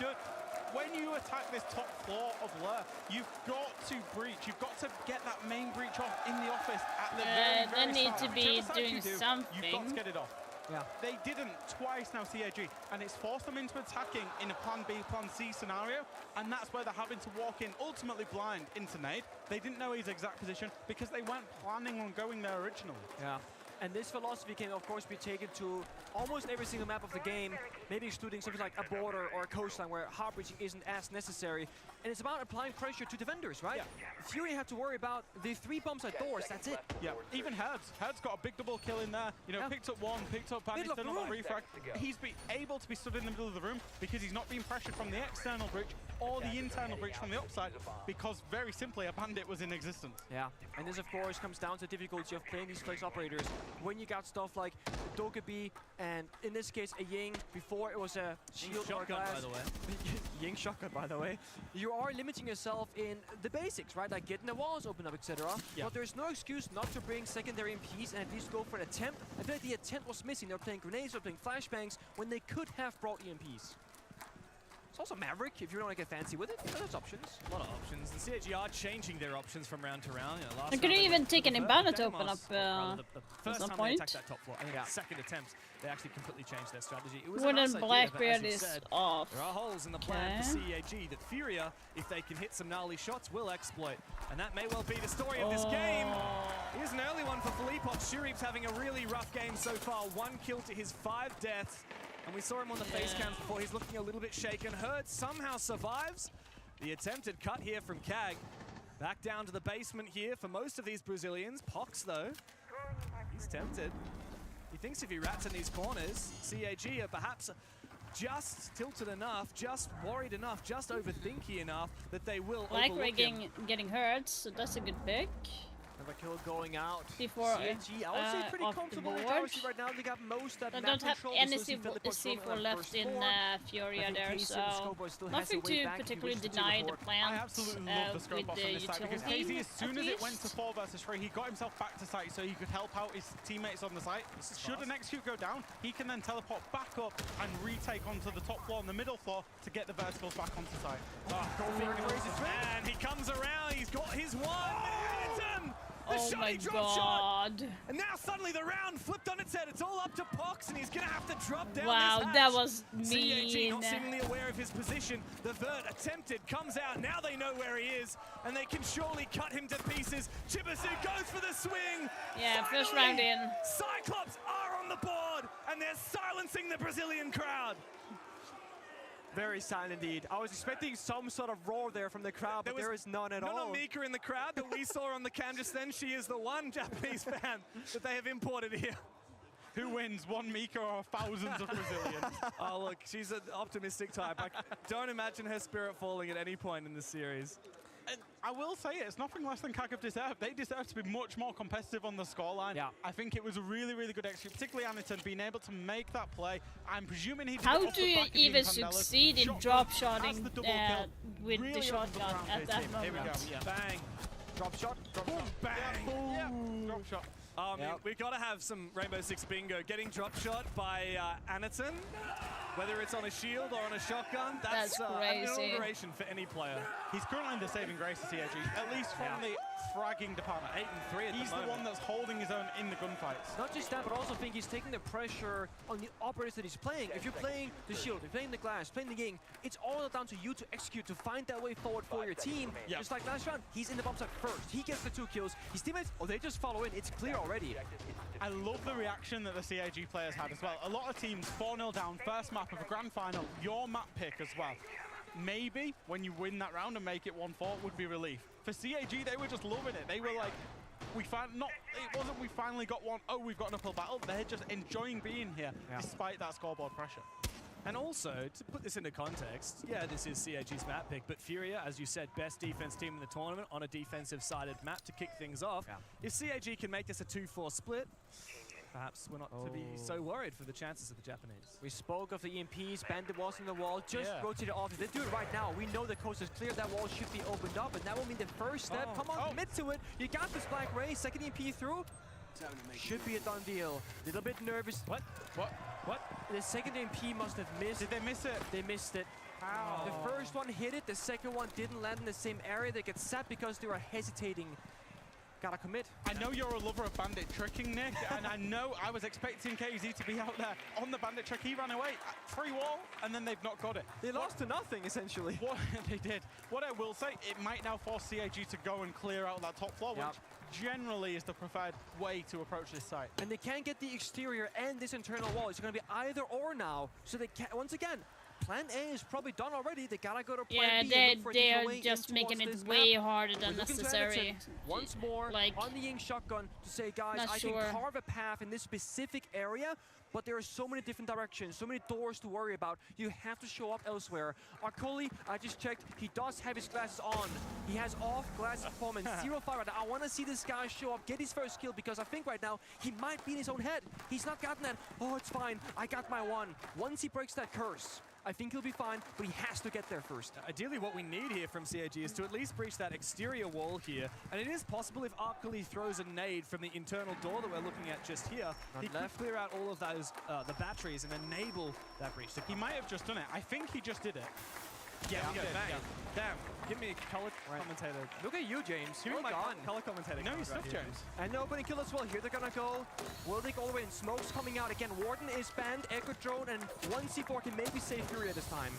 When you attack this top floor of Lure, you've got to breach. You've got to get that main breach off in the office at the very they need start. to be doing something. You've got to get it off. Yeah. They didn't twice now, CAG, and it's forced them into attacking in a plan B, plan C scenario, and that's where they're having to walk in ultimately blind into Nade. They didn't know his exact position because they weren't planning on going there originally. Yeah. And this philosophy can, of course, be taken to almost every single map of the game, maybe excluding something like a border or a coastline where hard breaching isn't as necessary. And it's about applying pressure to defenders, right? Yeah. FURIA have to worry about the 3 bumps at doors, that's it. Yeah, even Herds got a big double kill in there. You know, picked up one, picked up Bandit's done a refrag. He's been able to be stood in the middle of the room because he's not being pressured from the external breach or the internal breach from the upside because, very simply, a Bandit was in existence. Yeah, and this, of course, comes down to the difficulty of playing these flex operators. When you got stuff like Dokkaebi and, in this case, a Ying, before it was a shield or glass. By the way. Ying shotgun, by the way. You are limiting yourself in the basics, right? Like getting the walls open up, etc. Yeah. But there's no excuse not to bring secondary MPs and at least go for an attempt. I feel like the attempt was missing. They were playing grenades, they were playing flashbangs when they could have brought EMPs. It's also Maverick, if you don't want to get fancy with it. There's options. A lot of options. The CAG are changing their options from round to round. You know, last I could even take an Inbanner to open up the first time point. they attacked that top floor. I think the second attempt, they actually completely changed their strategy. It was when a nice Blackbeard idea, is off. There are holes in the plan for CAG that FURIA, if they can hit some gnarly shots, will exploit. And that may well be the story of this game. Here's an early one for Philippot. Shurip's having a really rough game so far. 1 kill to his 5 deaths. And we saw him on the face cams before. He's looking a little bit shaken. Herd somehow survives. The attempted cut here from CAG. Back down to the basement here for most of these Brazilians. Pox, though, he's tempted. He thinks if he rats in these corners, CAG are perhaps just tilted enough, just worried enough, just overthinky enough that they will overlook him. Getting hurt, so that's a good pick. Another kill going out. Before CAG, I would say pretty comfortable in Darcy right now. They got most of that. They don't have any C4 left in FURIA there, so nothing to particularly deny the plant. I absolutely love the scope off on this side because KZ, as soon as it went to 4 versus 3, he got himself back to site so he could help out his teammates on the site. Should an execute go down, he can then teleport back up and retake onto the top floor and the middle floor to get the verticals back onto site. And he comes around, he's got his one. The oh my drop god. Shot. And now suddenly the round flipped on its head. It's all up to Pox and he's going to have to drop down wow, this hatch. That was mean. CAG not seemingly aware of his position. The vert attempted, comes out. Now they know where he is and they can surely cut him to pieces. Chibisu goes for the swing. Yeah, finally, first round in. Cyclops are on the board and they're silencing the Brazilian crowd. Very silent indeed. I was expecting some sort of roar there from the crowd, but there is none at all. Not a Mika in the crowd that we saw on the cam just then. She is the one Japanese fan that they have imported here. Who wins, 1 Mika or thousands of Brazilians? Oh, look, she's an optimistic type. I don't imagine her spirit falling at any point in the series. And I will say it's nothing less than CAG have deserved. They deserve to be much more competitive on the scoreline. Yeah. I think it was a really, really good execute, particularly Aniton being able to make that play. I'm presuming he did How it off do the you back of even Vandellas. succeed in drop shotting with really the shotgun at that moment? Here we go, yeah. Bang. Drop shot. Boom, bang. Yeah, drop shot. We've got to have some Rainbow Six bingo. Getting drop shot by Aniton, whether it's on a shield or on a shotgun, that's an inauguration for any player. He's currently the saving grace of CAG, at least from the fragging department. 8 and 3 at He's the the one that's holding his own in the gunfights. Not just that, but also think he's taking the pressure on the operators that he's playing. If you're playing the shield, you're playing the glass, playing the Ying, it's all down to you to execute, to find that way forward for your team. Yep. Just like last round, he's in the bomb site first. He gets the 2 kills. His teammates, they just follow in. It's clear already. I love the reaction that the CAG players had as well. A lot of teams 4-0 down, first map of a grand final, your map pick as well. Maybe when you win that round and make it 1-4 would be relief. For CAG, they were just loving it. They were like, it wasn't we finally got one, oh, we've got an uphill battle. They're just enjoying being here despite that scoreboard pressure. And also, to put this into context, yeah, this is CAG's map pick, but FURIA, as you said, best defense team in the tournament on a defensive-sided map to kick things off. If CAG can make this a 2-4 split, perhaps we're not to be so worried for the chances of the Japanese. We spoke of the EMPs, bandit walls in the wall, just rotate it off. If they do it right now, we know the coast is clear, that wall should be opened up, and that will mean the first step. Come on, commit to it. You got this, Black Ray. Second EMP through. Should be a done deal. Little bit nervous. What? The second EMP must have missed. Did they miss it? They missed it. How? The first one hit it, the second one didn't land in the same area. They get set because they were hesitating. Gotta commit. I know you're a lover of bandit tricking, Nick, and I know I was expecting KZ to be out there on the bandit trick. He ran away, free wall, and then they've not got it. They lost to nothing, essentially. What they did. What I will say, it might now force CAG to go and clear out that top floor, which generally is the preferred way to approach this site. And they can't get the exterior and this internal wall. It's going to be either or now. So they can't, once again, Plan A is probably done already. They gotta go to Plan B. They are just making it way harder than necessary. Once more, on the Ying shotgun to say, guys, I can carve a path in this specific area, but there are so many different directions, so many doors to worry about. You have to show up elsewhere. Arcoli, I just checked, he does have his glasses on. He has off glasses performance, 0 fire right now. I want to see this guy show up, get his first kill, because I think right now he might be in his own head. He's not gotten that. Oh, it's fine. I got my one. Once he breaks that curse, I think he'll be fine, but he has to get there first. Ideally, what we need here from CAG is to at least breach that exterior wall here. And it is possible if Arcoli throws a nade from the internal door that we're looking at just here, he can clear out all of those the batteries and enable that breach. He might have just done it. I think he just did it. Yeah, Damn, give me a color commentator. Look at you, James. Give me my color commentator. No, you stuff, James. And nobody kill as well. Here they're gonna go. Will they go all the way in? Smoke's coming out again. Warden is banned. Echo drone and one C4 can maybe save Furia this time.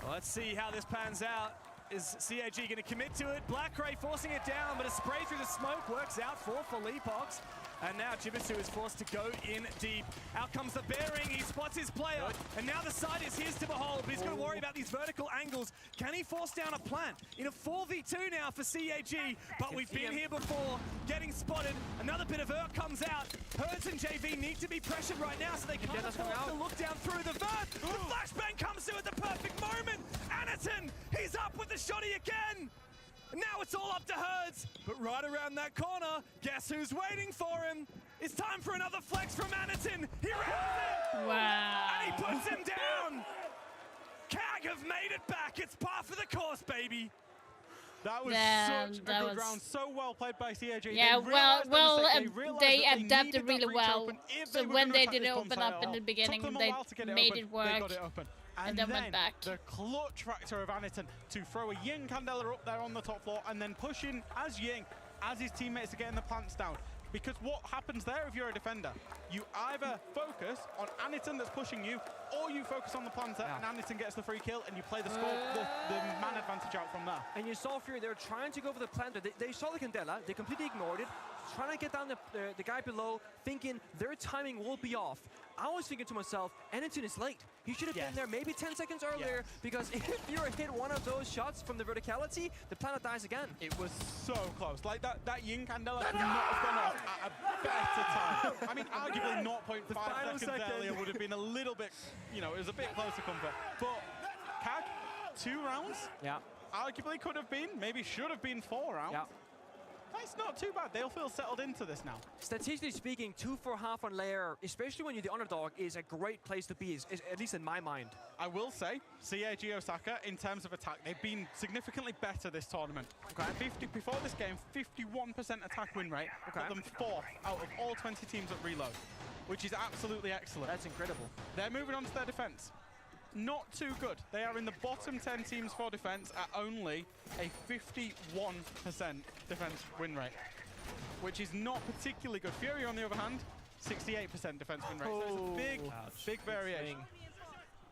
Well, let's see how this pans out. Is CAG going to commit to it? Black Ray forcing it down, but a spray through the smoke works out for Felipox. And now Jibitsu is forced to go in deep. Out comes the bearing, he spots his player. And now the side is his to behold, but he's going to worry about these vertical angles. Can he force down a plant? In a 4v2 now for CAG, but we've been here before, getting spotted. Another bit of Urk comes out. Hertz and JV need to be pressured right now, so they can't afford to look down through the vert. The flashbang comes through at the perfect moment. Anaton, he's up with the shotty again. Now it's all up to Hertz, but right around that corner, guess who's waiting for him? It's time for another flex from Anaton. He rounds it! Wow. And he puts him down! CAG have made it back. It's par for the course, baby. That was such a good round. So well played by CAG. Yeah, they adapted really well. So when they didn't open up in the beginning, they made it work. And then went back. The clutch factor of Anaton to throw a Ying Candela up there on the top floor and then push in as Ying, as his teammates are getting the plants down. Because what happens there if you're a defender? You either focus on Anaton that's pushing you, or you focus on the planter and Anaton gets the free kill and you play the score, the man advantage out from there. And you saw Fury, they were trying to go for the planter. They saw the Candela, they completely ignored it, trying to get down the guy below, thinking their timing will be off. I was thinking to myself, Anaton is late. He should have been there maybe 10 seconds earlier, because if you hit one of those shots from the verticality, the planet dies again. It was so close. Like that Ying Candela could not have gone off at a better time. I mean, arguably 0.5 seconds earlier would have been a little bit, you know, it was a bit closer comfort. But CAG, 2 rounds? Yeah. Arguably could have been, maybe should have been 4 rounds. Yeah. That's not too bad. They'll feel settled into this now. Statistically speaking, 2 for half on layer, especially when you're the underdog, is a great place to be, at least in my mind. I will say, CAG Osaka, in terms of attack, they've been significantly better this tournament. Before this game, 51% attack win rate, put them 4th out of all 20 teams at Reload, which is absolutely excellent. That's incredible. They're moving on to their defense. Not too good. They are in the bottom 10 teams for defense at only a 51% defense win rate, which is not particularly good. Furia, on the other hand, 68% defense win rate. So it's a big variation.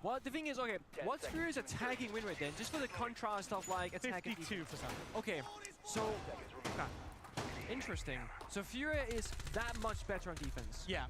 Well, the thing is, okay, what's Furia's attacking win rate then? Just for the contrast of like attacking 52%. Okay, so interesting. So Furia is that much better on defense. Yeah,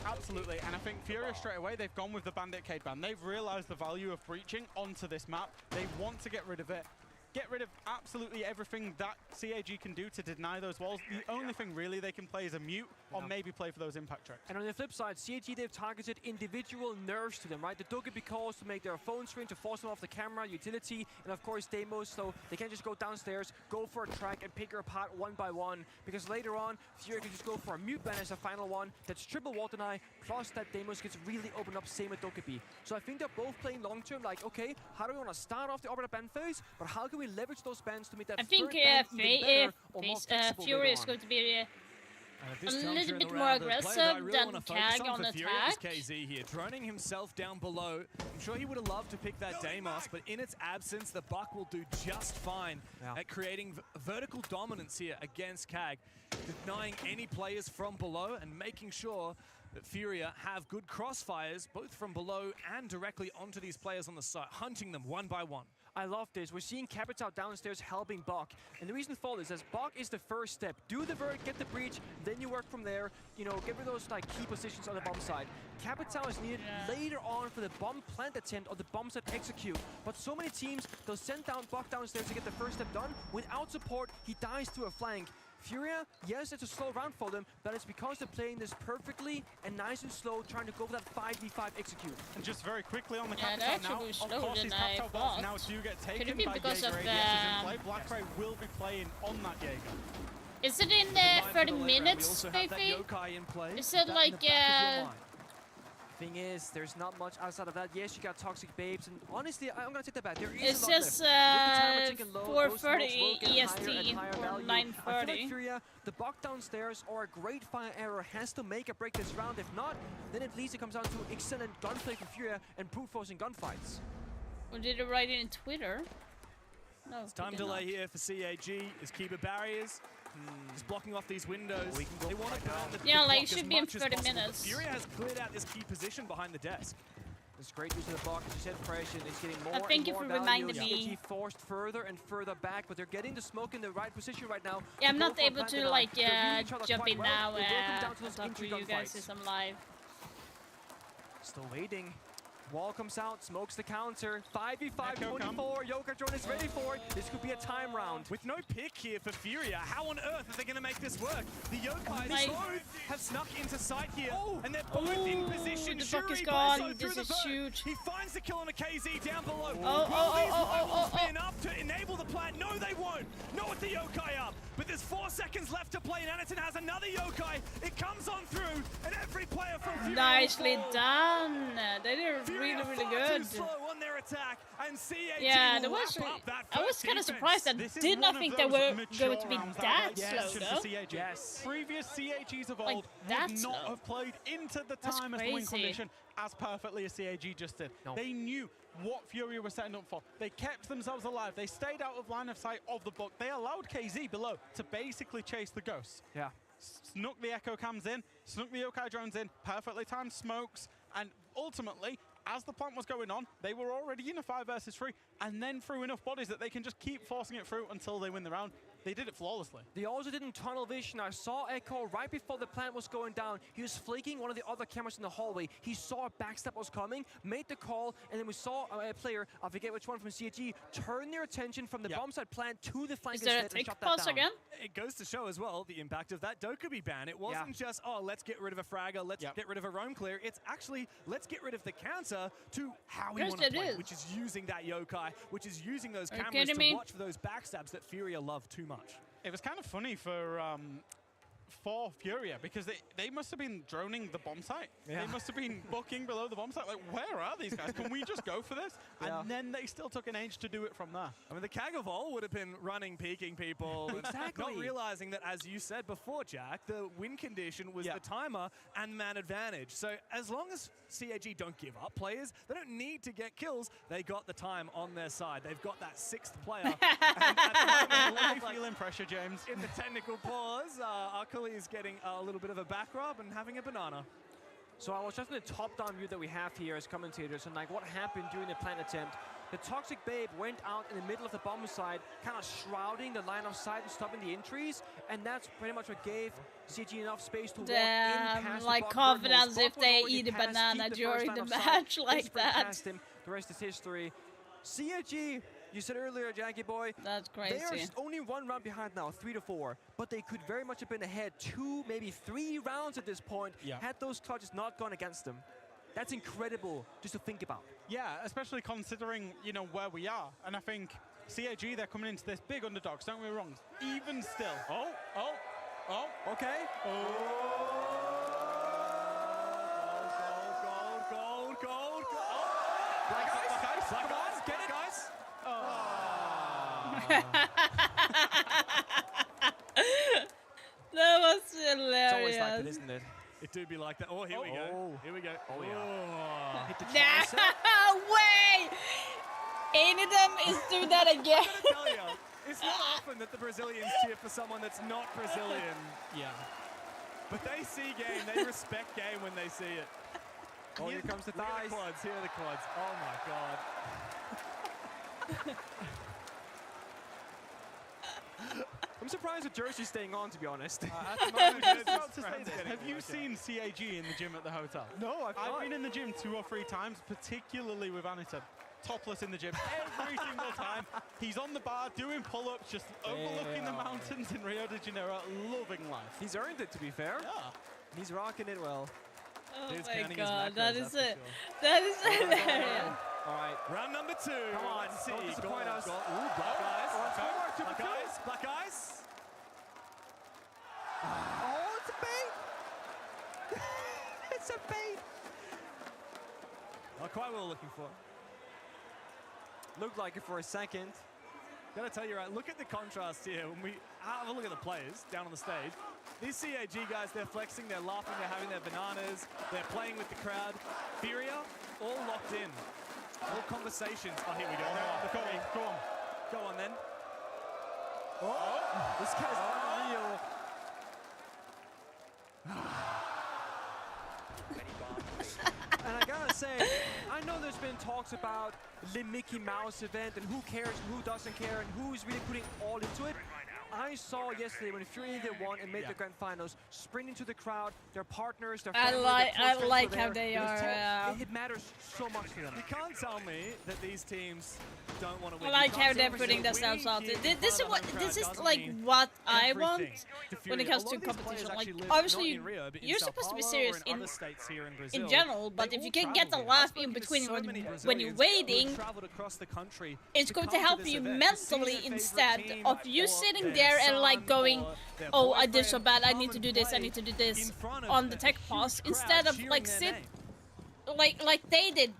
absolutely. And I think Furia straight away, they've gone with the Bandit Cade ban. They've realized the value of breaching onto this map. They want to get rid of it. get rid of absolutely everything that CAG can do to deny those walls. The only thing really they can play is a mute or maybe play for those impact tracks. And on the flip side, CAG, they've targeted individual nerfs to them, right? The Dokkaebi calls to make their phone screen, to force them off the camera, utility, and of course Deimos, so they can't just go downstairs, go for a track, and pick her apart one by one. Because later on, Furia can just go for a mute ban as a final one. That's triple wall deny, plus that Deimos gets really opened up, same with Dokkaebi. So I think they're both playing long term, like, okay, how do we want to start off the orbital ban phase, but how can we leverage those bans to make that I think Furia is going to be a little bit more aggressive than CAG on attack. KZ here, droning himself down below. I'm sure he would have loved to pick that Deimos, but in its absence, the Buck will do just fine at creating vertical dominance here against CAG, denying any players from below and making sure that Furia have good crossfires, both from below and directly onto these players on the side, hunting them one by one. I love this. We're seeing Capital downstairs helping Buck. And the reason for this is Buck is the first step. Do the vert, get the breach, then you work from there. You know, get rid of those like key positions on the bomb side. Capital is needed later on for the bomb plant attempt or the bomb set execute. But so many teams, they'll send down Buck downstairs to get the first step done. Without support, he dies to a flank. Furia, yes, it's a slow round for them, but it's because they're playing this perfectly and nice and slow, trying to go for that 5v5 execute. And just very quickly on the Yeah, Capital now, of course these Capital balls now do get taken by because Jaeger. of Play. Blackray will be playing on that Jaeger. Is it in the 30 minutes, Fifi? Is it like Thing is, there's not much outside of that. Yes, you got Toxic Babes, and honestly, I'm gonna take that back. There is it's a lot just left. 4:30 EST or 9:30. I feel like Furia, the Buck downstairs or a great fire arrow has to make or break this round. If not, then at least it comes down to excellent gunplay from Furia and brute forcing gunfights. Or did it write it in Twitter? No, it's time delay here for CAG. Is keeper barriers. He's blocking off these windows. They want to put on the like it should be in 30 minutes. Furia has cleared out this key position behind the desk. It's great use of the block, as you said, Fresh, and it's getting more thank you and more for reminding value. me. Forced further and further back, but they're getting the smoke in the right position right now. Yeah, I'm not able to like jump in now and talk to you guys since I'm live. Still waiting. Wall comes out, smokes the counter. 5v5, 24. Yokai drone is ready for it. This could be a time round. With no pick here for Furia, how on earth are they going to make this work? The Yokai both have snuck into sight here, and they're both in position. The Buck is gone. This is huge. He finds the kill on a KZ down below. Oh. Will these enough to enable the plant? No, they won't. Not with the Yokai up. But there's 4 seconds left to play, and Anaton has another Yokai. It comes on through, and every player from Furia nicely done. They did really good. Too slow on their attack, and CAG yeah, will I was kind of surprised. I did not think they were going to be that slow, though. Yes. Previous CAGs of Like old that would not slow. have played into the That's time as the win crazy. condition as perfectly as CAG just did. They knew what Furia was setting up for. They kept themselves alive. They stayed out of line of sight of the Buck. They allowed KZ below to basically chase the ghosts. Yeah. Snuck the echo cams in, snuck the Yokai drones in, perfectly timed smokes, and ultimately, as the plant was going on, they were already in a 5 versus 3, and then threw enough bodies that they can just keep forcing it through until they win the round. They did it flawlessly. They also didn't tunnel vision. I saw Echo right before the plant was going down. He was flaking one of the other cameras in the hallway. He saw a backstab was coming, made the call, and then we saw a player, I forget which one from CAG, turn their attention from the bomb side plant to the flank instead and shut that down. Again? It goes to show as well the impact of that Dokkaebi ban. It wasn't just, oh, let's get rid of a fragger, let's get rid of a roam clear. It's actually, let's get rid of the counter to how we want to play, which is using that Yokai, which is using those cameras to watch for those backstabs that Furia love too much. It was kind of funny for Furia because they must have been droning the bomb site. Yeah. They must have been booking below the bomb site. Like, where are these guys? Can we just go for this? And then they still took an age to do it from there. I mean, the CAG of all would have been running, peeking people. Not realizing that, as you said before, Jack, the win condition was the timer and man advantage. So as long as CAG don't give up players, they don't need to get kills. They got the time on their side. They've got that 6th player. And at the moment, really feeling pressure, James. In the technical pause, our is getting a little bit of a back rub and having a banana. So I was just in the top-down view that we have here as commentators, and like what happened during the plant attempt. The Toxic Babe went out in the middle of the bomb side, kind of shrouding the line of sight and stopping the entries, and that's pretty much what gave CG enough space to walk in past like the confidence Buck if they already eat a passed, banana keep the during first the line of sight, match they like sprint that. past him. The rest is history. CAG, you said earlier, Janky Boy. That's crazy. They are only 1 round behind now, 3-4. But they could very much have been ahead 2, maybe 3 rounds at this point, had those clutches not gone against them. That's incredible just to think about. Yeah, especially considering, you know, where we are. And I think CAG, they're coming into this big underdogs, don't get me wrong. Even still. Okay. Gold. Black ice. Come on, get it, guys. That was It's hilarious. always like that, isn't it? It do be like that. Oh, here we go. Here we go. Oh, yeah. Hit the No way! Any of them is do that again. I'm gonna tell you, it's not often that the Brazilians cheer for someone that's not Brazilian. Yeah. But they see game, they respect game when they see it. Oh, here comes the thighs. Here are the quads. Oh my god. I'm surprised the jersey's staying on, to be honest. At the moment, I was about to say this. Have you seen CAG in the gym at the hotel? No, I've been in the gym 2 or 3 times, particularly with Anita. Topless in the gym every single time. He's on the bar doing pull-ups, just overlooking the mountains in Rio de Janeiro, loving life. He's earned it, to be fair. Yeah. He's rocking it well. Oh Dude's my counting his god, macros, that that's is for it. sure. That is hilarious. All right. Round number 2. Come on, Let's see. don't disappoint us. Ooh, black eyes. Oh, Black eyes. Black eyes. Oh, it's a bait! It's a bait! Not quite what we're looking for. Looked like it for a second. Gotta tell you, right, look at the contrast here. When we have a look at the players down on the stage, these CAG guys, they're flexing, they're laughing, they're having their bananas, they're playing with the crowd. FURIA, all locked in. All conversations. Oh, here we go. Go on. Go on then. Oh, this guy's unreal. And I gotta say, I know there's been talks about the Mickey Mouse event and who cares and who doesn't care and who's really putting all into it. I saw yesterday when FURIA won and made the grand finals, sprinting to the crowd, their partners, their family, I like how they are. It matters so much to them. You can't tell me that these teams don't want to win. I like how they're putting themselves out there. This is like what I want when it comes to competition. Like obviously, you're supposed to be serious in general, but if you can get a laugh in between when you're waiting, it's going to help you mentally instead of you sitting there and like going, oh, I did so bad, I need to do this on the tech pause, instead of like sit like they did.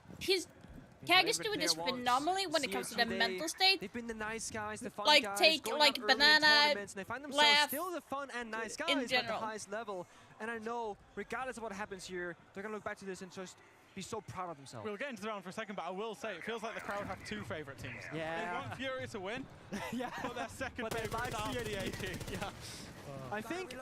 CAG is doing this phenomenally when it comes to the mental state. They've been the nice guys, the fun like guys, take going like out early in banana tournaments, and they find themselves laugh still the fun and nice guys in at the general. highest level. And I know, regardless of what happens here, they're gonna look back to this and just be so proud of themselves. We'll get into the round for a second, but I will say it feels like the crowd have 2 favorite teams. Yeah. They want FURIA to win, but their second favorite is CAG. Yeah. I think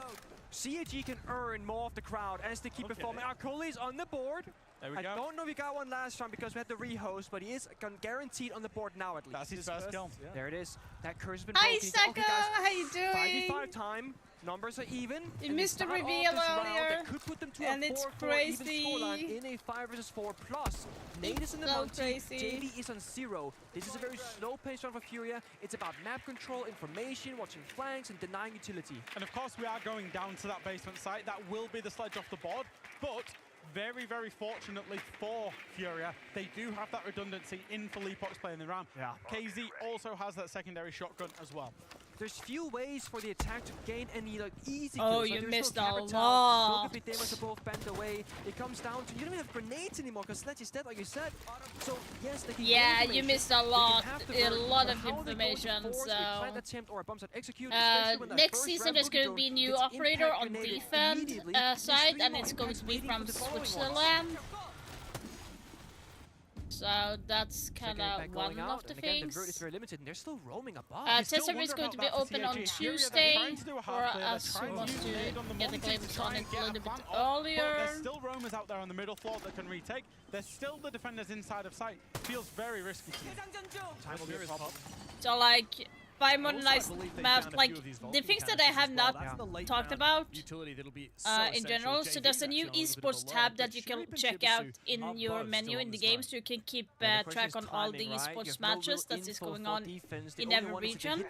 CAG can earn more of the crowd as they keep performing. Arcooli's on the board. There we I go. don't know if he got one last round because we had the rehost, but he is guaranteed on the board now at least. That's his first kill. Yeah. There it is. That curse has been Hi, broken. Saka. Okay, guys. How you doing? 5v5 time. Numbers are even. You missed the reveal earlier, could put them to and a it's 4-4 crazy. even scoreline in a 5 versus 4 plus. Nate is in the so multi, crazy. JD is on 0. This is a very slow paced round for FURIA. It's about map control, information, watching flanks, and denying utility. And of course, we are going down to that basement site. That will be the sledge off the board, but very, very fortunately for FURIA, they do have that redundancy in for Leapox playing the round. Yeah. KZ also has that secondary shotgun as well. There's few ways for the attack to gain any like easy Oh, kills. you Like, missed no a Capital, lot. Both of the damage are both bent away. It comes down to you don't even have grenades anymore because Sledge is dead, like you said. So yes, they can gain Yeah, you information, missed a but you lot, have to a learn lot of how they go to information. force a So plant attempt or a bomb set execute, especially when that next first season round there's rookie going to drone be a new gets operator impact on grenaded defense immediately. side, There's and 3 it's more going to be waiting from for the following ones. Switzerland. So that's kind Second of impact one going of out, the and again, things. the vert is very limited, and they're still roaming above. Tesser is going to be open on Tuesday for us who want to get a glimpse on it a little bit earlier. There's still roamers out there on the middle floor that can retake. There's still the defenders inside of sight. Feels very risky to me. Time will be a problem. So like, by modernized maps, like the things that I have not talked about in general. So there's a new esports tab that you can check out in your menu in the game, so you can keep track on all the esports matches that is going on in every region.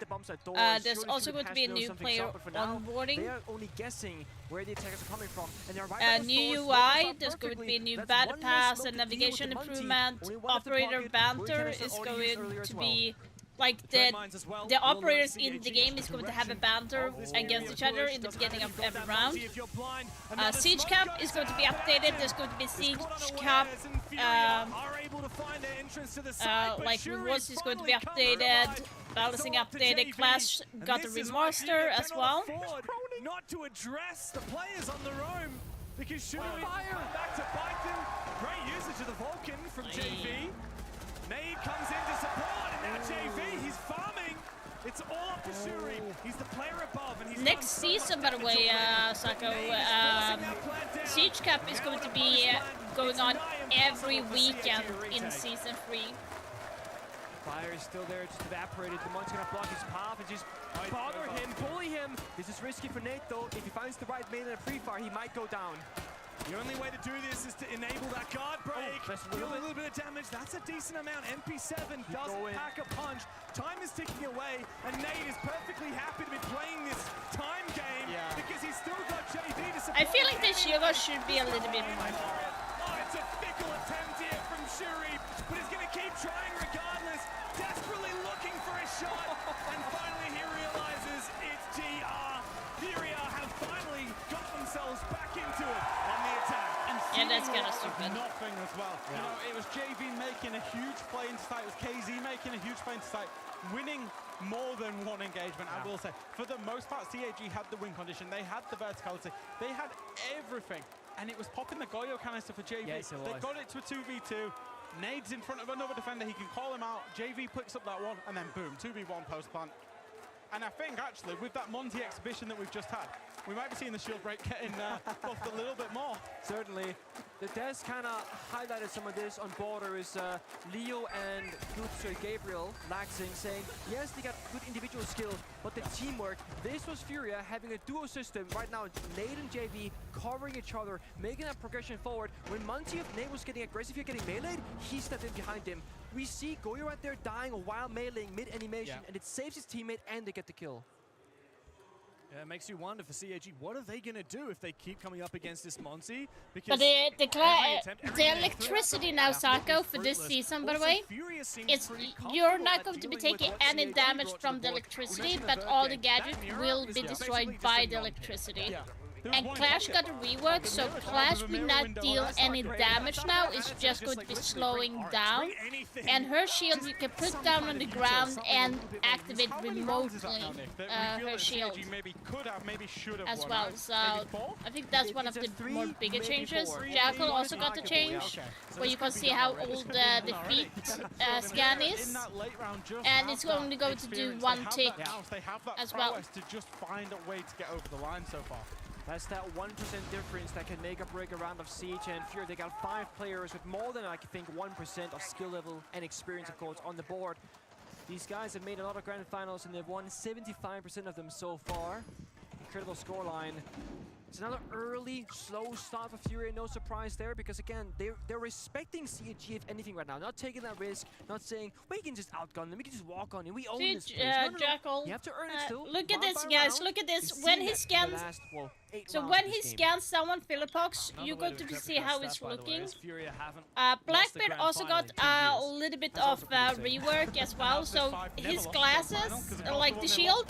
There's also going to be a new player onboarding. They are only guessing where the attackers are coming from, and they're right new UI, there's going to be a new battle pass and navigation improvement. Operator banter is going to be like the operators in the game is going to have a banter against each other in the beginning of every round. Siege Cap is going to be updated. There's going to be Siege Cap like rewards is going to be updated. Balancing updated. Clash got a remaster as well. Not to address the players on the roam because Shuri back to bite them. Great usage of the Vulcan from JV. Nade comes in to support, and now JV, he's farming. It's all up to Shuri. He's the player above, and he's next season, by the way, Sako, Siege Cup is going to be going on every weekend in Season 3. Fire is still there, just evaporated. The Monk's gonna block his path and just bother him, bully him. This is risky for Nate, though. If he finds the right main and a pre-fire, he might go down. The only way to do this is to enable that guard break. Deal a little bit of damage. That's a decent amount. MP7 doesn't pack a punch. Time is ticking away, and Nate is perfectly happy to be playing this time game because he's still got JV to support. I feel like the Shiva should be a little bit more. Oh, it's a fickle attempt here from Shuri, but he's going to keep trying regardless. Desperately looking for a shot, and finally he realizes it's GR. FURIA have finally got themselves back into it on the attack. And that's kind of stupid. Nothing as well. You know, it was JV making a huge play into sight. It was KZ making a huge play into sight, winning more than one engagement, I will say. For the most part, CAG had the win condition. They had the verticality. They had everything. And it was popping the Goyo canister for JV. Yes, it was. They got it to a 2v2. Nade's in front of another defender. He can call him out. JV picks up that one, and then boom, 2v1 post plant. And I think, actually, with that Monty exhibition that we've just had, we might be seeing the shield break getting buffed a little bit more. Certainly. The Des kind of highlighted some of this on border is Leo and Gabriel Laxing saying, yes, they got good individual skill, but the teamwork, this was FURIA having a duo system right now, Nade and JV covering each other, making that progression forward. When Monty of Nade was getting aggressive, you're getting meleeed, he stepped in behind him. We see Goyo right there dying while meleeing mid-animation, and it saves his teammate and they get the kill. Yeah, it makes you wonder for CAG, what are they going to do if they keep coming up against this Monty? But the electricity now, Sako, for this season, by the way, it's you're not going to be taking any damage from the electricity, but all the gadgets will be destroyed by the electricity. And Clash got a rework, so Clash will not deal any damage now, it's just going to be slowing down. And her shield you can put down on the ground and activate remotely her shield as well. So I think that's one of the more bigger changes. Jackal also got a change, where you can see how old the feet scan is. And it's only going to do one tick as well. To just find a way to get over the line so far. That's that 1% difference that can make or break a round of Siege, and FURIA, they got 5 players with more than, I think, 1% of skill level and experience, of course, on the board. These guys have made a lot of grand finals, and they've won 75% of them so far. Incredible scoreline. It's another early, slow start for FURIA, no surprise there, because again, they're respecting CAG if anything right now, not taking that risk, not saying, we can just outgun them, we can just walk on it, we own this place. No, Jackal, you have to earn it still. Look at this, guys, look at this. When he scans, so when he scans someone Philippox, you're going to see how it's looking. Blackbeard also got a little bit of rework as well, so his glasses, like the shield,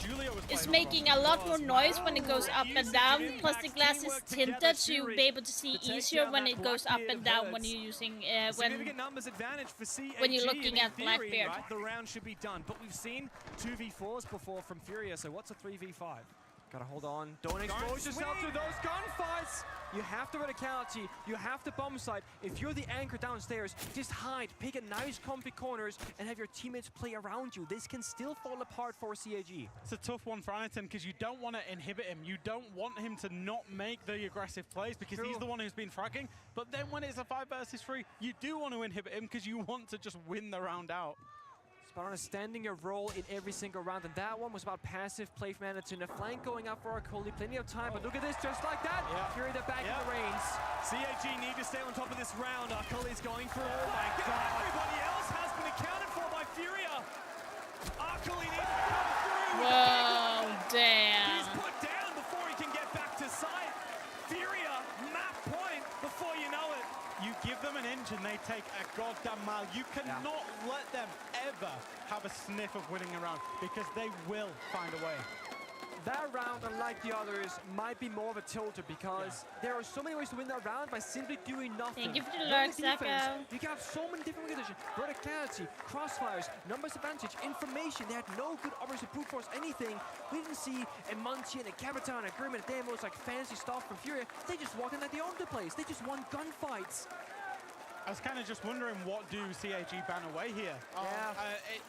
is making a lot more noise when it goes up and down, plus the glass is tinted, so you'll be able to see easier when it goes up and down when you're using, when you're looking at Blackbeard. The round should be done, but we've seen 2v4s before from FURIA, so what's a 3v5? Gotta hold on. Don't expose yourself to those gunfights. You have the verticality. You have the bomb site. If you're the anchor downstairs, just hide. Pick a nice comfy corners and have your teammates play around you. This can still fall apart for CAG. It's a tough one for Anaton because you don't want to inhibit him. You don't want him to not make the aggressive plays because he's the one who's been fragging. But then when it's a 5 versus 3, you do want to inhibit him because you want to just win the round out. but understanding your role in every single round. And that one was about passive play from Anaton. A flank going out for Akali, plenty of time, but look at this, just like that. Fury, they're back in the reins. CAG need to stay on top of this round. Akali's going for all. My God. Everybody else has been accounted for by FURIA. Akali needs to come through. Whoa, damn. He's put down before he can get back to sight. FURIA, map point before you know it. You give them an inch and they take a goddamn mile. You cannot let them ever have a sniff of winning a round because they will find a way. That round, unlike the others, might be more of a tilter because there are so many ways to win that round by simply doing nothing. Thank you for the lurk, Sacco. You can have so many different conditions. Verticality, crossfires, numbers advantage, information. They had no good options to brute force anything. We didn't see a Munchie and a Capitan, a Grim and a Demos, like fancy stuff from FURIA. They just walked in like they owned the place. They just won gunfights. I was kind of just wondering, what do CAG ban away here?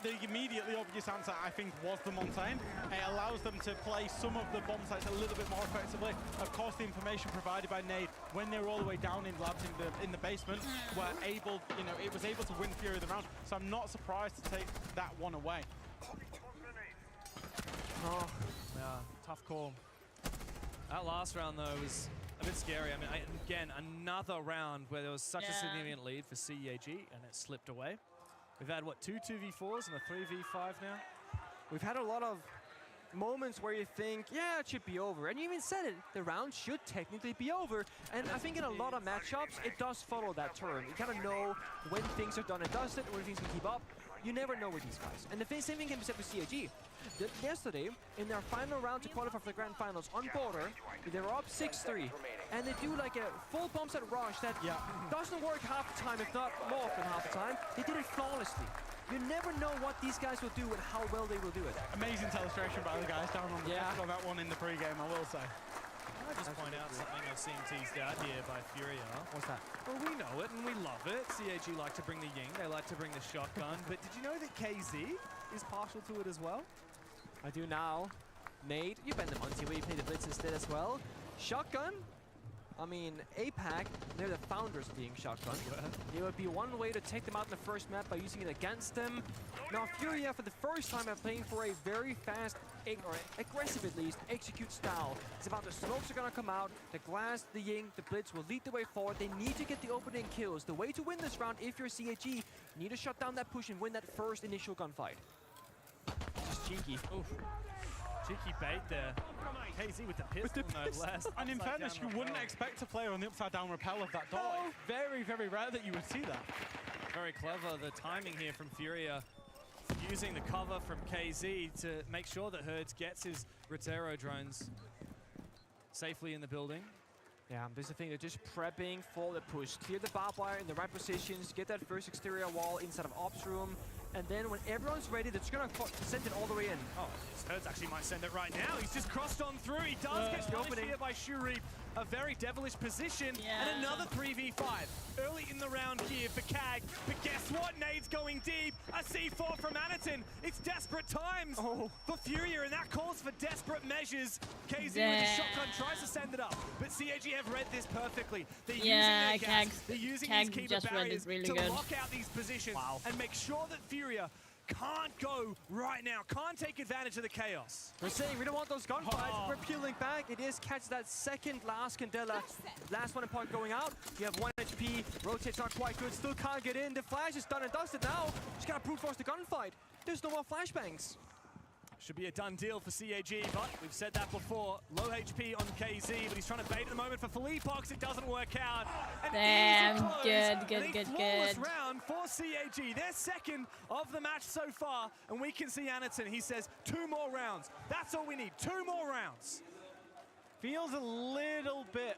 The immediately obvious answer, I think, was the Montaigne. It allows them to play some of the bomb sites a little bit more effectively. Of course, the information provided by Nade when they were all the way down in labs in the basement were able, it was able to win FURIA the round. So I'm not surprised to take that one away. Oh, yeah, tough call. That last round, though, was a bit scary. I mean, again, another round where there was such a significant lead for CAG, and it slipped away. We've had, what, 2 2v4s and a 3v5 now? We've had a lot of moments where you think, yeah, it should be over. And you even said it, the round should technically be over. And I think in a lot of matchups, it does follow that term. You kind of know when things are done and dusted, and when things can keep up. You never know with these guys. And the same thing can be said with CAG. Yesterday, in their final round to qualify for the grand finals on Border, they were up 6-3. And they do like a full bomb set rush that doesn't work half the time, if not more often half the time. They did it flawlessly. You never know what these guys will do and how well they will do it. Amazing illustration by the guys down on the on that one in the pre-game, I will say. Can I just point out something I've seen teased out here by FURIA? What's that? Well, we know it and we love it. CAG like to bring the Ying, they like to bring the shotgun. But did you know that KZ is partial to it as well? I do now. Nade, you bend the Monty where you play the Blitz instead as well. Shotgun? I mean, APAC, they're the founders of being shotgun. It would be one way to take them out in the first map by using it against them. Now, FURIA, for the first time, are playing for a very fast, or aggressive at least, execute style. It's about the smokes are gonna come out, the glass, the Ying, the Blitz will lead the way forward. They need to get the opening kills. The way to win this round, if you're CAG, you need to shut down that push and win that first initial gunfight. Just cheeky. Oof. Cheeky bait there. KZ with the pistol, no less. And in fairness, you wouldn't expect a player on the upside down rappel of that door. Oh, very, very rare that you would see that. Very clever, the timing here from FURIA, using the cover from KZ to make sure that Herds gets his Rotero drones safely in the building. Yeah, this is the thing, they're just prepping for the push. Clear the barbed wire in the right positions, get that first exterior wall inside of Ops room, and then when everyone's ready, they're just gonna send it all the way in. Oh, Herds actually might send it right now. He's just crossed on through. He does get punished here by Shuri. A very devilish position, and another 3v5 early in the round here for CAG. But guess what? Nade's going deep. A C4 from Anaton. It's desperate times for FURIA, and that calls for desperate measures. KZ with the shotgun tries to send it up, but CAG have read this perfectly. They're using their gas. They're using these keeper barriers to lock out these positions and make sure that FURIA can't go right now, can't take advantage of the chaos. We're saying we don't want those gunfights. We're peeling back. It is catch that second last Candela. Last one in point going out. You have 1 HP. Rotate's not quite good. Still can't get in. The flash is done and dusted now. Just gotta brute force the gunfight. There's no more flashbangs. Should be a done deal for CAG, but we've said that before. Low HP on KZ, but he's trying to bait at the moment for Philippox. It doesn't work out. Damn, good good. Round for CAG. They're second of the match so far, and we can see Anaton. He says 2 more rounds. That's all we need, 2 more rounds. Feels a little bit,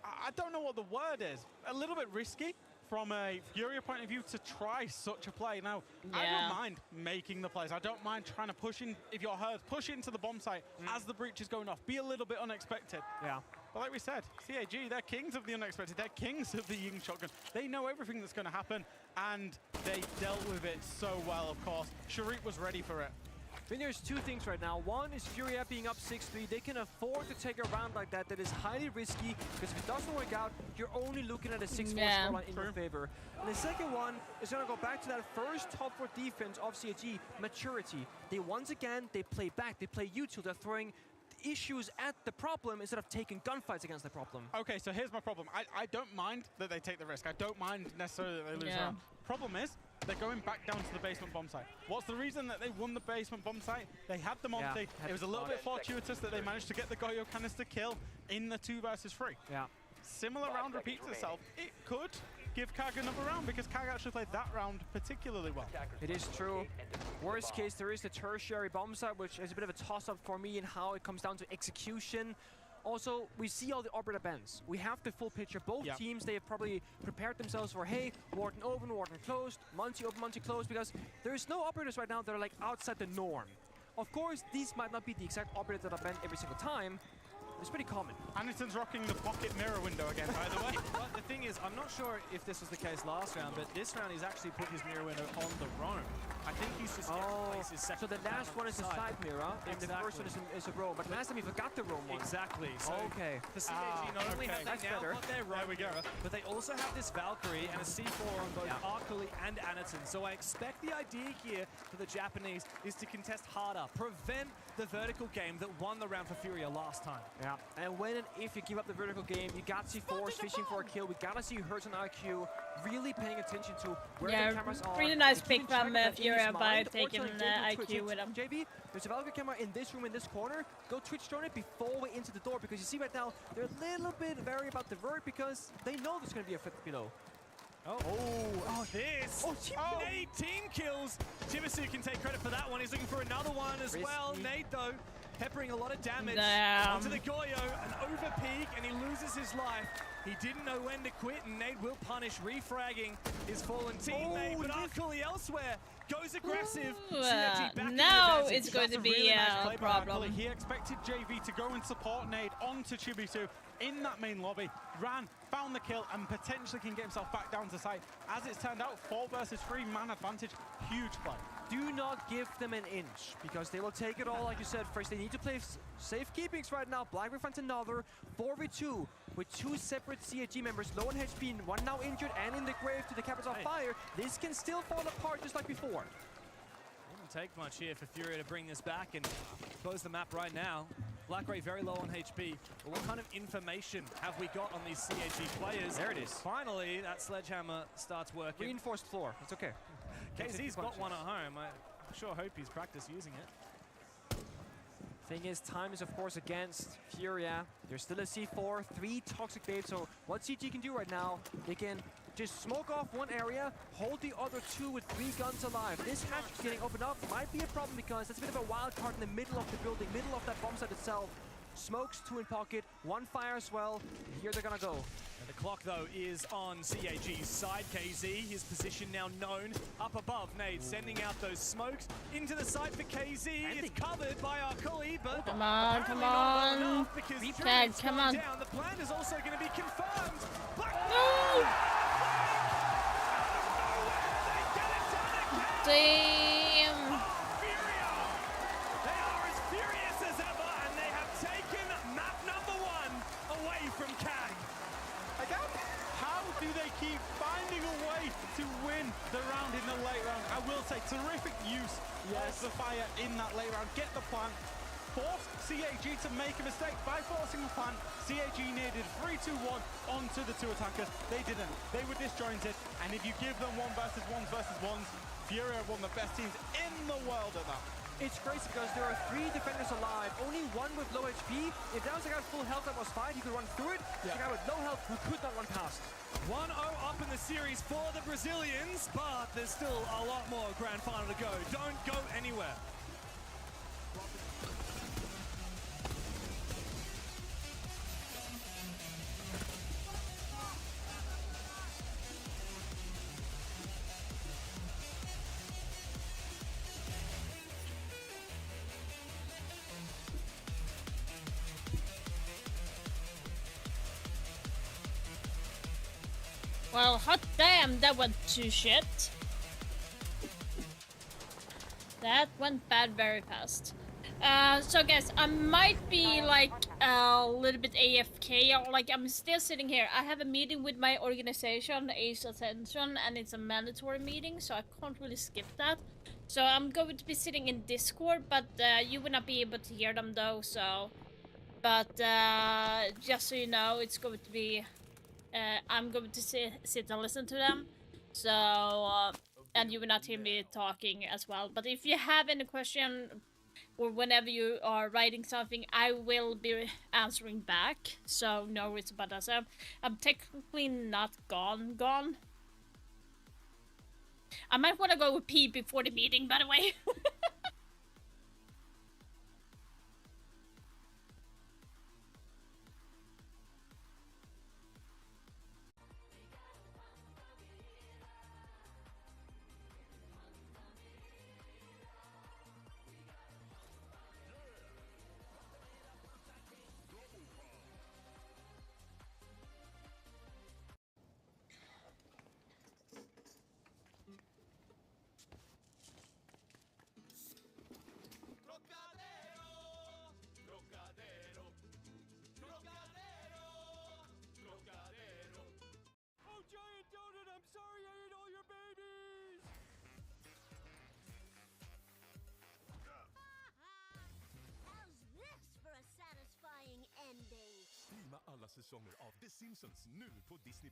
I don't know what the word is, a little bit risky from a FURIA point of view to try such a play. Now, I don't mind making the plays. I don't mind trying to push in, if you're Herd, push into the bomb site as the breach is going off. Be a little bit unexpected. Yeah. But like we said, CAG, they're kings of the unexpected. They're kings of the Ying shotgun. They know everything that's going to happen, and they dealt with it so well, of course. Sharit was ready for it. think there's two things right now. One is FURIA being up 6-3. They can afford to take a round like that is highly risky, because if it doesn't work out, you're only looking at a 6-4 scoreline in your favor. And the second one is going to go back to that first top 4 defense of CAG, maturity. They once again, they play back, they play util, they're throwing issues at the problem instead of taking gunfights against the problem. Okay, so here's my problem. I don't mind that they take the risk. I don't mind necessarily that they lose around. Problem is, they're going back down to the basement bomb site. What's the reason that they won the basement bomb site? They had the Monty. It was a little bit fortuitous that they managed to get the Goyo canister kill in the 2 versus 3. Yeah. Similar round repeats itself. It could give CAG another round, because CAG actually played that round particularly well. It is true. Worst case, there is the tertiary bomb site, which is a bit of a toss-up for me in how it comes down to execution. Also, we see all the operator bans. We have the full picture. Both teams, they have probably prepared themselves for, hey, Warden open, Warden closed, Monty open, Monty closed, because there is no operators right now that are like outside the norm. Of course, these might not be the exact operators that are banned every single time. It's pretty common. Anderton's rocking the pocket mirror window again, by the way. Well, the thing is, I'm not sure if this was the case last round, but this round he's actually put his mirror window on the roam. I think he's just his second. So the last one is a side mirror, and the first one is a roam. But last time he forgot the roam one. Exactly. So okay. The CAG not only have they now got their roam mirror, but they also have this Valkyrie and a C4 on both Arkuli and Anderton. So I expect the idea here for the Japanese is to contest harder, prevent the vertical game that won the round for FURIA last time. Yeah. And when and if you give up the vertical game, you got C4s fishing for a kill. We gotta see Hurts and IQ really paying attention to where the cameras are. Really nice pick from FURIA by taking IQ with him. JB, there's a Valkyrie camera in this room, in this corner. Go Twitch drone it before we into the door, because you see right now, they're a little bit wary about the vert because they know there's gonna be a fifth below. This! Nade team kills! Jimasu can take credit for that one. He's looking for another one as well. Nade, though, peppering a lot of damage onto the Goyo. An over peak, and he loses his life. He didn't know when to quit, and Nade will punish, refragging his fallen teammate. But Arkuli elsewhere goes aggressive. Now it's going to be a problem. He expected JV to go and support Nade onto Chibisu in that main lobby, ran, found the kill, and potentially can get himself back down to site. As it's turned out, 4 versus 3 man advantage, huge play. Do not give them an inch, because they will take it all, like you said. First, they need to play safe keepings right now. Blackbeard finds another 4v2 with 2 separate CAG members, low on HP, and one now injured and in the grave to the cameras on fire. This can still fall apart just like before. Wouldn't take much here for FURIA to bring this back and close the map right now. Blackray very low on HP. But what kind of information have we got on these CAG players? There it is. Finally, that sledgehammer starts working. Reinforced floor. It's okay. KZ's got one at home. I sure hope he's practiced using it. Thing is, time is of course against FURIA. There's still a C4, 3 toxic babes. So what CG can do right now, they can just smoke off one area, hold the other 2 with 3 guns alive. This hatch getting opened up might be a problem, because that's a bit of a wild card in the middle of the building, middle of that bomb site itself. Smokes, 2 in pocket, 1 fire as well. Here they're gonna go. And the clock, though, is on CAG's side. KZ, his position now known. Up above, Nade sending out those smokes into the side for KZ. It's covered by Arkuli, but come on. CAG, come on. Down. The plan is also going to be confirmed. No! Damn! They are as furious as ever, and they have taken map number 1 away from CAG. How do they keep finding a way to win the round in the late round? I will say, terrific use of the fire in that late round. Get the plant. Force CAG to make a mistake by forcing the plant. CAG needed 3-2-1 onto the 2 attackers. They didn't. They were disjointed. And if you give them 1 versus 1s versus 1s, FURIA are one of the best teams in the world at that. It's crazy because there are 3 defenders alive, only 1 with low HP. If that was a guy with full health that was fine, he could run through it. The guy with low health who could not run past. 1-0 up in the series for the Brazilians, but there's still a lot more grand final to go. Don't go anywhere. Well, hot damn, that went to shit. That went bad very fast. So guys, I might be like a little bit AFK, or like I'm still sitting here. I have a meeting with my organization, Ace Attention, and it's a mandatory meeting, so I can't really skip that. So I'm going to be sitting in Discord, but you will not be able to hear them though, so... But just so you know, it's going to be... I'm going to sit and listen to them, so... and you will not hear me talking as well. But if you have any question, or whenever you are writing something, I will be answering back. So no worries about that. So I'm technically not gone. I might want to go pee before the meeting, by the way. Streama alla säsonger av The Simpsons nu på Disney+.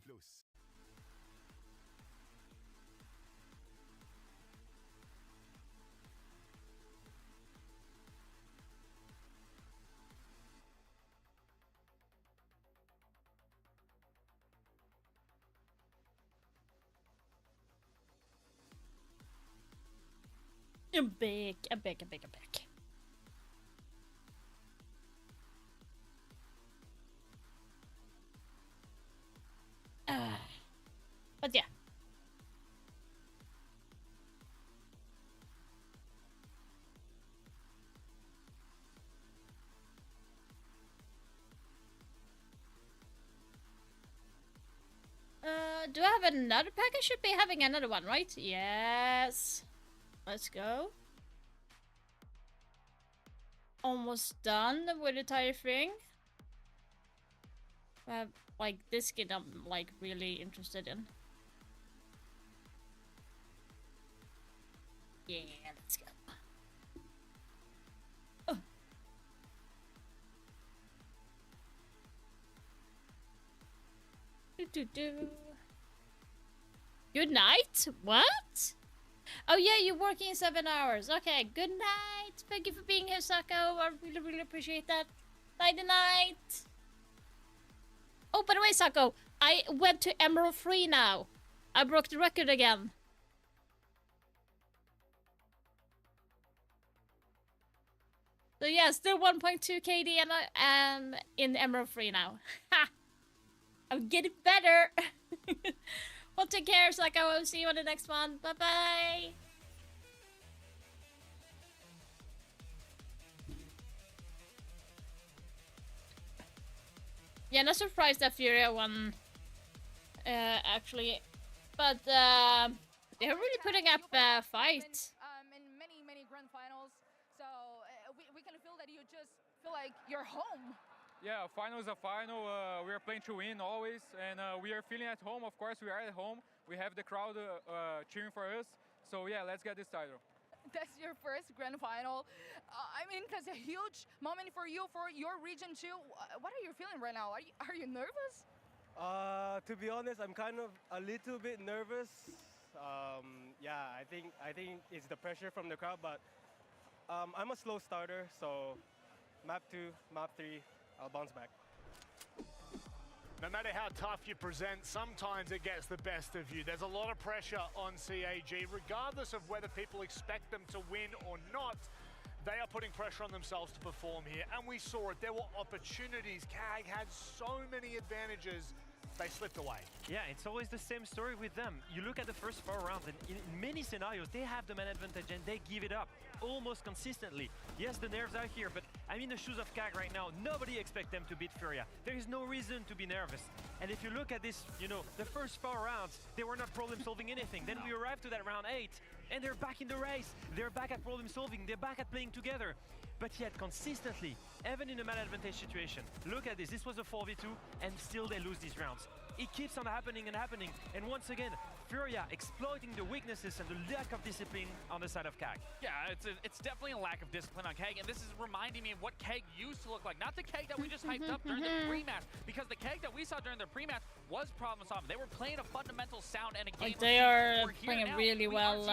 I'm back. But yeah. Do I have another pack? I should be having another one, right? Yes. Let's go. Almost done with the entire thing. Like this skin I'm like really interested in. Yeah, let's go. Oh. Good night? What? Oh yeah, you're working 7 hours. Okay, good night. Thank you for being here, Sako. I really appreciate that. Night. Oh, by the way, Sako, I went to Emerald 3 now. I broke the record again. So yeah, still 1.2 KD and I am in Emerald 3 now. Ha! I'm getting better. Well, take care, Sako. I'll see you on the next one. Bye-bye. Yeah, not surprised that FURIA won, actually. But, they're really putting up a fight. In many grand finals, so we can feel that you just feel like you're home. Yeah, final is a final. We are playing to win always, and we are feeling at home. Of course, we are at home. We have the crowd cheering for us. So yeah, let's get this title. That's your first grand final. I mean, that's a huge moment for you, for your region too. What are you feeling right now? Are you nervous? To be honest, I'm kind of a little bit nervous. Yeah, I think it's the pressure from the crowd, but I'm a slow starter, so map 2, map 3, I'll bounce back. No matter how tough you present, sometimes it gets the best of you. There's a lot of pressure on CAG, regardless of whether people expect them to win or not. They are putting pressure on themselves to perform here, and we saw it. There were opportunities. CAG had so many advantages. They slipped away. Yeah, it's always the same story with them. You look at the first 4 rounds, and in many scenarios, they have the man advantage and they give it up almost consistently. Yes, the nerves are here, but I'm in the shoes of CAG right now. Nobody expects them to beat FURIA. There is no reason to be nervous. And if you look at this, you know, the first 4 rounds, they were not problem solving anything. Then we arrived to that round 8. and they're back in the race. They're back at problem solving. They're back at playing together. But yet, consistently, even in a man-advantage situation, look at this. This was a 4v2, and still they lose these rounds. It keeps on happening and happening. And once again, FURIA exploiting the weaknesses and the lack of discipline on the side of CAG. Yeah, it's definitely a lack of discipline on CAG, and this is reminding me of what CAG used to look like. Not the CAG that we just hyped up during the pre-match, because the CAG that we saw during the pre-match was problem solving. They were playing a fundamental sound and a game. Like they are playing really well.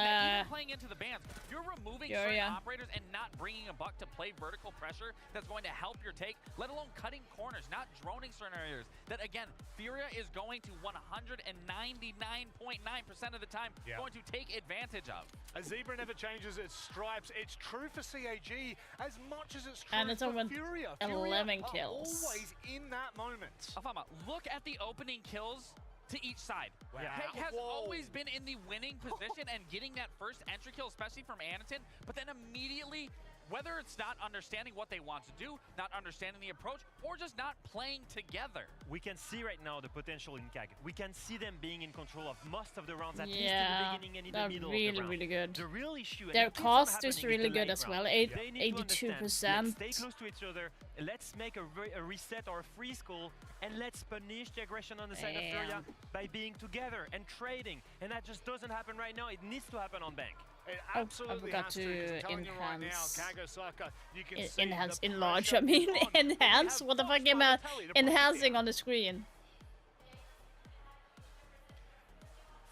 Playing into the bands, you're removing FURIA. certain operators and not bringing a buck to play vertical pressure that's going to help your take, let alone cutting corners, not droning certain areas. That again, FURIA is going to 199.9% of the time going to take advantage of. A zebra never changes its stripes. It's true for CAG as much as it's true And it's for over FURIA. 11 FURIA kills. are always in that moment. Alfama, look at the opening kills to each side. Wow. CAG has always been in the winning position and getting that first entry kill, especially from Anakin, but then immediately, whether it's not understanding what they want to do, not understanding the approach, or just not playing together. We can see right now the potential in CAG. We can see them being in control of most of the rounds, at least in the Yeah, beginning and in they're the middle really, of the round. really good. The real issue, and Their it keeps on cost is happening, really the good late as round. well. They need to understand, 82%. Let's stay close to each other. Let's make a reset or a freeze call, and let's punish the aggression on the side of FURIA by being together and trading. And that just doesn't happen right now. It needs to happen on bank. It I absolutely forgot has to to. 'Cause I'm telling you right now, enhance. CAG Osaka, you can see Enhance, the enlarge. pressure I mean, is on. enhance. They What the have fuck am I Balotelli to play enhancing on the screen?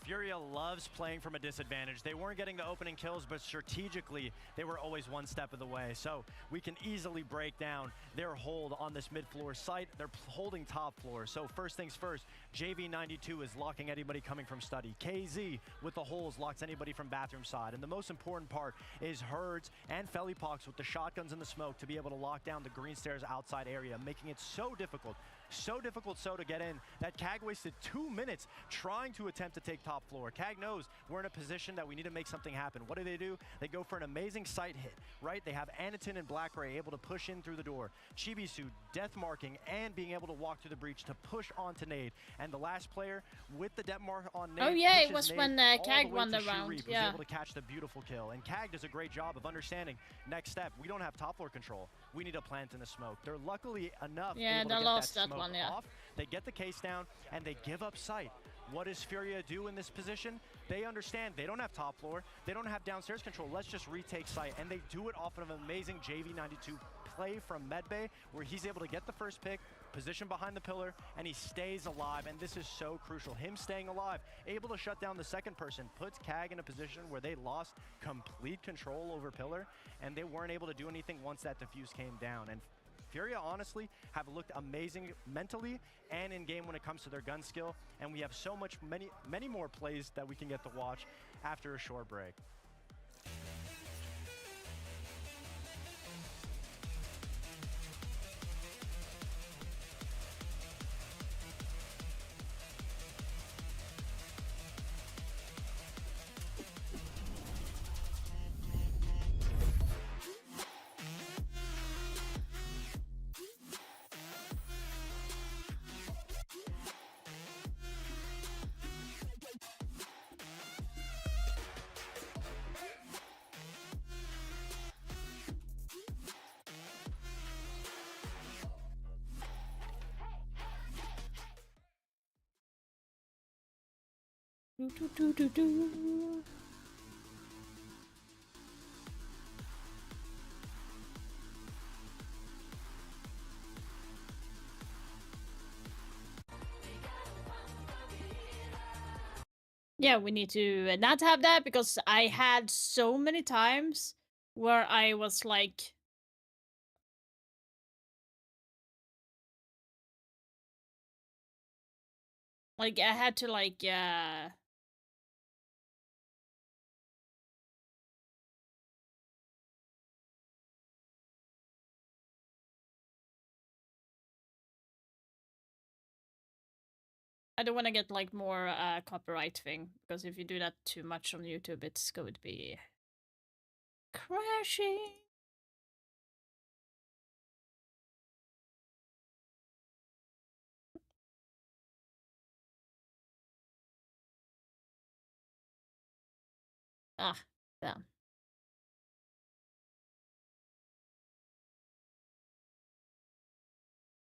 FURIA loves playing from a disadvantage. They weren't getting the opening kills, but strategically, they were always one step of the way. So we can easily break down their hold on this mid-floor site. They're holding top floor. So first things first, JV92 is locking anybody coming from study. KZ with the holes locks anybody from bathroom side. And the most important part is Herds and Felipox with the shotguns in the smoke to be able to lock down the green stairs outside area, making it so difficult to get in that CAG wasted 2 minutes trying to attempt to take top floor. CAG knows we're in a position that we need to make something happen. What do? They go for an amazing sight hit, right? They have Anakin and Blackray able to push in through the door. Chibisu death marking and being able to walk through the breach to push onto Nade. And the last player with the death mark on Nade. Oh yeah, it pushes was Nade when all CAG way won to the round. Shurip, Yeah. was able to catch the beautiful kill. And CAG does a great job of understanding next step. We don't have top floor control. We need a plant in the smoke. They're luckily enough Yeah, able they to get lost that smoke one, yeah. off. They get the case down and they give up sight. What does FURIA do in this position? They understand they don't have top floor. They don't have downstairs control. Let's just retake sight. And they do it off of an amazing JV92 play from Medbay where he's able to get the first pick, position behind the pillar, and he stays alive. And this is so crucial. Him staying alive, able to shut down the second person, puts CAG in a position where they lost complete control over pillar, and they weren't able to do anything once that defuse came down. And FURIA honestly have looked amazing mentally and in game when it comes to their gun skill, and we have so many more plays that we can get to watch after a short break. Yeah, we need to not have that because I had so many times where I was like I had to I don't want to get like more copyright thing because if you do that too much on YouTube, it's going to be crashing. Ah, that.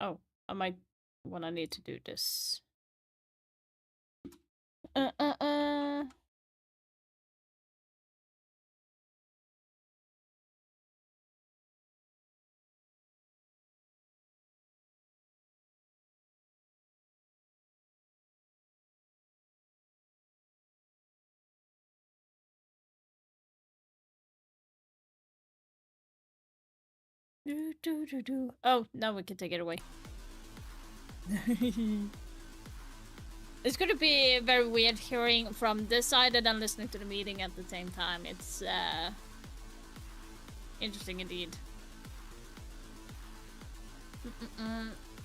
Oh, I might wanna need to do this. Oh, now we can take it away. It's gonna be very weird hearing from this side and then listening to the meeting at the same time. It's interesting indeed.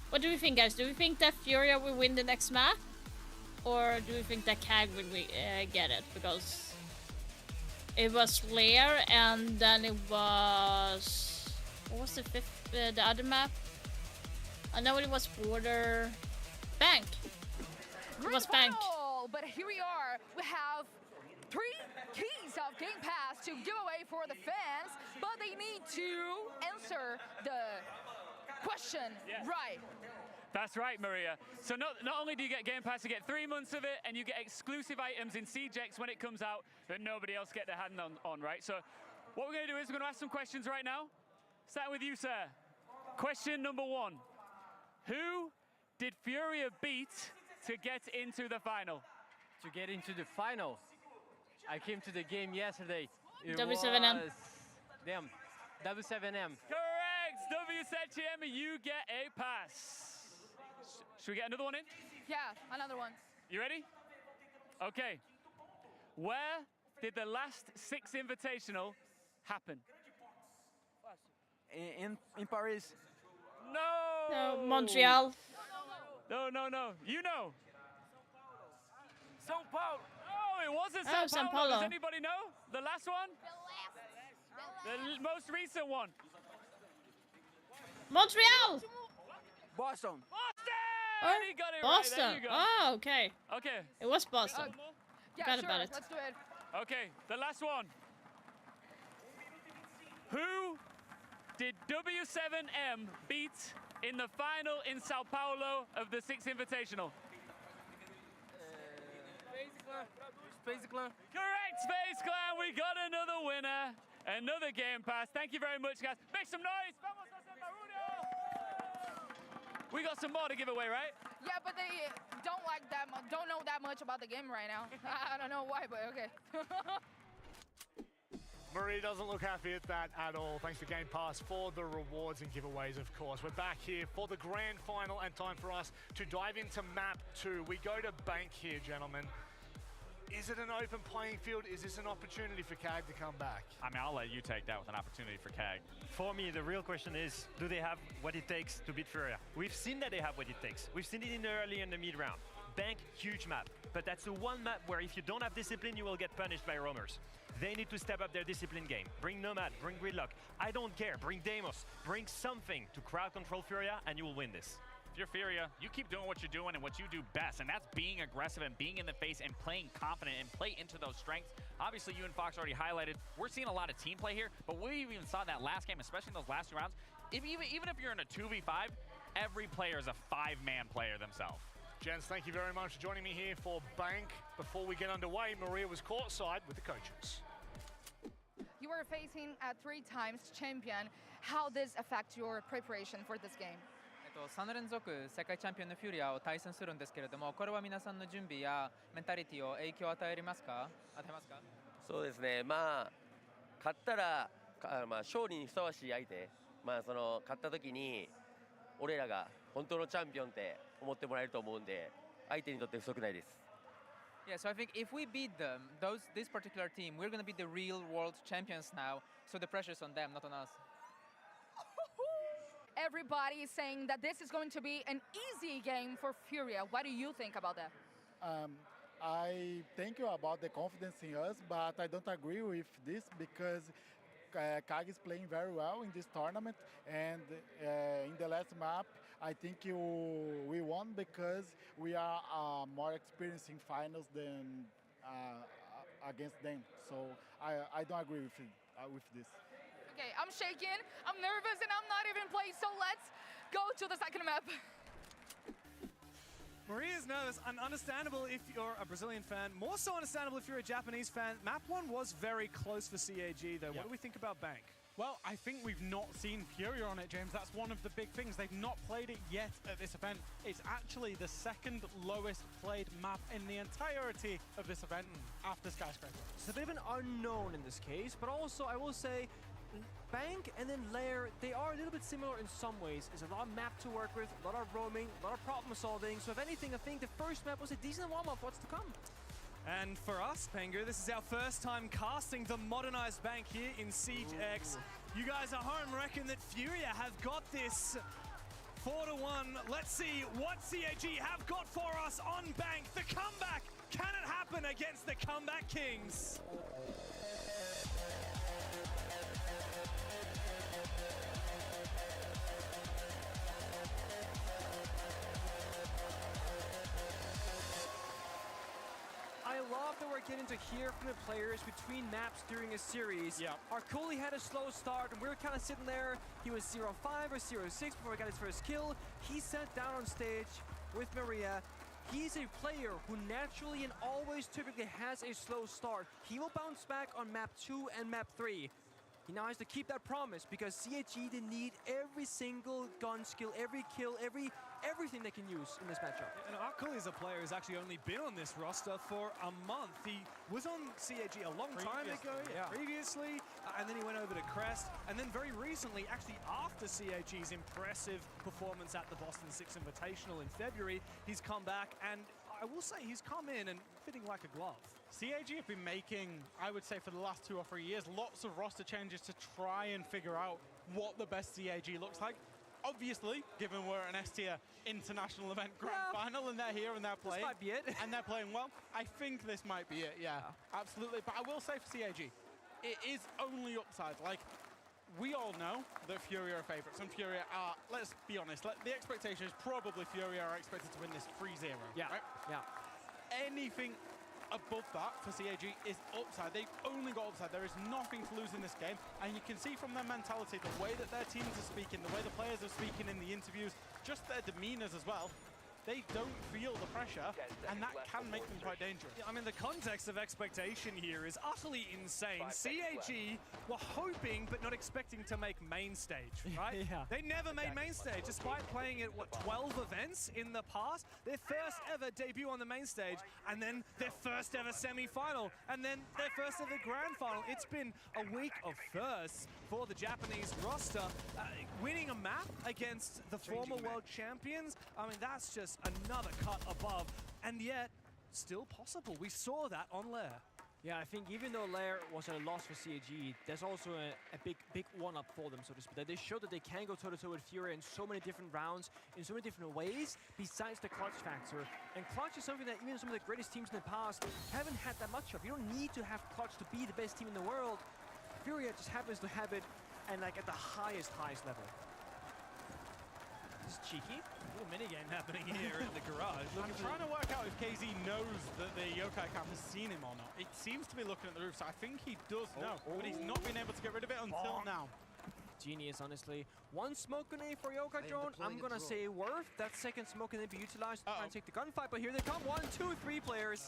What do we think, guys? Do we think that FURIA will win the next map? Or do we think that CAG will get it? Because it was Lair and then it was... What was the fifth, the other map? I know it was Border... Bank. It was Bank. But here we are. We have 3 keys of Game Pass to give away for the fans, but they need to answer the question right. That's right, Maria. So not only do you get Game Pass, you get 3 months of it, and you get exclusive items in SiegeX when it comes out that nobody else get their hand on, right? So what we're going to do is we're going to ask some questions right now. Starting with you, sir. Question number 1. Who did FURIA beat to get into the final? To get into the final, I came to the game yesterday. It W7M. was them, W7M. Correct, W7M, you get a pass. Should we get another one in? Yeah, another one. You ready? Okay. Where did the last 6 Invitational happen? In Paris. No! No, Montreal. No. You know. São Paulo. Oh, it wasn't Oh, Sao São Paulo. Paulo. Does anybody know? The last one? The most recent one. Montreal! Boston. Boston! He got it Boston. right. There you go. Oh, okay. Okay. It was Boston. Yeah, Forgot sure, about it. let's do it. Okay, the last one. Who did W7M beat in the final in Sao Paulo of the 6th Invitational? Space Clan. Correct, Space Clan. We got another winner. Another Game Pass. Thank you very much, guys. Make some noise. Vamos a hacer barullo. We got some more to give away, right? Yeah, but they don't know that much about the game right now. I don't know why, but okay. Marie doesn't look happy at that at all. Thanks to Game Pass for the rewards and giveaways, of course. We're back here for the grand final and time for us to dive into map 2. We go to Bank here, gentlemen. Is it an open playing field? Is this an opportunity for CAG to come back? I mean, I'll let you take that with an opportunity for CAG. For me, the real question is, do they have what it takes to beat FURIA? We've seen that they have what it takes. We've seen it in the early and the mid round. Bank, huge map. But that's the one map where if you don't have discipline, you will get punished by roamers. They need to step up their discipline game. Bring Nomad, bring Gridlock. I don't care, bring Deimos. Bring something to crowd control FURIA and you will win this. If you're FURIA, you keep doing what you're doing and what you do best, and that's being aggressive and being in the face and playing confident and play into those strengths. Obviously, you and Fox already highlighted, we're seeing a lot of team play here, but we even saw that last game, especially in those last 2 rounds. Even if you're in a 2v5, every player is a 5-man player themselves. Gents, thank you very much for joining me here for Bank. Before we get underway, Maria was courtside with the coaches. You were facing a 3-time champion. How does affect your preparation for this game? 3連続世界チャンピオンのフュリアを対戦するんですけれども、これは皆さんの準備やメンタリティを影響を与えますか？そうですね。まあ勝ったら勝利にふさわしい相手、その勝った時に俺らが本当のチャンピオンって思ってもらえると思うんで、相手にとって不足ないです。Yeah, so I think if we beat them, this particular team, we're going to be the real world champions now. So the pressure's on them, not on us. Everybody is saying that this is going to be an easy game for FURIA. What do you think about that? I thank you about the confidence in us, but I don't agree with this because CAG is playing very well in this tournament, and in the last map, I think we won because we are more experienced in finals than against them. So I don't agree with this. Okay, I'm shaking, I'm nervous, and I'm not even playing, so let's go to the second map. Maria's nervous, and understandable if you're a Brazilian fan. More so understandable if you're a Japanese fan. Map 1 was very close for CAG, though. What do we think about Bank? Well, I think we've not seen FURIA on it, James. That's one of the big things. They've not played it yet at this event. It's actually the second lowest played map in the entirety of this event after Skyscraper. It's a bit of an unknown in this case, but also I will say Bank and then Lair, they are a little bit similar in some ways. There's a lot of map to work with, a lot of roaming, a lot of problem solving. So if anything, I think the first map was a decent warm-up. What's to come? And for us, Pengu, this is our first time casting the modernized Bank here in SiegeX. You guys at home reckon that FURIA have got this 4-1. Let's see what CAG have got for us on Bank. The comeback, can it happen against the Comeback Kings? I love that we're getting to hear from the players between maps during a series. Yeah. Arculi had a slow start, and we were kind of sitting there. He was 0-5 or 0-6 before he got his first kill. He sat down on stage with Maria. He's a player who naturally and always typically has a slow start. He will bounce back on map 2 and map 3. He now has to keep that promise because CAG, they need every single gun skill, every kill, everything they can use in this matchup. And Arculi is a player who's actually only been on this roster for a month. He was on CAG a long time ago, previously, and then he went over to Crest, and then very recently, actually after CAG's impressive performance at the Boston 6 Invitational in February, he's come back, and I will say he's come in and fitting like a glove. CAG have been making, I would say for the last 2 or 3 years, lots of roster changes to try and figure out what the best CAG looks like. Obviously, given we're an S-tier international event grand final and they're here and they're playing. This might be it. And they're playing well, I think this might be it, yeah. Absolutely. But I will say for CAG, it is only upside. Like, we all know that FURIA are favorites, and FURIA are, let's be honest, the expectation is probably FURIA are expected to win this 3-0, right? Yeah. Anything above that for CAG is upside. They've only got upside. There is nothing to lose in this game, and you can see from their mentality, the way that their teams are speaking, the way the players are speaking in the interviews, just their demeanors as well. They don't feel the pressure, and that can make them quite dangerous. I mean, the context of expectation here is utterly insane. CAG were hoping but not expecting to make main stage, right? They never made main stage, despite playing at, 12 events in the past? Their first ever debut on the main stage, and then their first ever semi-final, and then their first ever grand final. It's been a week of firsts for the Japanese roster. Winning a map against the former world champions, I mean, that's just another cut above, and yet still possible. We saw that on Lair. Yeah, I think even though Lair was a loss for CAG, there's also a big one-up for them, so to speak. That they showed that they can go toe-to-toe with FURIA in so many different rounds, in so many different ways, besides the clutch factor. And clutch is something that even some of the greatest teams in the past haven't had that much of. You don't need to have clutch to be the best team in the world. FURIA just happens to have it, and like at the highest level. This is cheeky. A little minigame happening here in the garage. I'm trying to work out if KZ knows that the Yokai Cam has seen him or not. It seems to be looking at the roof, so I think he does know, but he's not been able to get rid of it until now. Genius, honestly. One smoke grenade for Yokai Drone. I'm gonna say worth. That second smoke grenade be utilized to try and take the gunfight, but here they come. 1, 2, 3 players.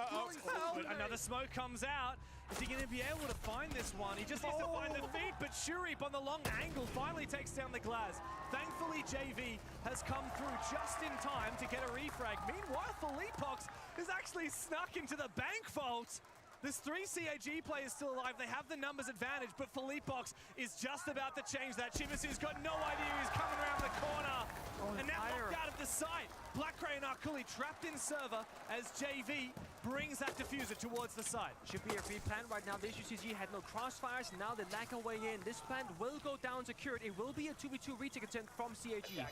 Another smoke comes out. Is he going to be able to find this one? He just needs to find the feed, but Shurip on the long angle finally takes down the glass. Thankfully, JV has come through just in time to get a refrag. Meanwhile, Felipox has actually snuck into the bank vault. There's 3 CAG players still alive. They have the numbers advantage, but Felipox is just about to change that. Chimasu's got no idea he's coming around the corner. And now knocked out of the site. Blackray and Arculi trapped in server as JV brings that diffuser towards the site. Should be a free plant right now. This UCG had no crossfires. Now they lack a way in. This plant will go down secured. It will be a 2v2 retake attempt from CAG.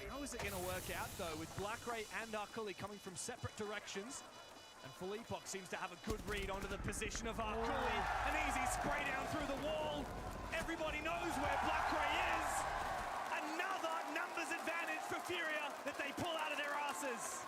How is it going to work out, though, with Blackray and Arculi coming from separate directions? And Felipox seems to have a good read onto the position of Arculi. An easy spray down through the wall. Everybody knows where Blackray is. Another numbers advantage for FURIA that they pull out of their asses.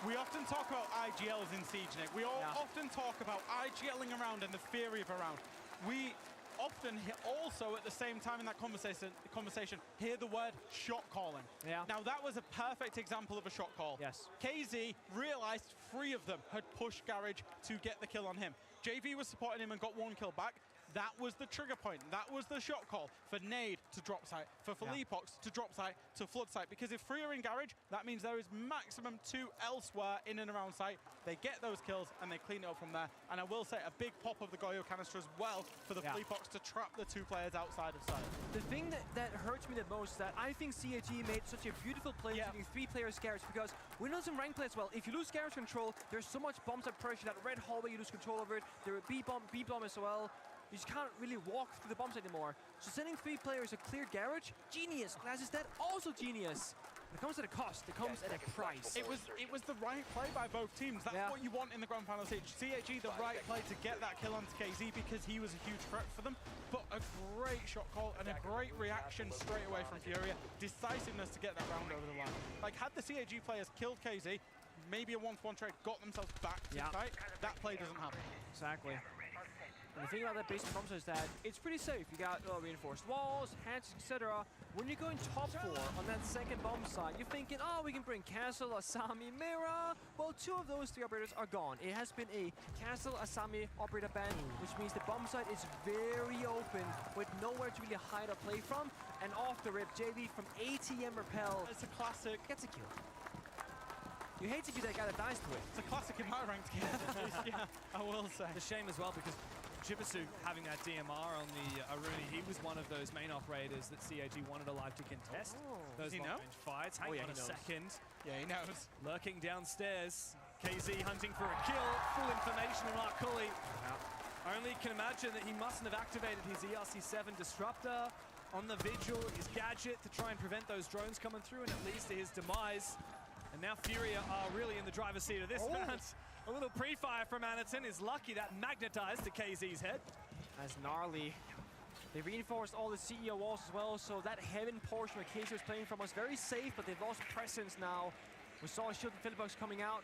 We often talk about IGLs in Siege, Nick. We all often talk about IGLing around and the theory of around. We often also at the same time in that conversation hear the word shot calling. Yeah. Now that was a perfect example of a shot call. Yes. KZ realized 3 of them had pushed Garage to get the kill on him. JV was supporting him and got 1 kill back. That was the trigger point. That was the shot call for Nade to drop site, for Felipox to drop site, to flood site. Because if 3 are in Garage, that means there is maximum 2 elsewhere in and around site. They get those kills and they clean it up from there. And I will say a big pop of the Goyo canister as well for the Felipox to trap the 2 players outside of site. The thing that hurts me the most is that I think CAG made such a beautiful play using 3-player Garage, because we know some rank play as well. If you lose Garage control, there's so much bomb site pressure, that red hallway you lose control over it. There are B-bomb as well. You just can't really walk through the bomb site anymore. So sending 3 players a clear Garage, genius. Glass is dead, also genius. It comes at a cost. It comes at a price. It was the right play by both teams. That's what you want in the grand final stage. CAG, the right play to get that kill onto KZ because he was a huge threat for them. But a great shot call and a great reaction straight away from FURIA. Decisiveness to get that round over the line. Like, had the CAG players killed KZ, maybe a 1-for-1 trade, got themselves back to fight, that play doesn't happen. Exactly. And the thing about that base bomb site is that it's pretty safe. You got reinforced walls, hatches, etc. When you're going top 4 on that second bomb site, you're thinking, oh, we can bring Castle, Asami, Mira. Well, 2 of those 3 operators are gone. It has been a Castle, Asami operator ban, which means the bomb site is very open with nowhere to really hide or play from. And off the rip, JV from ATM Repel. It's a classic. Gets a kill. You hate to be that guy that dies to it. It's a classic in my ranked game. Yeah, I will say. It's a shame as well because Jibasu having that DMR on the Aruni, he was one of those main operators that CAG wanted alive to contest. Those long-range fights. Hang on a second. Yeah, he knows. Lurking downstairs. KZ hunting for a kill. Full information on Arculi. Only can imagine that he mustn't have activated his ERC-7 disruptor on the Vigil, his gadget, to try and prevent those drones coming through, and it leads to his demise. And now FURIA are really in the driver's seat of this match. A little pre-fire from Anaton is lucky that magnetized to KZ's head. That's gnarly. They reinforced all the CEO walls as well, so that heaven portion where KZ was playing from was very safe, but they've lost presence now. We saw a shield and Philipbox coming out.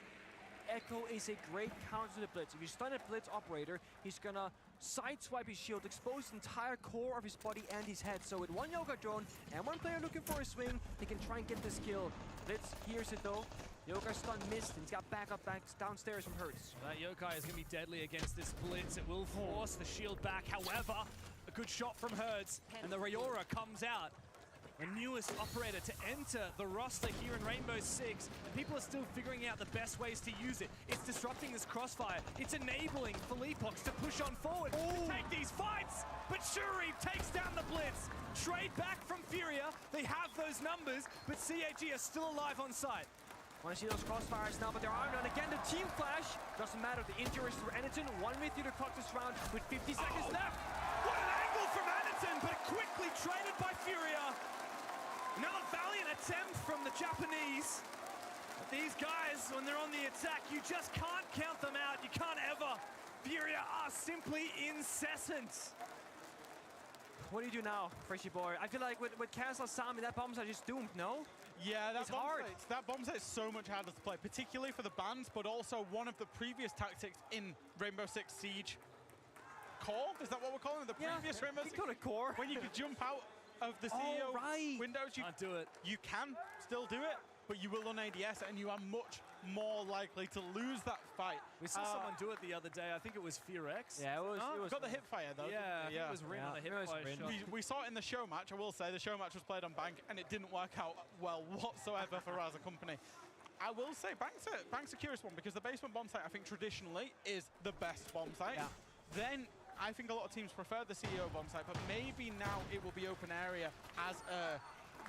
Echo is a great counter to the Blitz. If you stun a Blitz operator, he's gonna sideswipe his shield, expose the entire core of his body and his head. So with 1 Yoga drone and 1 player looking for a swing, they can try and get this kill. Blitz hears it though. Yokai stun missed, and he's got backup back downstairs from Hertz. That Yokai is going to be deadly against this Blitz. It will force the shield back. However, a good shot from Hertz, and the Rayora comes out. The newest operator to enter the roster here in Rainbow Six. People are still figuring out the best ways to use it. It's disrupting this crossfire. It's enabling Felipox to push on forward, to take these fights. But Shuri takes down the Blitz. Trade back from FURIA. They have those numbers, but CAG are still alive on site. Want to see those crossfires now, but there are none. Again, the team flash. Doesn't matter. The injuries for Anaton. 1 minute to clock this round with 50 seconds left. What an angle from Anaton, but quickly traded by FURIA. Another valiant attempt from the Japanese. But these guys, when they're on the attack, you just can't count them out. You can't ever. FURIA are simply incessant. What do you do now, Freshy boy? I feel like with Castle Sami, that bomb site is doomed, no? Yeah, it's hard. That bomb site is so much harder to play, particularly for the bans, but also one of the previous tactics in Rainbow Six Siege. Core? Is that what we're calling it? The previous Rainbow Six? Core. When you could jump out of the CEO windows, you can't do it. You can still do it, but you will on ADS, and you are much more likely to lose that fight. We saw someone do it the other day. I think it was FURIA. Yeah, it was got the hip fire though. Yeah, I think it was Rin on the hip fire shot. We saw it in the show match. I will say the show match was played on Bank, and it didn't work out well whatsoever for Raza Company. I will say Bank's a curious one because the basement bomb site, I think traditionally is the best bomb site. Yeah. Then I think a lot of teams prefer the CEO bomb site, but maybe now it will be open area as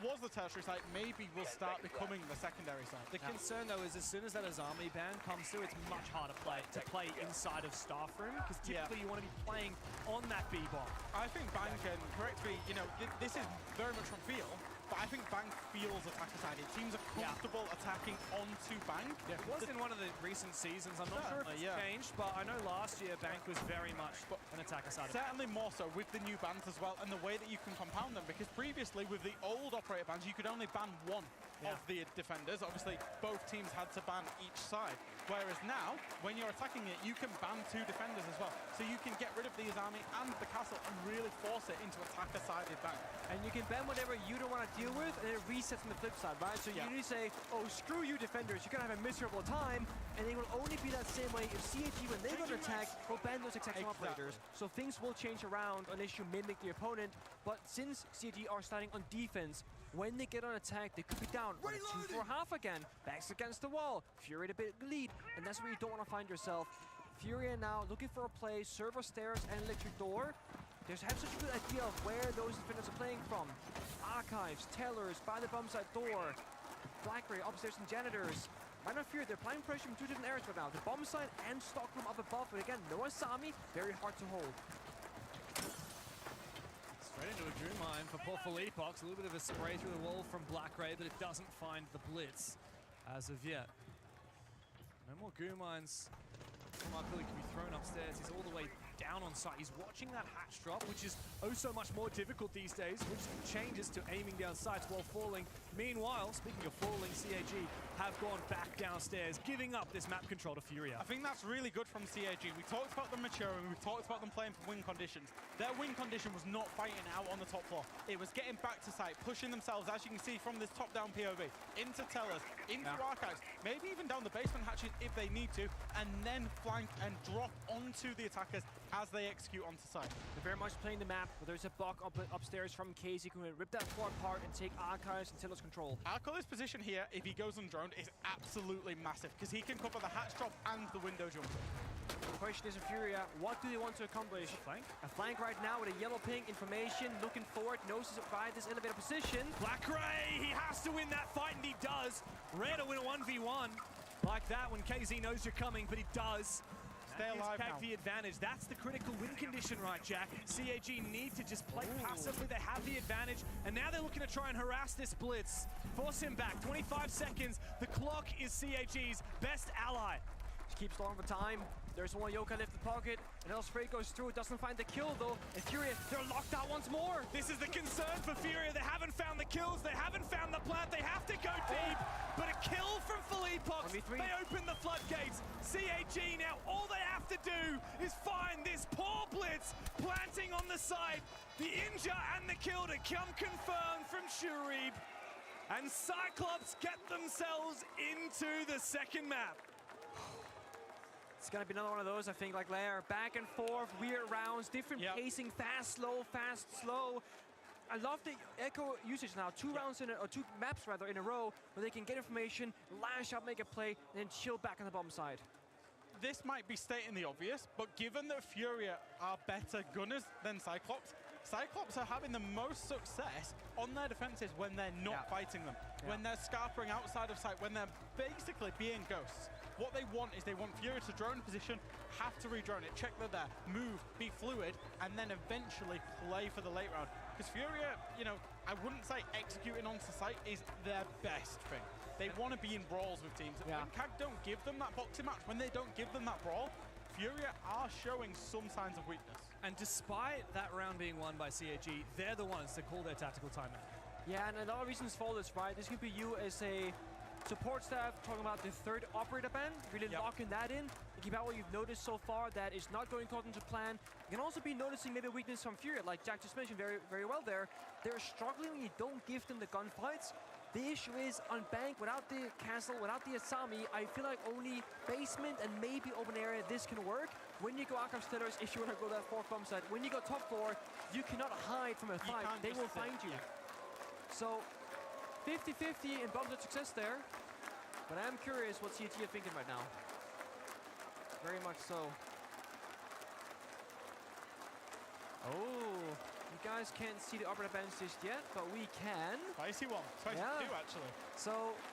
was the tertiary site, maybe will start becoming the secondary site. The concern though is as soon as that Azami ban comes through, it's much harder to play inside of staff room because typically you want to be playing on that B-bomb. I think Bank, and correct me, you know, this is very much from feel. but I think Bank feels attacker-sided. Teams are comfortable attacking onto Bank. Yeah, it was in one of the recent seasons. I'm not sure if it's changed, but I know last year Bank was very much an attacker-sided. Certainly more so with the new bans as well, and the way that you can compound them, because previously with the old operator bans, you could only ban one of the defenders. Obviously, both teams had to ban each side. Whereas now, when you're attacking it, you can ban 2 defenders as well. So you can get rid of the Azami and the castle and really force it into attacker-sided Bank. And you can ban whatever you don't want to deal with, and it resets on the flip side, right? So you need to say, oh, screw you defenders, you're going to have a miserable time, and they will only be that same way if CAG, when they go to attack, will ban those exact same operators. So things will change around unless you mimic the opponent. But since CAG are starting on defense, when they get on attack, they could be down. 2 for half again. Backs against the wall. Furia a bit lead, and that's where you don't want to find yourself. Furia now looking for a play, server stairs and electric door. They have such a good idea of where those defenders are playing from. Archives, tellers, by the bomb side door. Blackberry upstairs and janitors. Might not fear, they're applying pressure from 2 different areas right now. The bomb side and stockroom up above, but again, no Asami, very hard to hold. Straight into a Drew Mine for poor Philippox. A little bit of a spray through the wall from Blackray, but it doesn't find the blitz as of yet. No more Goo Mines from Arculi can be thrown upstairs. He's all the way down on site. He's watching that hatch drop, which is oh so much more difficult these days, which changes to aiming down sights while falling. Meanwhile, speaking of falling, CAG have gone back downstairs, giving up this map control to Furia. I think that's really good from CAG. We talked about them maturing, we've talked about them playing for win conditions. Their win condition was not fighting out on the top floor. It was getting back to site, pushing themselves, as you can see from this top-down POV, into tellers, into archives, maybe even down the basement hatches if they need to, and then flank and drop onto the attackers as they execute onto site. They're very much playing the map, but there's a block upstairs from Casey who can rip that floor apart and take archives and Tiller's control. Arco's position here, if he goes undroned, is absolutely massive, because he can cover the hatch drop and the window jump. The question is, Furia, what do they want to accomplish? A flank right now with a yellow ping information, looking forward, knows to survive this elevator position. Blackray, he has to win that fight, and he does. Rare to win a 1v1 like that when KZ knows you're coming, but he does. Stay alive CAG now. the advantage. That's the critical win condition, right, Jack? CAG need to just play passively. They have the advantage, and now they're looking to try and harass this blitz. Force him back. 25 seconds. The clock is CAG's best ally. She keeps long for time. There's one Yoka left in the pocket, and El Spray goes through, doesn't find the kill though, and Furia, they're locked out once more. This is the concern for Furia. They haven't found the kills, they haven't found the plant, they have to go deep, but a kill from Philippox, they open the floodgates. CAG now, all they have to do is find this poor blitz planting on the side. The injure and the kill to come confirmed from Shurib. And Cyclops get themselves into the second map. It's gonna be another one of those, I think, like Lair. Back and forth, weird rounds, different pacing, fast, slow. I love the Echo usage now. 2 rounds in or 2 maps rather in a row, where they can get information, lash out, make a play, and then chill back on the bomb side. This might be stating the obvious, but given that Furia are better gunners than Cyclops, Cyclops are having the most success on their defenses when they're not fighting them, when they're scarpering outside of sight, when they're basically being ghosts. What they want is they want Furia to drone position, have to re-drone it, check they're there, move, be fluid, and then eventually play for the late round. Because Furia, you know, I wouldn't say executing onto site is their best thing. They want to be in brawls with teams. When CAG don't give them that boxing match, when they don't give them that brawl, Furia are showing some signs of weakness. And despite that round being won by CAG, they're the ones to call their tactical timeout. Yeah, and a lot of reasons for this, right? This could be you as a support staff talking about the 3rd operator ban, really locking that in. Think about what you've noticed so far that is not going according to plan. You can also be noticing maybe a weakness from Furia, like Jack just mentioned very, very well there. They're struggling when you don't give them the gunfights. The issue is on Bank, without the castle, without the Asami, I feel like only basement and maybe open area, this can work. When you go Archive Stealers, if you want to go that 4th bomb side, when you go top floor, you cannot hide from a fight. They will find you. So 50-50 in bombs of success there. But I'm curious what CAG are thinking right now. Very much so. Oh, you guys can't see the operator bands just yet, but we can. Spicy one. Spicy 2, actually. So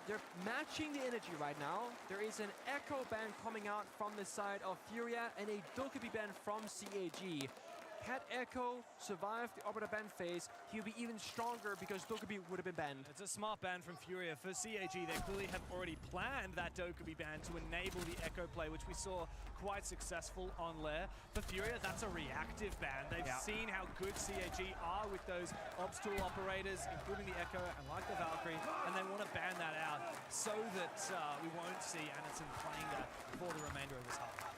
they're matching the energy right now. There is an Echo band coming out from the side of Furia and a Dokubi band from CAG. had Echo survived the Arbiter ban phase, he would be even stronger because Dokkaebi would have been banned. It's a smart ban from FURIA. For CAG, they clearly have already planned that Dokkaebi ban to enable the Echo play, which we saw quite successful on Lair. For FURIA, that's a reactive ban. They've seen how good CAG are with those Obs tool operators, including the Echo and like the Valkyrie, and they want to ban that out so that we won't see Anderson playing that for the remainder of this half.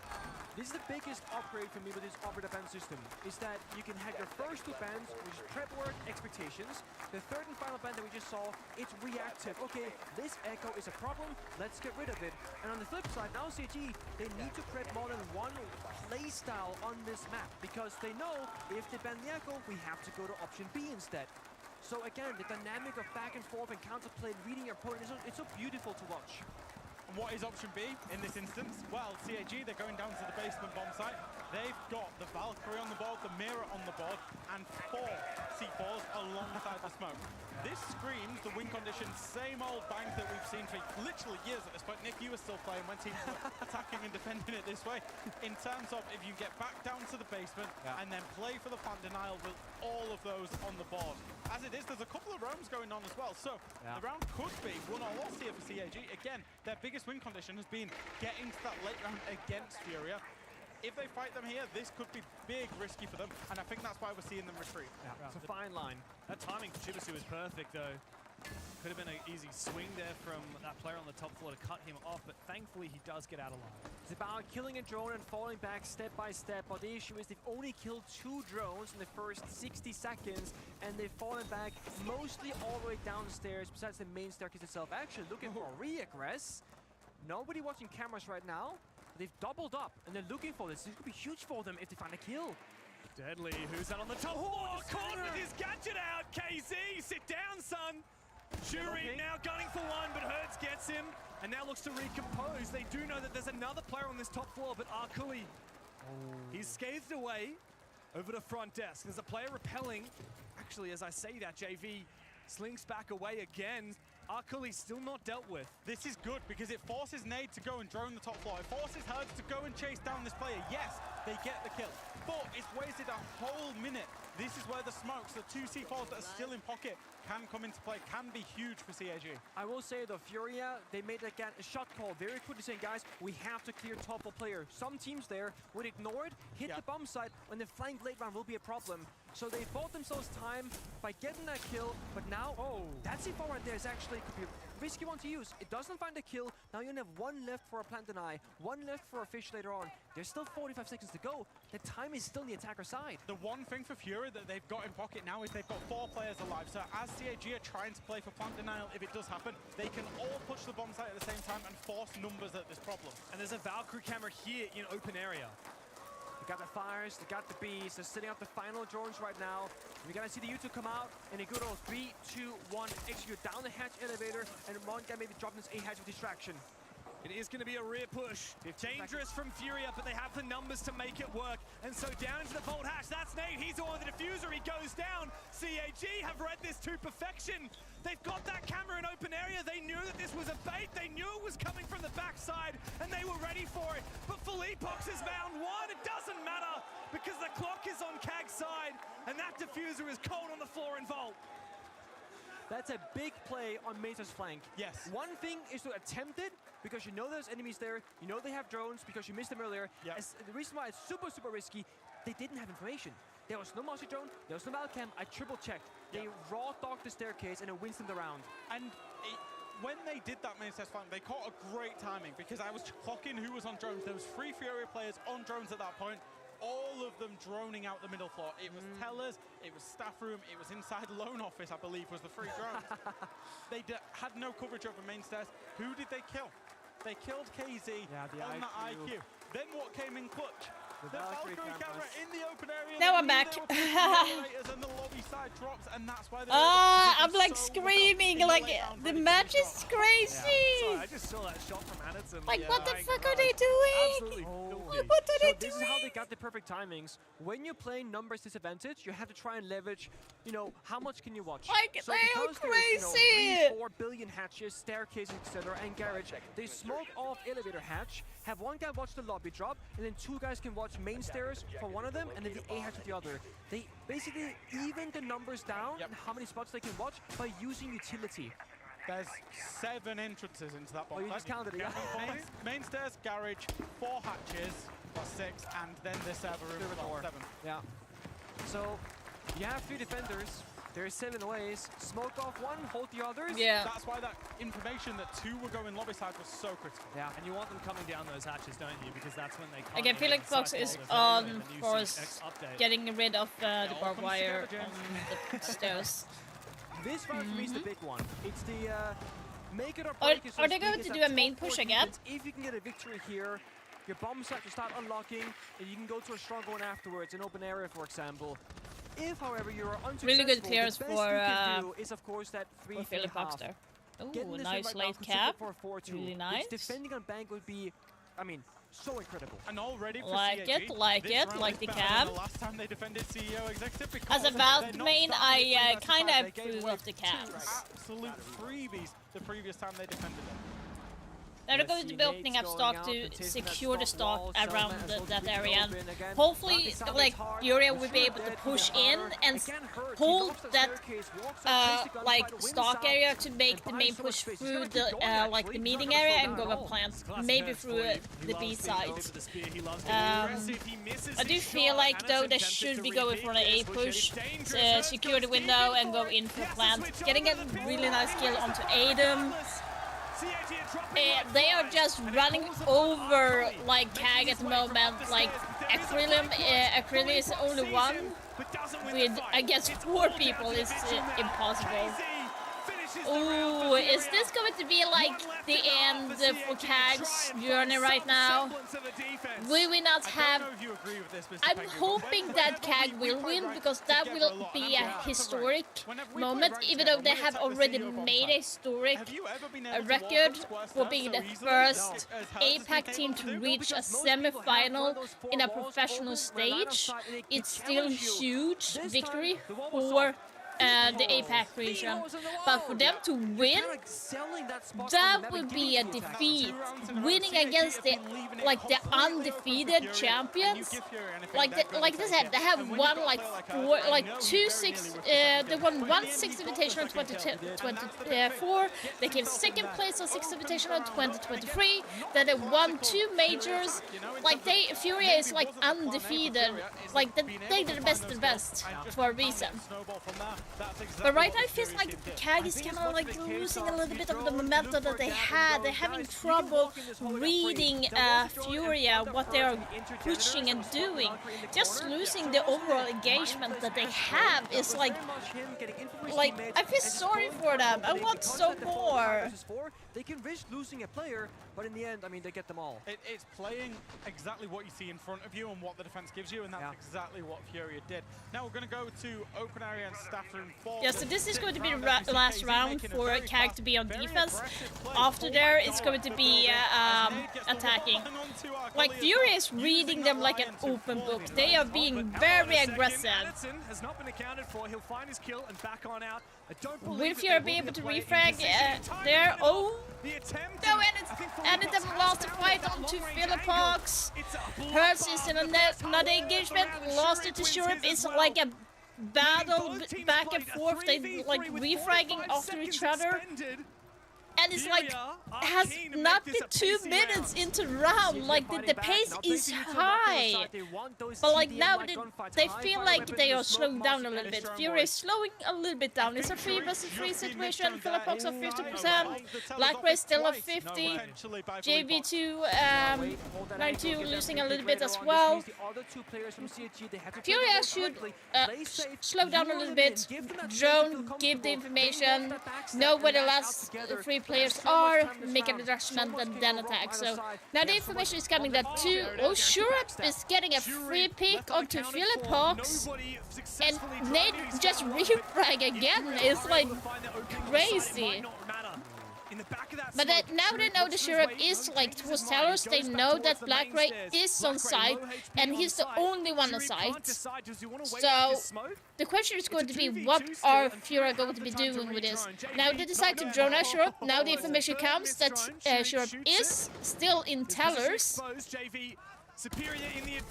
This is the biggest upgrade for me with this Arbiter ban system, is that you can have your first two bans, which is Prep Work, Expectations. The third and final ban that we just saw, it's reactive. Okay, this Echo is a problem, let's get rid of it. And on the flip side, now CAG, they need to prep more than one playstyle on this map, because they know if they ban the Echo, we have to go to option B instead. So again, the dynamic of back and forth and counterplay, reading your opponent, it's so beautiful to watch. And what is option B in this instance? Well, CAG, they're going down to the basement bomb site. They've got the Valkyrie on the board, the Mirror on the board, and 4 C4s alongside the smoke. This screams the win conditions, same old bank that we've seen for literally years at this point. Nick, you were still playing when teams were attacking and defending it this way. In terms of if you get back down to the basement and then play for the plant denial with all of those on the board. As it is, there's a couple of roams going on as well. So the round could be won or lost here for CAG. Again, their biggest win condition has been getting to that late round against FURIA. If they fight them here, this could be big risky for them, and I think that's why we're seeing them retreat. It's a fine line. That timing for Chibisu is perfect, though. Could have been an easy swing there from that player on the top floor to cut him off, but thankfully he does get out alive. It's about killing a drone and falling back step by step, but the issue is they've only killed 2 drones in the first 60 seconds, and they've fallen back mostly all the way downstairs, besides the main staircase itself. Actually looking for a re-aggress. Nobody watching cameras right now. They've doubled up, and they're looking for this. This could be huge for them if they find a kill. Deadly, who's that on the top? Oh, caught with his gadget out. KZ, sit down, son. Shuri now gunning for one, but Hertz gets him, and now looks to recompose. They do know that there's another player on this top floor, but Arkuli, he's scathed away over the front desk. There's a player repelling. Actually, as I say that, JV slinks back away again. Arkuli still not dealt with. This is good because it forces Nade to go and drone the top floor. It forces Hertz to go and chase down this player. Yes, they get the kill, but it's wasted a whole minute. This is where the smokes, the 2 C4s that are still in pocket, can come into play, can be huge for CAG. I will say though, FURIA, they made again a shot call very quickly saying, guys, we have to clear top floor player. Some teams there would ignore it, hit the bomb site, when the flank late round will be a problem. So they bought themselves time by getting that kill, but now, that C4 right there is actually could be a risky one to use. It doesn't find a kill. Now you only have 1 left for a plant deny, 1 left for a fish later on. There's still 45 seconds to go. The time is still on the attacker side. The one thing for FURIA that they've got in pocket now is they've got 4 players alive. So as CAG are trying to play for plant denial, if it does happen, they can all push the bomb site at the same time and force numbers at this problem. And there's a Valkyrie camera here in open area. They got the fires, they got the bees, they're setting up the final drones right now. We're gonna see the U2 come out in a good old 3, 2, 1, execute down the hatch elevator, and one guy maybe dropping this A hatch with distraction. It is going to be a rear push. Dangerous from FURIA, but they have the numbers to make it work. And so down into the vault hatch, that's Nate. He's on the diffuser, he goes down. CAG have read this to perfection. They've got that camera in open area. They knew that this was a bait. They knew it was coming from the backside, and they were ready for it. But Philippox has found one. It doesn't matter, because the clock is on CAG's side, and that diffuser is cold on the floor in vault. That's a big play on Mesa's flank. Yes. One thing is to attempt it, because you know there's enemies there, you know they have drones, because you missed them earlier. The reason why it's super, super risky, they didn't have information. There was no Master Drone, there was no Valcam, I triple-checked. They raw-dogged the staircase, and it wins them the round. And when they did that Mesa's flank, they caught a great timing, because I was clocking who was on drones. There was 3 FURIA players on drones at that point. All of them droning out the middle floor. It was tellers, it was staff room, it was inside loan office, I believe, was the 3 drones. They had no coverage over main stairs. Who did they kill? They killed KZ on the IQ. Then what came in clutch? The Valkyrie camera in the open area. Now I'm back. And the lobby side drops, and that's why I'm like screaming, like the match is crazy. Sorry, I just saw that shot from Anderson. Like, what the fuck are they doing? Absolutely What are they This is how they got the perfect timings. When you're playing numbers disadvantage, you have to try and leverage, you know, how much can you watch? Like, So they are because there's, crazy! 3-4 billion hatches, staircases, etc., and garage, they smoke off elevator hatch, have one guy watch the lobby drop, and then 2 guys can watch main stairs for one of them, and then the A hatch for the other. They basically even the numbers down and how many spots they can watch by using utility. There's 7 entrances into that box. Oh, you just counted it, yeah. Main stairs, garage, 4 hatches, plus 6, and then the server room plus 7. Yeah. So, you have 3 defenders. There's 7 ways. Smoke off one, hold the others. Yeah. That's why that information that 2 were going lobby side was so critical. Yeah. And you want them coming down those hatches, don't you? Because that's when they come. Like, I feel like Fox is on for getting rid of the barbed wire on the stairs. This round for me is the big one. It's the make it or Are, break it. are they going to do a main push again? If you can get a victory here, your bomb set to start unlocking, and you can go to a strong one afterwards, an open area, for example. If, however, you are unsuccessful, Really good clears the best for you can do is, of course, that 3 Philip Fox there. Getting Ooh, this nice right now late could cap. sit for a 4-2, Really nice. which defending on bank would be, I mean, so incredible. And already for Like CAG, it, like this it, round like is the better cab. than the last time they defended CEO Executive As a because Valve they're not main, starting I with kind 35. of They gave approve away of the 2 cabs. absolute freebies the previous time they defended them. They're going to be opening up stock to secure the stock around that area, and hopefully, like, FURIA will be able to push in and hold that, like, stock area to make the main push through the, like, the meeting area and go up plant, maybe through the B side. I do feel like, though, they should be going for an A push, secure the window and go in for plant, getting a really nice kill onto Adam. They are just running over like CAG at the moment. Like Acrylium is only one with I guess 4 people is impossible. Ooh, is this going to be like the end for CAG's journey right now? Will we not have... I'm hoping that CAG will win, because that will be a historic moment, even though they have already made a historic record for being the first APAC team to reach a semi-final in a professional stage. It's still a huge victory for the APAC region, but for them to win, that would be a defeat. Winning against the undefeated champions, like they said, they have won like 2-6. They won 1 6th Invitational in 2024. They came 2nd place on 6th Invitational in 2023. Then they won 2 majors. Like FURIA is like undefeated. Like they did the best of the best for a reason. But right now it feels like CAG is kind of like losing a little bit of the momentum that they had. They're having trouble reading FURIA, what they are pushing and doing. Just losing the overall engagement that they have is like I feel sorry for them. I want so more. They can risk losing a player, but in the end, I mean, they get them all. It's playing exactly what you see in front of you and what the defense gives you, and that's exactly what FURIA did. Now we're going to go to open area and staff room 4. Yeah, so this is going to be the last round for CAG to be on defense. After there, it's going to be attacking. Like, FURIA is reading them like an open book. They are being very aggressive. Has not been accounted for. He'll find his kill and back on out. Will FURIA be able to refrag there? Oh! No, and it lost the fight onto Philipox. Hurts is in another engagement, lost it to Shurip. It's like a battle back and forth. They like refragging after each other. And it's like, has not been 2 minutes into round, like the pace is high. But like now they feel like they are slowing down a little bit. FURIA is slowing a little bit down. It's a 3 versus 3 situation. Philipox of 50%, Blackray still at 50, JB2 92 losing a little bit as well. FURIA should slow down a little bit, drone, give the information, know where the last 3 players are, make an adjustment and then attack. So now the information is coming that Shurip is getting a free pick onto Philipox, and Nate just refrag again. It's like crazy. But now they know the Sheriff is like towards towers. They know that Black Ray is on site, and he's the only one on site. So the question is going to be, what are FURIA going to be doing with this? Now they decide to drone out Sheriff. Now the information comes that Sheriff is still in towers.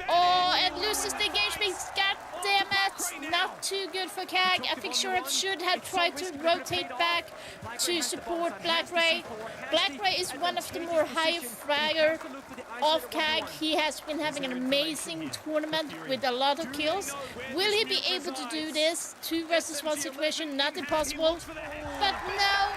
Oh, and loses the engagement. God damn it! Not too good for CAG. I think Sheriff should have tried to rotate back to support Black Ray. Black Ray is one of the more high fragger of CAG. He has been having an amazing tournament with a lot of kills. Will he be able to do this? 2 versus 1 situation, not impossible. But no,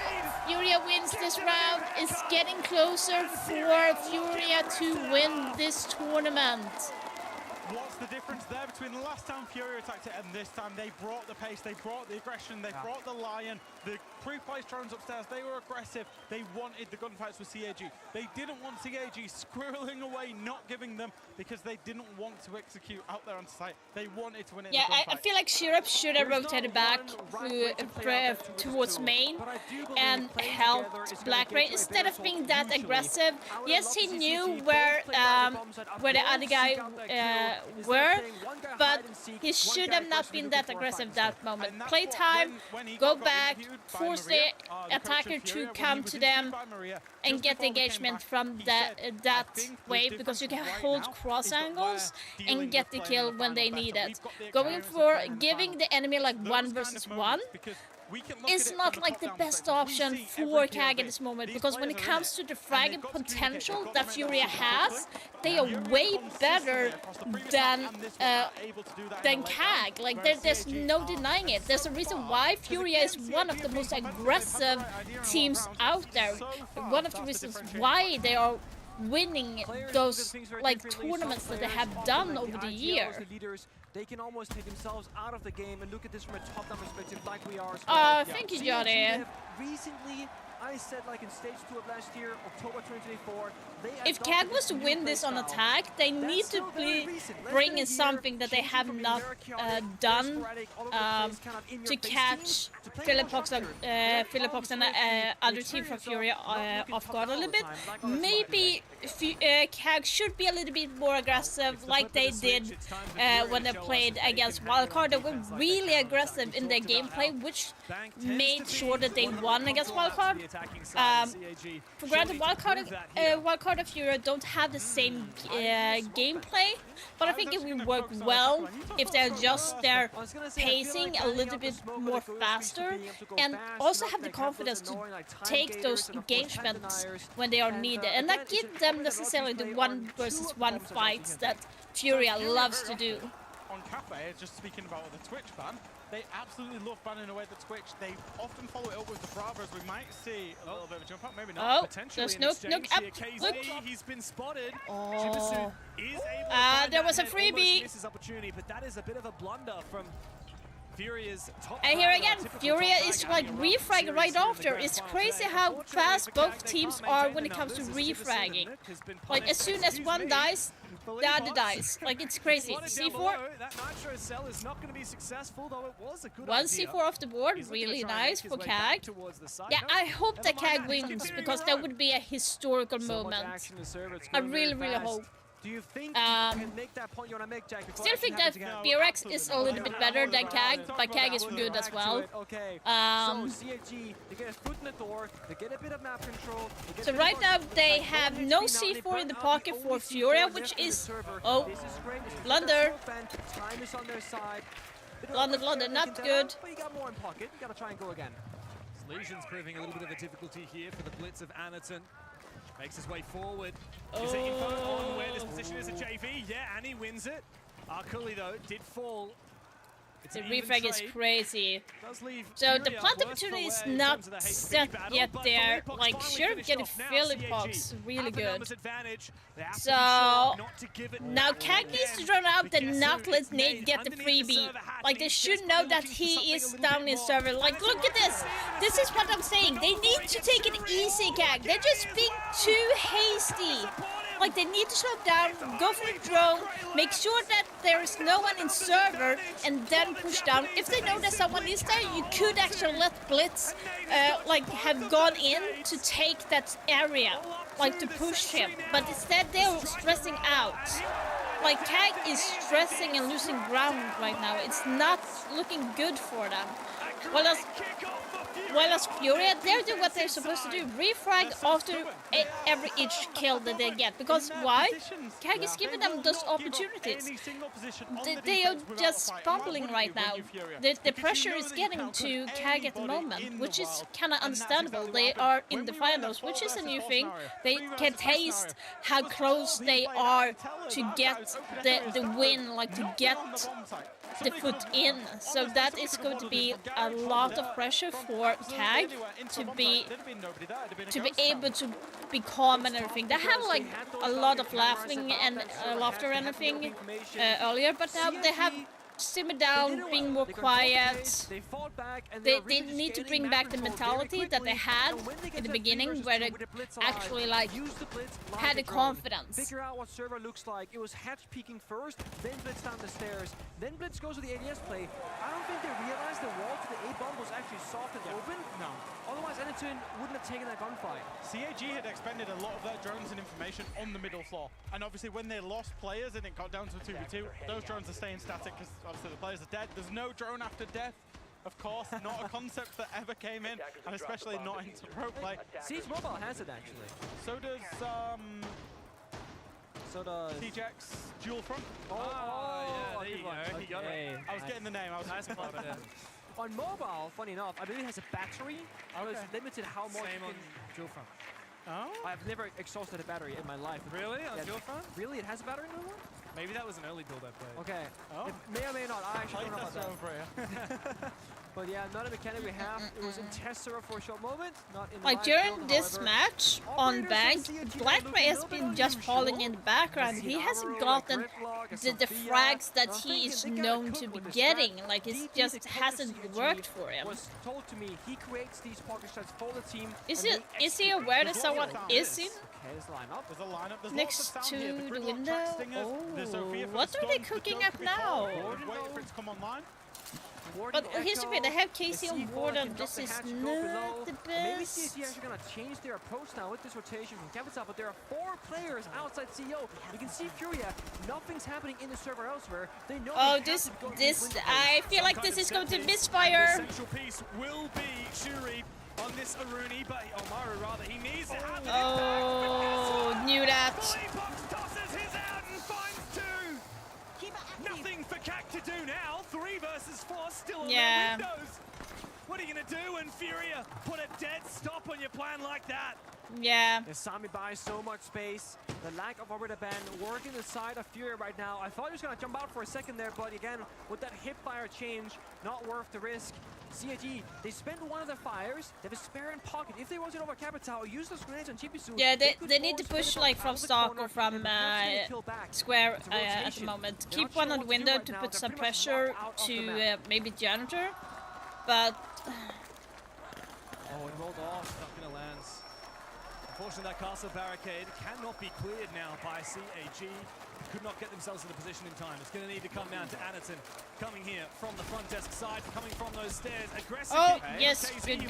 FURIA wins this round. It's getting closer for FURIA to win this tournament. What's the difference there between the last time FURIA attacked it and this time? They brought the pace, they brought the aggression, they brought the lion. The pre-placed drones upstairs, they were aggressive. They wanted the gunfights with CAG. They didn't want CAG squirreling away, not giving them, because they didn't want to execute out there on site. They wanted to win it. Yeah, I feel like Sheriff should have rotated back towards main and helped Black Ray instead of being that aggressive. Yes, he knew where the other guy were, but he should have not been that aggressive that moment. Play time, go back, force the attacker to come to them and get the engagement from that wave, because you can hold cross angles and get the kill when they need it. Going for giving the enemy like 1 versus 1 is not like the best option for CAG at this moment, because when it comes to the frag potential that FURIA has, they are way better than CAG. Like there's no denying it. There's a reason why FURIA is one of the most aggressive teams out there. One of the reasons why they are winning those like tournaments that they have done over the year. They can almost take themselves out of the game, and look at this from a top-down perspective like we are as well. Thank you, Johnny. Recently, I said like in stage 2 of last year, October 2024, if CAG was to win this on attack, they need to bring in something that they have not done to catch Philipox and other team from FURIA off guard a little bit. Maybe CAG should be a little bit more aggressive like they did when they played against Wildcard. They were really aggressive in their gameplay, which made sure that they won against Wildcard. For granted, Wildcard and FURIA don't have the same gameplay, but I think it will work well if they adjust their pacing a little bit more faster and also have the confidence to take those engagements when they are needed and not give them necessarily the 1 versus 1 fights that FURIA loves to do. On Cafe, just speaking about the Twitch ban, they absolutely love banning away the Twitch. They often follow it up with the Bravos. We might see a little bit of a jump up, maybe not. Potentially there's no up. Look. He's been spotted. Oh. There was a freebie. Misses opportunity, but that is a bit of a blunder from FURIA's top. And here again, FURIA is like refrag right after. It's crazy how fast both teams are when it comes to refragging. Like as soon as one dies, the other dies. Like it's crazy. C4. That nitro cell is not going to be successful, though it was a good One idea. C4 off the board, really nice for CAG. Yeah, I hope that CAG wins, because that would be a historical moment. I really, really hope. Do you think you can make that point you want to make, Jack? Still think that FURIA is a little bit better than CAG, but CAG is good as well. Okay. So CAG, they get a foot in the door, they get a bit of map control. So right now they have no C4 in the pocket for FURIA, which is blunder. Time is on their side. Blunder, not good. But you got more in pocket. You got to try and go again. Lesion's proving a little bit of a difficulty here for the blitz of Anaton. Makes his way forward. Is it info on where this position is at JV? Yeah, and he wins it. Arcully, though, did fall. The refrag is crazy. So the plant opportunity is not set yet there. Like, sure, getting Philipox really good. So now CAG needs to run out and not let Nate get the freebie. Like, they should know that he is down in server. Like, look at this. This is what I'm saying. They need to take it easy, CAG. They're just being too hasty. Like, they need to slow down, go for the drone, make sure that there is no one in server, and then push down. If they know that someone is there, you could actually let Blitz, like, have gone in to take that area, like, to push him. But instead, they're stressing out. Like, CAG is stressing and losing ground right now. It's not looking good for them. Well as FURIA, they're doing what they're supposed to do. Refrag after each kill that they get. Because why? CAG is giving them those opportunities. They are just fumbling right now. The pressure is getting to CAG at the moment, which is kind of understandable. They are in the finals, which is a new thing. They can taste how close they are to get the win, like to get the foot in. So that is going to be a lot of pressure for CAG to be able to be calm and everything. They have like a lot of laughing and laughter and everything earlier, but now they have simmer down, being more quiet. They need to bring back the mentality that they had in the beginning, where they actually like had the confidence. Figure out what server looks like. It was Hatch peeking first, then Blitz down the stairs, then Blitz goes to the ADS play. I don't think they realized the wall to the A bomb was actually soft and open. No. Otherwise, Edmonton wouldn't have taken that gunfight. CAG had expended a lot of their drones and information on the middle floor. And obviously when they lost players and it got down to a 2v2, those drones are staying static because obviously the players are dead. There's no drone after death. Of course, not a concept that ever came in, and especially not into pro play. Siege Mobile has it actually. So does SiegeX dual front. Oh, there you go. Okay. He got it. I was getting the name. I was nice about it. On mobile, funny enough, I believe it has a battery. I was limited how much you can dual front. Oh? I've never exhausted a battery in my life. Really? On dual front? Really? It has a battery in the one? Maybe that was an early build I played. Okay. Oh. It may or may not. I actually don't know about that. But yeah, not a mechanic we have. It was in test server for a short moment. Not in the Like during this match on Bank, Blackray has been just falling in the background. He hasn't gotten the frags that he is known to be getting. Like it just hasn't worked for him. Was told to me he creates these pocket shots for the team. Is he aware that someone is in? Okay, there's a lineup. There's a lineup. There's next to the window. Oh, what are they cooking up now? Wait for it to come online. But here's the thing, they have Casey on Warden. This is not the Maybe best. CSG actually gonna change their approach now with this rotation from Capital, but there are 4 players outside CEO. You can see FURIA, nothing's happening in the server elsewhere. They know Oh, this, I feel like this is going to misfire. The central piece will be Shuri on this Aruni, but Omaru rather, he needs to have an Oh, knew that. Volleybox tosses his out and finds 2. Nothing for CAG to do now. 3 versus 4 still on their windows. What are you gonna do when FURIA put a dead stop on your plan like that? Yeah. Sami buys so much space. The lack of orbiter ban working the side of FURIA right now. I thought he was gonna jump out for a second there, but again, with that hip fire change, not worth the risk. CAG, they spend one of their fires, they have a spare in pocket. If they rotate over Capital, use those grenades on Chibisu. Yeah, they need to push like from stock or from square at the moment. Keep one on the window to put some pressure to maybe Janitor, but... Oh, it rolled off, not gonna land. Unfortunately, that castle barricade cannot be cleared now by CAG. Could not get themselves in the position in time. It's going to need to come down to Anaton. Coming here from the front desk side, coming from those stairs, aggressively. Oh, yes, good.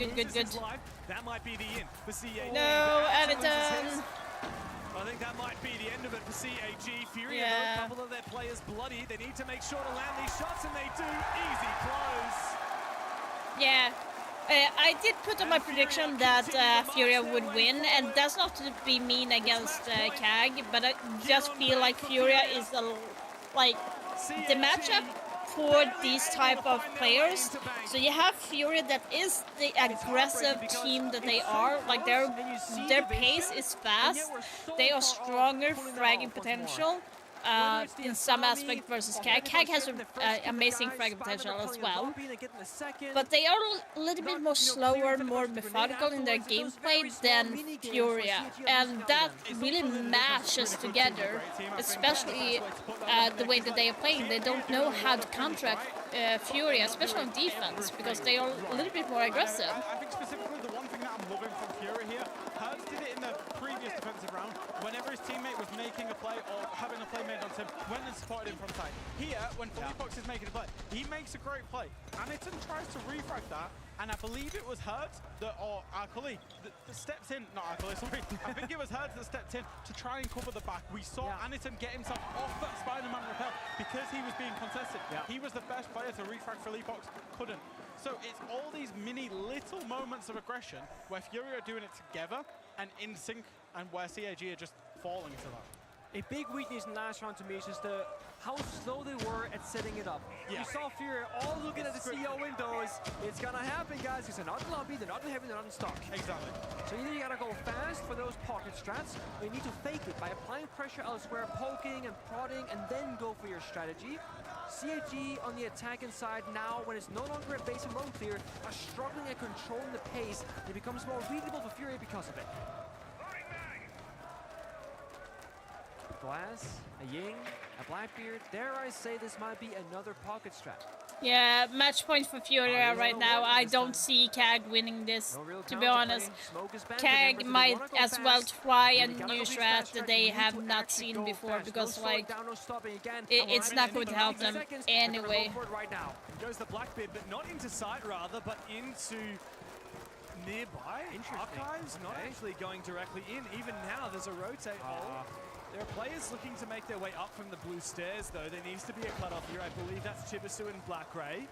That might be the end for CAG. No, Anaton. I think that might be the end of it for CAG. FURIA, Yeah. a couple of their players bloody. They need to make sure to land these shots, and they do. Easy close. Yeah. I did put on my prediction that FURIA would win, and that's not to be mean against CAG, but I just feel like FURIA is like the matchup for these type of players. So you have FURIA that is the aggressive team that they are. Like their pace is fast. They are stronger fragging potential. In some aspect versus CAG. CAG has amazing frag potential as well, but they are a little bit more slower, more methodical in their gameplay than FURIA, and that really matches together, especially the way that they are playing. They don't know how to counteract FURIA, especially on defense, because they are a little bit more aggressive. I think specifically the one thing that I'm loving from FURIA here, Hertz did it in the previous defensive round. Whenever his teammate was making a play or having a play made on him, went and supported him from side. Here, when FURIA is making a play, he makes a great play. Aniton tries to refrag that, and I believe it was Hertz or Arkuli that steps in. Not Arkuli, sorry. I think it was Hertz that stepped in to try and cover the back. We saw Aniton get himself off that Spider-Man rappel because he was being contested. He was the best player to refrag for Leapox, couldn't. So it's all these mini little moments of aggression where FURIA are doing it together and in sync, and where CAG are just falling to that. A big weakness in last round to me is just how slow they were at setting it up. You saw FURIA all looking at the CEO windows. It's gonna happen, guys, because they're not in lobby, they're not in heaven, they're not in stock. Exactly. So either you gotta go fast for those pocket strats, or you need to fake it by applying pressure elsewhere, poking and prodding, and then go for your strategy. CAG on the attacking side now, when it's no longer a base and run clear, are struggling at controlling the pace. It becomes more readable for FURIA because of it. Glass, a Ying, a Blackbeard. Dare I say this might be another pocket strat? Yeah, match point for FURIA right now. I don't see CAG winning this, to be honest. CAG might as well try a new strat that they have not seen before, because like it's not going to help them anyway. Goes the Blackbeard, but not into sight rather, but into nearby. Archives, not actually going directly in. Even now, there's a rotate hole. There are players looking to make their way up from the blue stairs, though. There needs to be a cutoff here. I believe that's Chibisu and Blackray.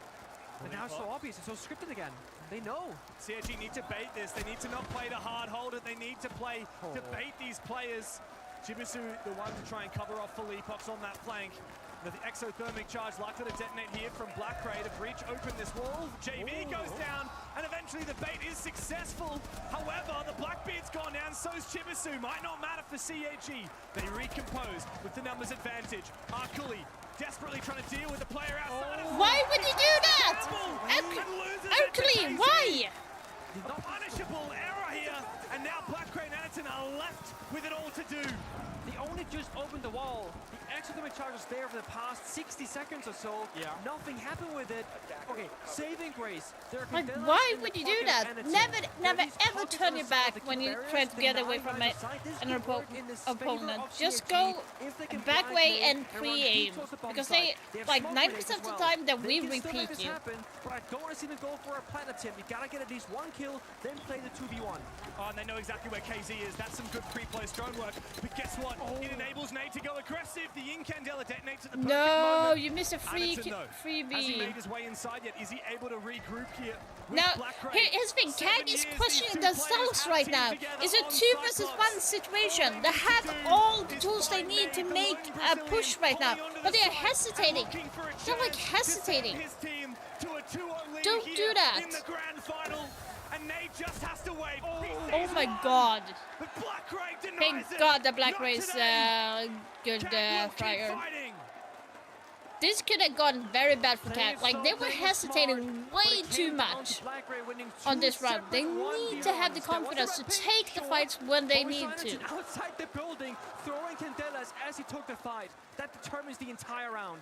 And now it's so obvious, it's so scripted again. They know. CAG need to bait this. They need to not play to hard hold it. They need to play to bait these players. Chibisu, the one to try and cover off for Leapox on that flank. The exothermic charge likely to detonate here from Blackray to breach open this wall. JV goes down, and eventually the bait is successful. However, the Blackbeard's gone down, so's Chibisu. Might not matter for CAG. They recompose with the numbers advantage. Arkuli desperately trying to deal with the player outside. Why would you do that? Arkuli, why? A punishable error here, and now Blackray and Aniton are left with it all to do. They only just opened the wall. The exothermic charge was there for the past 60 seconds or so. Nothing happened with it. Okay, saving grace. Like, why would you do that? Never ever turn your back when you try to get away from an opponent. Just go back way and pre-aim, because they, like 90% of the time, they will repeat you. But I don't want to see them go for a plant attempt. You gotta get at least one kill, then play the 2v1. Oh, and they know exactly where KZ is. That's some good pre-play drone work. But guess what? It enables Nate to go aggressive. The Incandela detonates at the perfect moment. You missed a freebie. Has he made his way inside yet? Is he able to regroup here? Now, here's the thing, CAG is questioning themselves right now. It's a 2 versus 1 situation. They have all the tools they need to make a push right now, but they are hesitating. They're like hesitating. Don't do that. In the grand final, and Nate just has to wait. Oh my god. Thank Thank god the Blackray is good fryer. This could have gone very bad for CAG. Like, they were hesitating way too much on this round. They need to have the confidence to take the fights when they need to. Outside the building, throwing Candelas as he took the fight. That determines the entire round.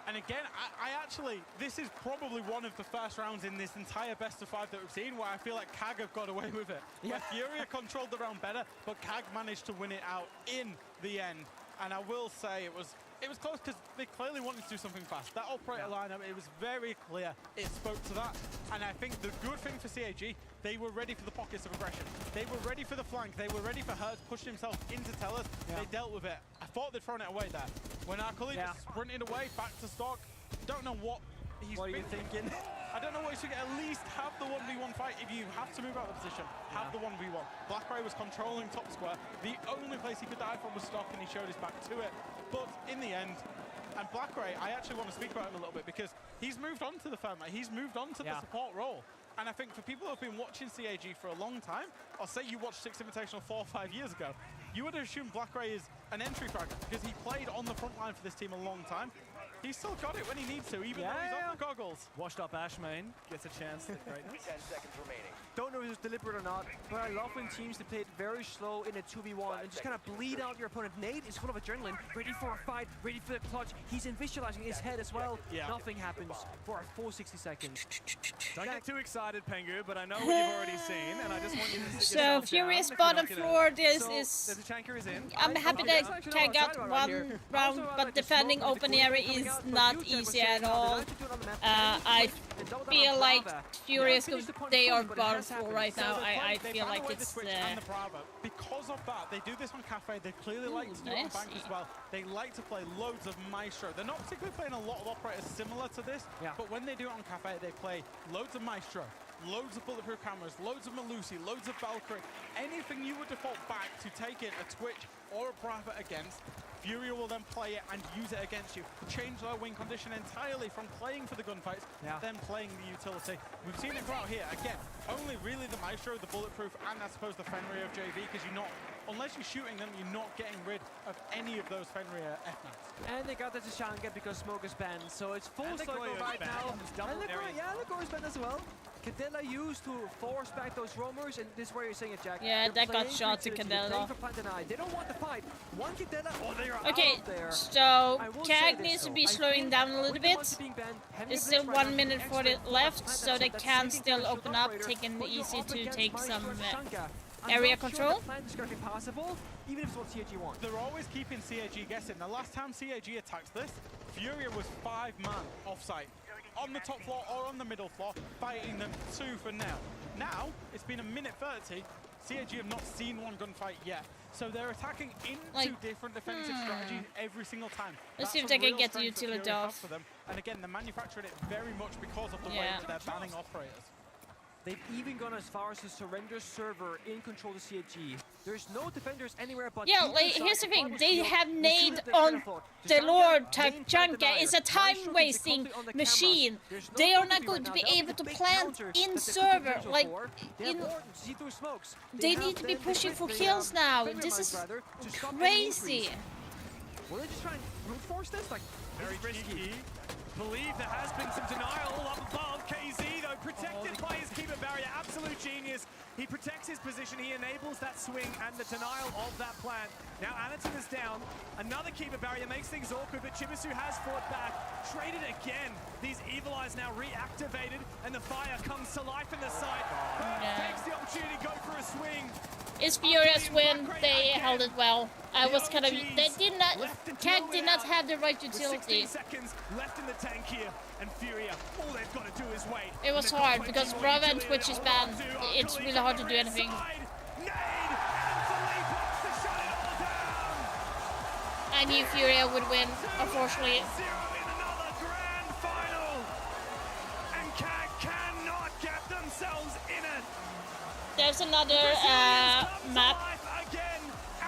And again, I actually, this is probably one of the first rounds in this entire best of 5 that we've seen where I feel like CAG have got away with it. Where FURIA controlled the round better, but CAG managed to win it out in the end. And I will say it was close because they clearly wanted to do something fast. That operator lineup, it was very clear. It spoke to that. And I think the good thing for CAG, they were ready for the pockets of aggression. They were ready for the flank. They were ready for Hertz pushing himself into Tellers. They dealt with it. I thought they'd thrown it away there. When Arkuli just sprinted away, back to stock. Don't know what he's thinking. I don't know what he should get. At least have the 1v1 fight. If you have to move out of the position, have the 1v1. Blackray was controlling top square. The only place he could die from was stock, and he showed his back to it. But in the end, and Blackray, I actually want to speak about him a little bit because he's moved on to the fan. He's moved on to the support role. And I think for people who have been watching CAG for a long time, or say you watched Six Invitational 4 or 5 years ago, you would assume Blackray is an entry fragger because he played on the front line for this team a long time. He's still got it when he needs to, even though he's on the goggles. Washed up Ashmain gets a chance at greatness. 10 seconds remaining. Don't know if it's deliberate or not, but I love when teams to play it very slow in a 2v1 and just kind of bleed out your opponent. Nate is full of adrenaline, ready for a fight, ready for the clutch. He's in visualizing his head as well. Yeah. Nothing happens for a full 60 seconds. Don't get too excited, Pengu, but I know what you've already seen, and I just want you to sit So yourself Furious down if bottom you're not floor, gonna- this So, is... the Tanker is in. I'm happy that CAG got one round, but defending open area is not easy at all. I feel like Furious, they are bottom floor right now. I feel like it's... Because of that, they do this on Cafe. They clearly like to do it on Bank as well. They like to play loads of Maestro. They're not particularly playing a lot of operators similar to this, but when they do it on Cafe, they play loads of Maestro, loads of bulletproof cameras, loads of Melusi, loads of Valkyrie. Anything you would default back to take in a Twitch or a Brava against, Furia will then play it and use it against you. Change their win condition entirely from playing for the gunfights, then playing the utility. We've seen it go out here. Again, only really the Maestro, the bulletproof, and I suppose the Fenrir of JV, because you're not, unless you're shooting them, you're not getting rid of any of those Fenrir F-Nats. And they got the Tashanga because smoke is banned, so it's full circle right now. And the Gore's banned as well. Cadella used to force back those roamers, and this is where you're saying it, Jack. Yeah, They're that got playing shot to for utility, they're Cadella. playing for plant deny. They don't want to fight. One Cadella, they are Okay, out there. so I will CAG say this, needs to though. be I slowing think down a little with the bit. ones being banned, having There's a still blitz right 1 now, minute extra 40 important left, plant so that, they that's can taking still care of open the up, operator, taking but it you're easy up to against take Maestro some and Tashanga. I'm area not control. Sure the plan is going to be possible, even if it's what CAG wants. They're always keeping CAG guessing. The last time CAG attacked this, Furia was 5-man off-site, on the top floor or on the middle floor, fighting them tooth and nail. Now, it's been a minute 30, CAG have not seen one gunfight yet. So they're attacking into different defensive strategies every single time. Let's see if That's they a can real get the strength that utility Furia have off. for them. And again, they're manufacturing it very much because of the way that they're banning operators. They've even gone as far as to surrender server in control to CAG. There's no defenders anywhere but... Yeah, like, here's the thing, they have nade on the Lord Tachanka. It's a time-wasting machine. They are not going to be able to plant in server, like, they need to be pushing for kills now. This is crazy. Will they just try and brute force this? Like, very risky. Believe there has been some denial up above. KZ, though, protected by his keeper barrier. Absolute genius. He protects his position. He enables that swing and the denial of that plant. Now, Anaton is down. Another keeper barrier makes things awkward, but Chibisu has fought back. Traded again. These Evil Eyes now reactivated, and the fire comes to life in the site. Takes the opportunity to go for a swing. It's Furious win. They held it well. I was kind of... They did not... CAG did not have the right utility. 16 seconds left in the tank here, and Furia, all they've got to do is wait. It was hard because Brava and Twitch is banned. It's really hard to do anything. I knew Furia would win, unfortunately. And CAG cannot get themselves in it. There's another map. Again,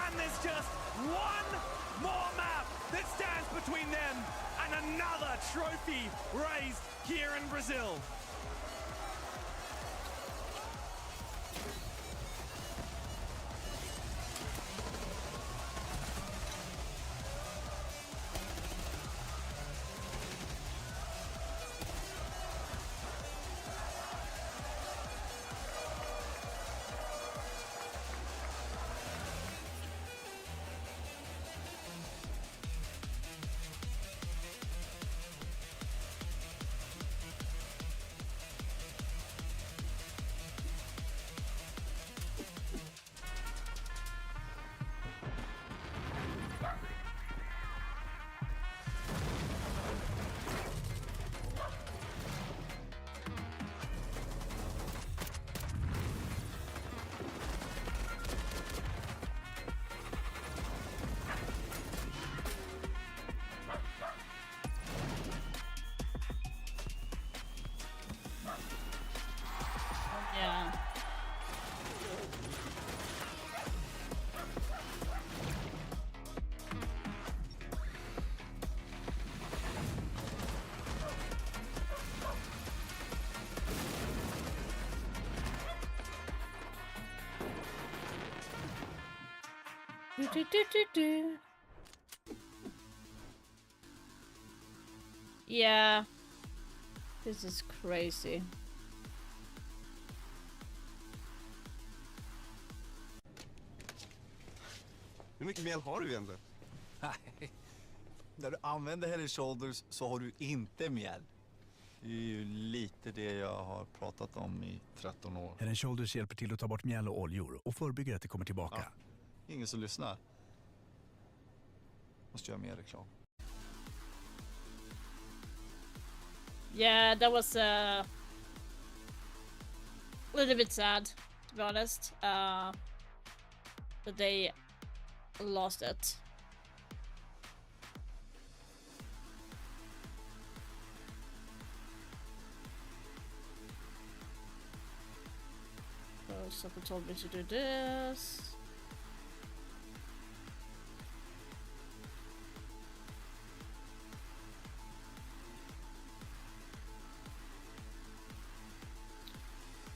and there's just one more map that stands between them and another trophy raised here in Brazil. Yeah. Do. Yeah. This is crazy. Hur mycket mjäll har du egentligen? Nej, när du använder Head & Shoulders så har du inte mjäll. Det är ju lite det jag har pratat om i 13 år. Head & Shoulders hjälper till att ta bort mjäll och oljor och förebygger att det kommer tillbaka. Ja, ingen som lyssnar. Måste göra mer reklam. Yeah, that was a little bit sad, to be honest. That they lost it. So someone told me to do this.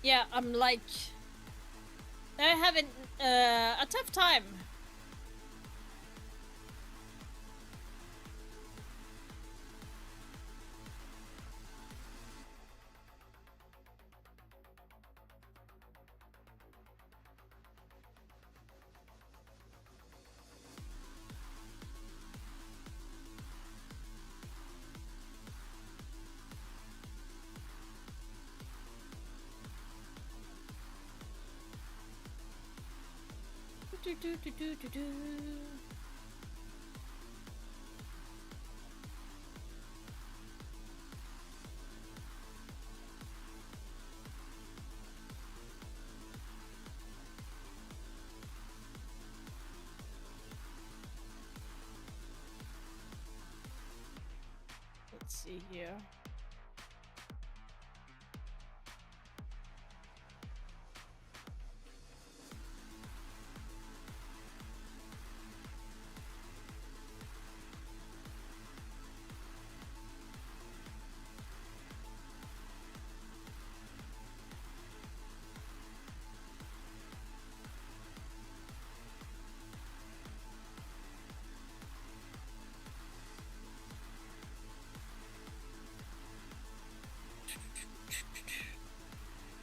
Yeah, I'm like, they're having a tough time. Do. Let's see here.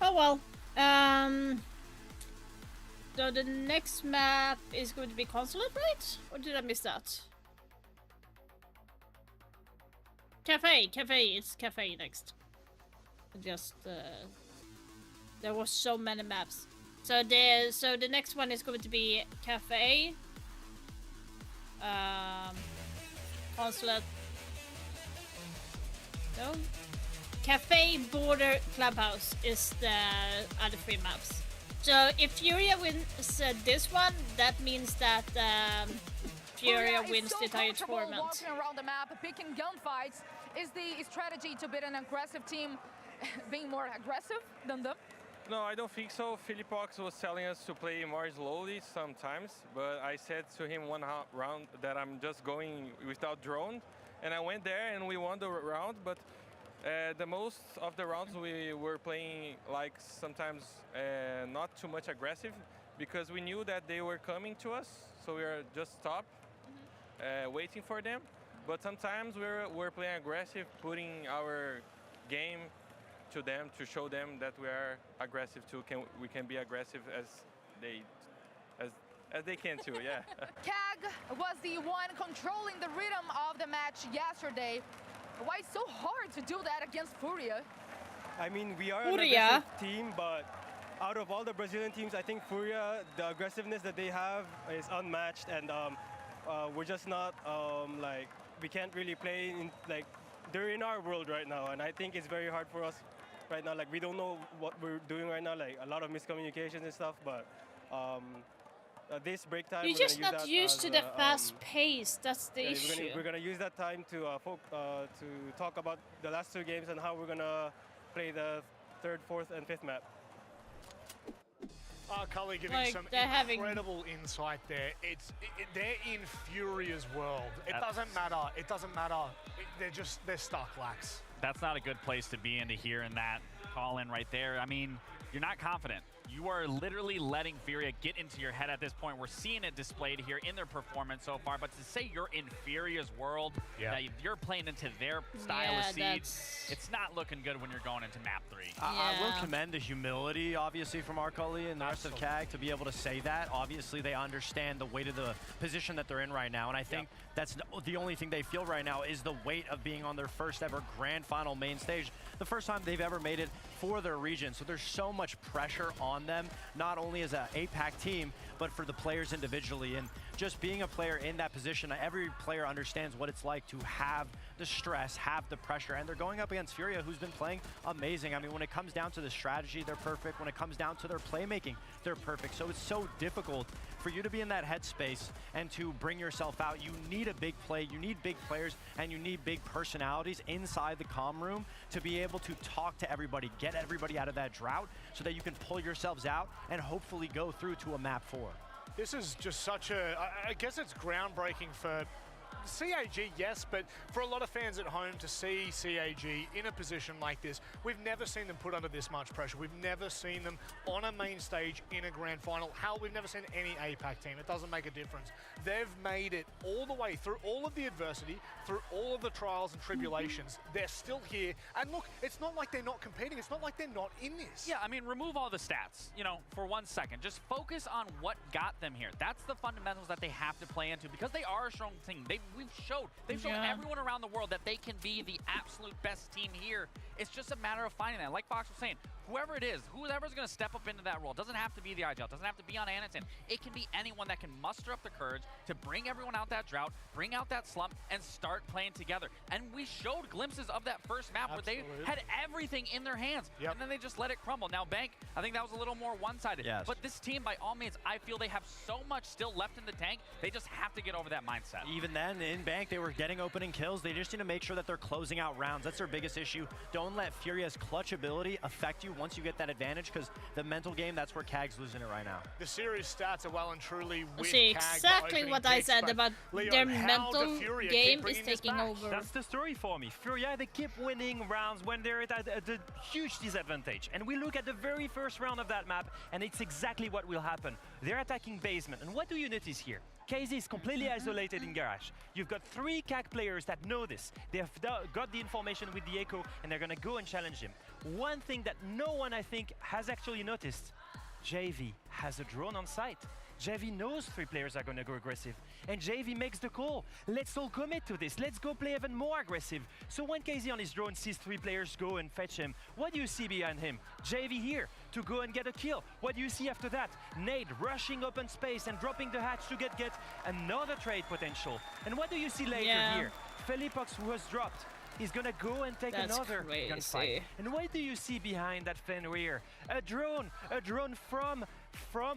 Oh well. So the next map is going to be Consulate, right? Or did I miss that? Cafe, it's cafe next. Just there was so many maps. So the next one is going to be cafe. Consulate. No. Cafe, Border, Clubhouse is the other 3 maps. So if FURIA wins this one, that means that FURIA wins the entire tournament. Walking around the map, picking gunfights. Is the strategy to beat an aggressive team being more aggressive than them? No, I don't think so. Philippox was telling us to play more slowly sometimes, but I said to him one round that I'm just going without drone, and I went there and we won the round, but the most of the rounds we were playing like sometimes not too much aggressive because we knew that they were coming to us, so we were just stopped waiting for them. But sometimes we're playing aggressive, putting our game to them to show them that we are aggressive too. We can be aggressive as they can too, yeah. CAG was the one controlling the rhythm of the match yesterday. Why it's so hard to do that against FURIA? I mean, we are an aggressive team, but out of all the Brazilian teams, I think FURIA, the aggressiveness that they have is unmatched, and we're just not like, we can't really play in, like, they're in our world right now, and I think it's very hard for us right now. Like, we don't know what we're doing right now, like a lot of miscommunications and stuff, but this break time, you're just not used to the fast pace. That's the issue. We're gonna use that time to talk about the last 2 games and how we're gonna play the 3rd, 4th, and 5th map. Cully giving some incredible insight there. They're in Furia's world. It doesn't matter. It doesn't matter. They're stuck, Lax. That's not a good place to be in to hear in that call in right there. I mean, you're not confident. You are literally letting FURIA get into your head at this point. We're seeing it displayed here in their performance so far, but to say you're in FURIA's world, that you're playing into their style of Siege, it's not looking good when you're going into map 3. I will commend the humility, obviously, from Arcoli and the rest of CAG to be able to say that. Obviously, they understand the weight of the position that they're in right now, and I think that's the only thing they feel right now is the weight of being on their first ever grand final main stage, the first time they've ever made it for their region. So there's so much pressure on them, not only as an APAC team, but for the players individually. And just being a player in that position, every player understands what it's like to have the stress, have the pressure, and they're going up against FURIA, who's been playing amazing. I mean, when it comes down to the strategy, they're perfect. When it comes down to their playmaking, they're perfect. So it's so difficult for you to be in that headspace and to bring yourself out. You need a big play, you need big players, and you need big personalities inside the comm room to be able to talk to everybody, get everybody out of that drought so that you can pull yourselves out and hopefully go through to a map 4. This is just such a, I guess it's groundbreaking for CAG, yes, but for a lot of fans at home to see CAG in a position like this, we've never seen them put under this much pressure. We've never seen them on a main stage in a grand final. Hell, we've never seen any APAC team. It doesn't make a difference. They've made it all the way through all of the adversity, through all of the trials and tribulations. They're still here. And look, it's not like they're not competing. It's not like they're not in this. Yeah, I mean, remove all the stats, you know, for 1 second. Just focus on what got them here. That's the fundamentals that they have to play into because they are a strong team. They've shown everyone around the world that they can be the absolute best team here. It's just a matter of finding that. Like Fox was saying, whoever it is, whoever's going to step up into that role, doesn't have to be the IGL, doesn't have to be on Anaton. It can be anyone that can muster up the courage to bring everyone out that drought, bring out that slump, and start playing together. And we showed glimpses of that first map where they had everything in their hands, and then they just let it crumble. Now, Bank, I think that was a little more one-sided. Yes. But this team, by all means, I feel they have so much still left in the tank. They just have to get over that mindset. Even then, in Bank, they were getting opening kills. They just need to make sure that they're closing out rounds. That's their biggest issue. Don't let FURIA's clutch ability affect you once you get that advantage, because the mental game, that's where CAG's losing it right now. The series stats are well and truly with See, CAG exactly what I said about Leon, their how mental the FURIA game keep is bringing this taking back? over. That's the story for me. FURIA, they keep winning rounds when they're at a huge disadvantage. And we look at the very first round of that map, and it's exactly what will happen. They're attacking basement. And what do you notice here? KZ is completely isolated in garage. You've got 3 CAG players that know this. They've got the information with the echo, and they're gonna go and challenge him. One thing that no one, I think, has actually noticed, JV has a drone on site. JV knows 3 players are going to go aggressive, and JV makes the call. Let's all commit to this. Let's go play even more aggressive. So when KZ on his drone sees 3 players go and fetch him, what do you see behind him? JV here to go and get a kill. What do you see after that? Nade rushing open space and dropping the hatch to get another trade potential. And what do you see later here? Felipox, who was dropped, is gonna go and take another gunfight. And what do you see behind that Fenrir? A drone from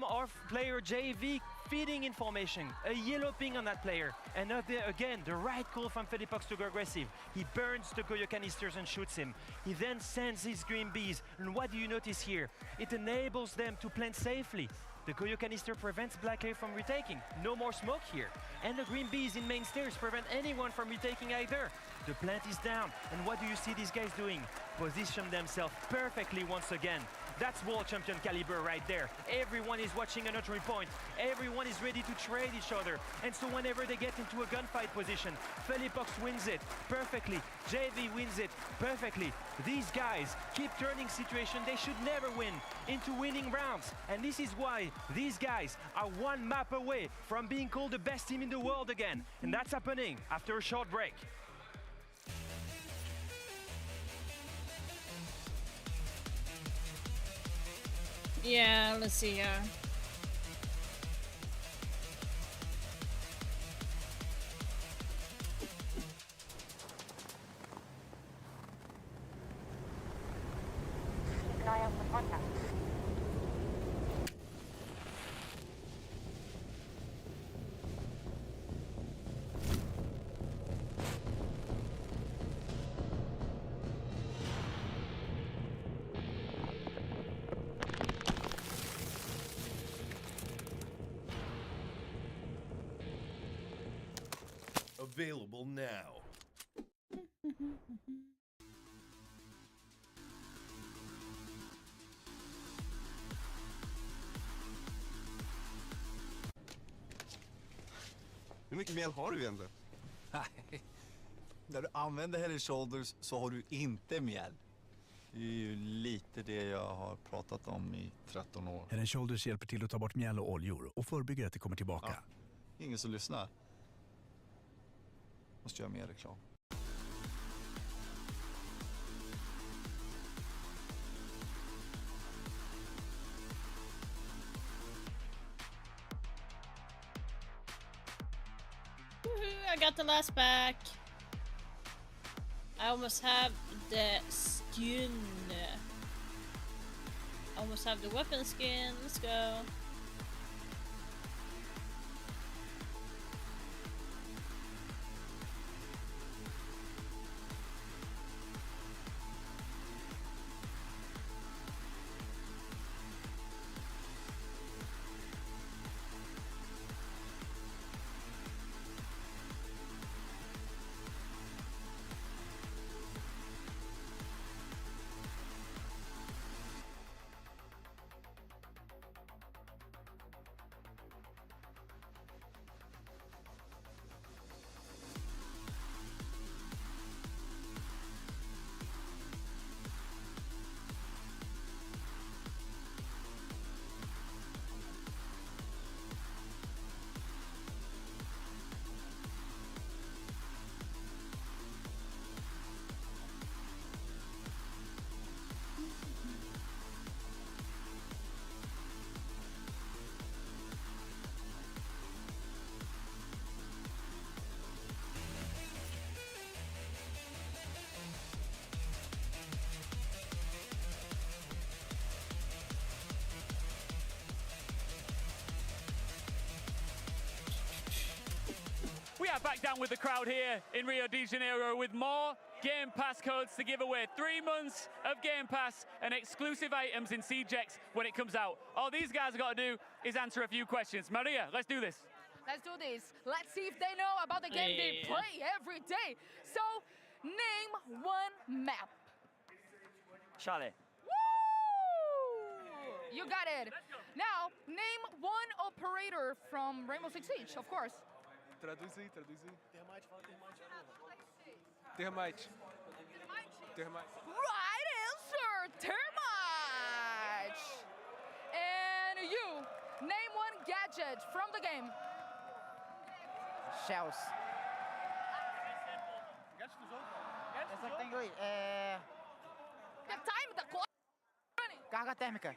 our player JV feeding information, a yellow ping on that player, and again the right call from Felipox to go aggressive. He burns the Goyo canisters and shoots him. He then sends his green bees, and what do you notice here? It enables them to plant safely. The Goyo canister prevents Black Air from retaking. No more smoke here. And the green bees in main stairs prevent anyone from retaking either. The plant is down. And what do you see these guys doing? Position themselves perfectly once again. That's World Champion caliber right there. Everyone is watching an entry point. Everyone is ready to trade each other. And so whenever they get into a gunfight position, Felipox wins it perfectly. JV wins it perfectly. These guys keep turning situations they should never win into winning rounds. And this is why these guys are 1 map away from being called the best team in the world again. And that's happening after a short break. Yeah, let's see. Keep an eye out for contact. Available now. mycket mjäll har du egentligen? Nej. När du använder head and shoulders så har du inte mjäll. Det är ju lite det jag har pratat om i 13 år. Head and Shoulders hjälper till att ta bort mjäll och oljor och förebygger att det kommer tillbaka. Ja, ingen som lyssnar. Måste göra mer reklam. I got the last back. I almost have the skin. I almost have the weapon skin. Let's go. We are back down with the crowd here in Rio de Janeiro with more Game Pass codes to give away. 3 months of Game Pass and exclusive items in SiegeX when it comes out. All these guys have got to do is answer a few questions. Maria, let's do this. Let's do this. Let's see if they know about the game they play every day. So, name one map. Charlie. Woo! You got it. Now, name one operator from Rainbow Six Siege, of course. Traduz aí. Termite. Right answer, Termite. And you, name one gadget from the game. Shells. The time, the clock running. Carga térmica.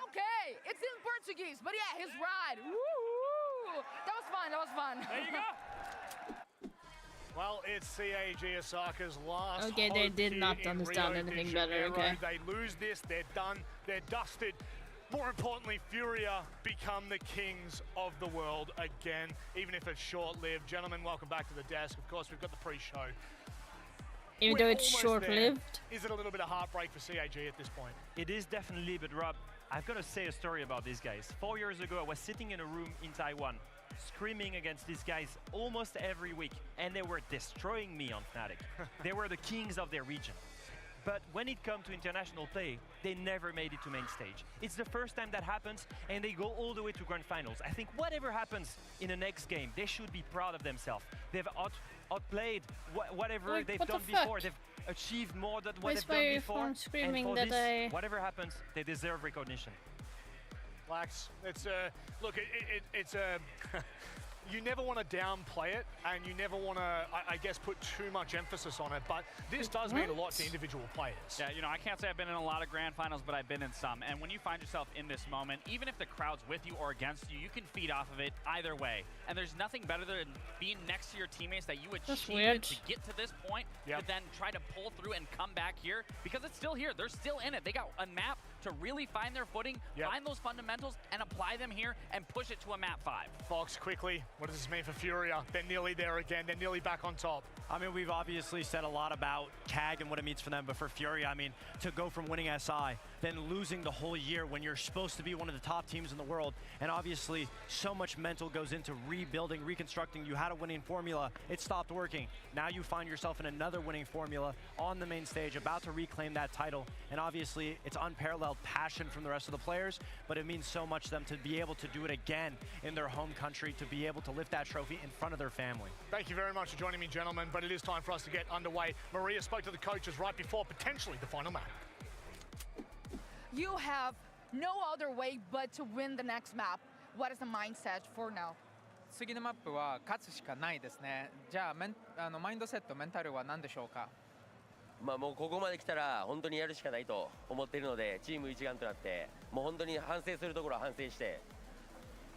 Okay, it's in Portuguese, but yeah, he's right. Woo! That was fun. There you go. Well, it's CAG Osaka's last Okay, they hope did here not in understand Rio de anything better, Janeiro. okay. They lose this, they're done, they're dusted. More importantly, FURIA become the kings of the world again, even if it's short-lived. Gentlemen, welcome back to the desk. Of course, we've got the pre-show. Even We're though it's almost short-lived. there. Is it a little bit of heartbreak for CAG at this point? It is definitely, but Rob, I've got to say a story about these guys. 4 years ago, I was sitting in a room in Taiwan, screaming against these guys almost every week, and they were destroying me on Fnatic. They were the kings of their region. But when it comes to international play, they never made it to main stage. It's the first time that happens, and they go all the way to grand finals. I think whatever happens in the next game, they should be proud of themselves. They've outplayed whatever Like, they've what the done fuck? before. They've achieved more than what Where's they've done my before. phone And screaming for that this, whatever happens, they deserve recognition. Lax, it's look, it's a you never want to downplay it, and you never want to, I guess, put too much emphasis on it, but this does mean a lot to individual players. Yeah, you know, I can't say I've been in a lot of grand finals, but I've been in some. And when you find yourself in this moment, even if the crowd's with you or against you, you can feed off of it either way. And there's nothing better than being next to your teammates that you achieved to get to this point, but then try to pull through and come back here, because it's still here. They're still in it. They got a map to really find their footing, find those fundamentals, and apply them here and push it to a map 5. Fox, quickly, what does this mean for FURIA? They're nearly there again. They're nearly back on top. I mean, we've obviously said a lot about CAG and what it means for them, but for FURIA, I mean, to go from winning SI, then losing the whole year when you're supposed to be one of the top teams in the world, and obviously so much mental goes into rebuilding, reconstructing. You had a winning formula, it stopped working. Now you find yourself in another winning formula on the main stage, about to reclaim that title, and obviously it's unparalleled passion from the rest of the players, but it means so much to them to be able to do it again in their home country, to be able to lift that trophy in front of their family. Thank you very much for joining me, gentlemen, but it is time for us to get underway. Maria spoke to the coaches right before potentially the final map. You have no other way but to win the next map. What is the mindset for now? 次のマップは勝つしかないですね。じゃあマインドセット、メンタルは何でしょうか？まあもうここまで来たら本当にやるしかないと思っているので、チーム一丸となってもう本当に反省するところは反省して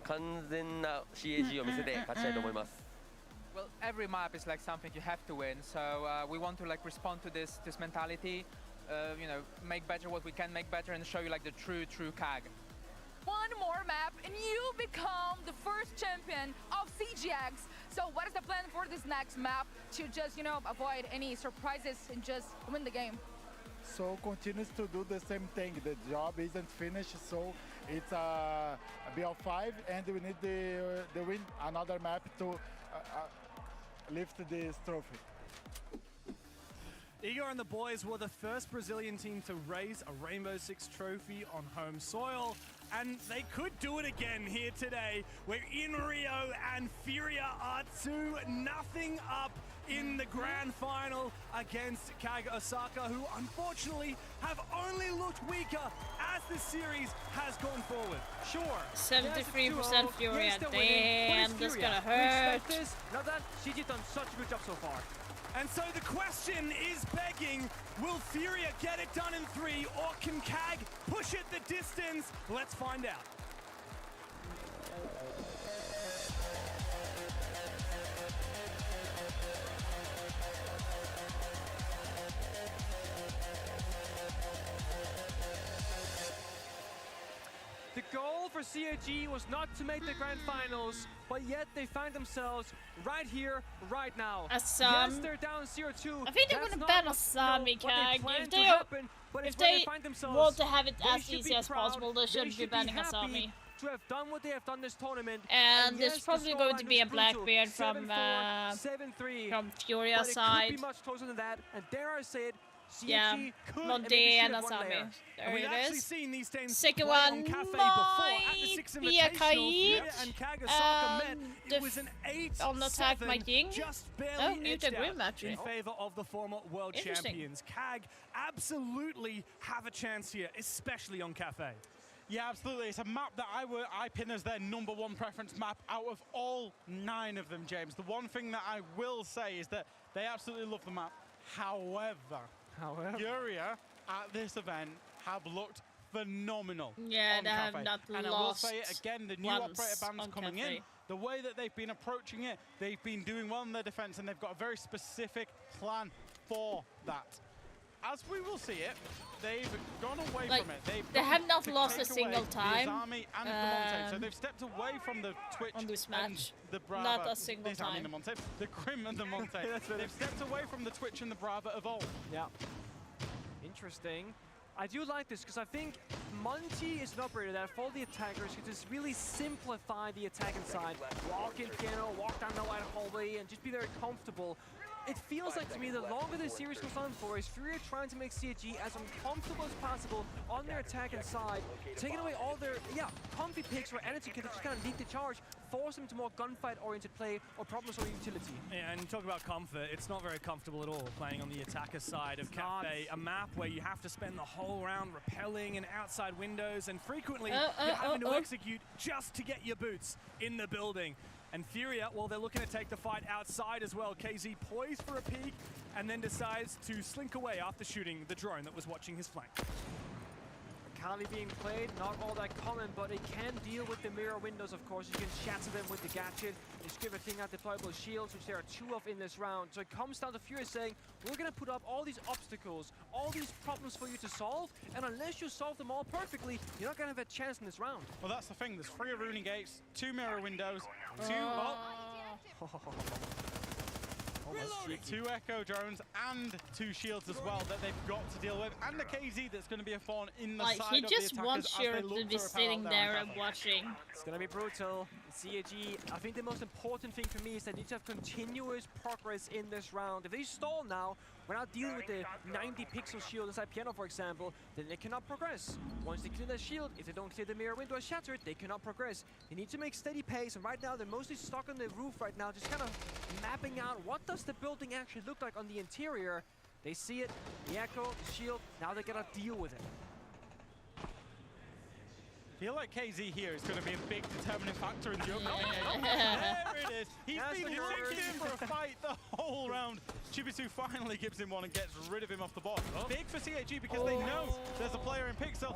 完全な CAG を見せて勝ちたいと思います。Well, every map is like something you have to win, so we want to like respond to this mentality, you know, make better what we can make better and show you like the true CAG. One more map and you become the first champion of SiegeX. So what is the plan for this next map to just, you know, avoid any surprises and just win the game? So continues to do the same thing. The job isn't finished, so it's a BL5 and we need the win another map to lift this trophy. Igor and the boys were the first Brazilian team to raise a Rainbow Six trophy on home soil, and they could do it again here today. We're in Rio, and FURIA are 2-0 up in the grand final against CAG Osaka, who unfortunately have only looked weaker as the series has gone forward. Sure. 73% FURIA. Damn, this is gonna hurt. Now that CG done such a good job so far. And so the question is begging, will FURIA get it done in 3, or can CAG push it the distance? Let's find out. The goal for CAG was not to make the grand finals, but yet they find themselves right here, right now. Assam. Yes, they're down 0-2. I think they're gonna ban Assami, CAG. If they want to have it as easy as possible, they should be banning Assami. To have done what they have done this tournament. And there's probably going to be a Blackbeard from FURIA side. It could be much closer than that, and dare I say it, Yeah, Monday and Asami. There We've it actually is. seen these teams Second play one on Cafe before at the Six might be a Invitational. Kaid. And CAG Osaka met. It was an 8-7, on attack my King. just Oh, barely new edged to out Grim actually. in favor of the former world Interesting. champions. CAG absolutely have a chance here, especially on Cafe. Yeah, absolutely. It's a map that I pin as their #1 preference map out of all 9 of them, James. The one thing that I will say is that they absolutely love the map. However, FURIA at this event have looked phenomenal. Yeah, on they have Cafe. not And I will lost say it again, the new once operator bands on coming Cafe. in, the way that they've been approaching it, they've been doing well in their defense, and they've got a very specific plan for that. As we will see it, they've gone away Like, from it. they have not to lost a take single away the time, Azami and the Monte. So they've stepped away from the Twitch on this and match. the Brava. Not a single I mean time. the Monte, the Grim and the Monte. They've stepped away from the Twitch and the Brava of old. Yeah. Interesting. I do like this because I think Monty is an operator that for the attackers can just really simplify the attacking side. Walk in piano, walk down the wide hallway, and just be very comfortable. It feels like to me the longer the series goes on for is FURIA trying to make CAG as uncomfortable as possible on their attacking side, taking away all their comfy picks where energy can just kind of lead the charge, force them to more gunfight-oriented play or problem-solving utility. Yeah, and talk about comfort, it's not very comfortable at all playing on the attacker side of Cafe, a map where you have to spend the whole round repelling and outside windows, and frequently you're having to execute just to get your boots in the building. And FURIA, well, they're looking to take the fight outside as well. KZ poised for a peek and then decides to slink away after shooting the drone that was watching his flank. Kali being played, not all that common, but it can deal with the mirror windows, of course. You can shatter them with the gadget. You skip everything out deployable shields, which there are 2 of in this round. So it comes down to FURIA saying, we're going to put up all these obstacles, all these problems for you to solve, and unless you solve them all perfectly, you're not going to have a chance in this round. Well, that's the thing. There's 3 Rooney gates, 2 mirror windows, 2 echo drones and 2 shields as well that they've got to deal with, and the KZ that's going to be a thorn in the side he of just the wants attackers Sheriff to be sitting there and watching. It's going to be brutal. CAG, I think the most important thing for me is they need to have continuous progress in this round. If they stall now, we're not dealing with the 90 pixel shield inside Piano, for example, then they cannot progress. Once they clear that shield, if they don't clear the mirror window as shattered, they cannot progress. They need to make steady pace, and right now they're mostly stuck on the roof right now, just kind of mapping out what does the building actually look like on the interior. They see it, the echo, the shield, now they gotta deal with it. I feel like KZ here is going to be a big determining factor in the opening. Yeah. There it is. He's been looking for a fight the whole round. Chibisu finally gives him one and gets rid of him off the board. Big for CAG because they know there's a player in Pixel,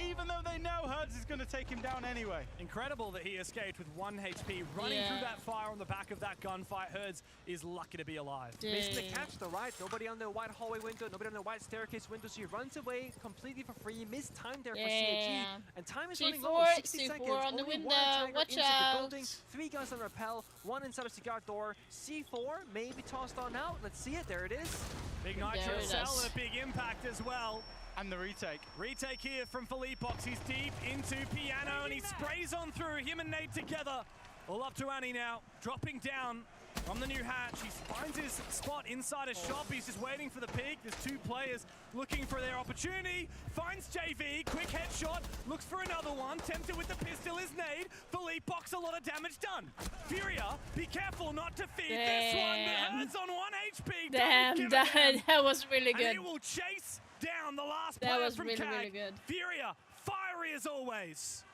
even though they know Herds is going to take him down anyway. Incredible that he escaped with 1 HP, running through that fire on the back of that gunfight. Herds is lucky to be alive. Missing the catch though, right? Nobody on the white hallway window, nobody on the white staircase window, so he runs away completely for free. Missed time there for CAG, and time is running low. 60 seconds. on the Only window. one Watch inside out. the building. 3 guys on rappel, 1 inside of cigar door. C4 maybe tossed on out. Let's see it. There it is. Big nitro cell and a big impact as well. And the retake. Retake here from FURIA. He's deep into Piano and he sprays on through. Him and Nate together. All up to Annie now. Dropping down from the new hatch. He finds his spot inside a shop. He's just waiting for the peek. There's 2 players looking for their opportunity. Finds JV. Quick headshot. Looks for another one. Tempted with the pistol is Nade. FURIA, a lot of damage done. FURIA, be careful not to feed this one. But Herds on 1 HP. Damn, that was really good. And he will chase down the last That player was from really, CAG. really good. FURIA, fiery as always.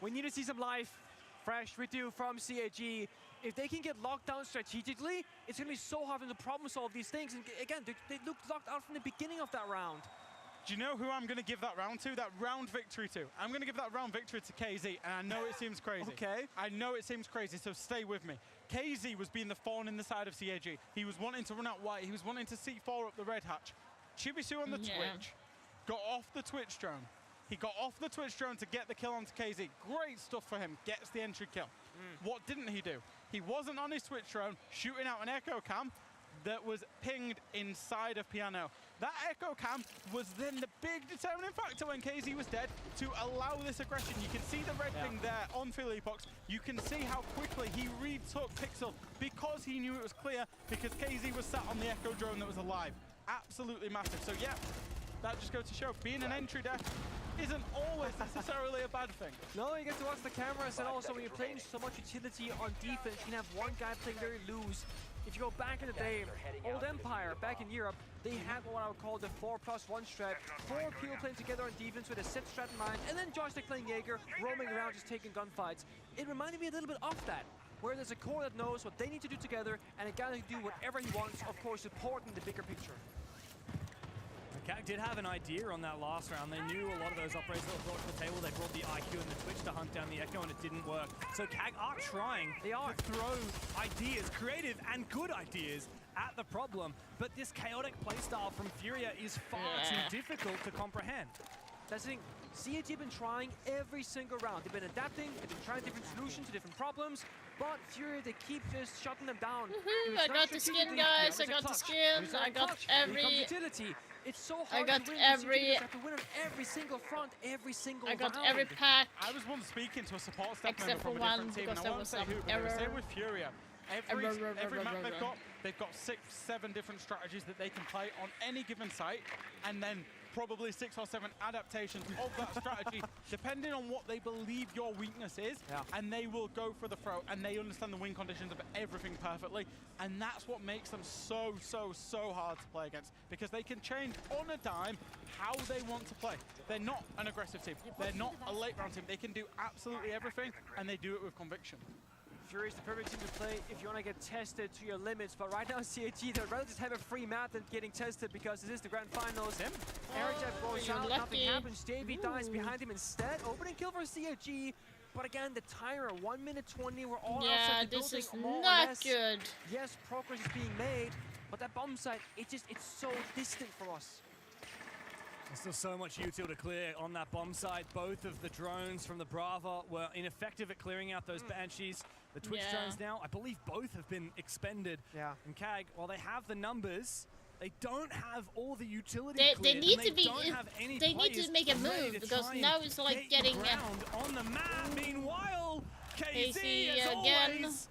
We need to see some life, fresh with you from CAG. If they can get locked down strategically, it's going to be so hard for them to problem solve these things. And again, they looked locked out from the beginning of that round. Do you know who I'm going to give that round to? That round victory to? I'm going to give that round victory to KZ, and I know it seems crazy. Okay. I know it seems crazy, so stay with me. KZ was being the thorn in the side of CAG. He was wanting to run out white. He was wanting to C4 up the red hatch. Chibisu on the Twitch got off the Twitch drone. He got off the Twitch drone to get the kill onto KZ. Great stuff for him. Gets the entry kill. What didn't he do? He wasn't on his Twitch drone shooting out an echo cam that was pinged inside of Piano. That echo cam was then the big determining factor when KZ was dead to allow this aggression. You can see the red thing there on FURIA. You can see how quickly he retook Pixel because he knew it was clear, because KZ was sat on the echo drone that was alive. Absolutely massive. So yeah, that just goes to show being an entry death isn't always necessarily a bad thing. No, you get to watch the cameras, and also when you're playing so much utility on defense, you can have one guy playing very loose. If you go back in the day, old Empire, back in Europe, they had what I would call the 4+1 strat. 4 people playing together on defense with a set strat in mind, and then Joystick playing Jaeger, roaming around just taking gunfights. It reminded me a little bit of that, where there's a core that knows what they need to do together, and a guy that can do whatever he wants, of course, supporting the bigger picture. CAG did have an idea on that last round. They knew a lot of those operators that were brought to the table. They brought the IQ and the Twitch to hunt down the Echo, and it didn't work. So CAG are trying to throw ideas, creative and good ideas, at the problem. But this chaotic playstyle from FURIA is far too difficult to comprehend. That's the thing. CAG have been trying every single round. They've been adapting, they've been trying different solutions to different problems, but FURIA, they keep just shutting them down. I got the skin, guys. I got the skin. I got every utility. It's so hard I got to win. every. You have to win on every single front, every single I got round. every pack. I was once speaking to a support staff member Except for from a one, different team, because and I there won't was say some who, but they were error. saying with FURIA, every map they've got 6, 7 different strategies that they can play on any given site, and then probably 6 or 7 adaptations of that strategy, depending on what they believe your weakness is, and they will go for the throw, and they understand the win conditions of everything perfectly, and that's what makes them so hard to play against, because they can change on a dime how they want to play. They're not an aggressive team. They're not a late round team. They can do absolutely everything, and they do it with conviction. FURIA is the perfect team to play if you want to get tested to your limits, but right now CAG, they'd rather just have a free map than getting tested, because this is the grand finals. Airjet goes out, nothing happens, JV dies behind him instead. Opening kill for CAG, but again, the timer, 1 minute 20, we're all outside the this building, is more or not less. good. Yes, progress is being made, but that bomb site, it's so distant for us. There's still so much util to clear on that bomb site. Both of the drones from the Brava were ineffective at clearing out those Banshees. The Twitch drones now, I believe both have been expended. And CAG, while they have the numbers, they don't have all the utility They need to be. don't have any They need to make a move, because now it's like getting ground on the map. Meanwhile, KZ KZ as again. always,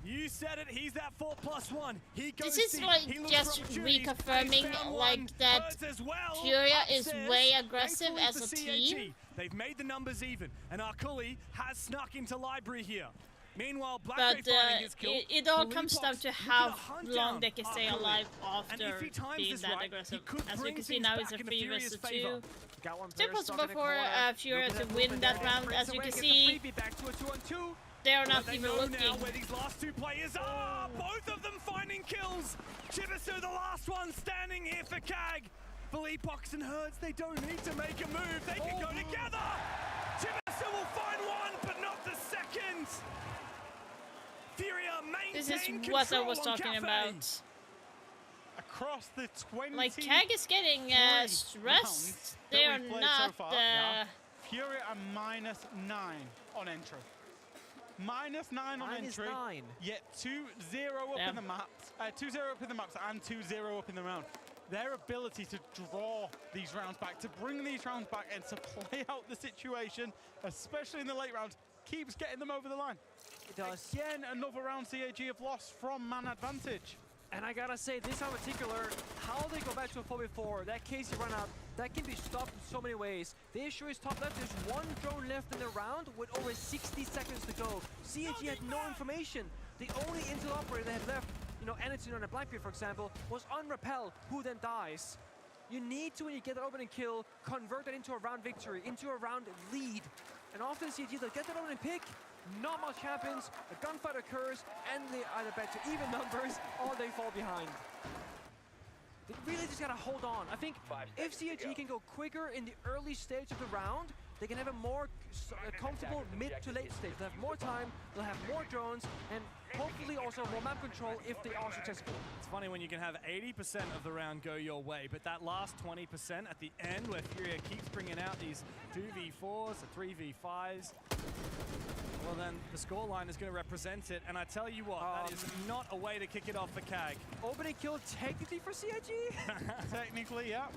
You said it, he's that 4+1. He goes This is deep. like He looks just for opportunities. reconfirming He's found like one. that Hurts as well. Furia is Upstairs. way aggressive Thankfully as for a CAG, team. They've made the numbers even, and Arkuli has snuck into Library here. Meanwhile, But Blackray finding his kill. it all Blue comes Box down to looking how hunt long down they can stay Arkuli. alive And if after he times being this that right, aggressive. he could As you bring can see things now, back it's a in 3 Furia's vs. 2. favor. Got one Still player stuck possible in the for corner. Furia Look at to that win movement that there. round. Breaks As you away, can gets see, the freebie back to a 2-on-2. they are not But they even know looking. now where these last two players are. Both of them finding kills. Chibisu, the last one, standing here for CAG. Philippox and Hertz, they don't need to make a move. They can go together. Chibisu will find one, but not the second. Furia This maintain is what I control was on talking Cafe. about. Across the 20 Like, CAG is getting stressed. They are not. Furia are -9 on entry. -9 on entry. -9. Yet 2-0 up in the maps. 2-0 up in the maps and 2-0 up in the round. Their ability to draw these rounds back, to bring these rounds back, and to play out the situation, especially in the late rounds, keeps getting them over the line. It does. Again, another round CAG have lost from man advantage. And I gotta say, this in particular, how they go back to a 4v4, that Casey run out, that can be stopped in so many ways. The issue is top left, there's one drone left in the round with over 60 seconds to go. CAG had no information. The only intel operator they had left, you know, Anderson on a Blackbeard, for example, was on Repel, who then dies. You need to, when you get that opening kill, convert that into a round victory, into a round lead. And often CAG, they'll get that opening pick, not much happens, a gunfight occurs, and they either bet to even numbers or they fall behind. They really just gotta hold on. I think if CAG can go quicker in the early stage of the round, they can have a more comfortable mid to late stage. They'll have more time, they'll have more drones, and hopefully also more map control if they are successful. It's funny when you can have 80% of the round go your way, but that last 20% at the end where Furia keeps bringing out these 2v4s, the 3v5s, well then the scoreline is going to represent it, and I tell you what, that is not a way to kick it off for CAG. Opening kill technically for CAG? Technically, yeah.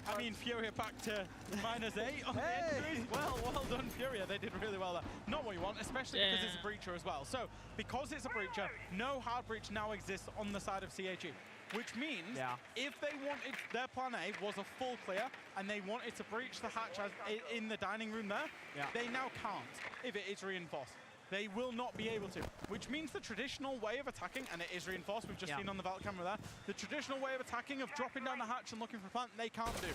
I mean, Furia back to -8 on the entries. Well done, Furia. They did really well there. Not what you want, especially because it's a breacher as well. So, because it's a breacher, no hard breach now exists on the side of CAG. Which means, if they wanted, their plan A was a full clear, and they wanted to breach the hatch as in the dining room there, they now can't if it is reinforced. They will not be able to, which means the traditional way of attacking, and it is reinforced, we've just seen on the Valk camera there, the traditional way of attacking of dropping down the hatch and looking for a plant, they can't do.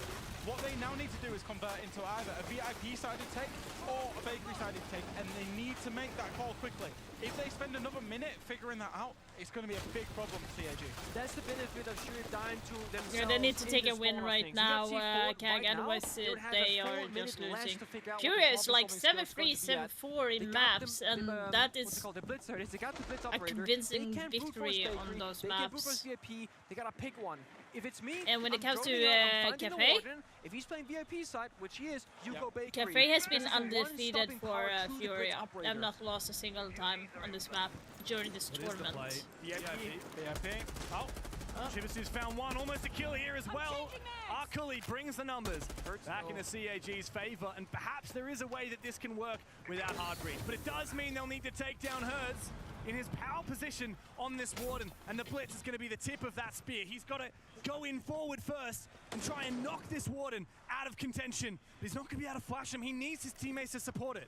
What they now need to do is convert into either a VIP-sided take or a bakery-sided take, and they need to make that call quickly. If they spend another minute figuring that out, it's going to be a big problem for CAG. That's the benefit of Furia dying to themselves. Yeah, they need to take a win right things. now, CAG, CAG, otherwise they are just losing. Furia is like 7-3, 7-4 in maps, and that is a convincing victory on those maps. They gotta pick one. If it's me, and when it comes to Cafe, if he's playing VIP side, which he is, you go bakery. Cafe has been undefeated for Furia. They have not lost a single time on this map during this tournament. VIP. Oh, Chibisu's found one, almost a kill here as well. Arkuli brings the numbers back into CAG's favor, and perhaps there is a way that this can work without hard breach. But it does mean they'll need to take down Hertz in his power position on this Warden, and the Blitz is going to be the tip of that spear. He's got to go in forward first and try and knock this Warden out of contention. But he's not going to be able to flash him. He needs his teammates to support it.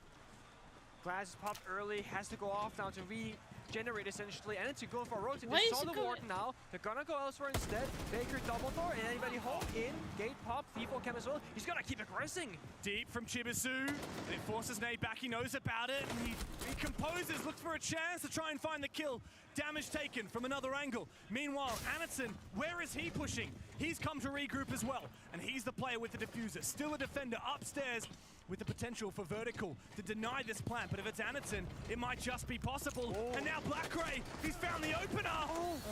Glass is popped early, has to go off now to regenerate essentially, and it's a go for a rotate. They saw the Warden now, they're gonna go elsewhere instead. Baker double door, and anybody home in, gate pop, Vivo cam as well. He's gonna keep aggressing. Deep from Chibisu, it forces nade back, he knows about it, and he composes, looks for a chance to try and find the kill. Damage taken from another angle. Meanwhile, Anderson, where is he pushing? He's come to regroup as well, and he's the player with the diffuser. Still a defender upstairs with the potential for Vertical to deny this plant, but if it's Anderson, it might just be possible. And now Blackray, he's found the opener,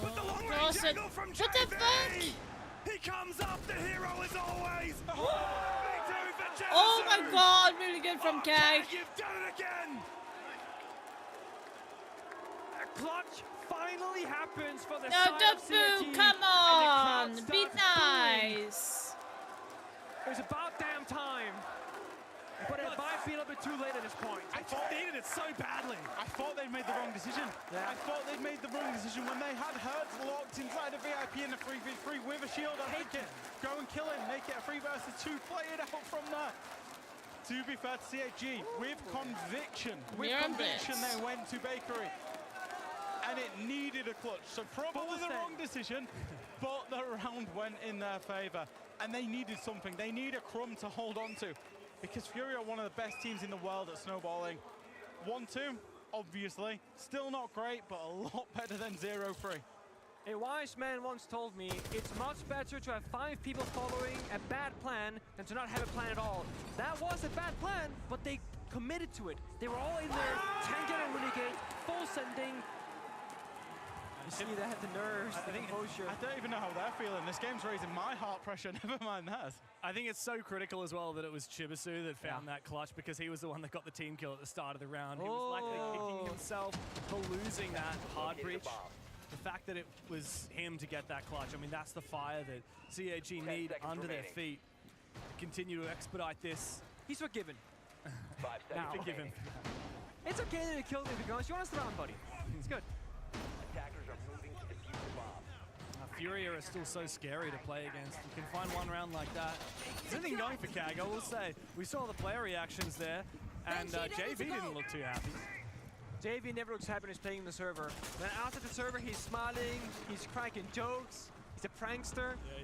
but the long-range angle from JV! He comes up, the hero as always! Oh my god, really good from CAG! You've done it again! A clutch finally happens for the no, don't boo, come on, be nice! It was about damn time. But by might be a little bit too late at this point. I just needed it so badly. I thought they'd made the wrong decision. Yeah. I thought they'd made the wrong decision when they had Hertz locked inside a VIP in a 3v3 with a shield. I'm thinking, go and kill him, make it a 3 versus 2, play it out from there. To be fair to CAG, with conviction, they went to Bakery. And it needed a clutch, so probably the wrong decision, but the round went in their favor. And they needed something, they need a crumb to hold on to, because FURIA are one of the best teams in the world at snowballing. 1-2, obviously, still not great, but a lot better than 0-3. A wise man once told me, it's much better to have 5 people following a bad plan than to not have a plan at all. That was a bad plan, but they committed to it. They were all in there, tanking a renegade, full sending. You see, they had the nerves, the composure. I don't even know how they're feeling. This game's raising my heart pressure, never mind theirs. I think it's so critical as well that it was Chibisu that found that clutch, because he was the one that got the team kill at the start of the round. He was likely kicking himself for losing that hard breach. The fact that it was him to get that clutch, I mean, that's the fire that CAG need under their feet to continue to expedite this. He's forgiven. 5 seconds forgiven. It's okay that he killed me because you want us to round, buddy. It's good. Attackers are moving to defuse the bomb. FURIA are still so scary to play against. You can find one round like that. There's anything going for CAG, I will say. We saw the player reactions there, and JV didn't look too happy. JV never looks happy when he's playing in the server. Then outside the server, he's smiling, he's cracking jokes, he's a prankster. Yeah,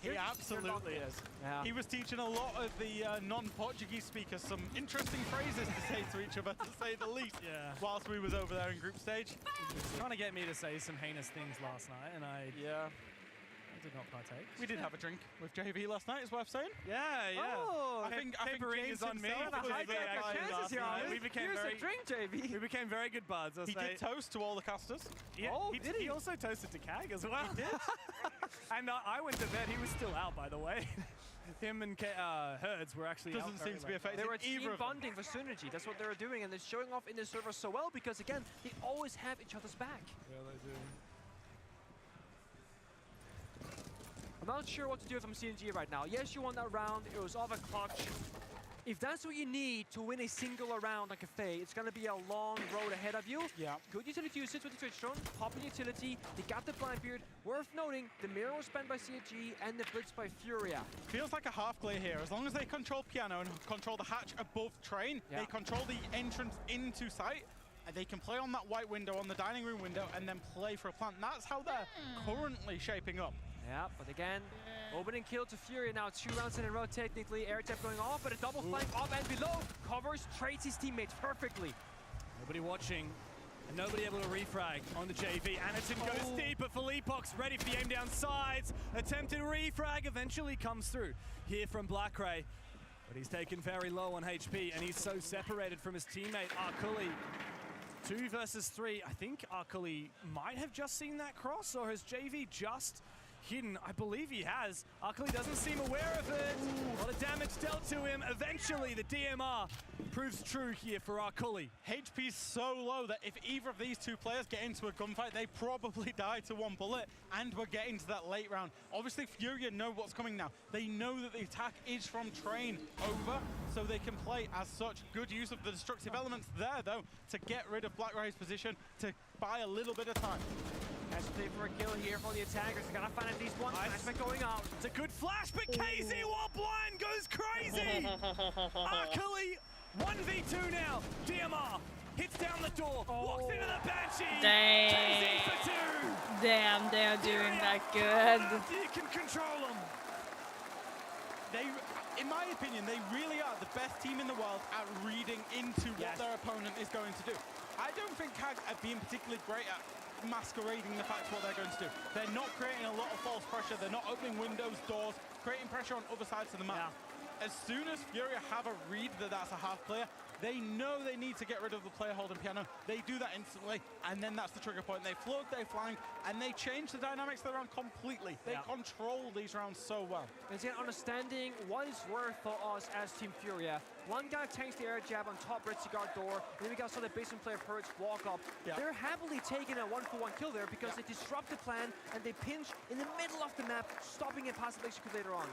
he is. He absolutely is. Yeah. He was teaching a lot of the non-Portuguese speakers some interesting phrases to say to each other, to say the least, whilst we was over there in group stage. He was trying to get me to say some heinous things last night, and I did not partake. We did have a drink with JV last night, it's worth saying. Yeah. Oh, I think Papering is on me. We became very good buds. He did toast to all the casters. Yeah, he also toasted to CAG as well. He did. And I went to bed. He was still out, by the way. Him and Herds were actually Doesn't seem to be affected. They were team bonding for synergy. That's what they were doing, and they're showing off in the server so well because, again, they always have each other's back. Yeah, they do. I'm not sure what to do from CNG right now. Yes, you won that round. It was off a clutch. If that's what you need to win a singular round on Cafe, it's going to be a long road ahead of you. Yeah. Good utility usage with the Twitch drone. Popping utility. They got the blind beard. Worth noting, the mirror was spent by CAG and the blitz by FURIA. Feels like a half clear here. As long as they control piano and control the hatch above train, they control the entrance into site. And they can play on that white window, on the dining room window, and then play for a plant. That's how they're currently shaping up. Yeah, but again, opening kill to FURIA now. 2 rounds in a row technically. Air tap going off, but a double flank up and below. Covers, trades his teammates perfectly. Nobody watching, and nobody able to refrag on the JV. Anderton goes deep, but Philippox ready for the aim down sides. Attempted refrag eventually comes through here from Blackray. But he's taken very low on HP, and he's so separated from his teammate, Arkuli. 2 versus 3. I think Arkuli might have just seen that cross, or has JV just hidden? I believe he has. Arkuli doesn't seem aware of it. A lot of damage dealt to him. Eventually, the DMR proves true here for Arkuli. HP's so low that if either of these 2 players get into a gunfight, they probably die to 1 bullet, and we're getting to that late round. Obviously, FURIA know what's coming now. They know that the attack is from train over, so they can play as such. Good use of the destructive elements there, though, to get rid of Blackray's position, to buy a little bit of time. Has to play for a kill here for the attackers. They gotta find at least one flashback going out. It's a good flash, but KZ while blind goes crazy! Arkuli, 1v2 now. DMR hits down the door, walks into the Banshee. Dang. For 2. Damn, they are doing that good. You can control them. They, in my opinion, they really are the best team in the world at reading into what their opponent is going to do. I don't think CAG are being particularly great at masquerading the fact what they're going to do. They're not creating a lot of false pressure. They're not opening windows, doors, creating pressure on other sides of the map. As soon as FURIA have a read that that's a half clear, they know they need to get rid of the player holding piano. They do that instantly, and then that's the trigger point. They float, they flank, and they change the dynamics of the round completely. They control these rounds so well. It's yet understanding what is worth for us as Team FURIA. One guy tanks the air jab on top red cigar door, and then we got some of the basement player Purge walk up. They're happily taking a 1-for-1 kill there because they disrupt the plan and they pinch in the middle of the map, stopping it possibly execute later on.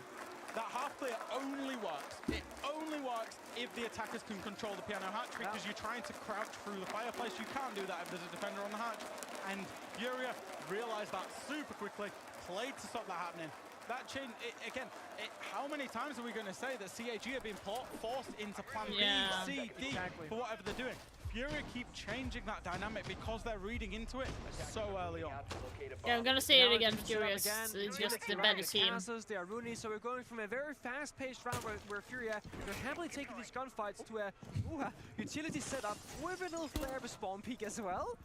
That half clear only works. It only works if the attackers can control the piano hatch, because you're trying to crouch through the fireplace. You can't do that if there's a defender on the hatch. And FURIA realized that super quickly, played to stop that happening. That change, how many times are we going to say that CAG have been forced into plan B, C, D for whatever they're doing? FURIA keep changing that dynamic because they're reading into it so early on. Yeah, I'm gonna say it again, FURIA is just the better team. They are Rooney, so we're going from a very fast-paced round where FURIA, they're happily taking these gunfights to a utility setup with a little flare of a spawn peak as well.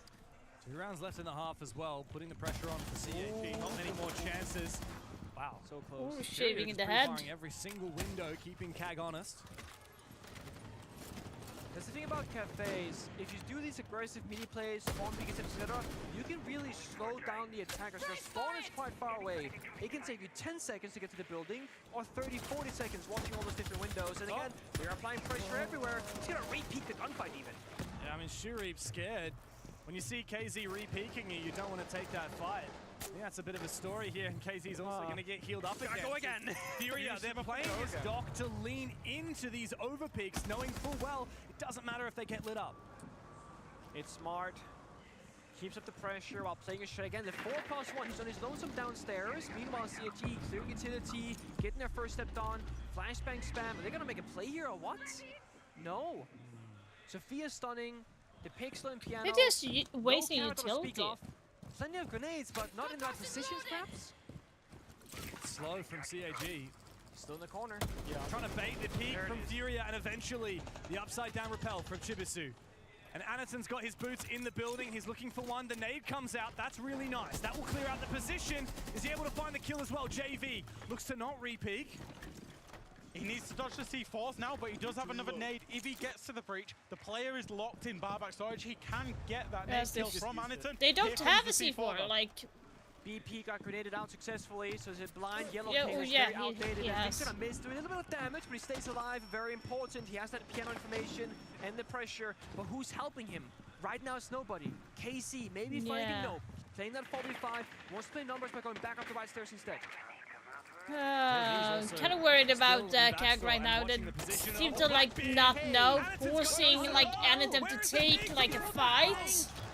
2 rounds left in the half as well, putting the pressure on for CAG. Not many more chances. Wow, so close. Ooh, shaving in the head. Every single window, keeping CAG honest. That's the thing about cafes. If you do these aggressive mini plays, spawn peaks, etc., you can really slow down the attackers. Because spawn is quite far away. It can take you 10 seconds to get to the building, or 30, 40 seconds watching all those different windows. And again, they're applying pressure everywhere. It's gonna re-peak the gunfight even. Yeah, I mean, Shurip's scared. When you see KZ re-peaking you don't want to take that fight. I think that's a bit of a story here, and KZ's also going to get healed up again. Go again! FURIA, they're playing this doc to lean into these overpeaks, knowing full well it doesn't matter if they get lit up. It's smart. Keeps up the pressure while playing a shot again. The 4+1, he's on his lonesome downstairs. Meanwhile, CAG clearing utility, getting their first step done. Flashbang spam. Are they going to make a play here or what? No. Sophia stunning. The pixel and piano. They're just wasting utility. Plenty of grenades, but not in the right positions, perhaps. Slow from CAG. Still in the corner. Yeah. Trying to bait the peak from FURIA, and eventually the upside down repel from Chibisu. And Anaton's got his boots in the building. He's looking for one. The nade comes out. That's really nice. That will clear out the position. Is he able to find the kill as well? JV looks to not re-peak. He needs to dodge the C4s now, but he does have another nade. If he gets to the breach, the player is locked in barback storage. He can get that nade kill from Anaton. They don't have a C4, like... BP got grenaded out successfully, so is it blind? Yellow yeah, is yeah, very outdated. He's gonna miss, doing a little bit of damage, but he stays alive. Very important. He has that piano information and the pressure, but who's helping him? Right now, it's nobody. KC, maybe finding Nope. Playing that 4v5, wants to play numbers by going back up the right stairs instead. I'm kind of worried about CAG right now. They seem to like not know, forcing like Anaton to take like a fight.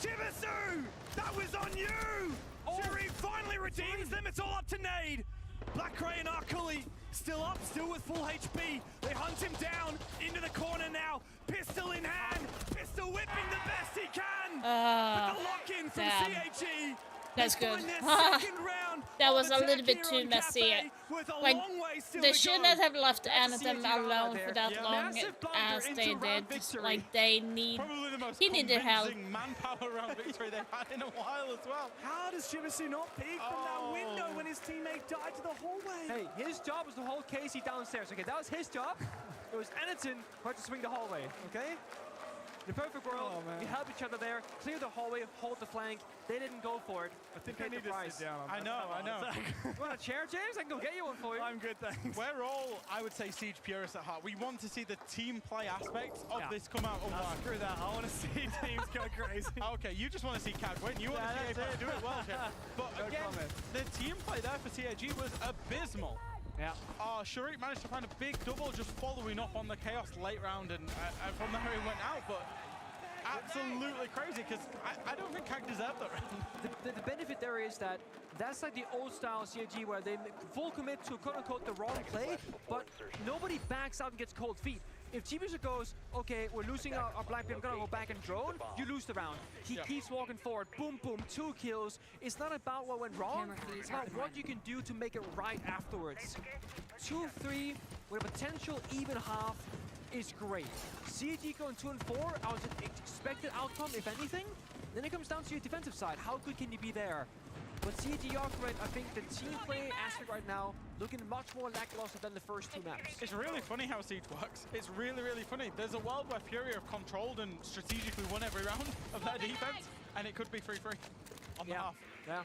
Chibisu! That was on you! Shuri finally redeems them. It's all up to Nade. Blackray and Arkuli still up, still with full HP. They hunt him down into the corner now. Pistol in hand. Pistol whipping the best he can. But the lock-in from CAG. That's good. That was a little bit too messy. Like, they should not have left Anaton alone for that long as they did. Like, they need... He needed help. Manpower round victory they've had in a while as well. How does Chibisu not peek from that window when his teammate died to the hallway? Hey, his job was to hold Casey downstairs. Okay, that was his job. It was Anaton who had to swing the hallway. Okay. In the perfect world, we help each other there, clear the hallway, hold the flank. They didn't go for it. I think I need to sit down. I know. You want a chair, James? I can go get you one for you. I'm good, thanks. We're all, I would say, Siege purists at heart. We want to see the team play aspects of this come out. Screw that. I want to see teams go crazy. Okay, you just want to see CAG win. You want to see APAC do it well, Jeff. But again, the team play there for CAG was abysmal. Yeah. Shurik managed to find a big double just following up on the chaos late round, and from there he went out, but absolutely crazy, because I don't think CAG deserved that round. The benefit there is that that's like the old style CAG where they full commit to quote-unquote the wrong play, but nobody backs out and gets cold feet. If Chibisu goes, okay, we're losing our black beam, we're gonna go back and drone, you lose the round. He keeps walking forward, boom, boom, 2 kills. It's not about what went wrong, it's about what you can do to make it right afterwards. 2-3 with a potential even half is great. CAG going 2-4, I was an expected outcome, if anything. Then it comes down to your defensive side. How good can you be there? But CAG are correct. I think the team play aspect right now looking much more lackluster than the first 2 maps. It's really funny how Siege works. It's really, really funny. There's a world where FURIA have controlled and strategically won every round of their defense, and it could be 3-3 on the half. Yeah.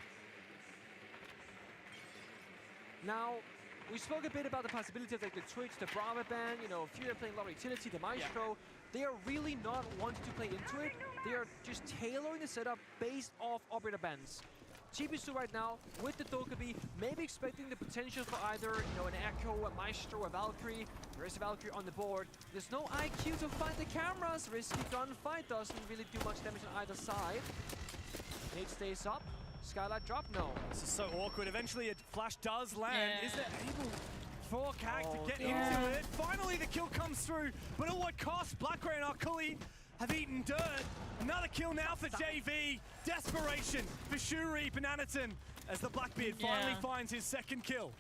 Now, we spoke a bit about the possibility of like the Twitch, the Brava ban, you know, FURIA playing a lot of utility, the Maestro. They are really not wanting to play into it. They are just tailoring the setup based off operator bans. TB2 right now with the Dokkaebi, maybe expecting the potential for either, you know, an Echo, a Maestro, a Valkyrie. There is a Valkyrie on the board. There's no IQ to find the cameras. Risky gunfight doesn't really do much damage on either side. Nate stays up. Skylight drop? No. This is so awkward. Eventually a flash does land. Yeah. Is there able for CAG to get into it? Finally the kill comes through, but at what cost? Blackray and Akuli have eaten dirt. Another kill now for JV. Desperation for Shuri and Anaton as the Blackbeard finally finds his second kill.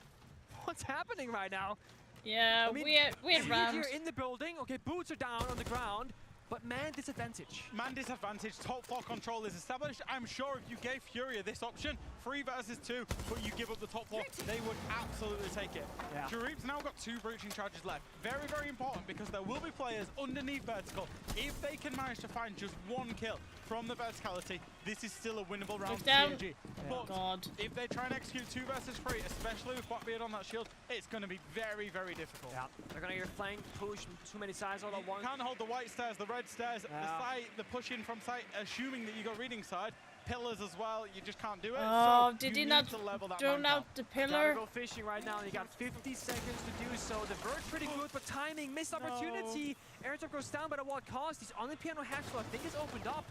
What's happening right now? Yeah, I mean, weird round. Here in the building. Okay, boots are down on the ground. But man disadvantage. Man disadvantage, top 4 control is established. I'm sure if you gave FURIA this option, 3 versus 2, but you give up the top 4, they would absolutely take it. Yeah. Sharif's now got 2 breaching charges left. Very, very important because there will be players underneath vertical. If they can manage to find just 1 kill from the verticality, this is still a winnable round for CAG. But if they try and execute 2 versus 3, especially with Blackbeard on that shield, it's going to be very, very difficult. Yeah, they're going to get flank, push, too many sides all at once. You can't hold the white stairs, the red stairs, the site, the push in from site, assuming that you got reading side. Pillars as well, you just can't do it. Oh, so did he not drone out the pillar? Gotta go fishing right now, and you got 50 seconds to do so. The vert pretty good, but timing, missed opportunity. Airtop goes down, but at what cost? He's on the piano hack, so I think it's opened up.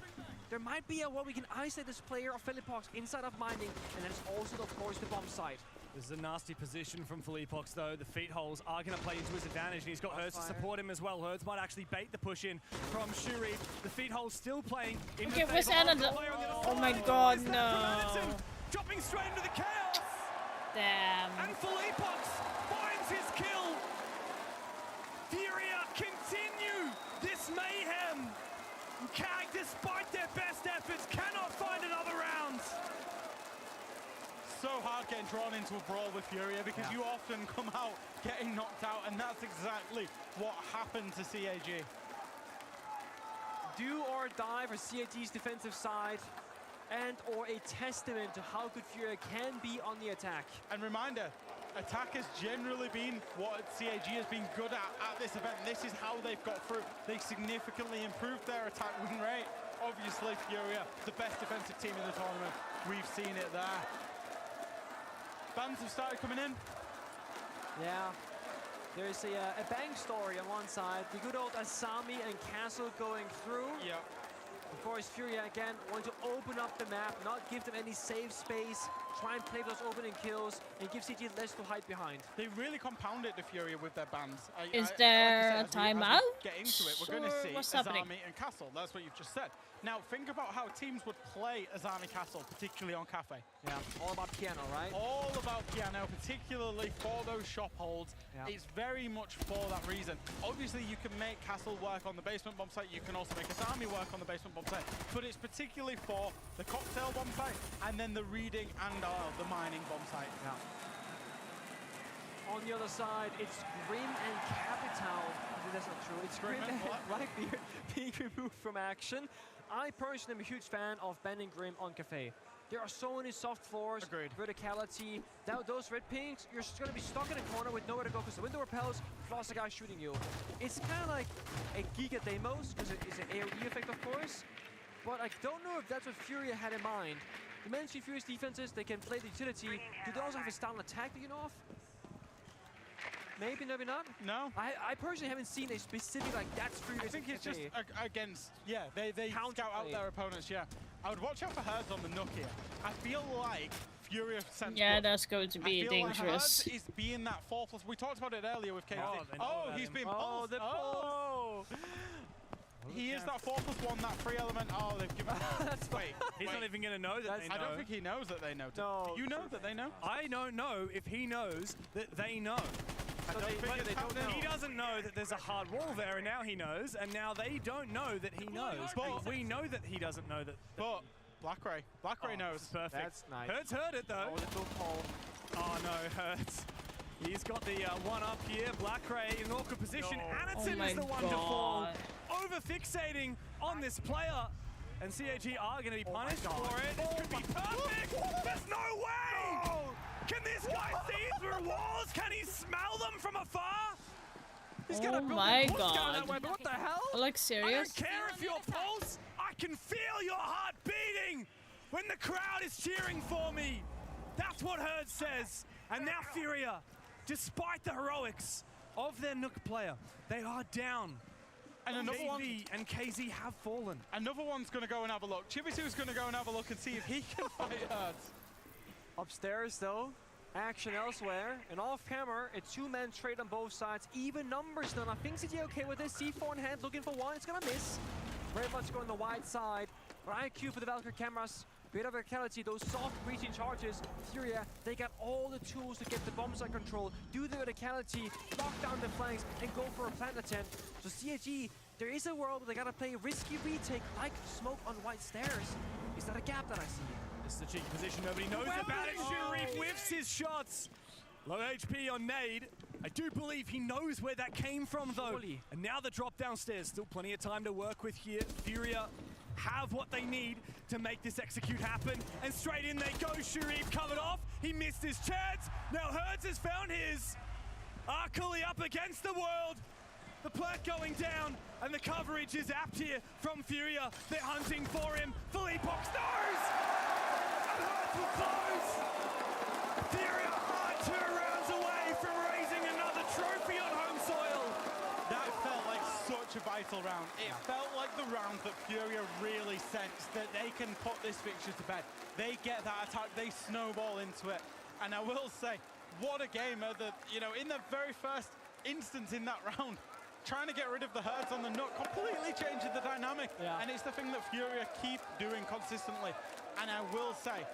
There might be a way we can isolate this player of Philippox inside of mining, and then it's also, of course, the bomb site. This is a nasty position from Philippox, though. The feet holes are going to play into his advantage, and he's got Hertz to support him as well. Hertz might actually bait the push in from Shuri. The feet holes still playing in the where's Anna? Oh my god, no. Dropping straight into the chaos. Damn. And Philippox finds his kill. FURIA continue this mayhem. CAG, despite their best efforts, cannot find another round. So hard getting drawn into a brawl with FURIA because you often come out getting knocked out, and that's exactly what happened to CAG. Do or die for CAG's defensive side, and or a testament to how good FURIA can be on the attack. And reminder, attack has generally been what CAG has been good at this event. This is how they've got through. They significantly improved their attack win rate. Obviously, FURIA, the best defensive team in the tournament. We've seen it there. Bans have started coming in. Yeah, there's a bang story on one side. The good old Asami and Castle going through. Yeah. Of course, FURIA again want to open up the map, not give them any safe space, try and play those opening kills, and give CG less to hide behind. They really compounded the FURIA with their bans. Is there a timeout? Get into it, we're going to see what's Azami happening? and Castle. That's what you've just said. Now, think about how teams would play Azami Castle, particularly on Cafe. Yeah, all about piano, right? All about piano, particularly for those shop holds. Yeah. It's very much for that reason. Obviously, you can make Castle work on the basement bomb site. You can also make Azami work on the basement bomb site. But it's particularly for the cocktail bomb site and then the reading and the mining bomb site. Yeah. On the other side, it's Grim and Capital. That's not true. It's Grim and Blackbeard being removed from action. I personally am a huge fan of banning Grim on Cafe. There are so many soft floors, verticality. Those red pinks, you're just going to be stuck in a corner with nowhere to go because the window repels, plus the guy shooting you. It's kind of like a Giga Deimos, because it's an AoE effect, of course. But I don't know if that's what FURIA had in mind. You mentioned FURIA's defenses, they can play the utility. Do they also have a style attack that you know of? Maybe, maybe not. No. I personally haven't seen a specific, like, that's FURIA. I think it's just against, they scout out their opponents, I would watch out for Herds on the Nook here. I feel like FURIA sense. Yeah, that's going to be dangerous. Like Herds is being that 4+. We talked about it earlier with KD. He's been pulsed. He is that 4+1, that free element. Oh, they've given That's He's not even going to know that they know. I don't think he knows that they know. No. Do you know that they know? I don't know if he knows that they know. So He doesn't know that there's a hard wall there, and now he knows, and now they don't know that he knows. But we know that he doesn't know that. But Blackray knows. Perfect. That's nice. Hertz heard it though. Oh no, Hertz. He's got the one up here. Blackray in an awkward position. Anaton is the one to fall. Over fixating on this player. And CAG are going to be punished for it. This could be perfect. There's no way. Can this guy see through walls? Can he smell them from afar? He's got a my building god. that way, but what the hell? Like, serious? I don't care if you're pulse. I can feel your heart beating. when the crowd is cheering for me. That's what Herd says. And now FURIA, despite the heroics of their Nook player, they are down. And another one, and KZ have fallen. Another one's going to go and have a look. Chibi2's going to go and have a look and see if he can fight Herd. Upstairs, though, action elsewhere, and off camera, a two-man trade on both sides. Even numbers done. I think CG okay with this. C4 in hand, looking for one. It's gonna miss. Very much going the wide side. But IQ for the Valkyrie cameras. Bit of verticality, those soft breaching charges. FURIA, they got all the tools to get the bombs under control, do the verticality, lock down the flanks, and go for a plant attempt. So CAG, there is a world where they gotta play a risky retake like smoke on white stairs. Is that a gap that I see? This is the cheeky position nobody knows about it. Shuri whiffs his shots. Low HP on Nade. I do believe he knows where that came from, though. And now the drop downstairs. Still plenty of time to work with here. FURIA have what they need to make this execute happen. And straight in they go. Shuri covered off. He missed his chance. Now Hertz has found his. Arkily up against the world. The plant going down. And the coverage is apt here from FURIA. They're hunting for him. Philippox knows! And Hertz will close! FURIA are 2 rounds away from raising another trophy on home soil. That felt like such a vital round. It felt like the round that FURIA really sensed that they can put this fixture to bed. They get that attack, they snowball into it. And I will say, what a game. In the very first instance in that round, trying to get rid of the Herds on the Nook completely changing the dynamic. And it's the thing that FURIA keep doing consistently. And I will say,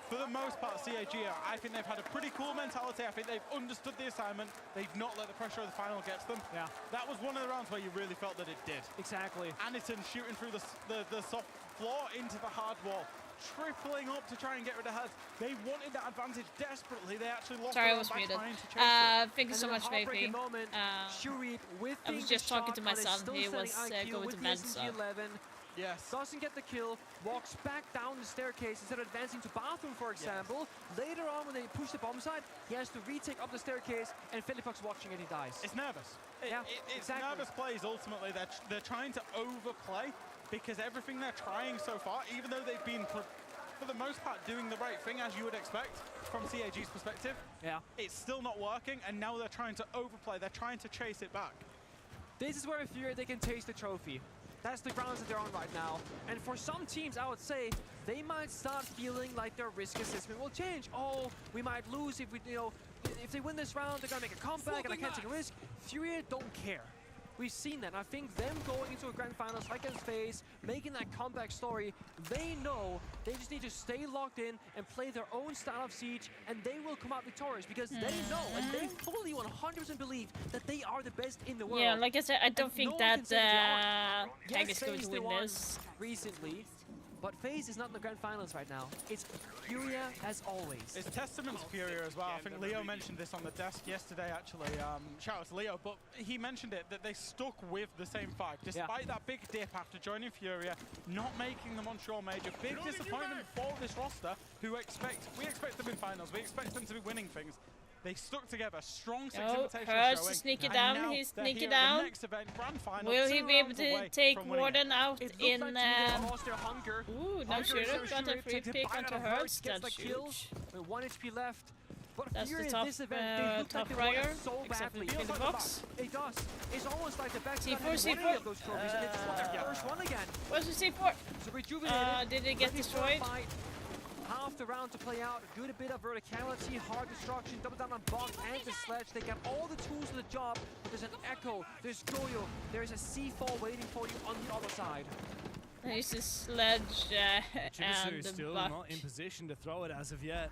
for the most part, CAG, I think they've had a pretty cool mentality. I think they've understood the assignment. They've not let the pressure of the final get to them. Yeah. That was one of the rounds where you really felt that it did. Exactly. Anderton shooting through the soft floor into the hard wall, tripling up to try and get rid of Herds. They wanted that advantage desperately. They actually lost. Sorry, I was muted. Thank you so much, baby. I was just talking to my son. He was going to bed, so. Yes. Doesn't get the kill, walks back down the staircase instead of advancing to bathroom, for example. Yes. Later on, when they push the bomb side, he has to retake up the staircase, and Philippox watching and he dies. It's nervous. It's exactly. nervous plays, ultimately. They're trying to overplay, because everything they're trying so far, even though they've been, for the most part, doing the right thing, as you would expect, from CAG's perspective, it's still not working, and now they're trying to overplay. They're trying to chase it back. This is where FURIA, they can taste the trophy. That's the grounds that they're on right now. And for some teams, I would say, they might start feeling like their risk assessment will change. Oh, we might lose if if they win this round, they're gonna make a comeback and I can't take a risk. FURIA don't care. We've seen that. And I think them going into a grand finals like against FaZe, making that comeback story, they know they just need to stay locked in and play their own style of Siege, and they will come out victorious because they know and they fully 100% believe that they are the best in the world. Yeah, like I said, I don't think that CAG is going to win this. Recently, but FaZe is not in the grand finals right now. It's FURIA as always. It's testament to FURIA as well. I think Leo mentioned this on the desk yesterday, actually. Shout out to Leo, but he mentioned it, that they stuck with the same 5. Despite that big dip after joining FURIA, not making the Montreal Major. Big disappointment for this roster, we expect them in finals. We expect them to be winning things. They stuck together, strong 6 invitational Hurts showing. to sneak it down, he's sneaking down. Next event, grand final, Will he be able to take Warden out in... Ooh, no shooter, got a free pick onto Hurts, that's huge. With 1 HP left. But that's the FURIA top, this event, they look like they want it so badly. In the box. It does. It's almost like the backside C4, has C4. won any of those trophies, and they just want their first one again. Where's the C4? So rejuvenated. Did it get destroyed? Half the round to play out, a good bit of verticality, hard destruction, double down on Bog and the Sledge. They got all the tools for the job, but there's an Echo, there's Goyo, there's a C4 waiting for you on the other side. There's the Sledge and the still Buck. not in position to throw it as of yet.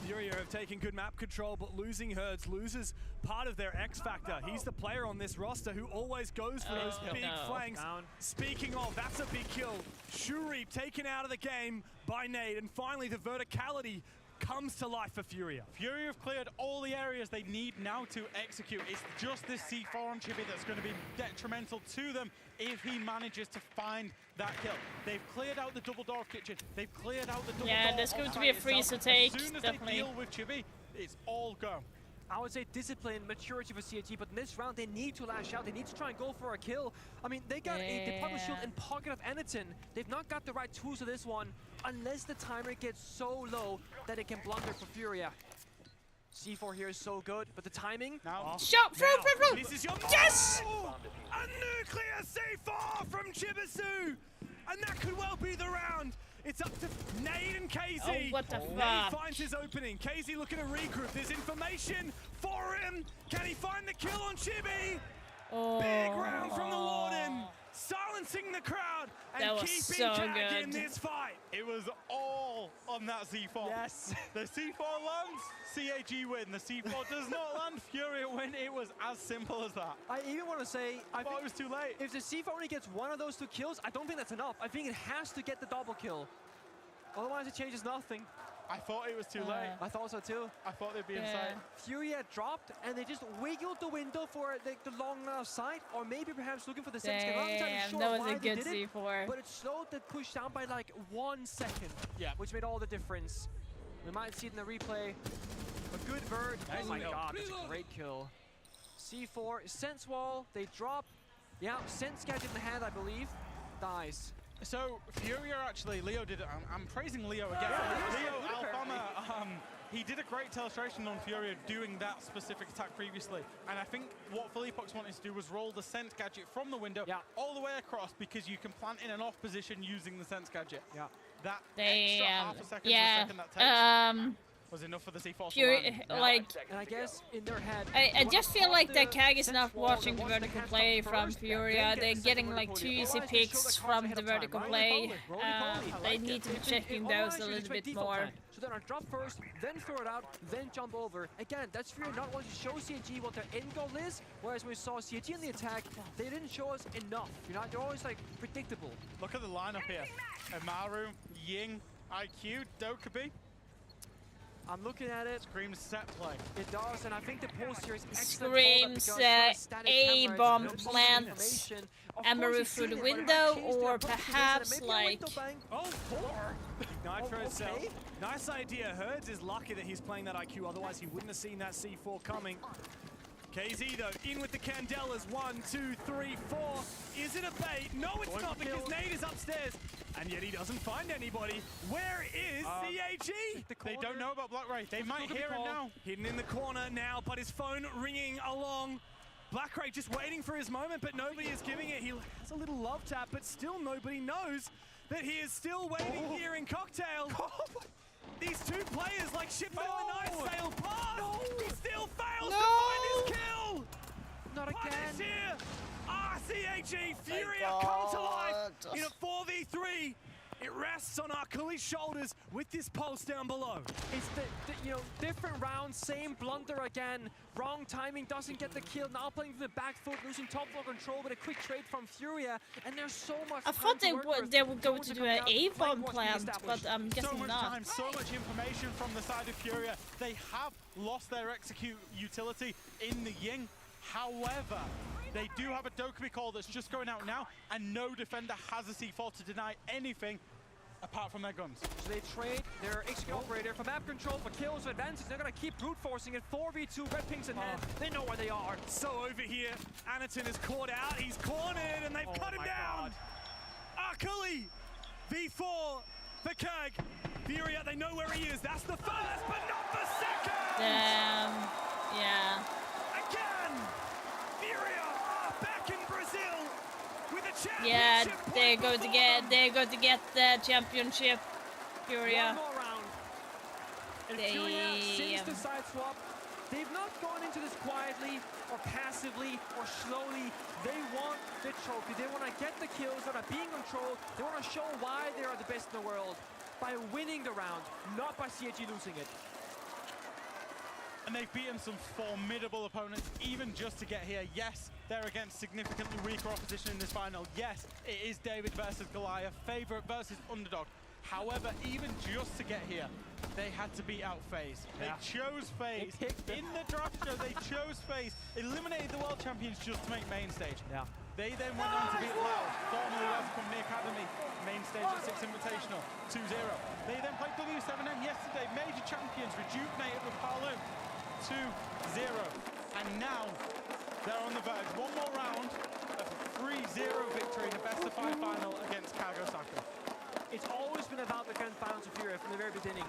FURIA have taken good map control, but losing Herds loses part of their X factor. He's the player on this roster who always goes for those big flanks. Speaking of, that's a big kill. Shuri taken out of the game by Nade, and finally the verticality comes to life for FURIA. FURIA have cleared all the areas they need now to execute. It's just this C4 on Chibi that's going to be detrimental to them if he manages to find that kill. They've cleared out the double door kitchen. They've cleared out the double door. Yeah, there's going to be a freeze to take, As soon as definitely. they deal with Chibi, it's all go. I would say discipline, maturity for CAG, but in this round they need to lash out. They need to try and go for a kill. I mean, they got a Department Shield in pocket of Anyton. They've not got the right tools for this one, unless the timer gets so low that it can blunder for Furia. C4 here is so good, but the timing... Now, shot through. This is your yes! A nuclear C4 from Chibisu! And that could well be the round. It's up to Nade and KZ. Oh, what the Nade fuck? finds his opening. KZ looking to regroup. There's information for him. Can he find the kill on Chibi? Big round from the Warden. Silencing the crowd and That was keeping so CAG in good. this fight. It was all on that C4. Yes. The C4 lands, CAG win. The C4 does not land, Furia win. It was as simple as that. I even want to say, I think it was too late. If the C4 only gets one of those 2 kills, I don't think that's enough. I think it has to get the double kill. Otherwise, it changes nothing. I thought it was too late. I thought so too. I thought they'd be in sight. Furia dropped, and they just wiggled the window for the long line of sight, or maybe perhaps looking for the sense. I'm not entirely sure that was why a good they did C4. It, but it slowed the push down by like 1 second, which made all the difference. We might see it in the replay. A good bird. Oh my god, that's a great kill. C4, sense wall, they drop. Yeah, sense gadget in the hand, I believe. Dies. So, Furia actually, Leo did it. I'm praising Leo again. Leo Alfama, he did a great illustration on Furia doing that specific attack previously. And I think what Philippox wanted to do was roll the sense gadget from the window all the way across, because you can plant in an off position using the sense gadget. Yeah. That extra half a second, yeah. per second that takes was enough for the C4 to land. Like, and I guess in their head, I just feel like that CAG is not watching the vertical play from Furia. They're getting like 2 easy picks from the vertical play. They need to be checking those a little bit more. So they're gonna drop first, then throw it out, then jump over. Again, that's Furia not wanting to show CAG what their end goal is, whereas when we saw CAG in the attack, they didn't show us enough. You know, they're always like predictable. Look at the lineup here. Amaru, Ying, IQ, Dokubi. I'm looking at it. Screams set play. It does, and I think the post here is Screams A-bomb plants Amaru through the window, or perhaps like... Oh, 4! Nitro itself. Nice idea. Herds is lucky that he's playing that IQ, otherwise he wouldn't have seen that C4 coming. KZ though, in with the Candelas. 1, 2, 3, 4. Is it a bait? No, it's not, because Nade is upstairs. And yet he doesn't find anybody. Where is CAG? They don't know about Black Ray. They might hear it now. Hidden in the corner now, but his phone ringing along. Black Ray just waiting for his moment, but nobody is giving it. He has a little love tap, but still nobody knows that he is still waiting here in Cocktail. These 2 players, like ship in the night, sail past. He still fails to find his kill. Not again. Punish here. CAG, Furia come to life in a 4v3. It rests on Arkuli's shoulders with this pulse down below. It's the you know, different rounds, same blunder again. Wrong timing, doesn't get the kill. Now playing from the back foot, losing top floor control with a quick trade from Furia. And there's so much I thought they would go to do an A-bomb plant, but I'm guessing so much not. time, so much information from the side of Furia. They have lost their execute utility in the Ying. However, they do have a Dokubi call that's just going out now, and no defender has a C4 to deny anything apart from their guns. So they trade their execute operator for map control, for kills, for advantage. They're gonna keep brute forcing it. 4v2, red pings in hand. They know where they are. So over here, Anyton is caught out. He's cornered, and they've cut him down. Arkuli, V4 for CAG. Furia, they know where he is. That's the first, but not the second. Damn. Yeah. Again, Furia are back in Brazil with a championship. Yeah, they're going to get the championship. Furia. One more round. And Furia, since the side swap, they've not gone into this quietly or passively or slowly. They want the trophy. They want to get the kills that are being controlled. They want to show why they are the best in the world by winning the round, not by CAG losing it. And they've beaten some formidable opponents, even just to get here. Yes, they're against significantly weaker opposition in this final. Yes, it is David versus Goliath, favorite versus underdog. However, even just to get here, they had to beat out FaZe. They chose FaZe. In the draft show, they chose FaZe, eliminated the world champions just to make main stage. They then went on to beat Loud, formerly Welcome Company Academy, main stage at 6 Invitational, 2-0. They then played W7M yesterday, major champions, rejuvenated with Palu. 2-0. And now they're on the verge. One more round of a 3-0 victory in the best-of-5 final against CAG Osaka. It's always been about the grand finals of FURIA from the very beginning.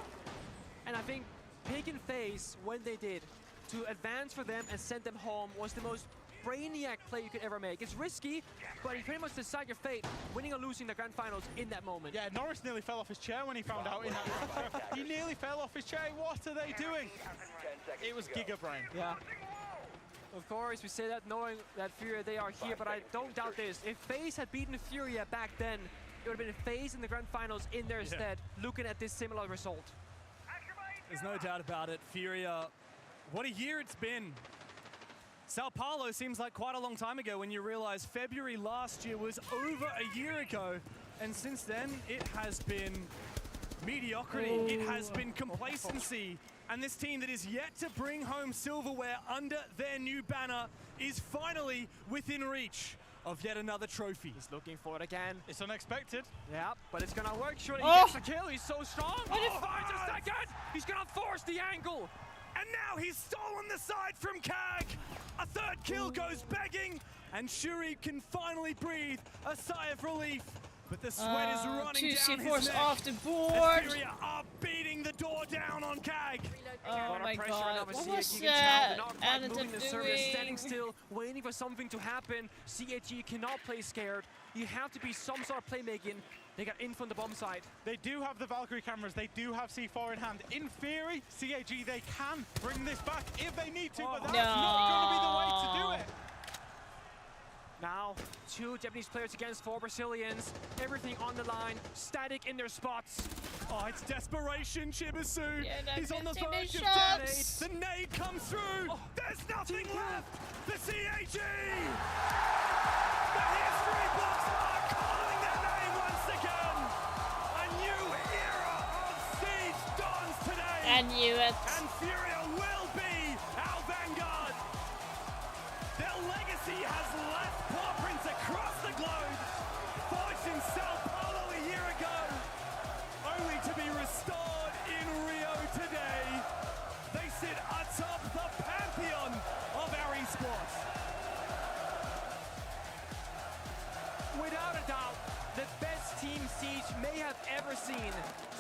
And I think picking FaZe when they did to advance for them and send them home was the most brainiac play you could ever make. It's risky, but you pretty much decide your fate, winning or losing the grand finals in that moment. Yeah, Norris nearly fell off his chair when he found out in that. He nearly fell off his chair. What are they doing? It was Giga Brain. Yeah. Of course, we say that knowing that FURIA, they are here, but I don't doubt this. If FaZe had beaten FURIA back then, it would have been FaZe in the grand finals in their stead, looking at this similar result. There's no doubt about it. FURIA, what a year it's been. Sao Paulo seems like quite a long time ago when you realize February last year was over a year ago. And since then, it has been mediocrity. It has been complacency. And this team that is yet to bring home silverware under their new banner is finally within reach of yet another trophy. He's looking for it again. It's unexpected. Yeah, but it's gonna work. Surely he Oh! gets the kill. He's so strong. What Oh, finds a second. He's gonna force the angle. And now he's stolen the side from CAG. A third kill goes begging, and Shuri can finally breathe a sigh of relief. But the sweat is running down his neck. off the board. FURIA are beating the door down on CAG. Oh my god, what was moving the service, standing still, waiting for something to happen. CAG cannot play scared. You have to be some sort of playmaking. They got in from the bomb side. They do have the Valkyrie cameras. They do have C4 in hand. In theory, CAG, they can bring this back if they need to, but that's not going to be the way to do it. Now, 2 Japanese players against 4 Brazilians. Everything on the line, static in their spots. Oh, it's desperation, Chibisu. Yeah, He's on the taking verge the of death. shots. The nade comes through. There's nothing left for CAG. The history books are calling their name once again. A new era of Siege dawns today. I knew it. And FURIA will be our vanguard. Their legacy has left paw prints across the globe. Forged in Sao Paulo a year ago, only to be restored in Rio today. They sit atop the pantheon of our esports. Without a doubt, the best team Siege may have ever seen.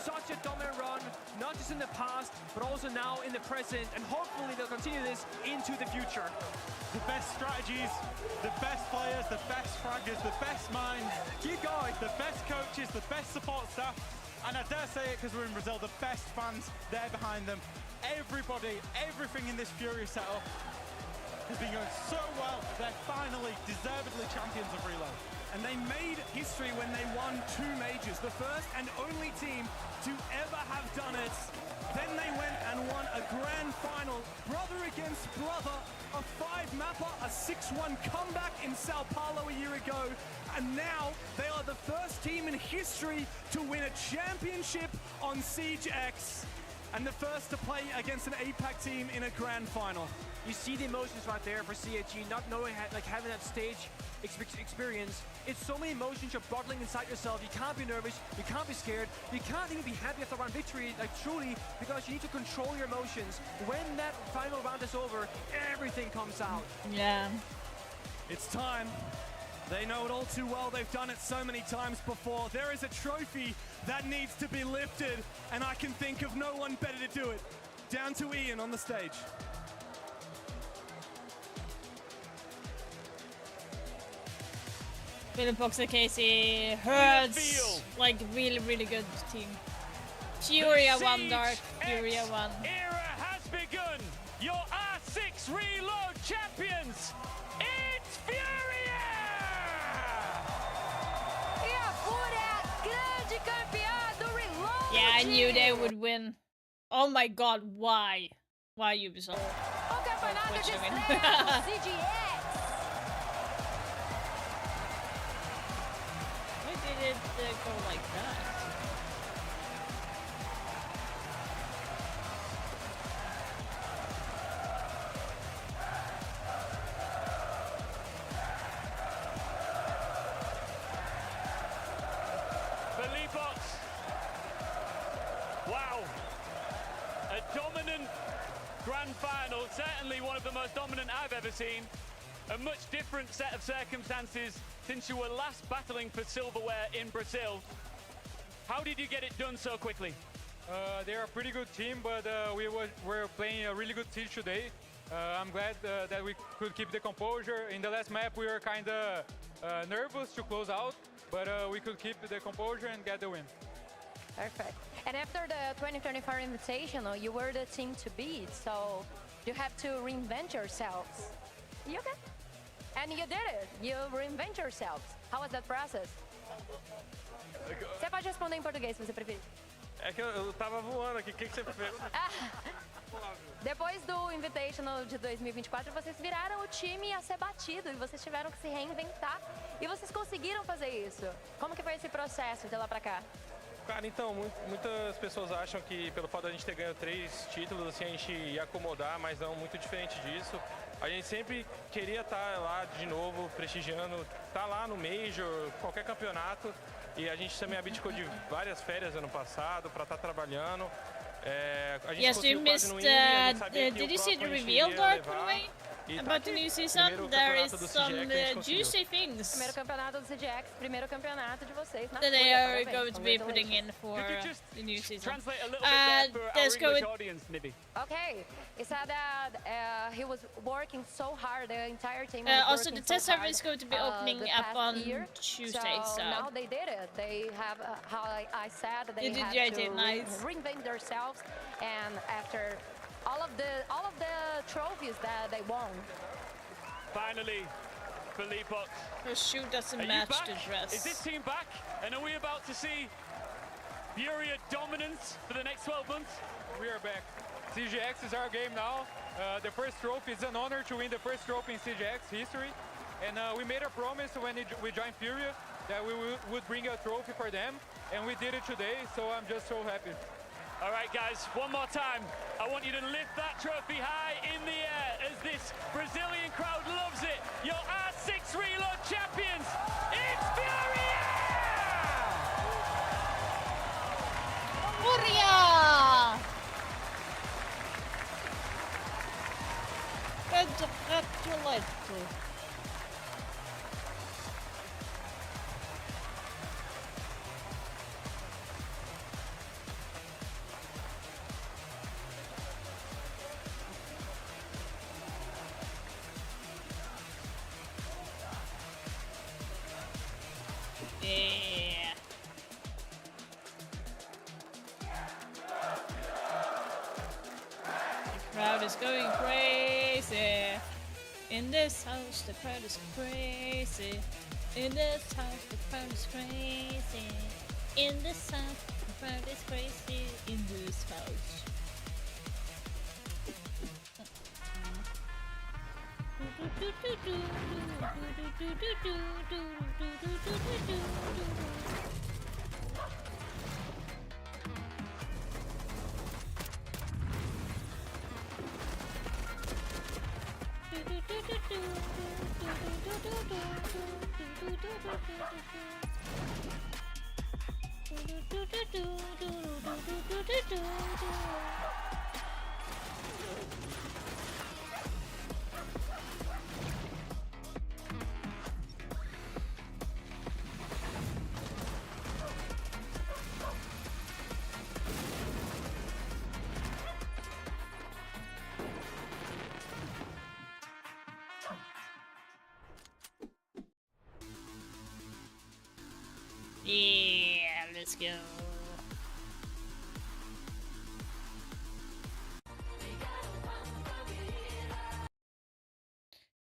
Such a dominant run, not just in the past, but also now in the present, and hopefully they'll continue this into the future. The best strategies, the best players, the best fraggers, the best minds. Keep going. The best coaches, the best support staff, and I dare say it because we're in Brazil, the best fans there behind them. Everybody, everything in this FURIA setup has been going so well. They're finally, deservedly champions of Reload. And they made history when they won 2 majors, the first and only team to ever have done it. Then they went and won a grand final, brother against brother, a 5-mapper, a 6-1 comeback in Sao Paulo a year ago. And now they are the first team in history to win a championship on SiegeX. And the first to play against an APAC team in a grand final. You see the emotions right there for CAG, not knowing, like having that stage experience. It's so many emotions you're bottling inside yourself. You can't be nervous, you can't be scared, you can't even be happy after one victory, like truly, because you need to control your emotions. When that final round is over, everything comes out. Yeah. It's time. They know it all too well. They've done it so many times before. There is a trophy that needs to be lifted, and I can think of no one better to do it. Down to Ian on the stage. Philip Boxer Casey hurts like really good team. FURIA won, Dark. FURIA won. Era has begun. Your R6 Reload champions. It's FURIA! E a FURIA, grande campeã do Reload. Yeah, I knew they would win. Oh my god, why? Why Ubisoft? O campeonato de estreia do SiegeX. Why did it go like that? Wow. A dominant grand final, certainly one of the most dominant I've ever seen. A much different set of circumstances since you were last battling for silverware in Brazil. How did you get it done so quickly? They're a pretty good team, but we're playing a really good team today. I'm glad that we could keep the composure. In the last map, we were kind of nervous to close out, but we could keep the composure and get the win. Perfect. And after the 2024 Invitational, you were the team to beat, so you have to reinvent yourselves. You okay? And you did it. You reinvent yourselves. How was that process? Você pode responder em português, se você preferir. É que eu tava voando aqui. O que você pergunta? Depois do Invitational de 2024, vocês viraram o time a ser batido e vocês tiveram que se reinventar. E vocês conseguiram fazer isso. Como que foi esse processo de lá pra cá? Cara, então, muitas pessoas acham que pelo fato de a gente ter ganho 3 títulos, assim, a gente ia acomodar, mas não, muito diferente disso. A gente sempre queria estar lá de novo, prestigiando, estar lá no Major, qualquer campeonato. E a gente também abdicou de várias férias ano passado para estar trabalhando. A gente yes, you missed. Did you see the reveal, Dark, by the way? About the new season, there is some juicy things Primeiro campeonato do CGX, primeiro campeonato de vocês na that they are FURIA, going to be putting in for the new season. Translate a little bit there for our English audience, Nibby. Okay, he said that he was working so hard, the entire team was Also, the working so test server hard, is going to be opening the up past on year. Tuesday, so now they did it. They have, how I said, they You did had great, to nice. reinvent themselves, and after all of the trophies that they won. Finally, Philippos. Her shoe doesn't Are you match back? the dress. Is this team back? And are we about to see FURIA dominance for the next 12 months? We are back. SiegeX is our game now. The first trophy is an honor to win the first trophy in SiegeX history. And we made a promise when we joined FURIA that we would bring a trophy for them. And we did it today, so I'm just so happy. All right, guys, one more time. I want you to lift that trophy high in the air as this Brazilian crowd loves it. Your R6 Reload champions, it's FURIA! FURIA! Congratulations. Yeah. The crowd is going crazy. In this house, the crowd is crazy. In this house, the crowd is crazy. In this house, the crowd is crazy. In this house. Yeah, let's go.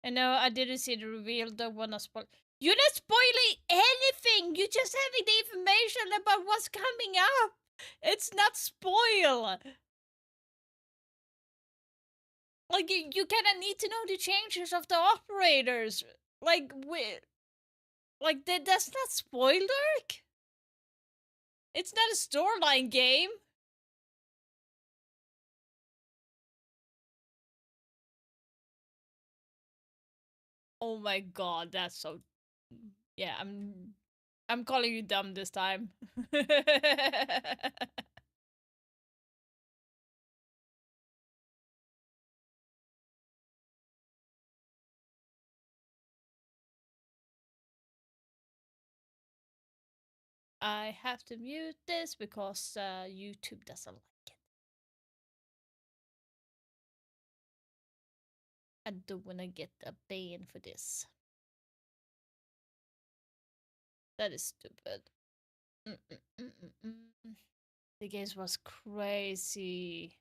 I know I didn't see the reveal, don't wanna spoil. You're not spoiling anything! You're just having the information about what's coming up! It's not spoil! Like, you kinda need to know the changes of the operators. Like, that's not spoil, Dark? It's not a storyline game. Oh my god, that's so... Yeah, I'm calling you dumb this time. I have to mute this because YouTube doesn't like it. I don't wanna get a ban for this. That is stupid. The games was crazy.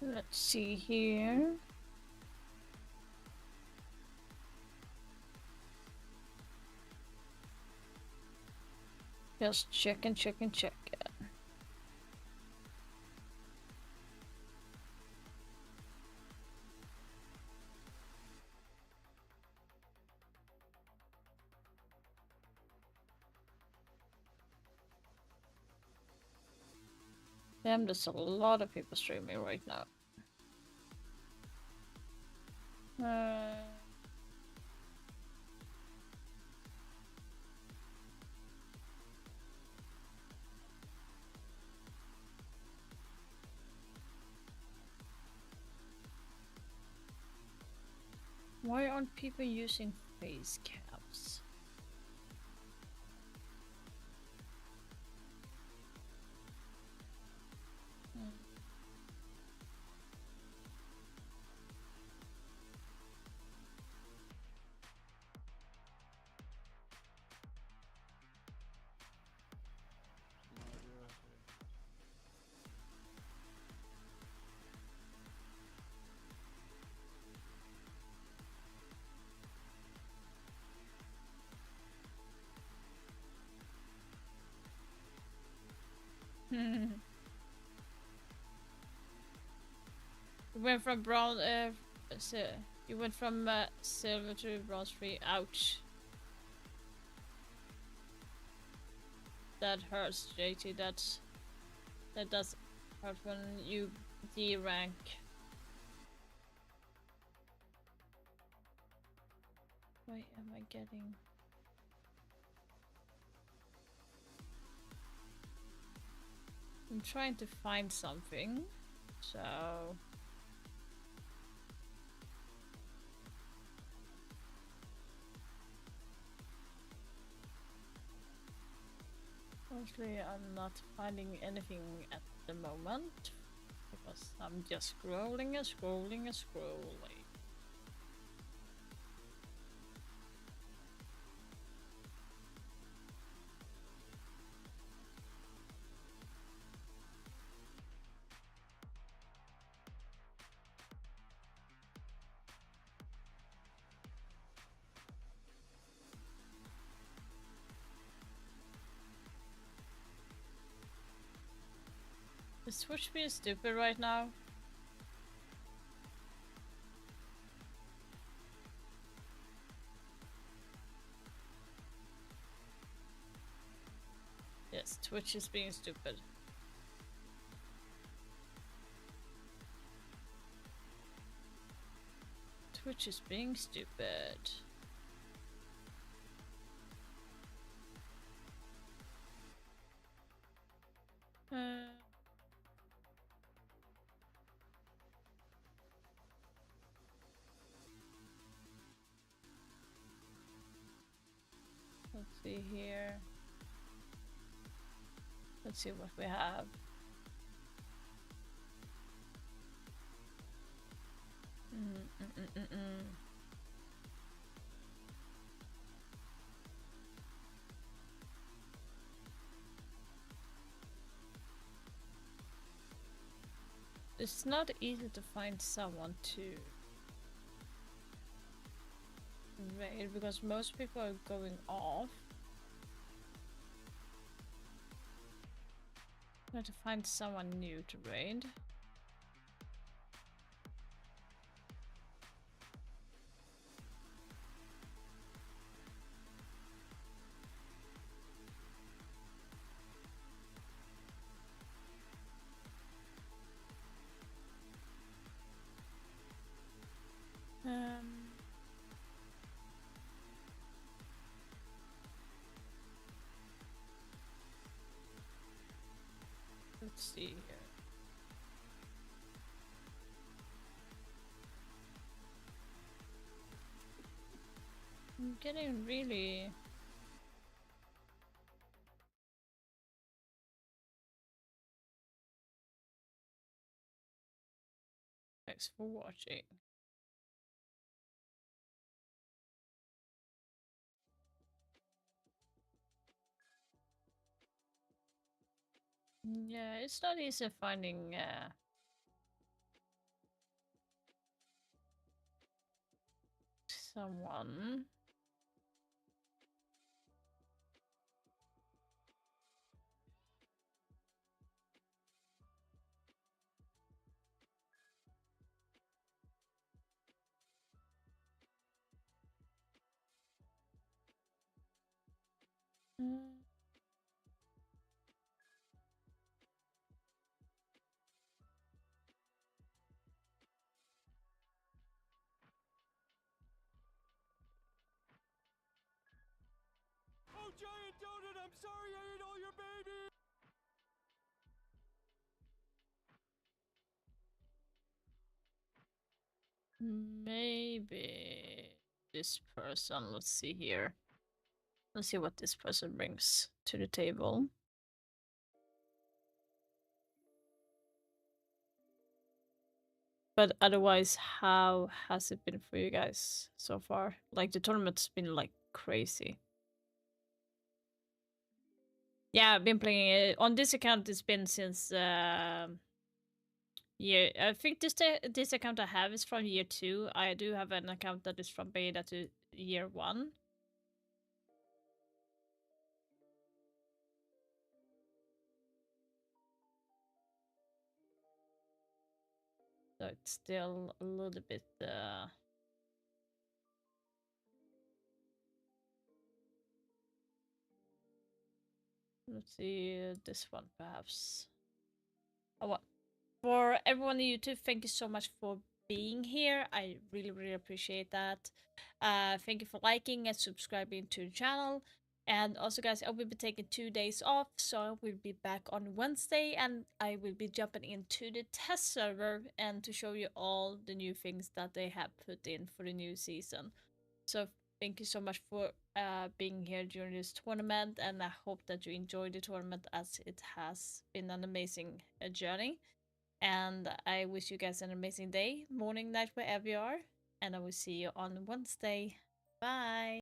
Let's see here. Just check it. Damn, there's a lot of people streaming right now. Why aren't people using face caps? You went from brown, you went from silver to bronze 3. Ouch. That hurts, JT. That does hurt when you D rank. Why am I getting? I'm trying to find something, so mostly I'm not finding anything at the moment because I'm just scrolling. Is Switch being stupid right now? Yes, Twitch is being stupid. Twitch is being stupid. Let's see here. Let's see what we have. It's not easy to find someone to raid because most people are going off. Try to find someone new to raid. Let's see here. I'm getting really... Thanks for watching. Yeah, it's not easy finding someone. Oh, Giant Donut, I'm sorry I ate all your baby! Maybe this person, let's see here. Let's see what this person brings to the table. But otherwise, how has it been for you guys so far? Like, the tournament's been, like, crazy. Yeah, I've been playing it. On this account, it's been since... yeah, I think this account I have is from year 2. I do have an account that is from beta to year 1. So it's still a little bit... Let's see, this one perhaps. Oh, what? For everyone on YouTube, thank you so much for being here. I really appreciate that. Thank you for liking and subscribing to the channel. And also, guys, I will be taking 2 days off, so I will be back on Wednesday, and I will be jumping into the test server and to show you all the new things that they have put in for the new season. So thank you so much for being here during this tournament, and I hope that you enjoyed the tournament as it has been an amazing journey. And I wish you guys an amazing day, morning, night, wherever you are. And I will see you on Wednesday. Bye!